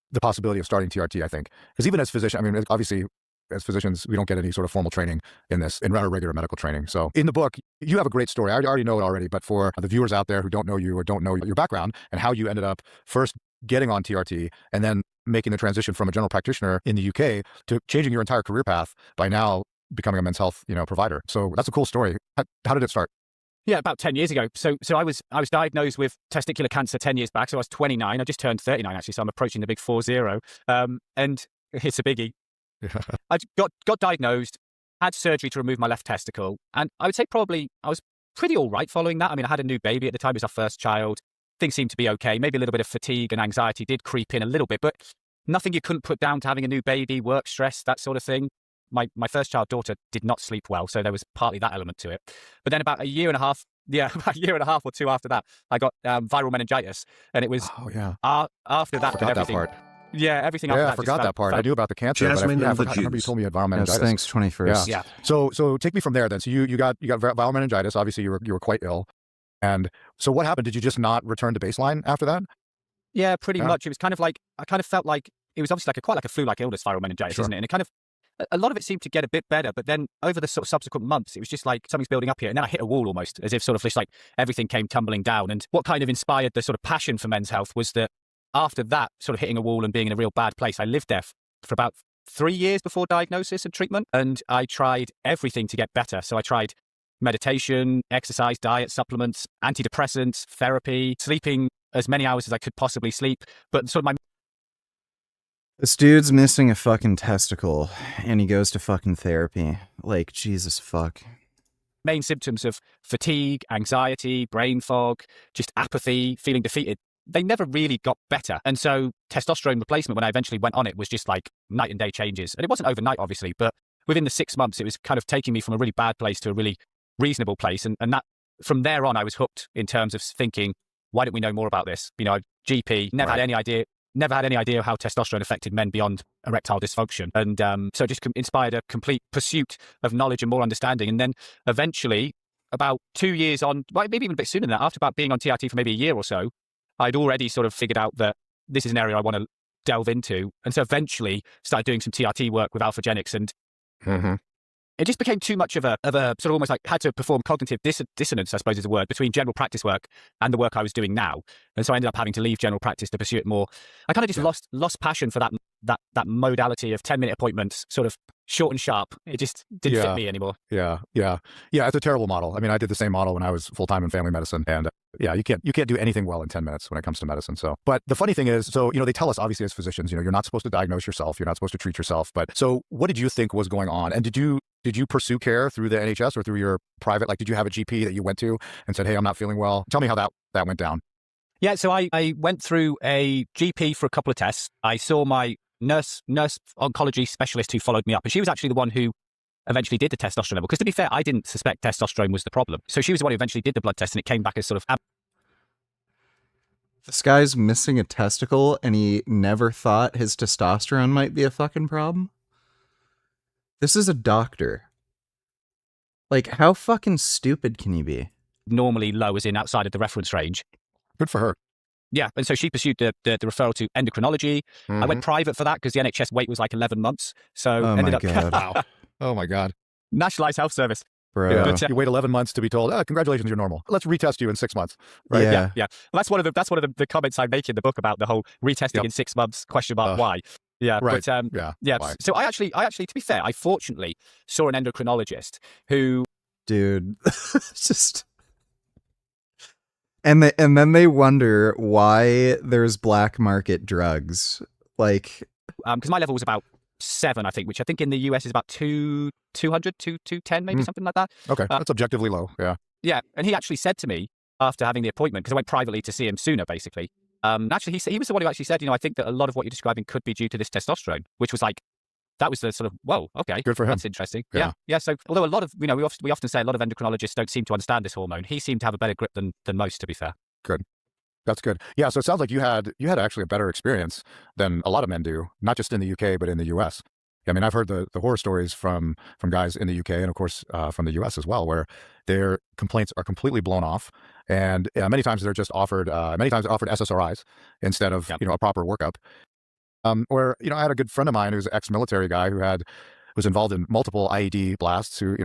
the possibility of starting TRT, I think. Because even as physicians, I mean, obviously, as physicians, we don't get any sort of formal training in our regular medical training. So in the book, you have a great story. I already know it already, but for the viewers out there who don't know you or don't know your background and how you ended up first getting on TRT and then making the transition from a general practitioner in the UK to changing your entire career path by now becoming a men's health, provider. So that's a cool story. How did it start? Yeah, about 10 years ago. So I was diagnosed with testicular cancer 10 years back. So I was 29. I just turned 39, actually. So I'm approaching the big 40. And it's a biggie. I got diagnosed, had surgery to remove my left testicle. And I would say probably I was pretty all right following that. I mean, I had a new baby at the time. It was our first child. Things seemed to be okay. Maybe a little bit of fatigue and anxiety did creep in a little bit, but nothing you couldn't put down to having a new baby, work stress, that sort of thing. My first child daughter did not sleep well, so there was partly that element to it. But then about a year and a half or two after that, I got viral meningitis, and it was after that. Forgot that part. Yeah, everything after that. I forgot that part. I knew about the cancer, but I remember you told me you had viral meningitis. Yes, thanks, 21st. Yeah. So take me from there then. So you got viral meningitis. Obviously, you were quite ill. And so what happened? Did you just not return to baseline after that? Yeah, pretty much. It was kind of like, I kind of felt like it was obviously quite like a flu-like illness, viral meningitis, isn't it? And it kind of, a lot of it seemed to get a bit better, but then over the sort of subsequent months, it was just like something's building up here. And then I hit a wall almost, as if sort of just like everything came tumbling down. And what kind of inspired the sort of passion for men's health was that after that sort of hitting a wall and being in a real bad place, I lived there for about 3 years before diagnosis and treatment. And I tried everything to get better. So I tried meditation, exercise, diet, supplements, antidepressants, therapy, sleeping as many hours as I could possibly sleep. But sort of This dude's missing a fucking testicle, and he goes to fucking therapy. Like, Jesus fuck. Main symptoms of fatigue, anxiety, brain fog, just apathy, feeling defeated, they never really got better. And so testosterone replacement, when I eventually went on it, was just like night and day changes. And it wasn't overnight, obviously, but within the 6 months, it was kind of taking me from a really bad place to a really reasonable place. And that from there on, I was hooked in terms of thinking, why don't we know more about this? You know, GP, never had any idea of how testosterone affected men beyond erectile dysfunction. And so it just inspired a complete pursuit of knowledge and more understanding. And then eventually, about 2 years on, well, maybe even a bit sooner than that, after about being on TRT for maybe a year or so, I'd already sort of figured out that this is an area I want to delve into. And so eventually started doing some TRT work with Alphagenics, and it just became too much of a sort of almost like had to perform cognitive dissonance, I suppose is a word, between general practice work and the work I was doing now. And so I ended up having to leave general practice to pursue it more. I kind of just lost passion for that modality of 10-minute appointments, sort of short and sharp. It just didn't fit me anymore. Yeah. It's a terrible model. I mean, I did the same model when I was full-time in family medicine, and you can't do anything well in 10 minutes when it comes to medicine. So, but the funny thing is, so, they tell us obviously as physicians, you're not supposed to diagnose yourself. You're not supposed to treat yourself. But so what did you think was going on? And did you pursue care through the NHS or through your private, like, did you have a GP that you went to and said, hey, I'm not feeling well? Tell me how that went down. Yeah. So I went through a GP for a couple of tests. I saw my nurse oncology specialist who followed me up, and she was actually the one who eventually did the testosterone level. Because to be fair, I didn't suspect testosterone was the problem. So she was the one who eventually did the blood test, and it came back as sort of... This guy's missing a testicle, and he never thought his testosterone might be a fucking problem? This is a doctor. Like, how fucking stupid can you be? Normally low, as in outside of the reference range. Good for her. Yeah, and so she pursued the referral to endocrinology. I went private for that because the NHS wait was like 11 months. So ended up... Wow. Oh my God. Nationalised Health Service. Bro. Yeah, you wait 11 months to be told, congratulations, you're normal. Let's retest you in 6 months. Right? Yeah. Well, that's one of the comments I make in the book about the whole retesting in 6 months, question mark, why. Yeah, right. But Why? So I actually, to be fair, I fortunately saw an endocrinologist who... Dude, just... And then they wonder why there's black market drugs. Like... Because my level was about 7, I think, which I think in the US is about 200, 210, maybe something like that. Okay, that's objectively low, yeah. Yeah, and he actually said to me after having the appointment, because I went privately to see him sooner, basically. Actually, he was the one who actually said, I think that a lot of what you're describing could be due to this testosterone, which was like, that was the sort of, whoa, okay. Good for him. That's interesting. Yeah. So although a lot of, we often say a lot of endocrinologists don't seem to understand this hormone, he seemed to have a better grip than most, to be fair. Good. That's good. Yeah, so it sounds like you had actually a better experience than a lot of men do, not just in the UK, but in the US. I mean, I've heard the horror stories from guys in the UK and, of course, from the US as well, where their complaints are completely blown off. And many times they're just offered SSRIs instead of, a proper workup. Where, I had a good friend of mine who's an ex-military guy who was involved in multiple IED blasts, who,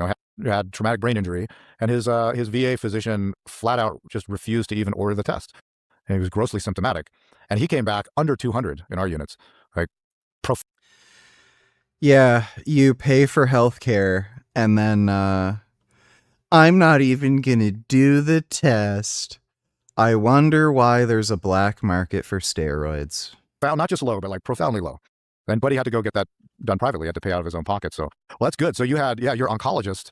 had traumatic brain injury, and his VA physician flat out just refused to even order the test. And he was grossly symptomatic. And he came back under 200 in our units. Like, yeah, you pay for healthcare, and then I'm not even gonna do the test. I wonder why there's a black market for steroids. Not just low, but like profoundly low. And Buddy had to go get that done privately. He had to pay out of his own pocket. So, well, that's good. So you had, your oncologist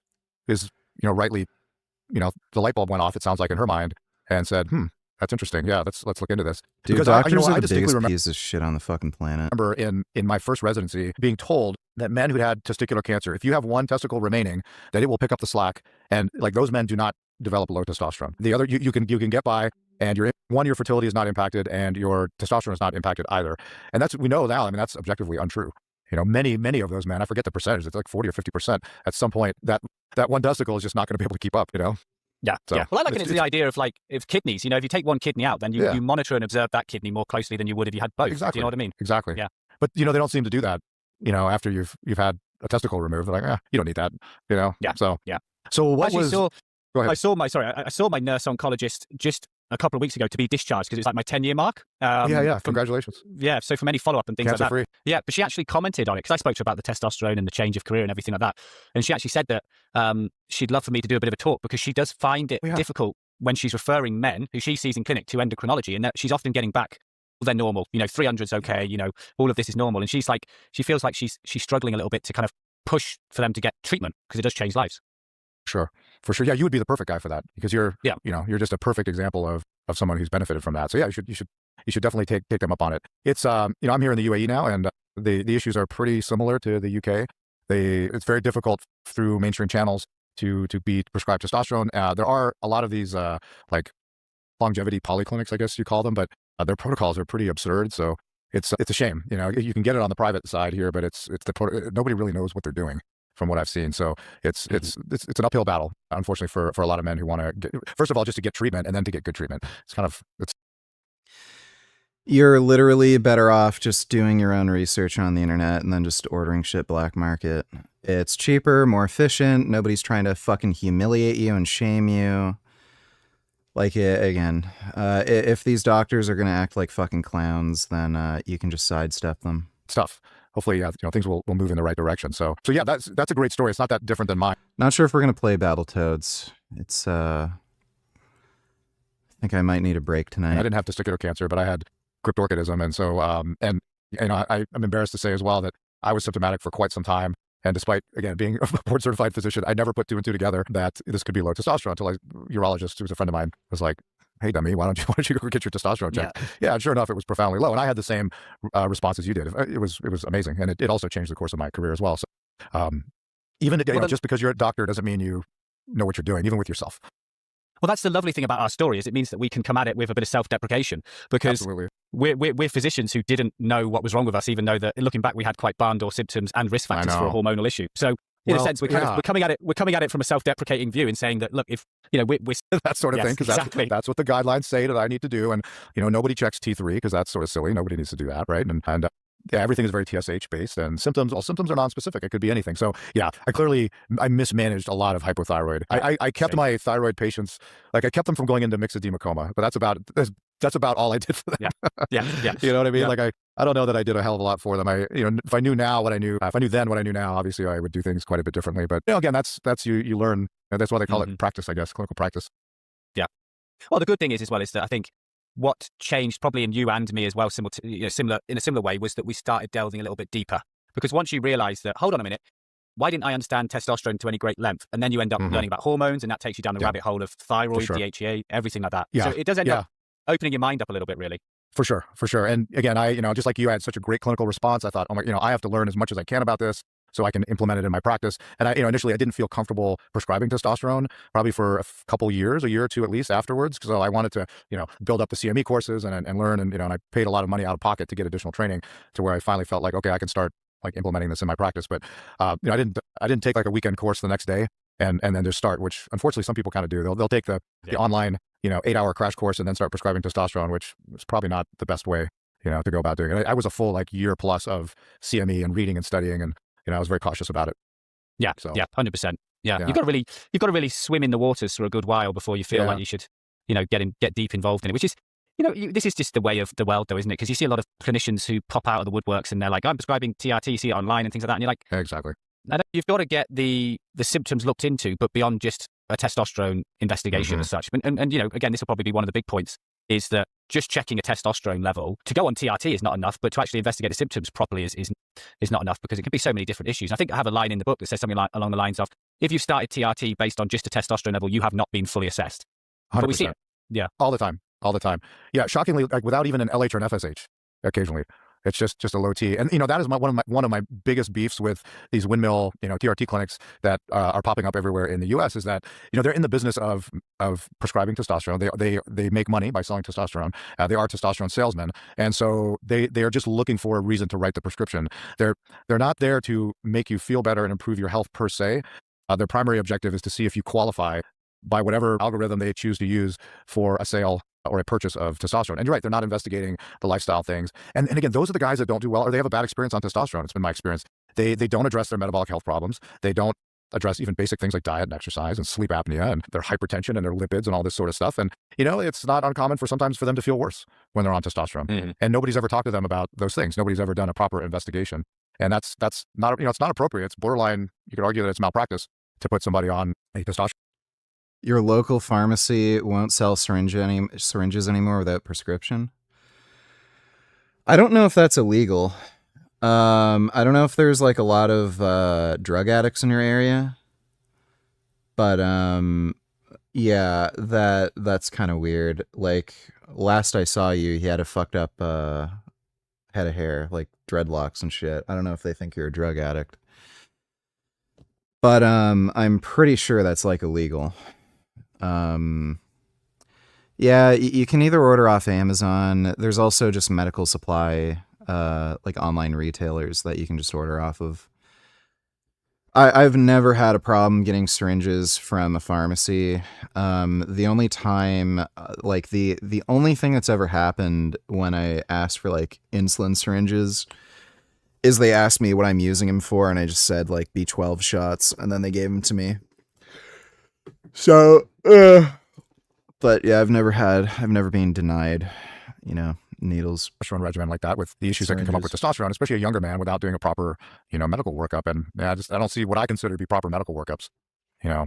is, rightly, the light bulb went off, it sounds like, in her mind, and said, that's interesting. Yeah, let's look into this. Dude, because doctors I are the biggest piece of shit on the fucking planet. I remember in my first residency being told that men who had testicular cancer, if you have one testicle remaining, that it will pick up the slack. And like those men do not develop low testosterone. The other, you can get by, and your fertility is not impacted, and your testosterone is not impacted either. And we know now. I mean, that's objectively untrue. Many of those men, I forget the percentage, it's like 40 or 50%. At some point, that one testicle is just not going to be able to keep up. Yeah. So, yeah. Well, I like it into the idea of like, if kidneys, if you take one kidney out, then you monitor and observe that kidney more closely than you would if you had both. Exactly. Do you know what I mean? Exactly. Yeah. But they don't seem to do that. After you've had a testicle removed, they're like, you don't need that. Yeah. So yeah. So what Actually, was? Go ahead. I saw my nurse oncologist just a couple of weeks ago to be discharged because it was like my 10-year mark. Congratulations. So from any follow-up and things Cancer like that. free. Yeah, but she actually commented on it because I spoke to her about the testosterone and the change of career and everything like that. And she actually said that she'd love for me to do a bit of a talk because she does find it difficult when she's referring men who she sees in clinic to endocrinology, and that she's often getting back they're normal. 300's okay. All of this is normal. And she feels like she's struggling a little bit to kind of push for them to get treatment because it does change lives. Sure, for sure. Yeah, you would be the perfect guy for that because you're just a perfect example of someone who's benefited from that. So yeah, you should definitely take them up on it. It's I'm here in the UAE now, and the issues are pretty similar to the UK. It's very difficult through mainstream channels to be prescribed testosterone. There are a lot of these like longevity polyclinics, I guess you call them, but their protocols are pretty absurd. So it's a shame. You can get it on the private side here, but nobody really knows what they're doing from what I've seen. So it's an uphill battle, unfortunately, for a lot of men who want to get, first of all, just to get treatment and then to get good treatment. You're literally better off just doing your own research on the internet and then just ordering shit black market. It's cheaper, more efficient. Nobody's trying to fucking humiliate you and shame you. Like, again, if these doctors are going to act like fucking clowns, then you can just sidestep them. Stuff. Hopefully, things will move in the right direction. So yeah, that's a great story. It's not that different than mine. Not sure if we're going to play Battletoads. It's, I think I might need a break tonight. I didn't have testicular cancer, but I had cryptorchidism. And so, I'm embarrassed to say as well that I was symptomatic for quite some time. And despite, again, being a board certified physician, I never put two and two together that this could be low testosterone until a urologist who was a friend of mine was like, hey, dummy, why don't you go get your testosterone checked? Yeah, sure enough, it was profoundly low. And I had the same response as you did. It was amazing. And it also changed the course of my career as well. So even just because you're a doctor doesn't mean you know what you're doing, even with yourself. Well, that's the lovely thing about our story is it means that we can come at it with a bit of self-deprecation because Absolutely. We're physicians who didn't know what was wrong with us, even though that looking back, we had quite barn door symptoms and risk factors for a hormonal issue. So in a sense, we're coming at it from a self-deprecating view and saying that, look, if we're that sort of thing, because that's what the guidelines say that I need to do. And, nobody checks T3 because that's sort of silly. Nobody needs to do that. Right. And yeah, everything is very TSH based and all symptoms are non-specific. It could be anything. So yeah, I mismanaged a lot of hypothyroid. I kept my thyroid patients, I kept them from going into myxedema coma, but that's about all I did for them. Yeah. You know what I mean? Yeah. I don't know that I did a hell of a lot for them. If I knew then what I knew now, obviously I would do things quite a bit differently. But again, that's you learn. That's why they call it practice, I guess, clinical practice. Yeah. Well, the good thing is that I think what changed probably in you and me as well, in a similar way, was that we started delving a little bit deeper. Because once you realize that, hold on a minute, why didn't I understand testosterone to any great length? And then you end up learning about hormones, and that takes you down the rabbit hole of thyroid, DHEA, everything like that. Yeah. So it does end up opening your mind up a little bit, really. For sure. And again, I just like you, I had such a great clinical response. I thought, I have to learn as much as I can about this so I can implement it in my practice. And initially I didn't feel comfortable prescribing testosterone, probably for a couple years, a year or two at least afterwards, because I wanted to, build up the CME courses and learn, and I paid a lot of money out of pocket to get additional training to where I finally felt like, okay, I can start implementing this in my practice. But I didn't take a weekend course the next day and then just start, which unfortunately some people kind of do. They'll take the online 8-hour crash course and then start prescribing testosterone, which is probably not the best way to go about doing it. I was a full year plus of CME and reading and studying, and I was very cautious about it. Yeah, so 100%. Yeah, you've got to really swim in the waters for a good while before you feel like you should get deep involved in it, which is this is just the way of the world, though, isn't it? Because you see a lot of clinicians who pop out of the woodworks and they're like, I'm prescribing TRT, you see it online and things like that, and you're like, exactly. You've got to get the symptoms looked into, but beyond just a testosterone investigation as such. And again, this will probably be one of the big points, is that just checking a testosterone level to go on TRT is not enough, but to actually investigate the symptoms properly is not enough, because it can be so many different issues. I think I have a line in the book that says something along the lines of, if you started TRT based on just a testosterone level, you have not been fully assessed. 100%. But we see it. Yeah. All the time. Yeah, shockingly, without even an LH or an FSH occasionally. It's just a low T. And, that is one of my biggest beefs with these windmill, TRT clinics that are popping up everywhere in the US is that, they're in the business of prescribing testosterone. They make money by selling testosterone. They are testosterone salesmen. And so they are just looking for a reason to write the prescription. They're not there to make you feel better and improve your health per se. Their primary objective is to see if you qualify by whatever algorithm they choose to use for a sale or a purchase of testosterone. And you're right, they're not investigating the lifestyle things. And again, those are the guys that don't do well, or they have a bad experience on testosterone. It's been my experience. They don't address their metabolic health problems. They don't address even basic things like diet and exercise and sleep apnea and their hypertension and their lipids and all this sort of stuff. And, it's not uncommon sometimes for them to feel worse when they're on testosterone. Mm-hmm. And nobody's ever talked to them about those things. Nobody's ever done a proper investigation. And that's not, it's not appropriate. It's borderline. You could argue that it's malpractice to put somebody on a testosterone. Your local pharmacy won't sell syringes anymore without prescription? I don't know if that's illegal. I don't know if there's like a lot of drug addicts in your area, but yeah, that's kind of weird. Like last I saw you, he had a fucked up head of hair, like dreadlocks and shit. I don't know if they think you're a drug addict, but I'm pretty sure that's like illegal. Yeah, you can either order off Amazon. There's also just medical supply, like online retailers that you can just order off of. I've never had a problem getting syringes from a pharmacy. The only time, like the only thing that's ever happened when I asked for like insulin syringes is they asked me what I'm using them for, and I just said like B12 shots, and then they gave them to me. So, but yeah, I've never been denied, needles. Testosterone regimen like that with the issues that can come up with testosterone, especially a younger man without doing a proper, medical workup. And yeah, I don't see what I consider to be proper medical workups. Yeah,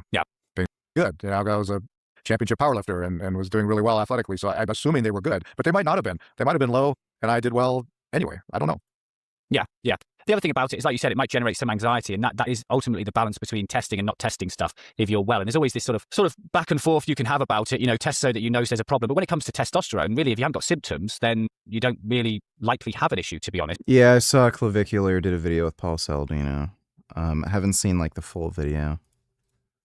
being good. I was a championship powerlifter and was doing really well athletically, so I'm assuming they were good, but they might not have been. They might have been low, and I did well anyway. I don't know. Yeah. The other thing about it is, like you said, it might generate some anxiety, and that is ultimately the balance between testing and not testing stuff if you're well. And there's always this sort of back and forth you can have about it, test so that there's a problem. But when it comes to testosterone, really, if you haven't got symptoms, then you don't really likely have an issue, to be honest. Yeah, I saw Clavicular did a video with Paul Saladino. I haven't seen like the full video.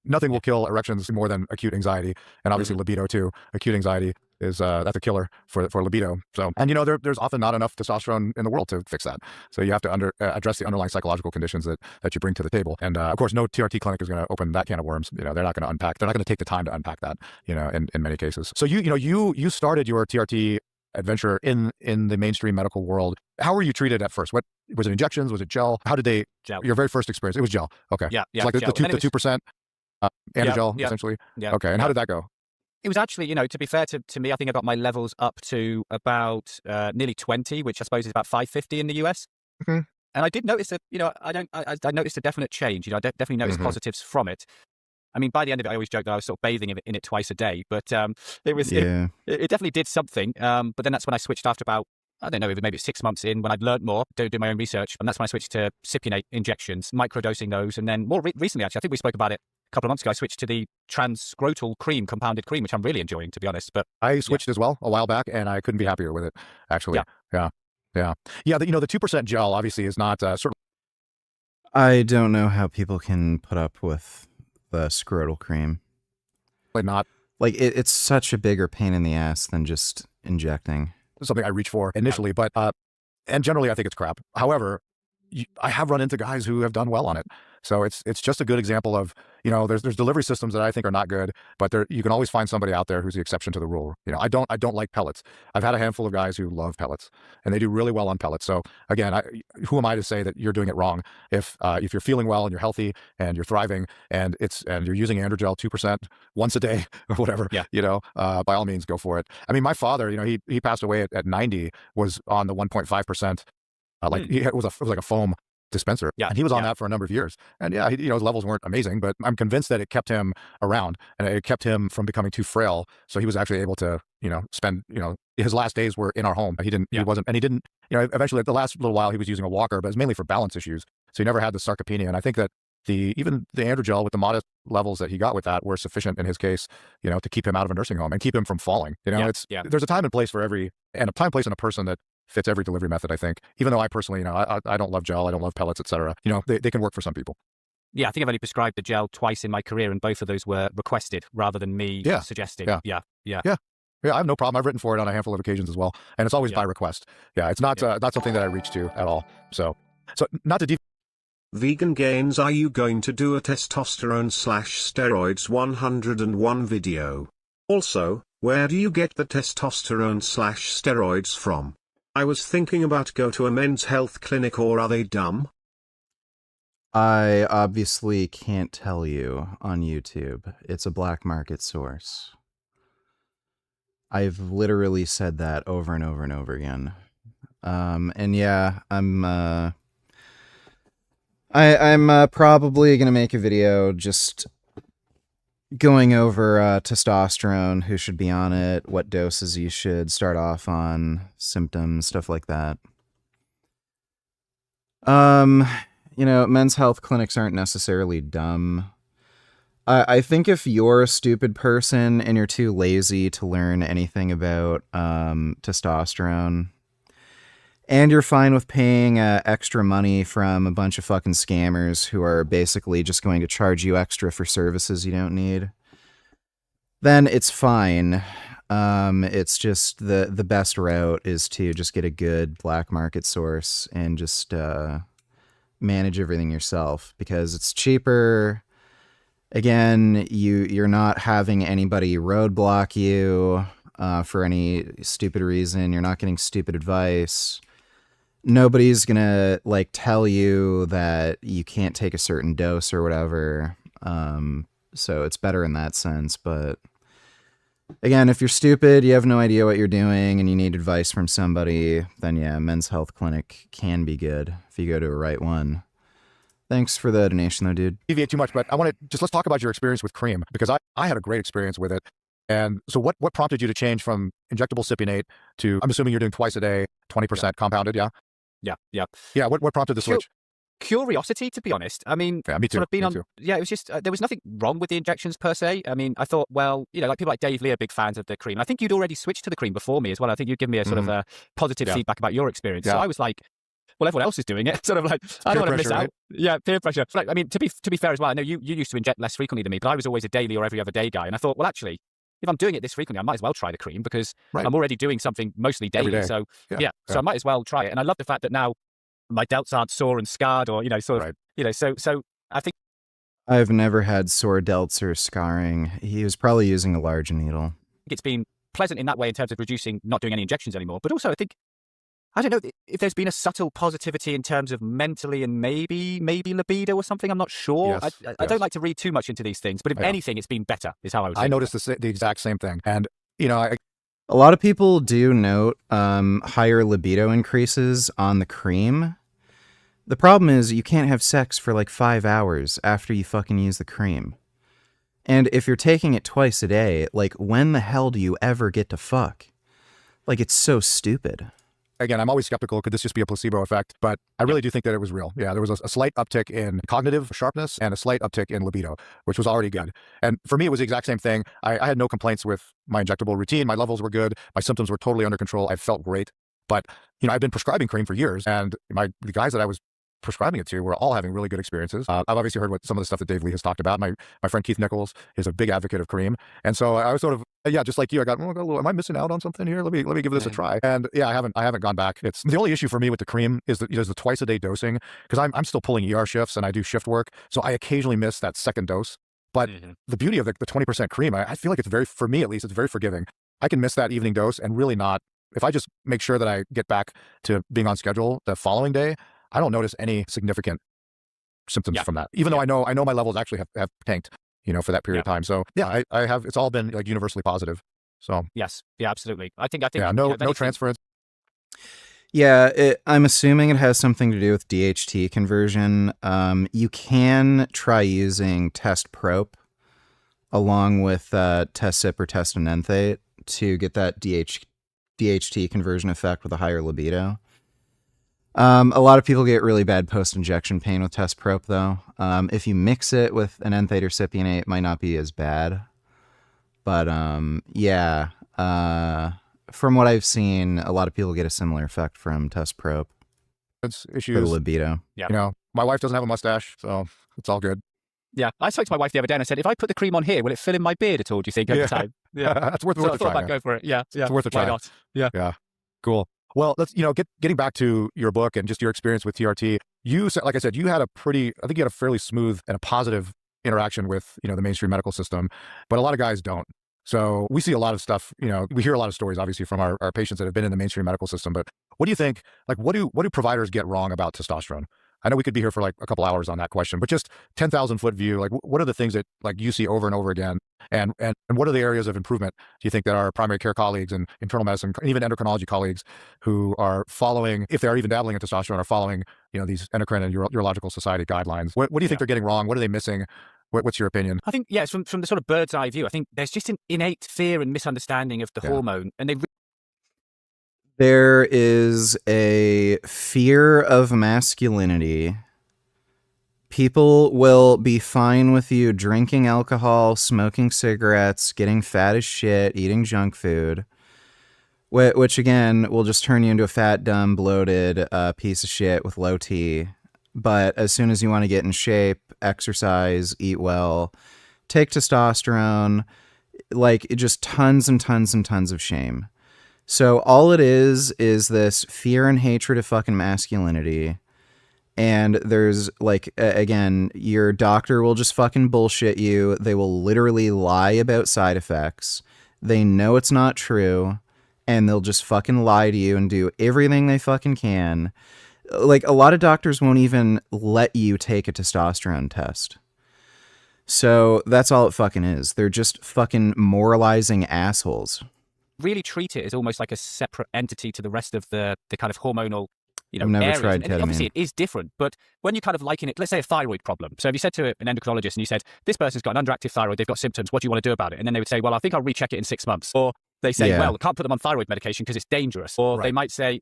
Nothing will kill erections more than acute anxiety, and obviously libido too. Acute anxiety is that's a killer for libido. So, and there's often not enough testosterone in the world to fix that. So you have to address the underlying psychological conditions that you bring to the table. And of course, no TRT clinic is going to open that can of worms. They're not going to unpack. They're not going to take the time to unpack that. In many cases. So you started your TRT adventure in the mainstream medical world. How were you treated at first? What was it? Injections? Was it gel? How did they? Gel. Your very first experience? It was gel. Okay. Yeah. So like the 2%. Antigel, Yeah. essentially? Yeah. Okay, and how did that go? It was actually, to be fair to me, I think I got my levels up to about nearly 20, which I suppose is about 550 in the US. Mm-hmm. And I did notice that, I noticed a definite change. I definitely noticed positives from it. I mean, by the end of it, I always joke that I was sort of bathing in it twice a day, but it was it definitely did something. But then that's when I switched after about, I don't know, maybe 6 months in, when I'd learned more, do my own research, and that's when I switched to cypionate injections, microdosing those, and then more recently, actually, I think we spoke about it a couple of months ago, I switched to the transscrotal cream, compounded cream, which I'm really enjoying, to be honest. But I switched as well a while back, and I couldn't be happier with it, actually. Yeah. The 2% gel obviously is not sort of. I don't know how people can put up with the scrotal cream. Like not like it's such a bigger pain in the ass than just injecting. Something I reach for initially, but and generally I think it's crap. However, I have run into guys who have done well on it. So it's just a good example of, there's delivery systems that I think are not good, but you can always find somebody out there who's the exception to the rule. I don't like pellets. I've had a handful of guys who love pellets, and they do really well on pellets. So again, who am I to say that you're doing it wrong? If you're feeling well and you're healthy and you're thriving and you're using Androgel 2% once a day or whatever, by all means go for it. I mean, my father, he passed away at 90, was on the 1.5%. It was like a foam dispenser, and he was on that for a number of years. And his levels weren't amazing, but I'm convinced that it kept him around and it kept him from becoming too frail. So he was actually able to, spend, his last days were in our home. He didn't, eventually the last little while he was using a walker, but it was mainly for balance issues. So he never had the sarcopenia. And I think that even the Androgel with the modest levels that he got with that were sufficient in his case, to keep him out of a nursing home and keep him from falling. There's a time and place for every, and a time and place in a person that fits every delivery method, I think. Even though I personally, I don't love gel, I don't love pellets, etc. They can work for some people. Yeah, I think I've only prescribed the gel twice in my career, and both of those were requested rather than me suggesting. Yeah, I have no problem. I've written for it on a handful of occasions as well, and it's always by request. Yeah, it's not not something that I reach to at all. So not to Vegan Gains, are you going to do a testosterone/steroids 101 video? Also, where do you get the testosterone/steroids from? I was thinking about go to a men's health clinic, or are they dumb? I obviously can't tell you on YouTube. It's a black market source. I've literally said that over and over and over again. And yeah, I'm probably gonna make a video just going over testosterone, who should be on it, what doses you should start off on, symptoms, stuff like that. Men's health clinics aren't necessarily dumb. I think if you're a stupid person and you're too lazy to learn anything about testosterone, and you're fine with paying extra money from a bunch of fucking scammers who are basically just going to charge you extra for services you don't need, then it's fine. It's just the best route is to just get a good black market source and just manage everything yourself, because it's cheaper. Again, you're not having anybody roadblock you for any stupid reason. You're not getting stupid advice. Nobody's gonna tell you that you can't take a certain dose or whatever. So it's better in that sense. But again, if you're stupid, you have no idea what you're doing, and you need advice from somebody, then yeah, Men's Health Clinic can be good if you go to a right one. Thanks for the donation though, dude. Deviate too much, but I want to let's talk about your experience with cream, because I had a great experience with it. And so what prompted you to change from injectable cypionate to, I'm assuming you're doing twice a day, 20% compounded, yeah? Yeah. Yeah, what prompted the switch? Curiosity, to be honest. I mean, yeah, me too. Yeah, it was just, there was nothing wrong with the injections per se. I mean, I thought, well, people like Dave Lee are big fans of the cream. I think you'd already switched to the cream before me as well. I think you'd given me a sort of a positive feedback about your experience. So I was like, well, everyone else is doing it. Sort of like, I don't want to miss out. Yeah, peer pressure. But, I mean, to be fair as well, I know you used to inject less frequently than me, but I was always a daily or every other day guy. And I thought, well, actually, if I'm doing it this frequently, I might as well try the cream, because I'm already doing something mostly daily. So so I might as well try it. And I love the fact that now my delts aren't sore and scarred, or so I think I've never had sore delts or scarring. He was probably using a large needle. It's been pleasant in that way in terms of reducing, not doing any injections anymore. But also, I think, I don't know if there's been a subtle positivity in terms of mentally and maybe libido or something. I'm not sure. I don't like to read too much into these things, but if anything, it's been better, is how I would say. I noticed the exact same thing. And, a lot of people do note higher libido increases on the cream. The problem is you can't have sex for like 5 hours after you fucking use the cream. And if you're taking it twice a day, when the hell do you ever get to fuck? It's so stupid. Again, I'm always skeptical. Could this just be a placebo effect? But I really do think that it was real. Yeah, there was a slight uptick in cognitive sharpness and a slight uptick in libido, which was already good. And for me, it was the exact same thing. I had no complaints with my injectable routine. My levels were good. My symptoms were totally under control. I felt great. But, I've been prescribing cream for years, and the guys that I was prescribing it to were all having really good experiences. I've obviously heard some of the stuff that Dave Lee has talked about. My friend Keith Nichols is a big advocate of cream. And so I was sort of, just like you, I got, am I missing out on something here? Let me give this a try. And I haven't gone back. It's the only issue for me with the cream is the twice a day dosing, because I'm still pulling ER shifts and I do shift work. So I occasionally miss that second dose. But the beauty of the 20% cream, I feel like it's for me at least, it's very forgiving. I can miss that evening dose and really not, if I just make sure that I get back to being on schedule the following day, I don't notice any significant symptoms from that, even though I know my levels actually have tanked, for that period of time. So I have, it's all been universally positive. So yes, absolutely. I think no transference. Yeah, I'm assuming it has something to do with DHT conversion. You can try using test prop along with test sip or test enanthate to get that DHT conversion effect with a higher libido. A lot of people get really bad post-injection pain with test prop, though. If you mix it with an enanthate or cypionate, it might not be as bad. But from what I've seen, a lot of people get a similar effect from test prop. It's issues. For the libido. Yeah. My wife doesn't have a mustache, so it's all good. Yeah, I spoke to my wife the other day and I said, if I put the cream on here, will it fill in my beard at all, do you think, over time? Yeah, that's worth a try. I thought about go for it. Yeah. It's worth a try. Why not? Yeah. Yeah. Cool. Well, let's, getting back to your book and just your experience with TRT, you said, like I said, you had a fairly smooth and a positive interaction with, the mainstream medical system, but a lot of guys don't. So we see a lot of stuff, we hear a lot of stories, obviously, from our patients that have been in the mainstream medical system, but what do you think, what do providers get wrong about testosterone? I know we could be here for a couple hours on that question, but just 10,000 foot view, what are the things that you see over and over again? And what are the areas of improvement do you think that our primary care colleagues and internal medicine, even endocrinology colleagues who are following, if they're even dabbling in testosterone, are following, these endocrine and urological society guidelines? What do you think they're getting wrong? What are they missing? What's your opinion? I think, yeah, from the sort of bird's eye view, I think there's just an innate fear and misunderstanding of the hormone, and There is a fear of masculinity. People will be fine with you drinking alcohol, smoking cigarettes, getting fat as shit, eating junk food, which again will just turn you into a fat, dumb, bloated piece of shit with low T. But as soon as you want to get in shape, exercise, eat well, take testosterone, like just tons and tons and tons of shame. So all it is this fear and hatred of fucking masculinity. And there's like, again, your doctor will just fucking bullshit you. They will literally lie about side effects. They know it's not true. And they'll just fucking lie to you and do everything they fucking can. Like, a lot of doctors won't even let you take a testosterone test. So that's all it fucking is. They're just fucking moralizing assholes. really treat it as almost like a separate entity to the rest of the kind of hormonal, I've never areas. tried And obviously ketamine. it is different, but when you kind of liken it, let's say a thyroid problem. So if you said to an endocrinologist and you said, this person's got an underactive thyroid, they've got symptoms, what do you want to do about it? And then they would say, well, I think I'll recheck it in 6 months. Or they say, Yeah. well, I can't put them on thyroid medication because it's dangerous. Or they might say,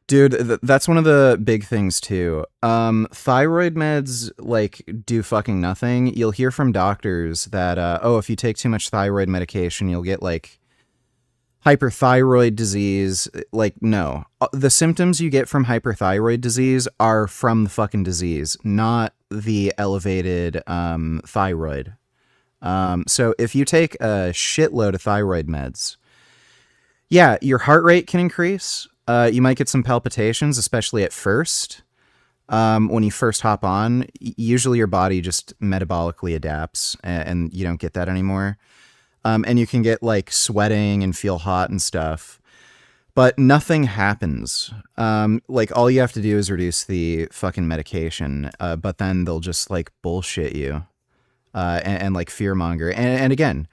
Dude, that's one of the big things too. Thyroid meds like do fucking nothing. You'll hear from doctors that if you take too much thyroid medication, you'll get like hyperthyroid disease. Like, no. The symptoms you get from hyperthyroid disease are from the fucking disease, not the elevated thyroid. So if you take a shitload of thyroid meds, yeah, your heart rate can increase. You might get some palpitations, especially at first. When you first hop on, usually your body just metabolically adapts and you don't get that anymore. And you can get like sweating and feel hot and stuff, but nothing happens. Like all you have to do is reduce the fucking medication, but then they'll just like bullshit you, and like fearmonger. And again,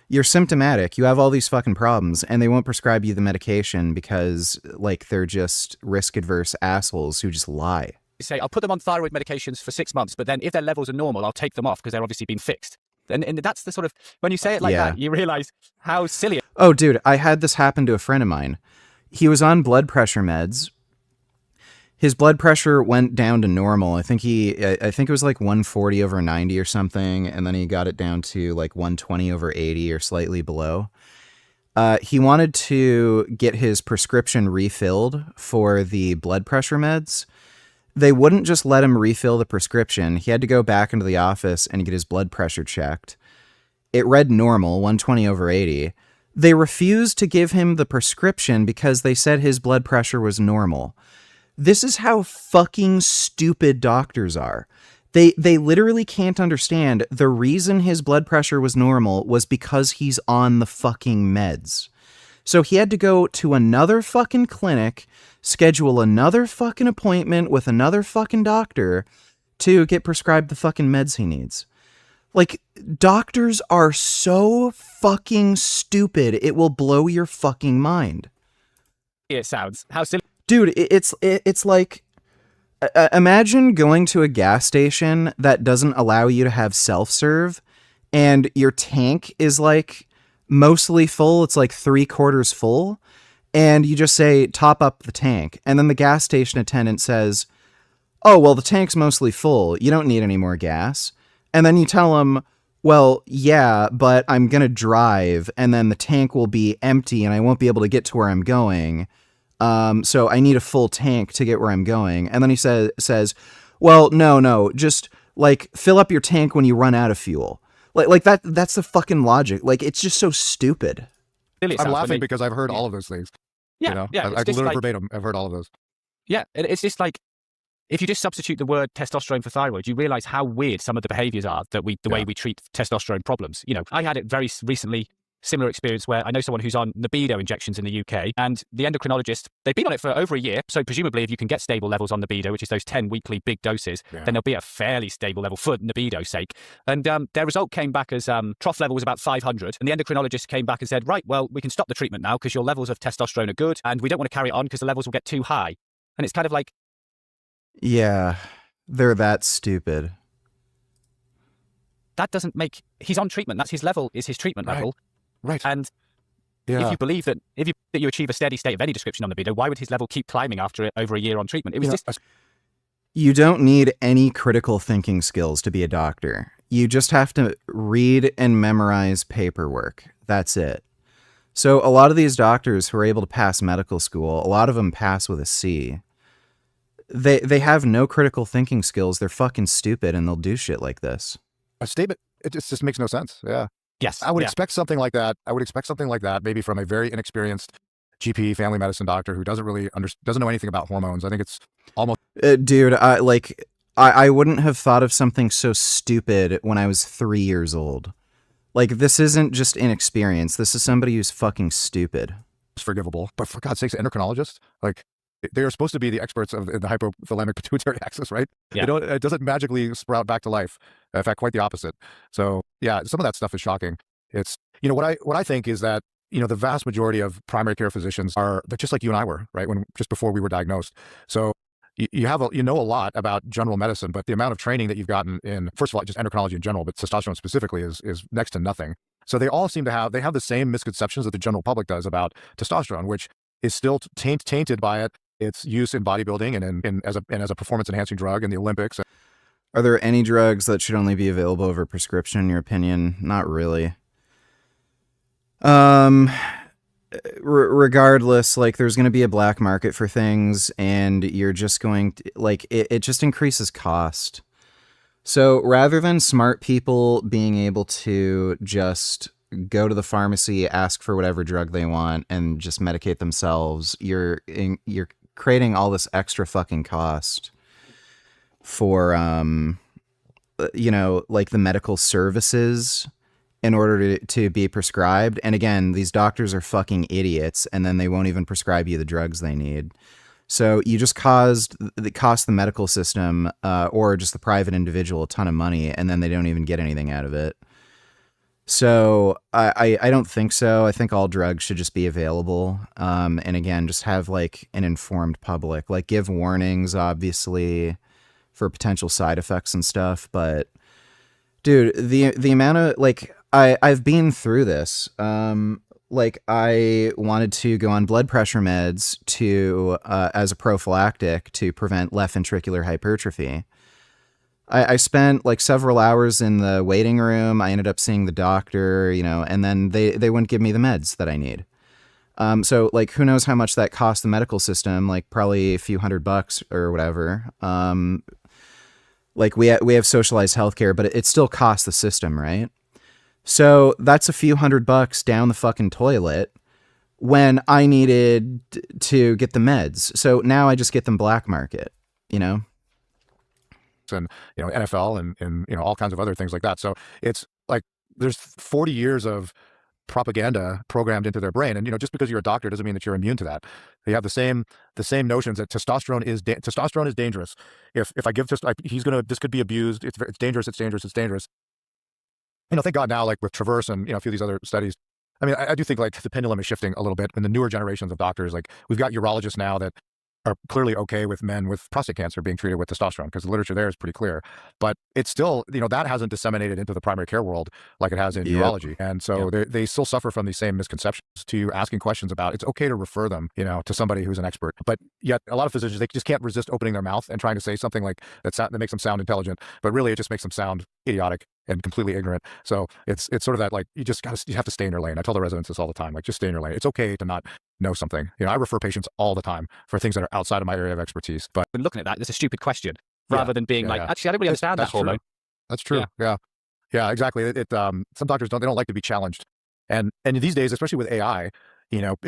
you're symptomatic, you have all these fucking problems, and they won't prescribe you the medication because like they're just risk adverse assholes who just lie. say, I'll put them on thyroid medications for 6 months, but then if their levels are normal, I'll take them off because they're obviously been fixed. And that's the sort of, when you say it like that, you realize how silly it is. Oh, dude, I had this happen to a friend of mine. He was on blood pressure meds. His blood pressure went down to normal. I think it was like 140 over 90 or something, and then he got it down to like 120 over 80 or slightly below. He wanted to get his prescription refilled for the blood pressure meds. They wouldn't just let him refill the prescription. He had to go back into the office and get his blood pressure checked. It read normal, 120 over 80. They refused to give him the prescription because they said his blood pressure was normal. This is how fucking stupid doctors are. They literally can't understand the reason his blood pressure was normal was because he's on the fucking meds. So he had to go to another fucking clinic, schedule another fucking appointment with another fucking doctor to get prescribed the fucking meds he needs. Like, doctors are so fucking stupid, it will blow your fucking mind. It sounds, how silly. Dude, it's like, imagine going to a gas station that doesn't allow you to have self-serve, and your tank is like mostly full. It's like 3/4 full, and you just say, top up the tank. And then the gas station attendant says, oh, well, the tank's mostly full. You don't need any more gas. And then you tell them, well, yeah, but I'm going to drive, and then the tank will be empty, and I won't be able to get to where I'm going. So I need a full tank to get where I'm going. And then he says, well, no, just like fill up your tank when you run out of fuel. Like that's the fucking logic. Like, it's just so stupid. I'm laughing because I've heard all of those things. Yeah, yeah. I literally verbatim, I've heard all of those. Yeah, it's just like, if you just substitute the word testosterone for thyroid, you realize how weird some of the behaviors are that the way we treat testosterone problems. I had it very recently, similar experience where I know someone who's on libido injections in the UK, and the endocrinologist, they've been on it for over a year. So presumably if you can get stable levels on libido, which is those 10 weekly big doses, then they'll be at a fairly stable level for libido's sake. And their result came back as trough level was about 500. And the endocrinologist came back and said, right, well, we can stop the treatment now because your levels of testosterone are good and we don't want to carry it on because the levels will get too high. And it's kind of like, yeah, they're that stupid. that doesn't make, he's on treatment. That's his level, is his treatment level. Right. And Yeah. if you believe that, that you achieve a steady state of any description on libido, why would his level keep climbing after over a year on treatment? It was just... You don't need any critical thinking skills to be a doctor. You just have to read and memorize paperwork. That's it. So a lot of these doctors who are able to pass medical school, a lot of them pass with a C. They have no critical thinking skills. They're fucking stupid and they'll do shit like this. A statement, it just makes no sense. Yeah. Yes. I would expect something like that. I would expect something like that, maybe from a very inexperienced GP, family medicine doctor who doesn't really doesn't know anything about hormones. I think it's almost... Dude, I wouldn't have thought of something so stupid when I was 3 years old. Like, this isn't just inexperience. This is somebody who's fucking stupid. It's forgivable. But for God's sakes, endocrinologists, like, they are supposed to be the experts in the hypothalamic pituitary axis, right? Yeah. It doesn't magically sprout back to life. In fact, quite the opposite. So yeah, some of that stuff is shocking. It's, what I think is that, the vast majority of primary care physicians they're just like you and I were, right? Just before we were diagnosed. So you know a lot about general medicine, but the amount of training that you've gotten in, first of all, just endocrinology in general, but testosterone specifically is next to nothing. So they all seem to have the same misconceptions that the general public does about testosterone, which is still tainted by its use in bodybuilding and as a performance enhancing drug in the Olympics. Are there any drugs that should only be available over prescription, in your opinion? Not really. Regardless, like, there's going to be a black market for things, and you're just going to, like, it just increases cost. So rather than smart people being able to just go to the pharmacy, ask for whatever drug they want, and just medicate themselves, you're creating all this extra fucking cost for, like the medical services in order to be prescribed. And again, these doctors are fucking idiots, and then they won't even prescribe you the drugs they need. So you just cost the medical system or just the private individual a ton of money, and then they don't even get anything out of it. So I don't think so. I think all drugs should just be available. And again, just have like an informed public, like give warnings, obviously, for potential side effects and stuff. But dude, the amount of, like, I've been through this. Like, I wanted to go on blood pressure meds to as a prophylactic to prevent left ventricular hypertrophy. I spent like several hours in the waiting room. I ended up seeing the doctor, and then they wouldn't give me the meds that I need. So like, who knows how much that cost the medical system? Like probably a few $100 or whatever. Like we have socialized healthcare, but it still costs the system, right? So that's a few $100 down the fucking toilet when I needed to get the meds. So now I just get them black market, And NFL and all kinds of other things like that. So it's like there's 40 years of propaganda programmed into their brain, and just because you're a doctor doesn't mean that you're immune to that. They have the same notions that testosterone is dangerous. If I give this could be abused. It's dangerous. It's dangerous. It's dangerous. Thank God now, like with Traverse and a few of these other studies, I mean, I do think like the pendulum is shifting a little bit in the newer generations of doctors. Like we've got urologists now that are clearly okay with men with prostate cancer being treated with testosterone, because the literature there is pretty clear. But it's still, that hasn't disseminated into the primary care world like it has in urology. And so they still suffer from these same misconceptions to asking questions about, it's okay to refer them, to somebody who's an expert. But yet a lot of physicians, they just can't resist opening their mouth and trying to say something like that makes them sound intelligent, but really it just makes them sound idiotic and completely ignorant. So it's sort of that, like, you have to stay in your lane. I tell the residents this all the time, like, just stay in your lane. It's okay to not know something. I refer patients all the time for things that are outside of my area of expertise. But when looking at that, it's a stupid question rather than being actually, I don't really understand that hormone. That's true. Yeah, exactly. Some doctors don't like to be challenged. And these days, especially with AI,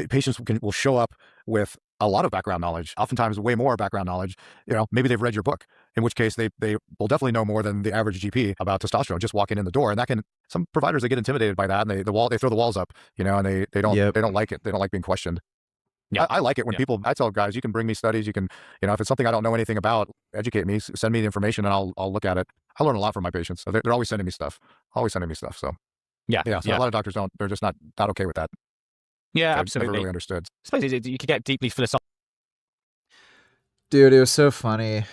patients will show up with a lot of background knowledge, oftentimes way more background knowledge. Maybe they've read your book, in which case they will definitely know more than the average GP about testosterone just walking in the door. And some providers, they get intimidated by that, and they throw the walls up, and they don't like it. They don't like being questioned. Yeah, I like it when people, I tell guys, you can bring me studies, you can, if it's something I don't know anything about, educate me, send me the information, and I'll look at it. I learn a lot from my patients. So they're always sending me stuff. So a lot of doctors they're just not okay with that. Yeah, I've absolutely. never really understood. I suppose you could get deeply philosophical. Dude, it was so funny.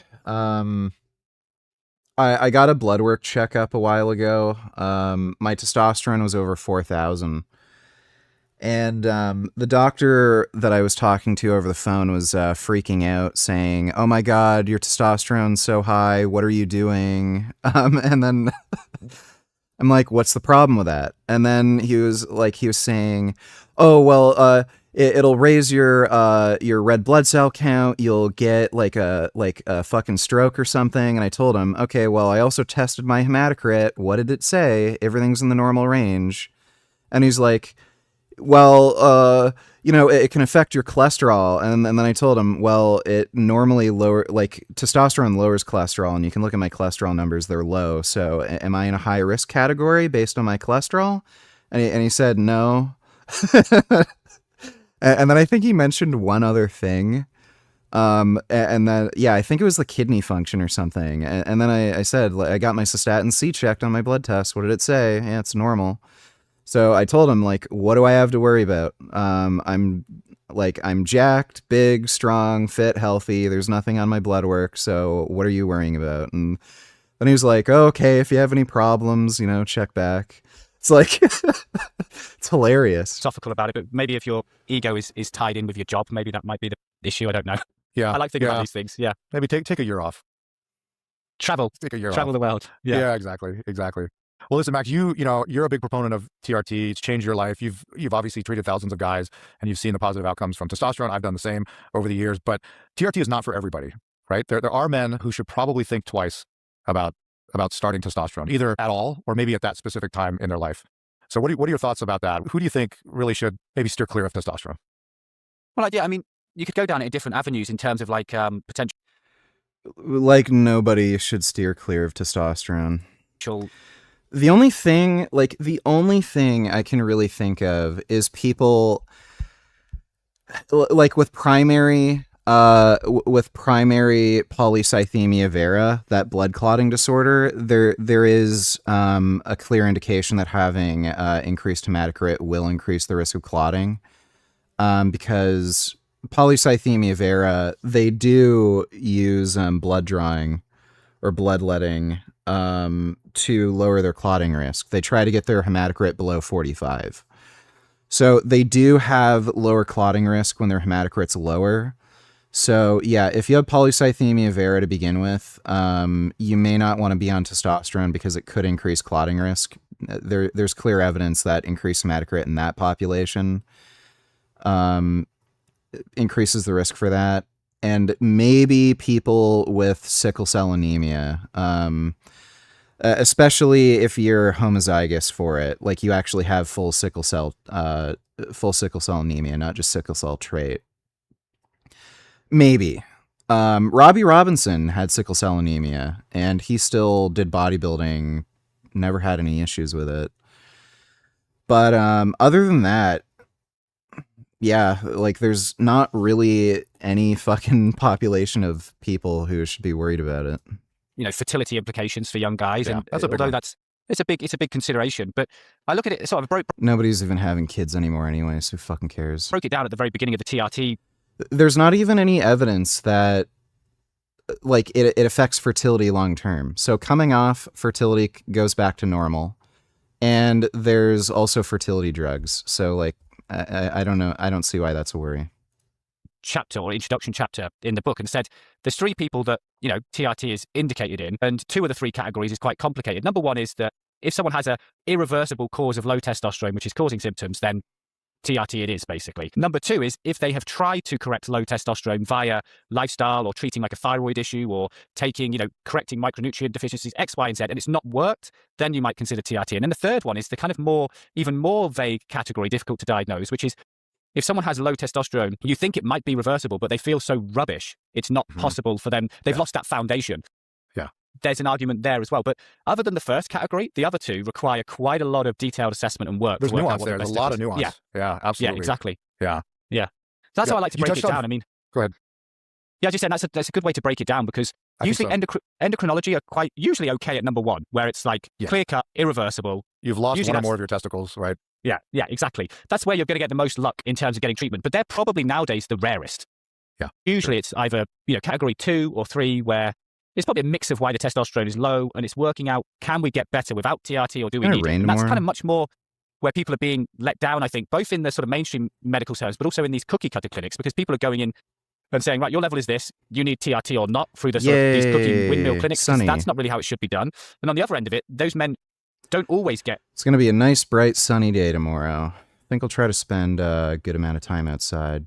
I got a blood work checkup a while ago. My testosterone was over 4,000. And the doctor that I was talking to over the phone was freaking out, saying, "Oh my God, your testosterone's so high. What are you doing?" And then I'm like, "What's the problem with that?" And then he was saying, "Oh well, it'll raise your red blood cell count. You'll get like a fucking stroke or something." And I told him, "Okay, well, I also tested my hematocrit. What did it say? Everything's in the normal range." And he's like, "Well, it can affect your cholesterol." And then I told him, "Well, it normally testosterone lowers cholesterol, and you can look at my cholesterol numbers; they're low. So, am I in a high risk category based on my cholesterol?" And he said no. And then I think he mentioned one other thing. And then, I think it was the kidney function or something. And then I said, I got my cystatin C checked on my blood test. What did it say? Yeah, it's normal. So I told him, what do I have to worry about? I'm jacked, big, strong, fit, healthy. There's nothing on my blood work. So what are you worrying about? And then he was like, "Oh, okay, if you have any problems, check back." It's like, it's hilarious. Philosophical about it, but maybe if your ego is tied in with your job, maybe that might be the issue. I don't know. Yeah. I like thinking about these things. Yeah. Maybe take a year off. Travel. Take a year off. Travel the world. Yeah, exactly. Well, listen, Max, you're a big proponent of TRT. It's changed your life. You've obviously treated thousands of guys, and you've seen the positive outcomes from testosterone. I've done the same over the years, but TRT is not for everybody, right? There are men who should probably think twice about starting testosterone, either at all or maybe at that specific time in their life. So what are your thoughts about that? Who do you think really should maybe steer clear of testosterone? Well, I mean, you could go down it in different avenues in terms of potential. Nobody should steer clear of testosterone. The only thing I can really think of is people with primary polycythemia vera, that blood clotting disorder. There is a clear indication that having increased hematocrit will increase the risk of clotting, because polycythemia vera, they do use blood drawing or bloodletting to lower their clotting risk. They try to get their hematocrit below 45. So they do have lower clotting risk when their hematocrit's lower. So yeah, if you have polycythemia vera to begin with, you may not want to be on testosterone because it could increase clotting risk. There's clear evidence that increased hematocrit in that population increases the risk for that. And maybe people with sickle cell anemia, especially if you're homozygous for it, you actually have full sickle cell anemia, not just sickle cell trait. Maybe. Robbie Robinson had sickle cell anemia, and he still did bodybuilding, never had any issues with it. But other than that, yeah, there's not really any fucking population of people who should be worried about it. Fertility implications for young guys, Yeah, and that's a big although one. it's a big consideration. But I look at it sort of Nobody's even having kids anymore anyway, so who fucking cares? broke it down at the very beginning of the TRT. There's not even any evidence that it affects fertility long term. So coming off, fertility goes back to normal, and there's also fertility drugs. So I don't know. I don't see why that's a worry. Chapter or introduction chapter in the book, and said there's three people that TRT is indicated in, and two of the three categories is quite complicated. Number one is that if someone has a irreversible cause of low testosterone which is causing symptoms, then TRT it is, basically. Number two is if they have tried to correct low testosterone via lifestyle or treating like a thyroid issue or taking, correcting micronutrient deficiencies, X, Y, and Z, and it's not worked, then you might consider TRT. And then the third one is the kind of even more vague category, difficult to diagnose, which is if someone has low testosterone, you think it might be reversible, but they feel so rubbish, it's not possible for them. They've lost that foundation. Yeah. There's an argument there as well. But other than the first category, the other two require quite a lot of detailed assessment and work. There's to work nuance out what there. the There's a best lot is. of nuance. Yeah, absolutely. Yeah, exactly. Yeah. That's how I like to You break it touched on- down. I mean, Go ahead. Yeah, just saying that's a good way to break it down, because I think usually endocrinology are quite usually okay at number one, where it's clear cut, irreversible. You've lost Usually one or that's- more of your testicles, right? Yeah, exactly. That's where you're going to get the most luck in terms of getting treatment. But they're probably nowadays the rarest. Yeah. Usually it's either category 2 or 3, where it's probably a mix of why the testosterone is low, and it's working out, can we get better without TRT, or do we Gonna need it? rain And that's tomorrow? kind of much more where people are being let down, I think, both in the sort of mainstream medical terms, but also in these cookie cutter clinics, because people are going in and saying, right, your level is this, you need TRT or not, through the sort of these cookie windmill Yay, clinics. 'Cause sunny. that's not really how it should be done. And on the other end of it, those men don't always get, It's gonna be a nice, bright, sunny day tomorrow. I think I'll try to spend a good amount of time outside.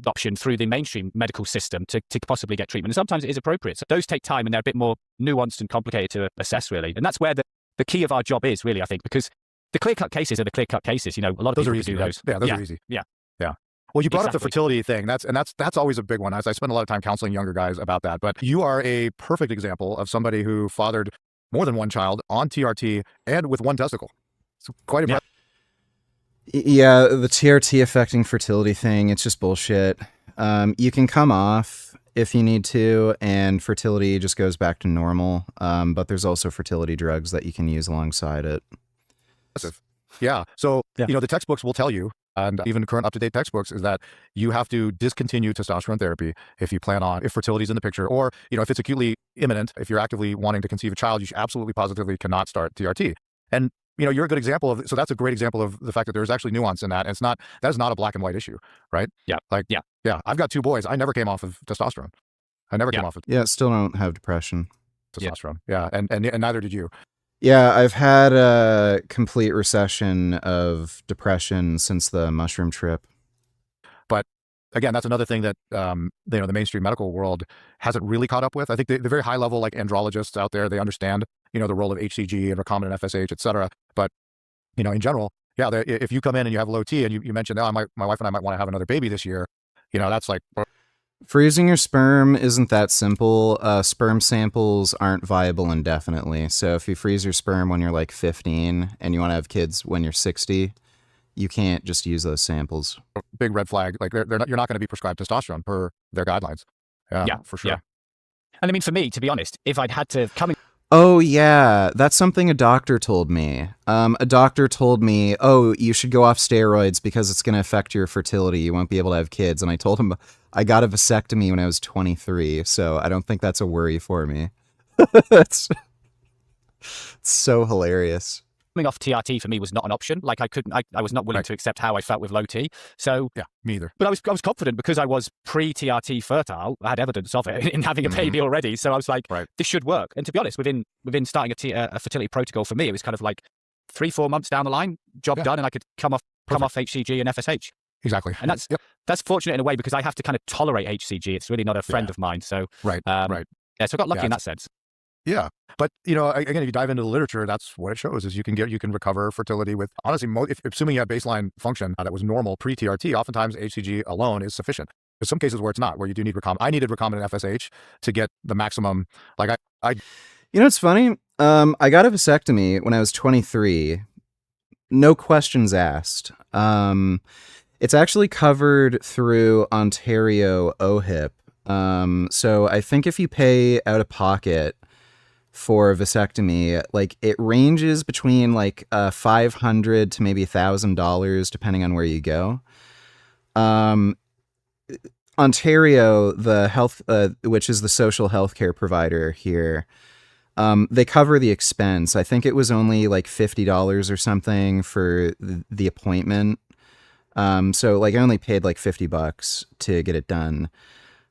option through the mainstream medical system to possibly get treatment. And sometimes it is appropriate. So those take time, and they're a bit more nuanced and complicated to assess, really. And that's where the key of our job is, really, I think, because the clear-cut cases are the clear-cut cases. A lot of Those people are easy, do right? those. Yeah, those are easy. Yeah. Yeah. Well, you brought up the Exactly. fertility thing. That's always a big one. I spend a lot of time counseling younger guys about that. But you are a perfect example of somebody who fathered more than one child on TRT and with one testicle. It's quite impressive. Yeah, the TRT affecting fertility thing, it's just bullshit. You can come off if you need to, and fertility just goes back to normal. But there's also fertility drugs that you can use alongside it. Yeah. So, the textbooks will tell you, and even current up-to-date textbooks, is that you have to discontinue testosterone therapy if fertility is in the picture, or, if it's acutely imminent, if you're actively wanting to conceive a child, you absolutely positively cannot start TRT. And, you're a good example of, so that's a great example of the fact that there's actually nuance in that. And that is not a black and white issue, right? Yeah. Yeah. I've got 2 boys. I never came off of testosterone. I never came off of Yeah, still don't have depression. testosterone. Yeah. And neither did you. Yeah, I've had a complete recession of depression since the mushroom trip. But again, that's another thing that the mainstream medical world hasn't really caught up with. I think the very high level, like andrologists out there, they understand the role of HCG and recombinant FSH, et cetera. But in general, yeah, if you come in and you have low T and you mentioned, my wife and I might want to have another baby this year, that's like. Freezing your sperm isn't that simple. Sperm samples aren't viable indefinitely. So if you freeze your sperm when you're like 15 and you want to have kids when you're 60, you can't just use those samples. Big red flag. Like you're not going to be prescribed testosterone per their guidelines. Yeah, for sure. Yeah. And I mean, for me, to be honest, if I'd had to come in. Oh, yeah. That's something a doctor told me. A doctor told me, oh, you should go off steroids because it's going to affect your fertility. You won't be able to have kids. And I told him I got a vasectomy when I was 23. So I don't think that's a worry for me. It's so hilarious. Coming off TRT for me was not an option. Like I was not willing to accept how I felt with low T. So yeah, me either. But I was confident because I was pre-TRT fertile. I had evidence of it in having a baby already. So I was like, this should work. And to be honest, within starting a fertility protocol for me, it was kind of like 3-4 months down the line, job done, and I could come off HCG and FSH. Exactly. And that's fortunate in a way because I have to kind of tolerate HCG. It's really not a friend of mine. So right. Yeah, so I got lucky in that sense. Yeah. But, again, if you dive into the literature, that's what it shows is you can recover fertility with, honestly, assuming you have baseline function that was normal pre-TRT, oftentimes HCG alone is sufficient. There's some cases where it's not, where you do need recombinant. I needed recombinant FSH to get the maximum. Like it's funny. I got a vasectomy when I was 23. No questions asked. It's actually covered through Ontario OHIP. So I think if you pay out of pocket for a vasectomy, like it ranges between like $500 to maybe $1,000 depending on where you go. Ontario, the health, which is the social health care provider here, they cover the expense. I think it was only like $50 or something for the appointment. So like I only paid like $50 to get it done.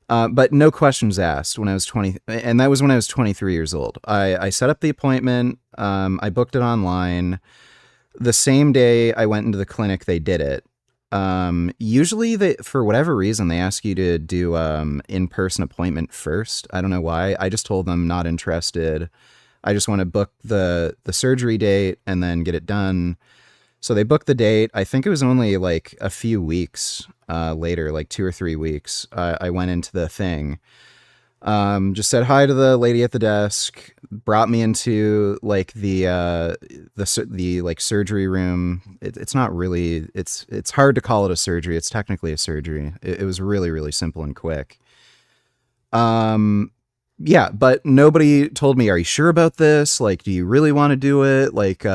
But no questions asked when I was 20, and that was when I was 23 years old. I set up the appointment. I booked it online. The same day I went into the clinic, they did it. Usually for whatever reason, they ask you to do in-person appointment first. I don't know why. I just told them not interested. I just want to book the surgery date and then get it done. So they booked the date. I think it was only like a few weeks later, like 2 or 3 weeks. I went into the thing, just said hi to the lady at the desk, brought me into like the like surgery room. It's not really. It's hard to call it a surgery. It's technically a surgery. It was really, really simple and quick. Yeah, but nobody told me, are you sure about this? Like, do you really want to do it? Like,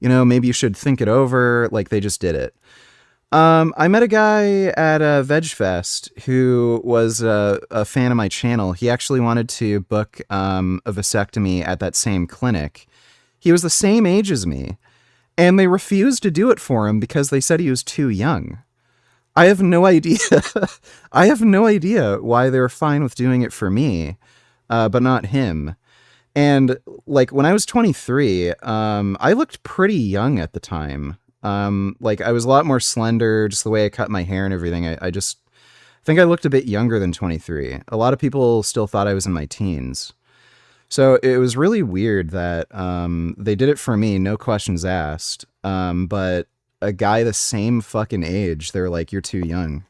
maybe you should think it over. Like, they just did it. I met a guy at a Veg Fest who was a fan of my channel. He actually wanted to book a vasectomy at that same clinic. He was the same age as me, and they refused to do it for him because they said he was too young. I have no idea. I have no idea why they were fine with doing it for me, but not him. And like when I was 23, I looked pretty young at the time. Like I was a lot more slender, just the way I cut my hair and everything. I just think I looked a bit younger than 23. A lot of people still thought I was in my teens. So it was really weird that they did it for me, no questions asked. But a guy the same fucking age, they're like, you're too young.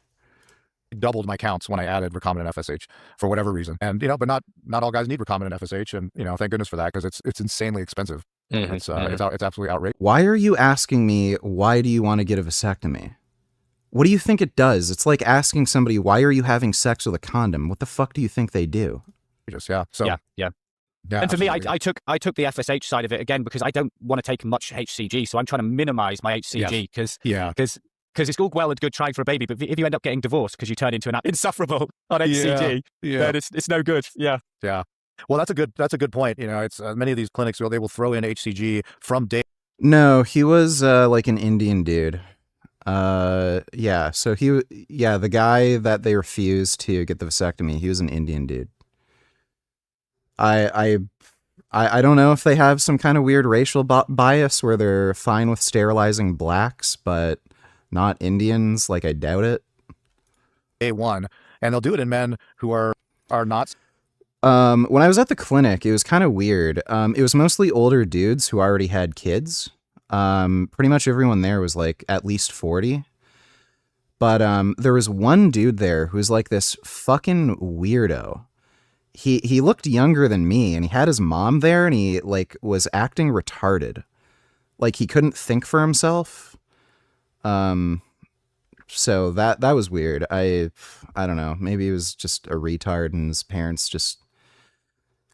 Doubled my counts when I added recombinant FSH for whatever reason. And, but not all guys need recombinant FSH. And, thank goodness for that, because it's insanely expensive. Mm-hmm. It's absolutely outrageous. Why are you asking me, why do you want to get a vasectomy? What do you think it does? It's like asking somebody, why are you having sex with a condom? What the fuck do you think they do? Yeah. So, yeah. Yeah, and for me, I took the FSH side of it again because I don't want to take much HCG, so I'm trying to minimize my HCG because it's all well and good trying for a baby, but if you end up getting divorced because you turn into an insufferable on HCG, then it's no good. Yeah. Well, that's a good point. It's many of these clinics they will throw in HCG from day. No, he was like an Indian dude. Yeah. So the guy that they refused to get the vasectomy, he was an Indian dude. I don't know if they have some kind of weird racial bias where they're fine with sterilizing blacks, but not Indians. Like, I doubt it. A1, and they'll do it in men who are not. When I was at the clinic, it was kind of weird. It was mostly older dudes who already had kids. Pretty much everyone there was like at least 40. But there was one dude there who was like this fucking weirdo. He looked younger than me, and he had his mom there, and he like was acting retarded. Like he couldn't think for himself. So that was weird. I don't know. Maybe he was just a retard and his parents just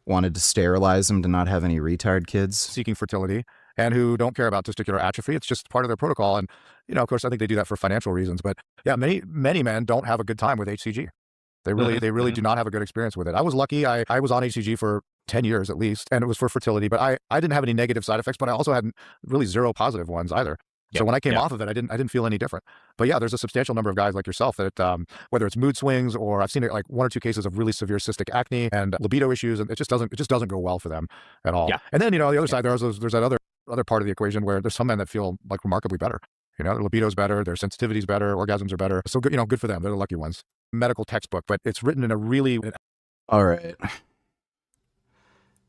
wanted to sterilize him to not have any retard kids. Seeking fertility and who don't care about testicular atrophy. It's just part of their protocol. And, of course, I think they do that for financial reasons. But yeah, many men don't have a good time with HCG. They really do not have a good experience with it. I was lucky. I was on HCG for 10 years at least, and it was for fertility. But I didn't have any negative side effects, but I also had really zero positive ones either. So when I came off of it, I didn't feel any different. But yeah, there's a substantial number of guys like yourself that whether it's mood swings or I've seen it like 1 or 2 cases of really severe cystic acne and libido issues, and it just doesn't go well for them at all. Yeah. And then the other side there's that other part of the equation where there's some men that feel like remarkably better. Their libido's better, their sensitivity's better, orgasms are better. So good, good for them. They're the lucky ones. Medical textbook, but it's written in a really. All right.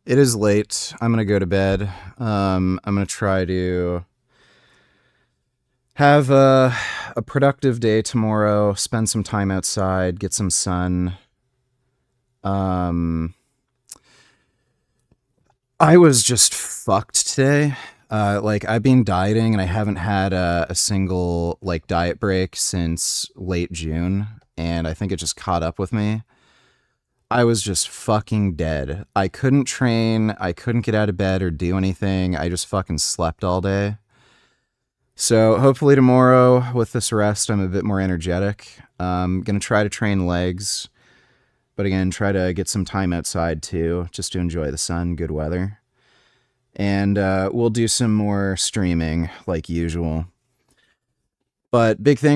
It is late. I'm gonna go to bed. I'm gonna try to have a productive day tomorrow. Spend some time outside. Get some sun. I was just fucked today. I've been dieting and I haven't had a single diet break since late June, and I think it just caught up with me. I was just fucking dead. I couldn't train. I couldn't get out of bed or do anything. I just fucking slept all day. So hopefully tomorrow with this rest, I'm a bit more energetic. I'm going to try to train legs, but again, try to get some time outside too, just to enjoy the sun, good weather. And we'll do some more streaming like usual. But big thanks